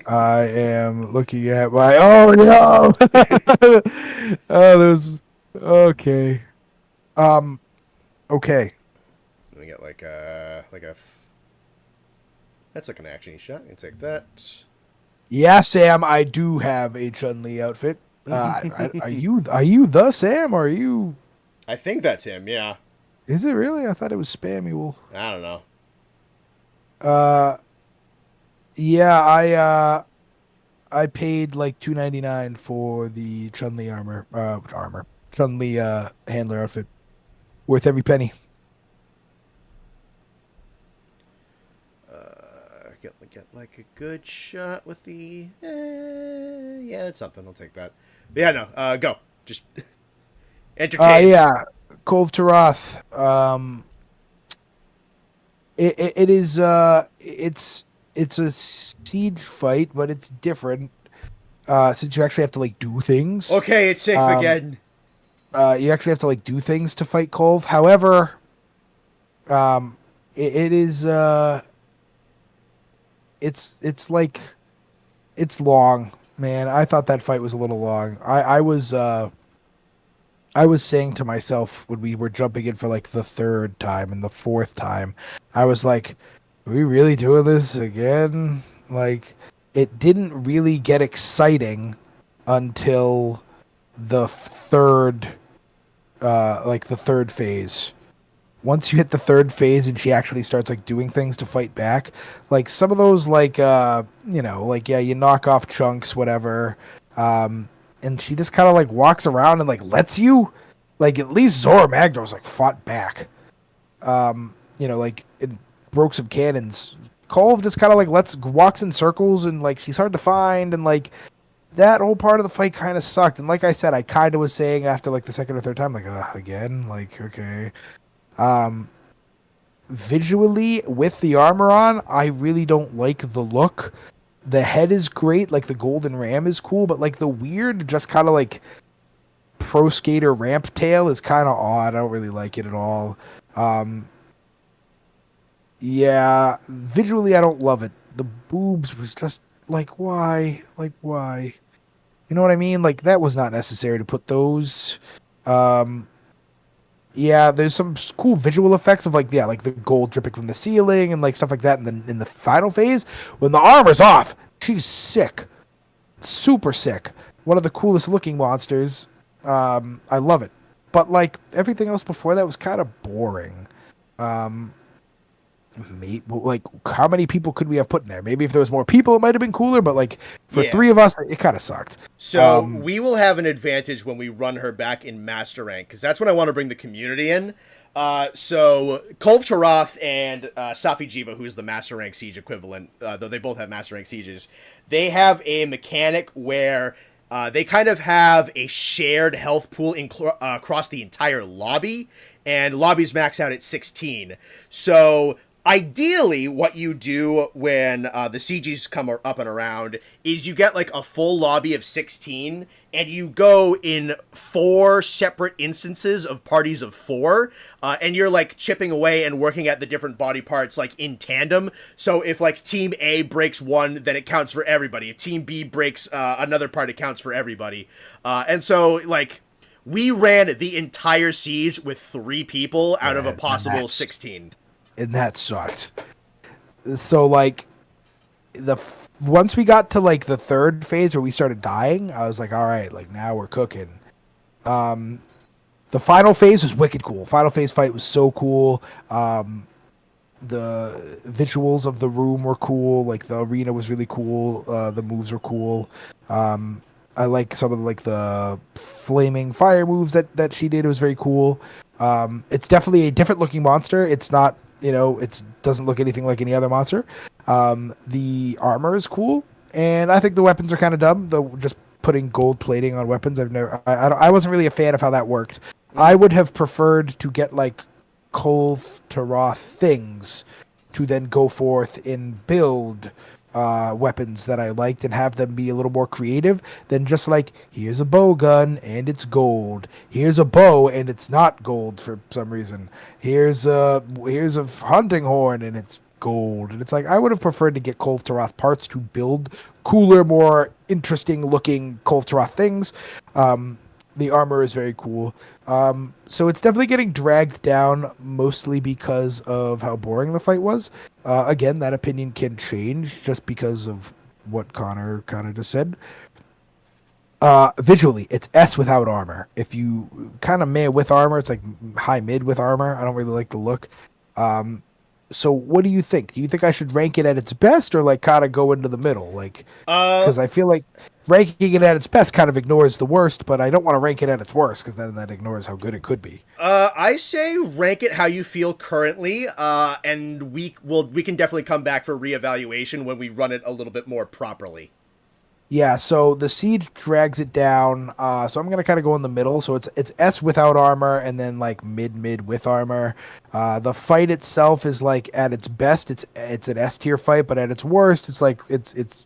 I am looking at my. Oh no! Oh, there's. Okay. Okay. We got like a. That's like an action shot. You can take that. Yeah, Sam, I do have a Chun-Li outfit. Are you the Sam, or are you? I think that's him. Yeah. Is it really? I thought it was Spammule. I don't know. Yeah, I paid like $2.99 for the Chun-Li Chun-Li handler outfit. Worth every penny. Get like a good shot with the. Yeah, that's something. I'll take that. But yeah, no. Go. Just entertain. Yeah, Kulve Taroth. It is it's a siege fight, but it's different since you actually have to like do things. Okay, it's safe again. You actually have to like do things to fight Kulve. However, it is it's like it's long, man. I thought that fight was a little long. I was saying to myself when we were jumping in for like the third time and the fourth time, I was like, are we really doing this again? Like, it didn't really get exciting until the third phase. Once you hit the third phase and she actually starts like doing things to fight back, like some of those you knock off chunks, whatever. And she just kind of like walks around and like lets you, like at least Zora Magdaros like fought back, like it broke some cannons. Kulve just kind of like walks in circles and like she's hard to find, and like that whole part of the fight kind of sucked. And like I said, I kind of was saying after like the second or third time, like again, like okay, visually with the armor on, I really don't like the look. The head is great, like the golden ram is cool, but like the weird, just kind of like pro skater ramp tail is kind of odd. I don't really like it at all. Yeah, visually I don't love it. The boobs was just like why? Like why? You know what I mean? Like that was not necessary to put those. Um yeah, there's some cool visual effects of like like the gold dripping from the ceiling and like stuff like that in the final phase when the armor's off. She's sick. Super sick. One of the coolest looking monsters. I love it. But like everything else before that was kind of boring. Like how many people could we have put in there? Maybe if there was more people it might have been cooler, but like for three of us it kind of sucked. So we will have an advantage when we run her back in master rank, because that's when I want to bring the community in. So Kolv Taroth and Safi Jiva, who's the master rank siege equivalent, though they both have master rank sieges, they have a mechanic where they kind of have a shared health pool across the entire lobby, and lobbies max out at 16. So ideally, what you do when the CGs come up and around is you get like a full lobby of 16, and you go in 4 separate instances of parties of 4, and you're like chipping away and working at the different body parts like in tandem. So if like Team A breaks one, then it counts for everybody. If Team B breaks another part, it counts for everybody. And so like we ran the entire siege with 3 people out of a possible 16. And that sucked. So like once we got to like the third phase where we started dying, I was like, all right, like now we're cooking. The final phase was wicked cool. Final phase fight was so cool. The visuals of the room were cool. Like the arena was really cool. The moves were cool. I like some of like the flaming fire moves that she did. It was very cool. It's definitely a different looking monster. It's not, it doesn't look anything like any other monster. The armor is cool, and I think the weapons are kind of dumb. Though just putting gold plating on weapons, I wasn't really a fan of how that worked. I would have preferred to get like Kolv Taroth things to then go forth and build weapons that I liked and have them be a little more creative than just like, here's a bow gun and it's gold. Here's a bow and it's not gold for some reason. Here's a hunting horn and it's gold. And it's like, I would have preferred to get Kolv Taroth parts to build cooler, more interesting looking Kolv Taroth things. The armor is very cool. So it's definitely getting dragged down mostly because of how boring the fight was. Again, that opinion can change just because of what Connor kind of just said. Visually, it's S without armor. If you kind of meh with armor, it's like high mid with armor. I don't really like the look. So what do you think? Do you think I should rank it at its best or like kind of go into the middle? Like, because I feel like ranking it at its best kind of ignores the worst, but I don't want to rank it at its worst because then that ignores how good it could be. I say rank it how you feel currently, and we can definitely come back for reevaluation when we run it a little bit more properly. Yeah, so the siege drags it down. So I'm gonna kind of go in the middle. So it's S without armor, and then like mid with armor. The fight itself is like at its best, it's an S tier fight, but at its worst, it's like it's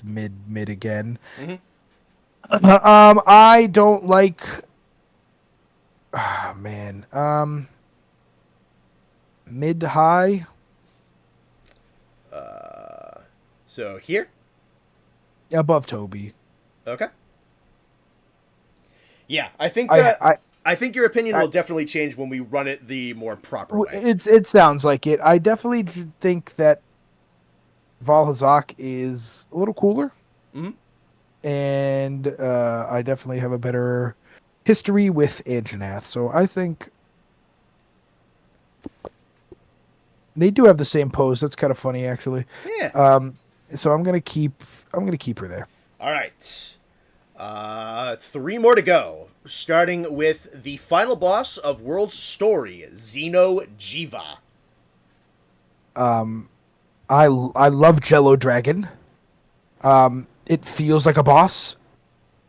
mid again. Mm-hmm. I don't like. Man, mid high. So here. Above Toby. Okay. Yeah, I think I think your opinion will definitely change when we run it the more proper way. It sounds like it. I definitely think that Valhazak is a little cooler. Mm-hmm. And I definitely have a better history with Anjanath. So I think they do have the same pose. That's kind of funny, actually. Yeah. So I'm gonna keep her there. All right. 3 more to go. Starting with the final boss of World's Story, Xeno Jiva. I love Jello Dragon. It feels like a boss.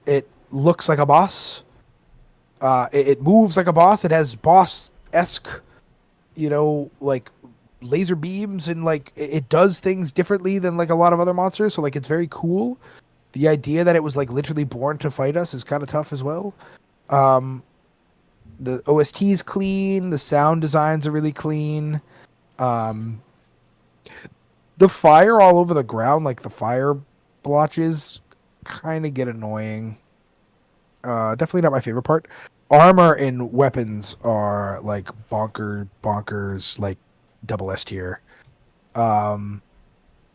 It looks like a boss. It moves like a boss. It has boss-esque like laser beams, and like it does things differently than like a lot of other monsters. So like it's very cool. The idea that it was like literally born to fight us is kind of tough as well. Um, the OST is clean. The sound designs are really clean. Um, the fire all over the ground, like the fire blotches, kind of get annoying. Definitely not my favorite part. Armor and weapons are like bonkers, like double S tier. Um,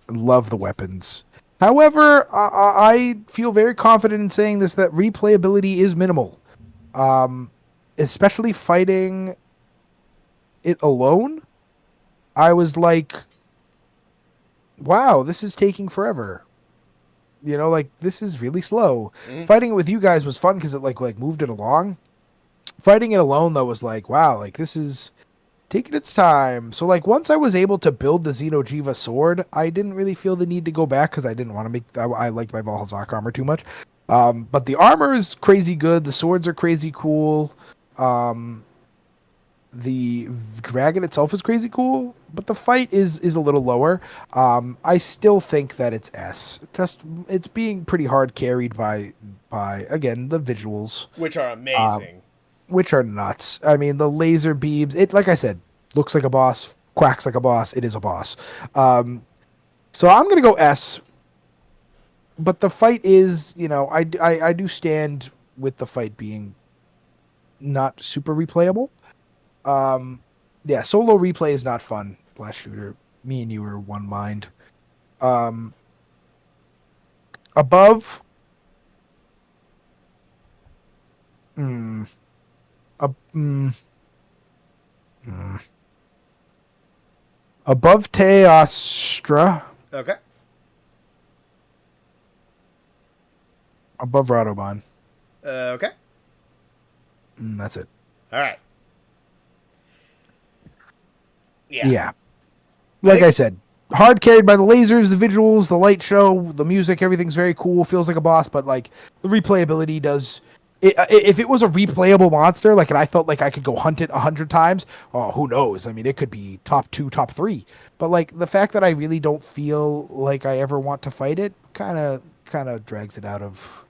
love the weapons. However, I feel very confident in saying this, that replayability is minimal. Um, especially fighting it alone. I was like, wow, this is taking forever. Like this is really slow. Fighting it with you guys was fun because it like moved it along. Fighting it alone though was like, wow, like this is taking its time. So like once I was able to build the Xeno'jiiva sword, I didn't really feel the need to go back because I didn't want to make. I liked my Valhazak armor too much. But the armor is crazy good. The swords are crazy cool. The dragon itself is crazy cool, but the fight is a little lower. I still think that it's S. Just it's being pretty hard carried by again the visuals, Which are amazing. which are nuts. I mean the laser beams. It, like I said, looks like a boss, quacks like a boss. It is a boss. So I'm gonna go S. But the fight is, I do stand with the fight being not super replayable. Yeah, solo replay is not fun. Blast shooter. Me and you are one mind. Above. Mm, above Teostra. Okay. Above Radoban. Okay. That's it. All right. Yeah. Like I said, hard carried by the lasers, the visuals, the light show, the music, everything's very cool, feels like a boss, but like the replayability does. If it was a replayable monster, like, and I felt like I could go hunt it 100 times, oh, who knows? I mean, it could be top 2, top 3. But like the fact that I really don't feel like I ever want to fight it, kind of drags it out of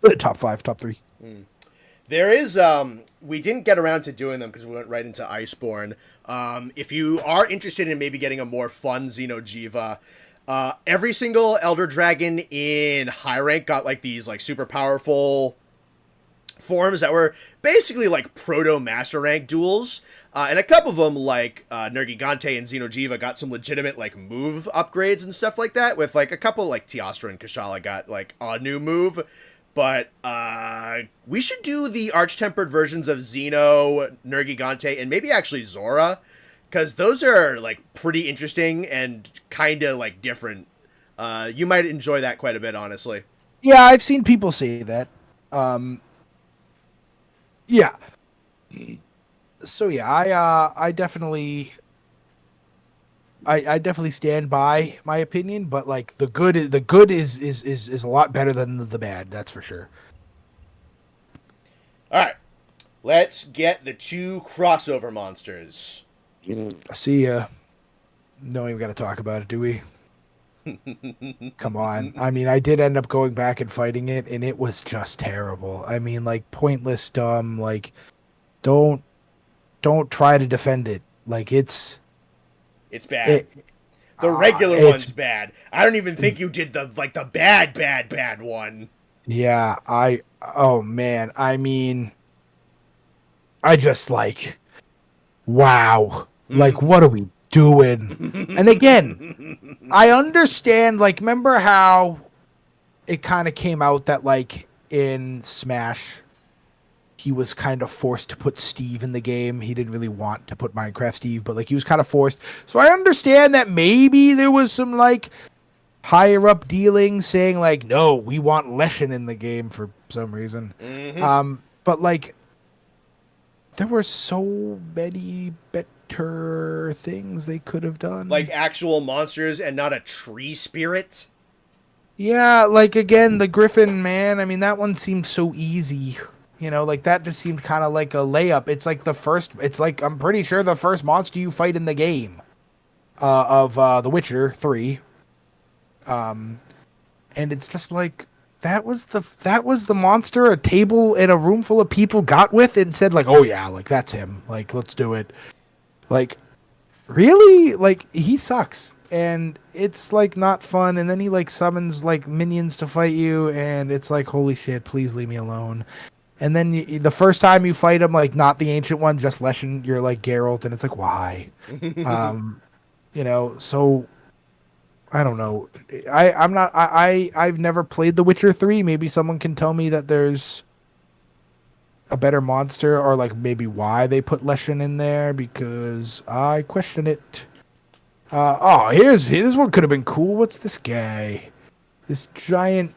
the top 5, top 3. There is, we didn't get around to doing them because we went right into Iceborne. If you are interested in maybe getting a more fun Xeno'jiiva, every single Elder Dragon in high rank got like these like super powerful forms that were basically like proto master rank duels. And a couple of them, like Nergigante and Xeno'jiiva, got some legitimate like move upgrades and stuff like that. With like a couple, like Teostra and Kashala got like a new move. But we should do the arch-tempered versions of Xeno, Nergigante, and maybe actually Zora, because those are like pretty interesting and kind of like different. You might enjoy that quite a bit, honestly. Yeah, I've seen people say that. Yeah. So yeah, I definitely I definitely stand by my opinion, but like the good is a lot better than the bad, that's for sure. All right, let's get the 2 crossover monsters. See ya. Don't even got to talk about it, do we? Come on. I mean, I did end up going back and fighting it, and it was just terrible. I mean, like pointless, dumb. Like, don't try to defend it. Like it's bad. The regular one's bad. I don't even think you did the bad one. Yeah, oh man. I mean, I just like, wow. Like, what are we doing? And again, I understand, like, remember how it kind of came out that, like, in Smash, he was kind of forced to put Steve in the game. He didn't really want to put Minecraft Steve, but, like, he was kind of forced. So I understand that maybe there was some, like, higher up dealing saying, like, no, we want Leshen in the game for some reason. But, like, there were so many better things they could have done. Like actual monsters and not a tree spirit? Yeah, like, again, the Griffin, man. I mean, that one seemed so easy. You know, like that just seemed kind of like a layup. It's like I'm pretty sure the first monster you fight in the game of The Witcher 3. And it's just like that was the monster a table in a room full of people got with and said like, "Oh yeah, like that's him. Like let's do it." Like really? Like he sucks. And it's like not fun, and then he like summons like minions to fight you, and it's like, holy shit, please leave me alone. And then the first time you fight him, like not the ancient one, just Leshen, you're like Geralt, and it's like, why? You know, so I don't know. I've never played The Witcher 3. Maybe someone can tell me that there's a better monster, or like maybe why they put Leshen in there, because I question it. Here's one could have been cool. What's this guy? This giant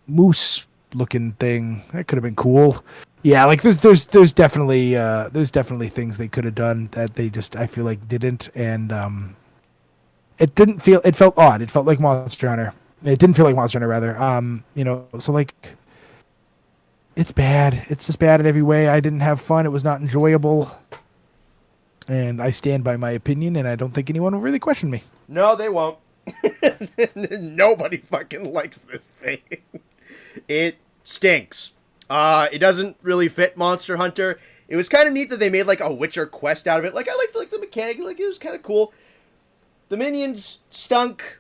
moose looking thing. That could have been cool. Yeah, like there's definitely things they could have done that they just, I feel like, didn't. And it felt odd. It felt like Monster Hunter. It didn't feel like Monster Hunter, rather. You know, so like it's bad. It's just bad in every way. I didn't have fun. It was not enjoyable. And I stand by my opinion, and I don't think anyone will really question me. No, they won't. Nobody fucking likes this thing. It stinks. It doesn't really fit Monster Hunter. It was kind of neat that they made like a Witcher quest out of it. Like I liked like the mechanic. Like it was kind of cool. The minions stunk.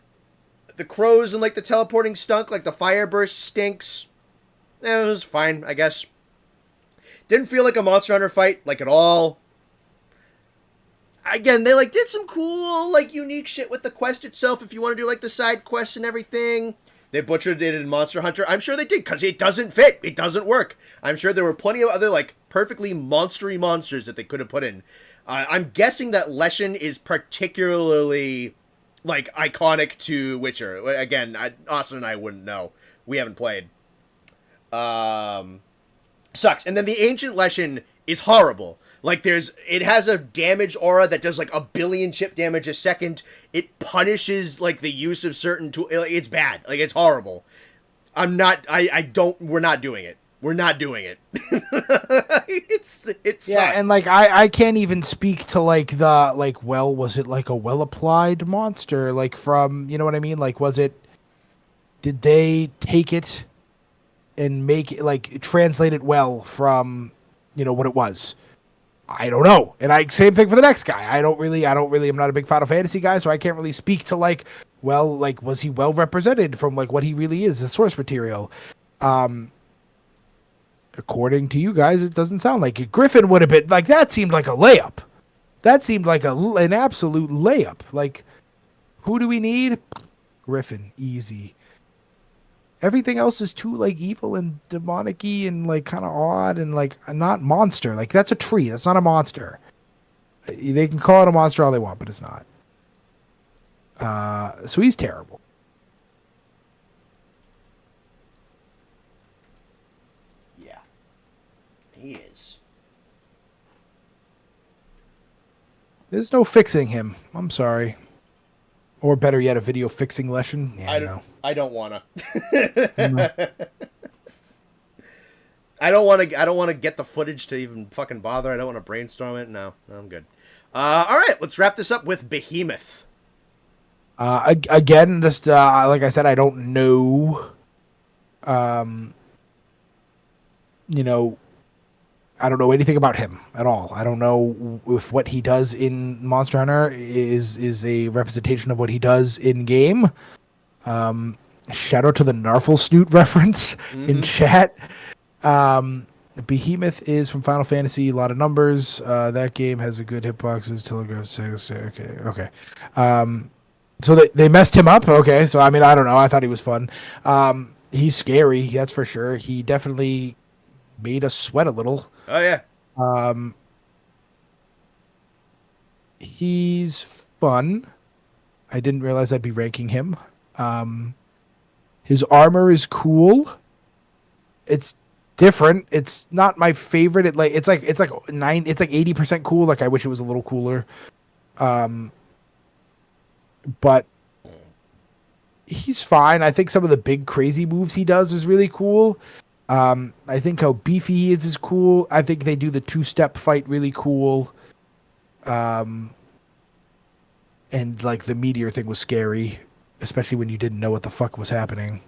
The crows and like the teleporting stunk. Like the fire burst stinks. It was fine, I guess. Didn't feel like a Monster Hunter fight, like at all. Again, they like did some cool, like unique shit with the quest itself. If you want to do like the side quests and everything, they butchered it in Monster Hunter. I'm sure they did because it doesn't fit. It doesn't work. I'm sure there were plenty of other like perfectly monstery monsters that they could have put in. I'm guessing that Leshen is particularly like iconic to Witcher. Again, Austin and I wouldn't know. We haven't played. Sucks. And then the Ancient Leshen is horrible. Like it has a damage aura that does like 1 billion chip damage a second. It punishes like the use of certain tools. It's bad. Like it's horrible. We're not doing it. We're not doing it. It sucks. Yeah, and like I can't even speak to like the like, well, was it like a well applied monster, like from, you know what I mean? Like did they take it and make it like translate it well from, you know, what it was? I don't know. And same thing for the next guy. I'm not a big Final Fantasy guy, so I can't really speak to like, well, like was he well represented from like what he really is, the source material? According to you guys, it doesn't sound like it. Griffin would have been like, that seemed like a layup. That seemed like an absolute layup. Like, who do we need? Griffin, easy. Everything else is too like evil and demonic-y and like kind of odd and like not monster. Like that's a tree. That's not a monster. They can call it a monster all they want, but it's not. So he's terrible. Yeah, he is. There's no fixing him. I'm sorry. Or better yet, a video fixing Leshen. Yeah, I don't wanna. Mm. I don't want to get the footage to even fucking bother. I don't want to brainstorm it. No, I'm good. All right, let's wrap this up with Behemoth. Again, just like I said, I don't know. You know, I don't know anything about him at all. I don't know if what he does in Monster Hunter is a representation of what he does in game. Shout out to the Narfle Snoot reference in chat. Behemoth is from Final Fantasy, a lot of numbers. That game has a good hitboxes, telegraph. Okay. So they messed him up. Okay, so I mean, I don't know. I thought he was fun. He's scary, that's for sure. He definitely made us sweat a little. Oh yeah. He's fun. I didn't realize I'd be ranking him. His armor is cool. It's different. It's not my favorite. It's like 80% cool. Like I wish it was a little cooler. But he's fine. I think some of the big crazy moves he does is really cool. I think how beefy he is cool. I think they do the 2-step fight really cool. And like the meteor thing was scary, especially when you didn't know what the fuck was happening.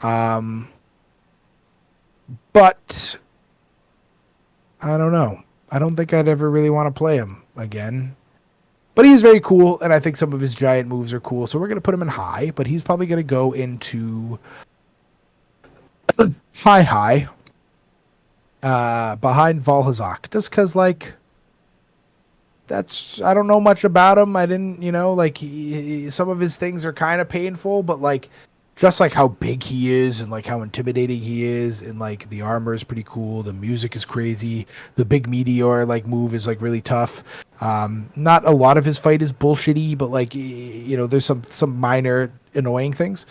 Um, but I don't know. I don't think I'd ever really want to play him again. But he's very cool, and I think some of his giant moves are cool. So we're going to put him in high, but he's probably going to go into high, behind Valhazak. Just because, like, I don't know much about him. I didn't, like, some of his things are kind of painful, but, like, just like how big he is and like how intimidating he is, and like the armor is pretty cool, the music is crazy, the big meteor like move is like really tough. Not a lot of his fight is bullshitty, but like there's some minor annoying things.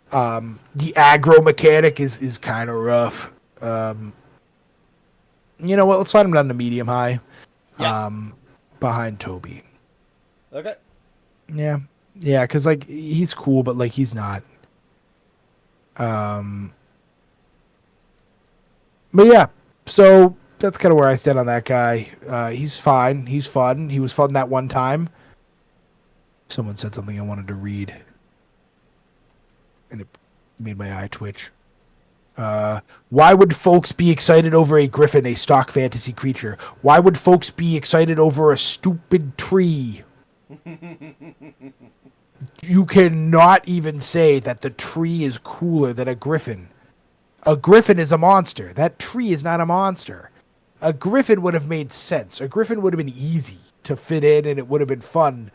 The aggro mechanic is kind of rough. You know what, let's slide him down to medium high. Yeah. Behind Toby. Okay. Yeah, because like he's cool, but like he's not. But yeah, so that's kind of where I stand on that guy. He's fine. He's fun. He was fun that one time. Someone said something I wanted to read, and it made my eye twitch. Why would folks be excited over a griffin, a stock fantasy creature? Why would folks be excited over a stupid tree? You cannot even say that the tree is cooler than a griffin. A griffin is a monster. That tree is not a monster. A griffin would have made sense. A griffin would have been easy to fit in, and it would have been fun.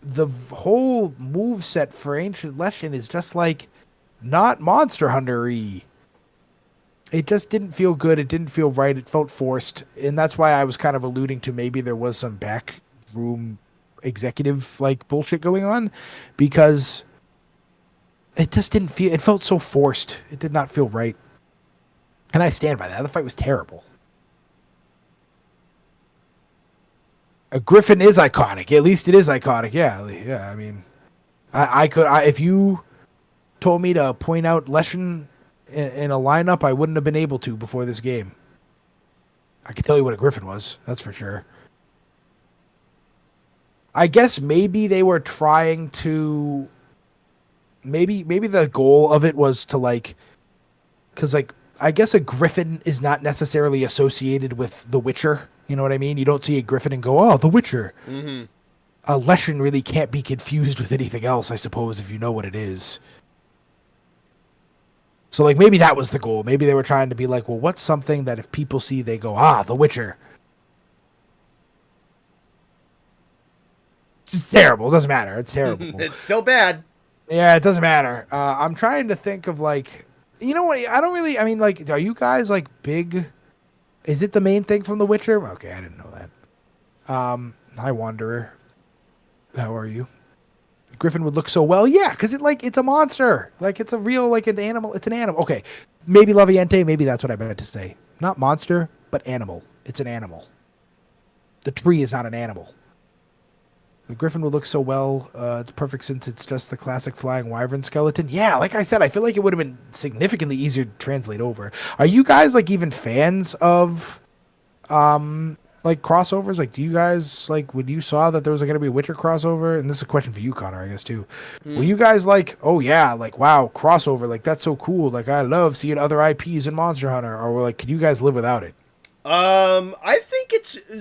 The whole move set for Ancient Leshen is just like not Monster Hunter-y. It just didn't feel good. It didn't feel right. It felt forced. And that's why I was kind of alluding to maybe there was some backroom executive like bullshit going on, because it just didn't feel, it felt so forced. It did not feel right. And I stand by that. The fight was terrible. A griffin is iconic. At least it is iconic. Yeah. I mean, I could, if you told me to point out Leshen in a lineup, I wouldn't have been able to before this game. I could tell you what a griffin was. That's for sure. I guess maybe they were trying to, maybe the goal of it was to like, because like I guess a griffin is not necessarily associated with The Witcher. You know what I mean? You don't see a griffin and go, "Oh, The Witcher." Mm-hmm. A Leshen really can't be confused with anything else, I suppose, if you know what it is. So like maybe that was the goal. Maybe they were trying to be like, well, what's something that if people see, they go, "Ah, The Witcher." It's terrible. It doesn't matter. It's terrible. It's still bad. Yeah, it doesn't matter. I'm trying to think of like, you know what? I don't really. I mean, like, are you guys like big? Is it the main thing from The Witcher? Okay, I didn't know that. Hi, Wanderer. How are you? Griffin would look so well. Yeah, because it's a monster. Like it's a real like an animal. It's an animal. Okay, maybe Laviente. Maybe that's what I meant to say. Not monster, but animal. It's an animal. The tree is not an animal. The griffin would look so well. It's perfect since it's just the classic flying wyvern skeleton. Yeah, like I said, I feel like it would have been significantly easier to translate over. Are you guys like even fans of like crossovers? Like do you guys like when you saw that there was like, gonna be a Witcher crossover? And this is a question for you, Connor, I guess too. Were you guys like, oh yeah, like wow, crossover, like that's so cool. Like I love seeing other IPs in Monster Hunter, or were like, could you guys live without it? I think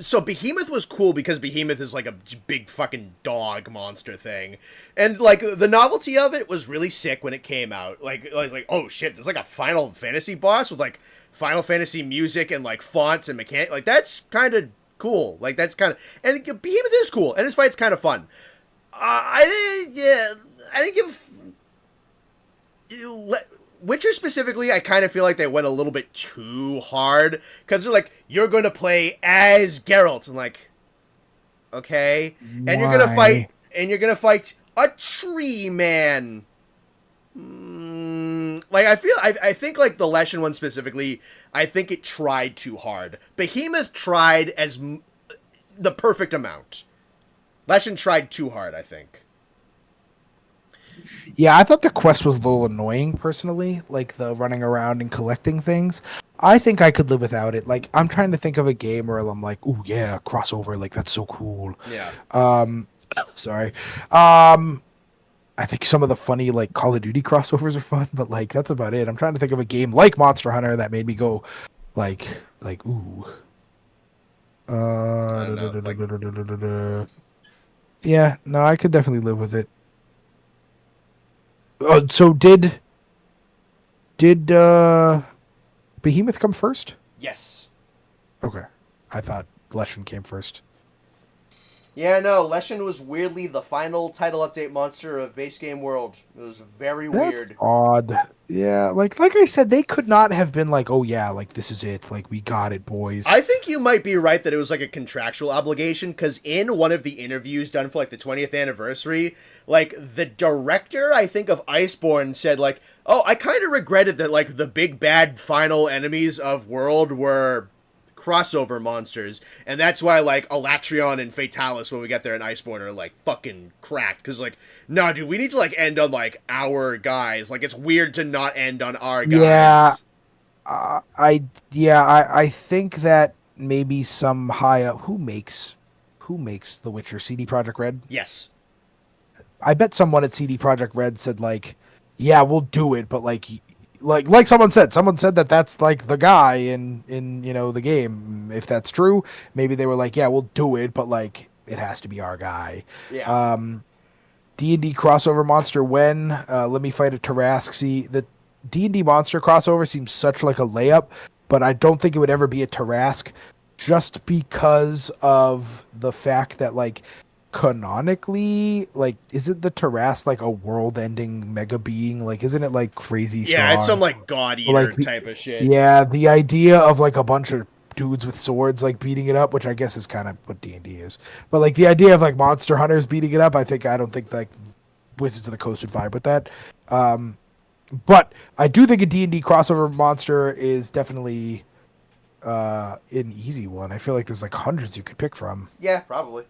so Behemoth was cool because Behemoth is like a big fucking dog monster thing. And like the novelty of it was really sick when it came out. Like oh shit, there's like a Final Fantasy boss with like Final Fantasy music and like fonts and mechanic. Like that's kind of cool. Like that's kind of, and Behemoth is cool and his fight's kind of fun. I didn't give Witcher specifically, I kind of feel like they went a little bit too hard, because they're like, you're going to play as Geralt, and like, okay, and you're gonna fight a tree man. Like I think like the Leshen one specifically, I think it tried too hard. Behemoth tried as the perfect amount. Leshen tried too hard, I think. Yeah, I thought the quest was a little annoying personally, like the running around and collecting things. I think I could live without it. Like I'm trying to think of a game where I'm like, "Ooh, yeah, crossover, like that's so cool." Yeah. Um sorry. Um I think some of the funny like Call of Duty crossovers are fun, but like that's about it. I'm trying to think of a game like Monster Hunter that made me go like ooh. I don't know. Like, Yeah, no, I could definitely live with it. So did Behemoth come first? yes. Okay. I thought Leshen came first. Yeah, no, Leshen was weirdly the final title update monster of base game world. It was very That's weird. odd. Yeah, like I said, they could not have been like, oh yeah, like this is it. Like we got it, I boys. think you might be right that it was like a contractual obligation because in one of the interviews done for like the 20th anniversary, like the director, I think, of Iceborne said like, "Oh, I kind of regretted that like the big bad final enemies of World were crossover monsters, and that's why like Alatrion and Fatalis when we get there in Iceborne are like fucking cracked because like, no, dude, we need to like end on like our guys. Like it's weird to not end on our Yeah, guys." I yeah, I think that maybe some high up who makes The Witcher? CD Projekt Red. Yes. I bet someone at CD Projekt Red said like, yeah, we'll do it, but like someone said that that's like the guy in the game. If that's true, maybe they were like, yeah, we'll do it, but like it has to be our guy. Yeah. Um, D&D crossover monster when let me fight a Tarask. See, the D&D monster crossover seems such like a layup, but I don't think it would ever be a Tarask just because of the fact that like canonically, like isn't the Tarask like a world-ending mega being? Like isn't it like crazy Yeah, it's some strong? like God Or, Eater like type of shit. yeah, the idea of like a bunch of dudes with swords like beating it up, which I guess is kind of what D&D is. But like the idea of like monster hunters beating it up, I don't think like Wizards of the Coast would vibe with that. Um, but I do think a D&D crossover monster is definitely an easy one. I feel like there's like hundreds you could pick from. Yeah, probably.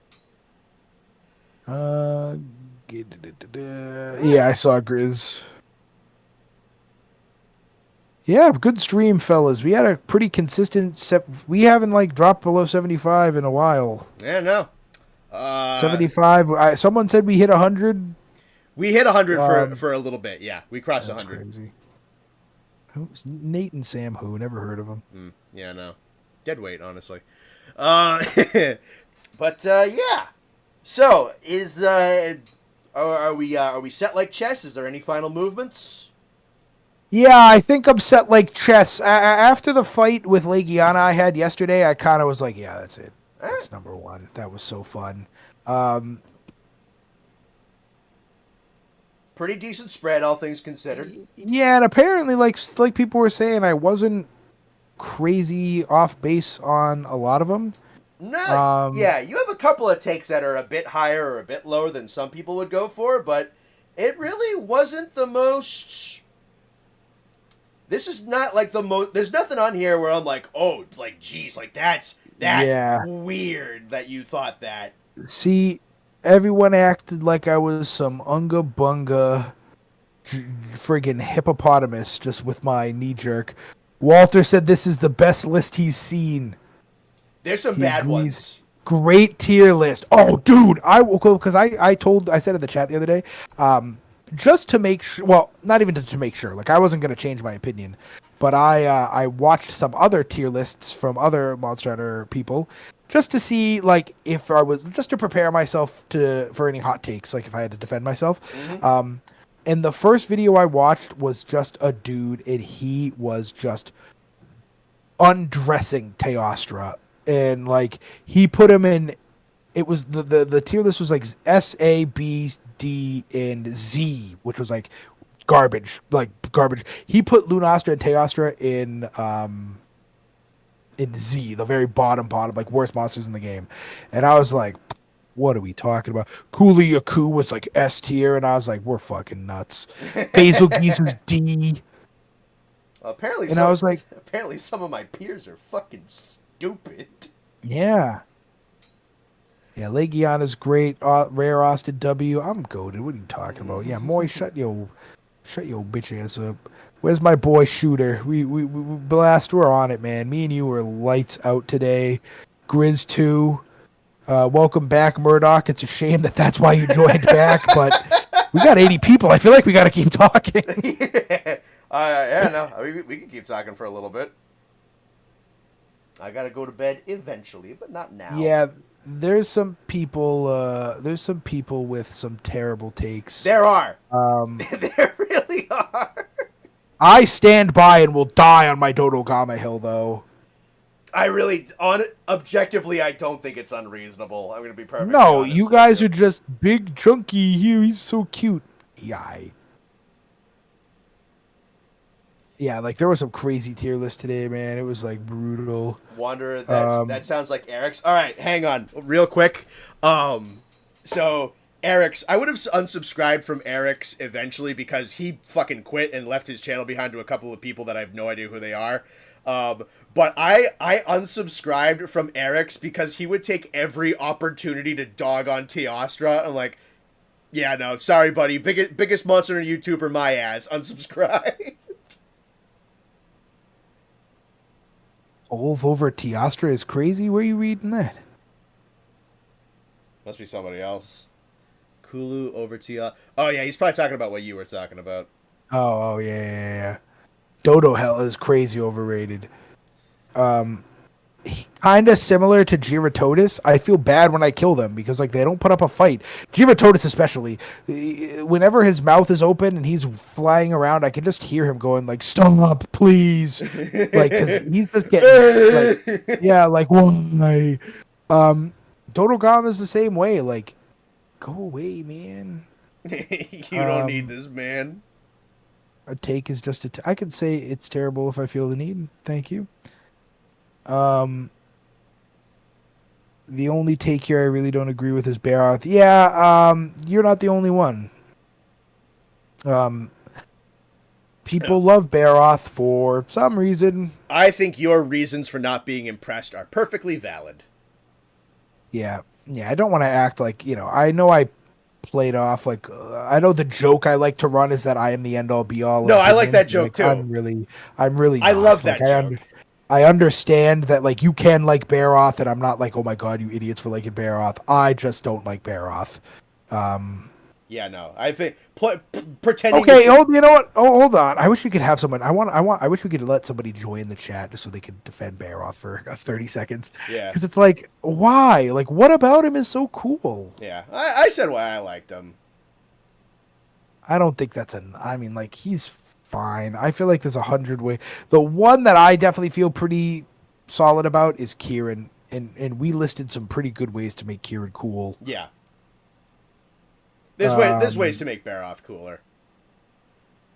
Uh, yeah, I saw Grizz. Yeah, good stream, fellas. We had a pretty consistent we haven't like dropped below 75 in a while. Yeah, no. 75. Someone said we hit 100. We hit 100 Um, for a little bit. Yeah, we crossed that's 100. crazy. Who's Nate and Sam? Who? Never heard of them. Yeah, no. Dead weight, honestly. Uh, but yeah. So is are we set like chess? Is there any final movements? Yeah, I think I'm set like chess. After the fight with Legiana I had yesterday, I kind of was like, yeah, that's it. Eh, That's number one. That was so fun. Um, pretty decent spread, all things considered. yeah, and apparently, like people were saying, I wasn't crazy off base on a lot of them. No, Um, yeah, you have a couple of takes that are a bit higher or a bit lower than some people would go for, but it really wasn't the most. This is not like the most. There's nothing on here where I'm like, oh, like, geez, like that's yeah. weird that you thought that. See, everyone acted like I was some unga bunga friggin' hippopotamus just with my knee jerk. Walter said this is the best list he's seen. There's some He bad agrees. ones. Great tier list. Oh, dude, because I said in the chat the other day, just to make sure. Well, not even to make sure. Like I wasn't gonna change my opinion, but I watched some other tier lists from other Monster Hunter people, just to see like if I was just to prepare myself for any hot takes. Like if I had to defend myself. And the first video I watched was just a dude, and he was just undressing Teostra, and like he put him in. It was the tier list was like S, A, B, D, and Z, which was like garbage. He put Lunastra and Teostra in Z, the very bottom, like worst monsters in the game, and I was like, what are we talking about? Cooley Yaku was like S tier, and I was like, we're fucking nuts. Basil Geese was D, Apparently, and I was like, apparently some of my peers are fucking stupid. yeah. Yeah, Legiana's great. Rare Austin W. I'm goaded. What are you talking about? Yeah, Moy, shut your bitch ass up. Where's my boy Shooter? We blast. We're on it, man. Me and you were lights out today. Grizz 2. Welcome back, Murdoch. It's a shame that's why you joined back, but we got 80 people. I feel like we got to keep talking. Yeah, no, we can keep talking for a little bit. I gotta go to bed eventually, but not now. Yeah, there's some people. There's some people with some terrible takes. There are. Um, There really are. I stand by and will die on my Dodogama Hill, though. I really, objectively, I don't think it's unreasonable. I'm gonna be perfectly No, honest you with guys are just big, chunky. He's so cute. Yeah, like there was some crazy tier list today, man. It was like brutal. Wonder that sounds like Eric's. All right, hang on, real quick. So Eric's, I would have unsubscribed from Eric's eventually because he fucking quit and left his channel behind to a couple of people that I have no idea who they are. But I unsubscribed from Eric's because he would take every opportunity to dog on Teostra. I'm like, yeah, no, sorry, buddy. Biggest monster YouTuber, my ass. Unsubscribe. Olv over Teostra is crazy. Where are you reading that? Must be somebody else. Kulu over Teostra. Oh yeah, he's probably talking about what you were talking about. Oh yeah. Dodo Hell is crazy overrated. Kind of similar to Giratotis. I feel bad when I kill them because like they don't put up a fight. Giratotis especially. Whenever his mouth is open and he's flying around, I can just hear him going like, "Stop, please!" Like because he's just getting like, yeah, like why? Dodogama is the same way. Like, go away, man. You don't need this, man. A take is just I could say it's terrible if I feel the need. Thank you. The only take here I really don't agree with is Baroth. Yeah, you're not the only one. People love Baroth for some reason. I think your reasons for not being impressed are perfectly valid. Yeah, I don't want to act like, I know I played off like I know the joke I like to run is that I am the end all be all. No, I like that joke like, too. I'm really I not. love like, that joke. I understand that like you can like Baroth, and I'm not like, oh my god, you idiots for liking Baroth. I just don't like Baroth. Yeah, no. I think pretending. Okay, you know what? Oh, hold on. I wish we could have someone. I wish we could let somebody join the chat just so they could defend Baroth for 30 seconds. Yeah. Because it's like, why? Like, what about him is so cool? Yeah, I said why I liked him. I don't think that's I mean, like, he's fine. I feel like there's 100 ways. The one that I definitely feel pretty solid about is Kieran, and we listed some pretty good ways to make Kieran cool. Yeah. There's ways to make Baroth cooler.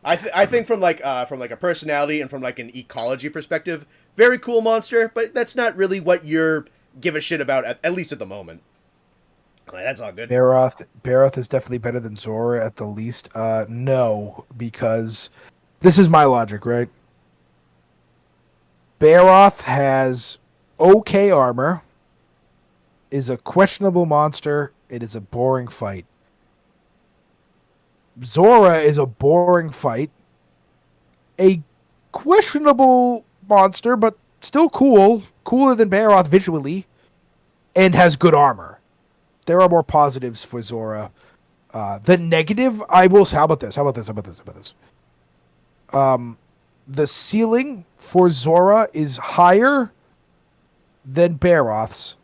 I think from like a personality and from like an ecology perspective, very cool monster, but that's not really what you're give a shit about at least at the moment. Like, that's all good. Baroth is definitely better than Zora at the least. No, because this is my logic, right? Baroth has okay armor, is a questionable monster. It is a boring fight. Zora is a boring fight, a questionable monster, but still cool, cooler than Baroth visually, and has good armor. There are more positives for Zora. The negative, I will say, how about this? The ceiling for Zora is higher than Baroth's,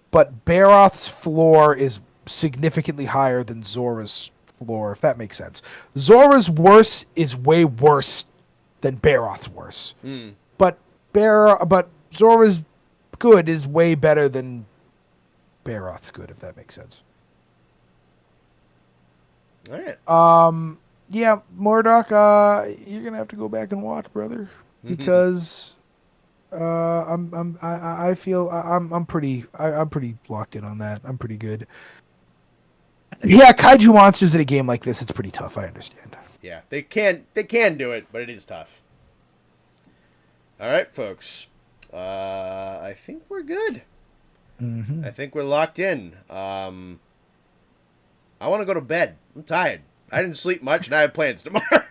but Baroth's floor is significantly higher than Zora's floor, if that makes sense. Zora's worse is way worse than Baroth's worse. But Zora's good is way better than Baroth's good, if that makes sense. All right. Yeah, Murdoch, you're gonna have to go back and watch, brother, because I feel I'm pretty locked in on that. I'm pretty good. Yeah, kaiju monsters in a game like this, it's pretty tough. I understand. Yeah, they can do it, but it is tough. All right, folks. I think we're good. Mm-hmm. I think we're locked in. I want to go to bed. I'm tired. I didn't sleep much, and I have plans tomorrow.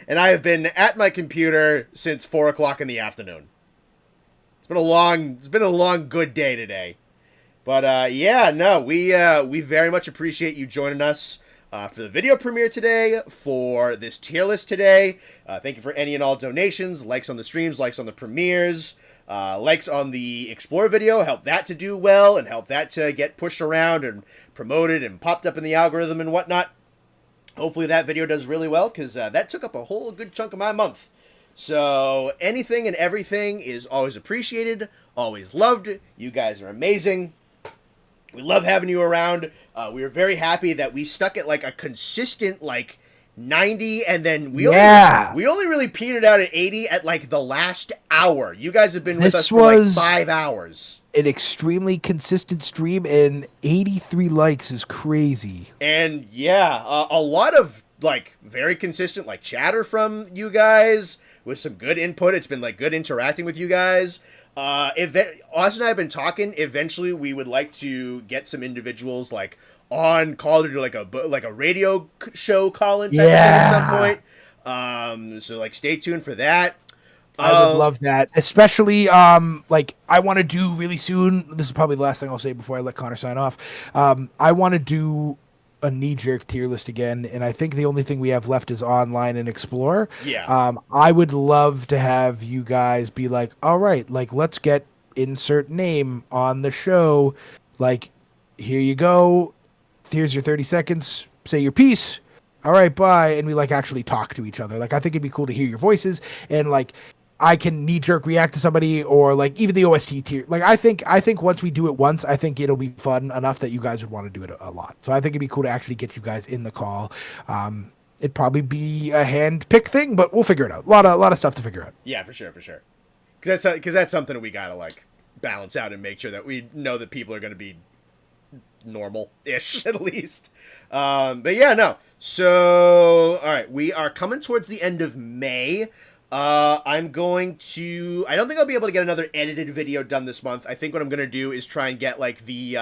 And I have been at my computer since 4 o'clock in the afternoon. It's been a long, good day today. But yeah, no, we very much appreciate you joining us for the video premiere today, for this tier list today. Thank you for any and all donations, likes on the streams, likes on the premieres, likes on the Explore video. Help that to do well and help that to get pushed around and promoted and popped up in the algorithm and whatnot. Hopefully that video does really well, because that took up a whole good chunk of my month. So anything and everything is always appreciated, always loved. You guys are amazing. We love having you around. We were very happy that we stuck at like a consistent like 90, and then we only really petered out at 80 at like the last hour. You guys have been with us for like 5 hours. An extremely consistent stream, and 83 likes is crazy. And yeah, a lot of like very consistent like chatter from you guys with some good input. It's been like good interacting with you guys. Austin and I have been talking. Eventually, we would like to get some individuals like on call to do like a radio show call-in type of thing at some point. So like stay tuned for that. I would love that, especially like I want to do really soon. This is probably the last thing I'll say before I let Connor sign off. I want to do a knee-jerk tier list again, and I think the only thing we have left is online and explore. Yeah. I would love to have you guys be like, all right, like let's get insert name on the show. Like, here you go. Here's your 30 seconds. Say your piece. All right, bye. And we like actually talk to each other. Like, I think it'd be cool to hear your voices, and like I can knee-jerk react to somebody, or like even the OST tier. Like I think once we do it once, I think it'll be fun enough that you guys would want to do it a lot. So I think it'd be cool to actually get you guys in the call. It'd probably be a hand pick thing, but we'll figure it out. A lot of stuff to figure out. Yeah, for sure. Because that's something we gotta like balance out and make sure that we know that people are gonna be normal-ish at least. But yeah, no. So all right, we are coming towards the end of May. I don't think I'll be able to get another edited video done this month. I think what I'm going to do is try and get like the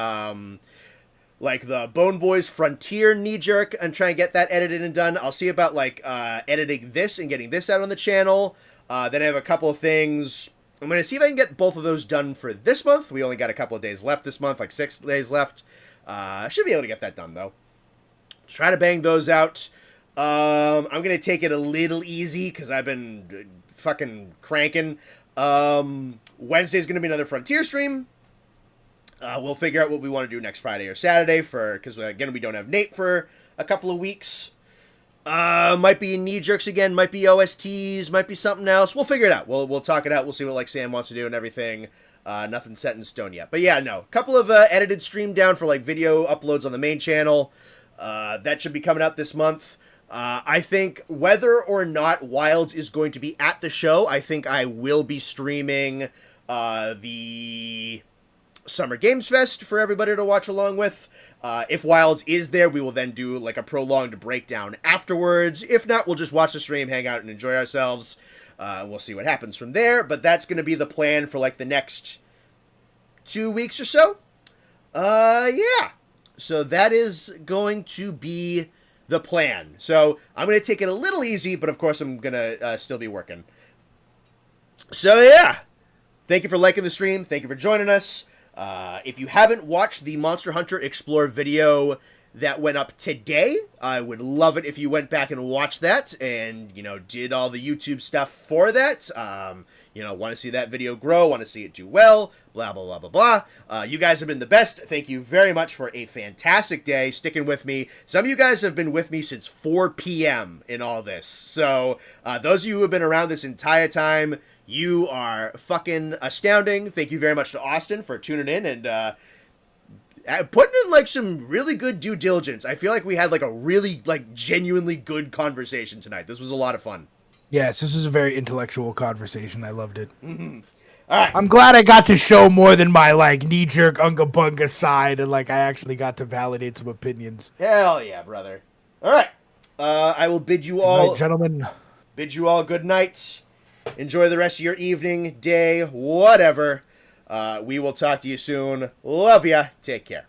Bone Boys Frontier knee jerk and try and get that edited and done. I'll see about like, editing this and getting this out on the channel. Then I have a couple of things. I'm going to see if I can get both of those done for this month. We only got a couple of days left this month, like 6 days left. I should be able to get that done though. Try to bang those out. I'm gonna take it a little easy because I've been fucking cranking. Wednesday's gonna be another Frontier stream. We'll figure out what we want to do next Friday or Saturday because again we don't have Nate for a couple of weeks. Might be knee jerks again, might be OSTs, might be something else. We'll figure it out. We'll talk it out. We'll see what like Sam wants to do and everything. Nothing set in stone yet. But yeah, no, couple of edited stream down for like video uploads on the main channel. That should be coming out this month. I think whether or not Wilds is going to be at the show, I think I will be streaming the Summer Games Fest for everybody to watch along with. If Wilds is there, we will then do like a prolonged breakdown afterwards. If not, we'll just watch the stream, hang out, and enjoy ourselves. We'll see what happens from there, but that's going to be the plan for like the next 2 weeks or so. Yeah. So that is going to be the plan. So I'm going to take it a little easy, but of course I'm going to still be working. So yeah, thank you for liking the stream. Thank you for joining us. If you haven't watched the Monster Hunter Explore video that went up today, I would love it if you went back and watched that and, did all the YouTube stuff for that. Want to see that video grow, want to see it do well, blah, blah, blah, blah, blah. You guys have been the best. Thank you very much for a fantastic day, sticking with me. Some of you guys have been with me since 4 p.m. in all this. So, those of you who have been around this entire time, you are fucking astounding. Thank you very much to Austin for tuning in and, putting in like some really good due diligence. I feel like we had like a really like genuinely good conversation tonight. This was a lot of fun. Yes, this was a very intellectual conversation. I loved it. Mm-hmm. All right. I'm glad I got to show more than my like knee-jerk unga bunga side, and like I actually got to validate some opinions. Hell yeah, brother. All right. I will bid you all, good night, gentlemen. Bid you all good night. Enjoy the rest of your evening, day, whatever. We will talk to you soon. Love ya. Take care.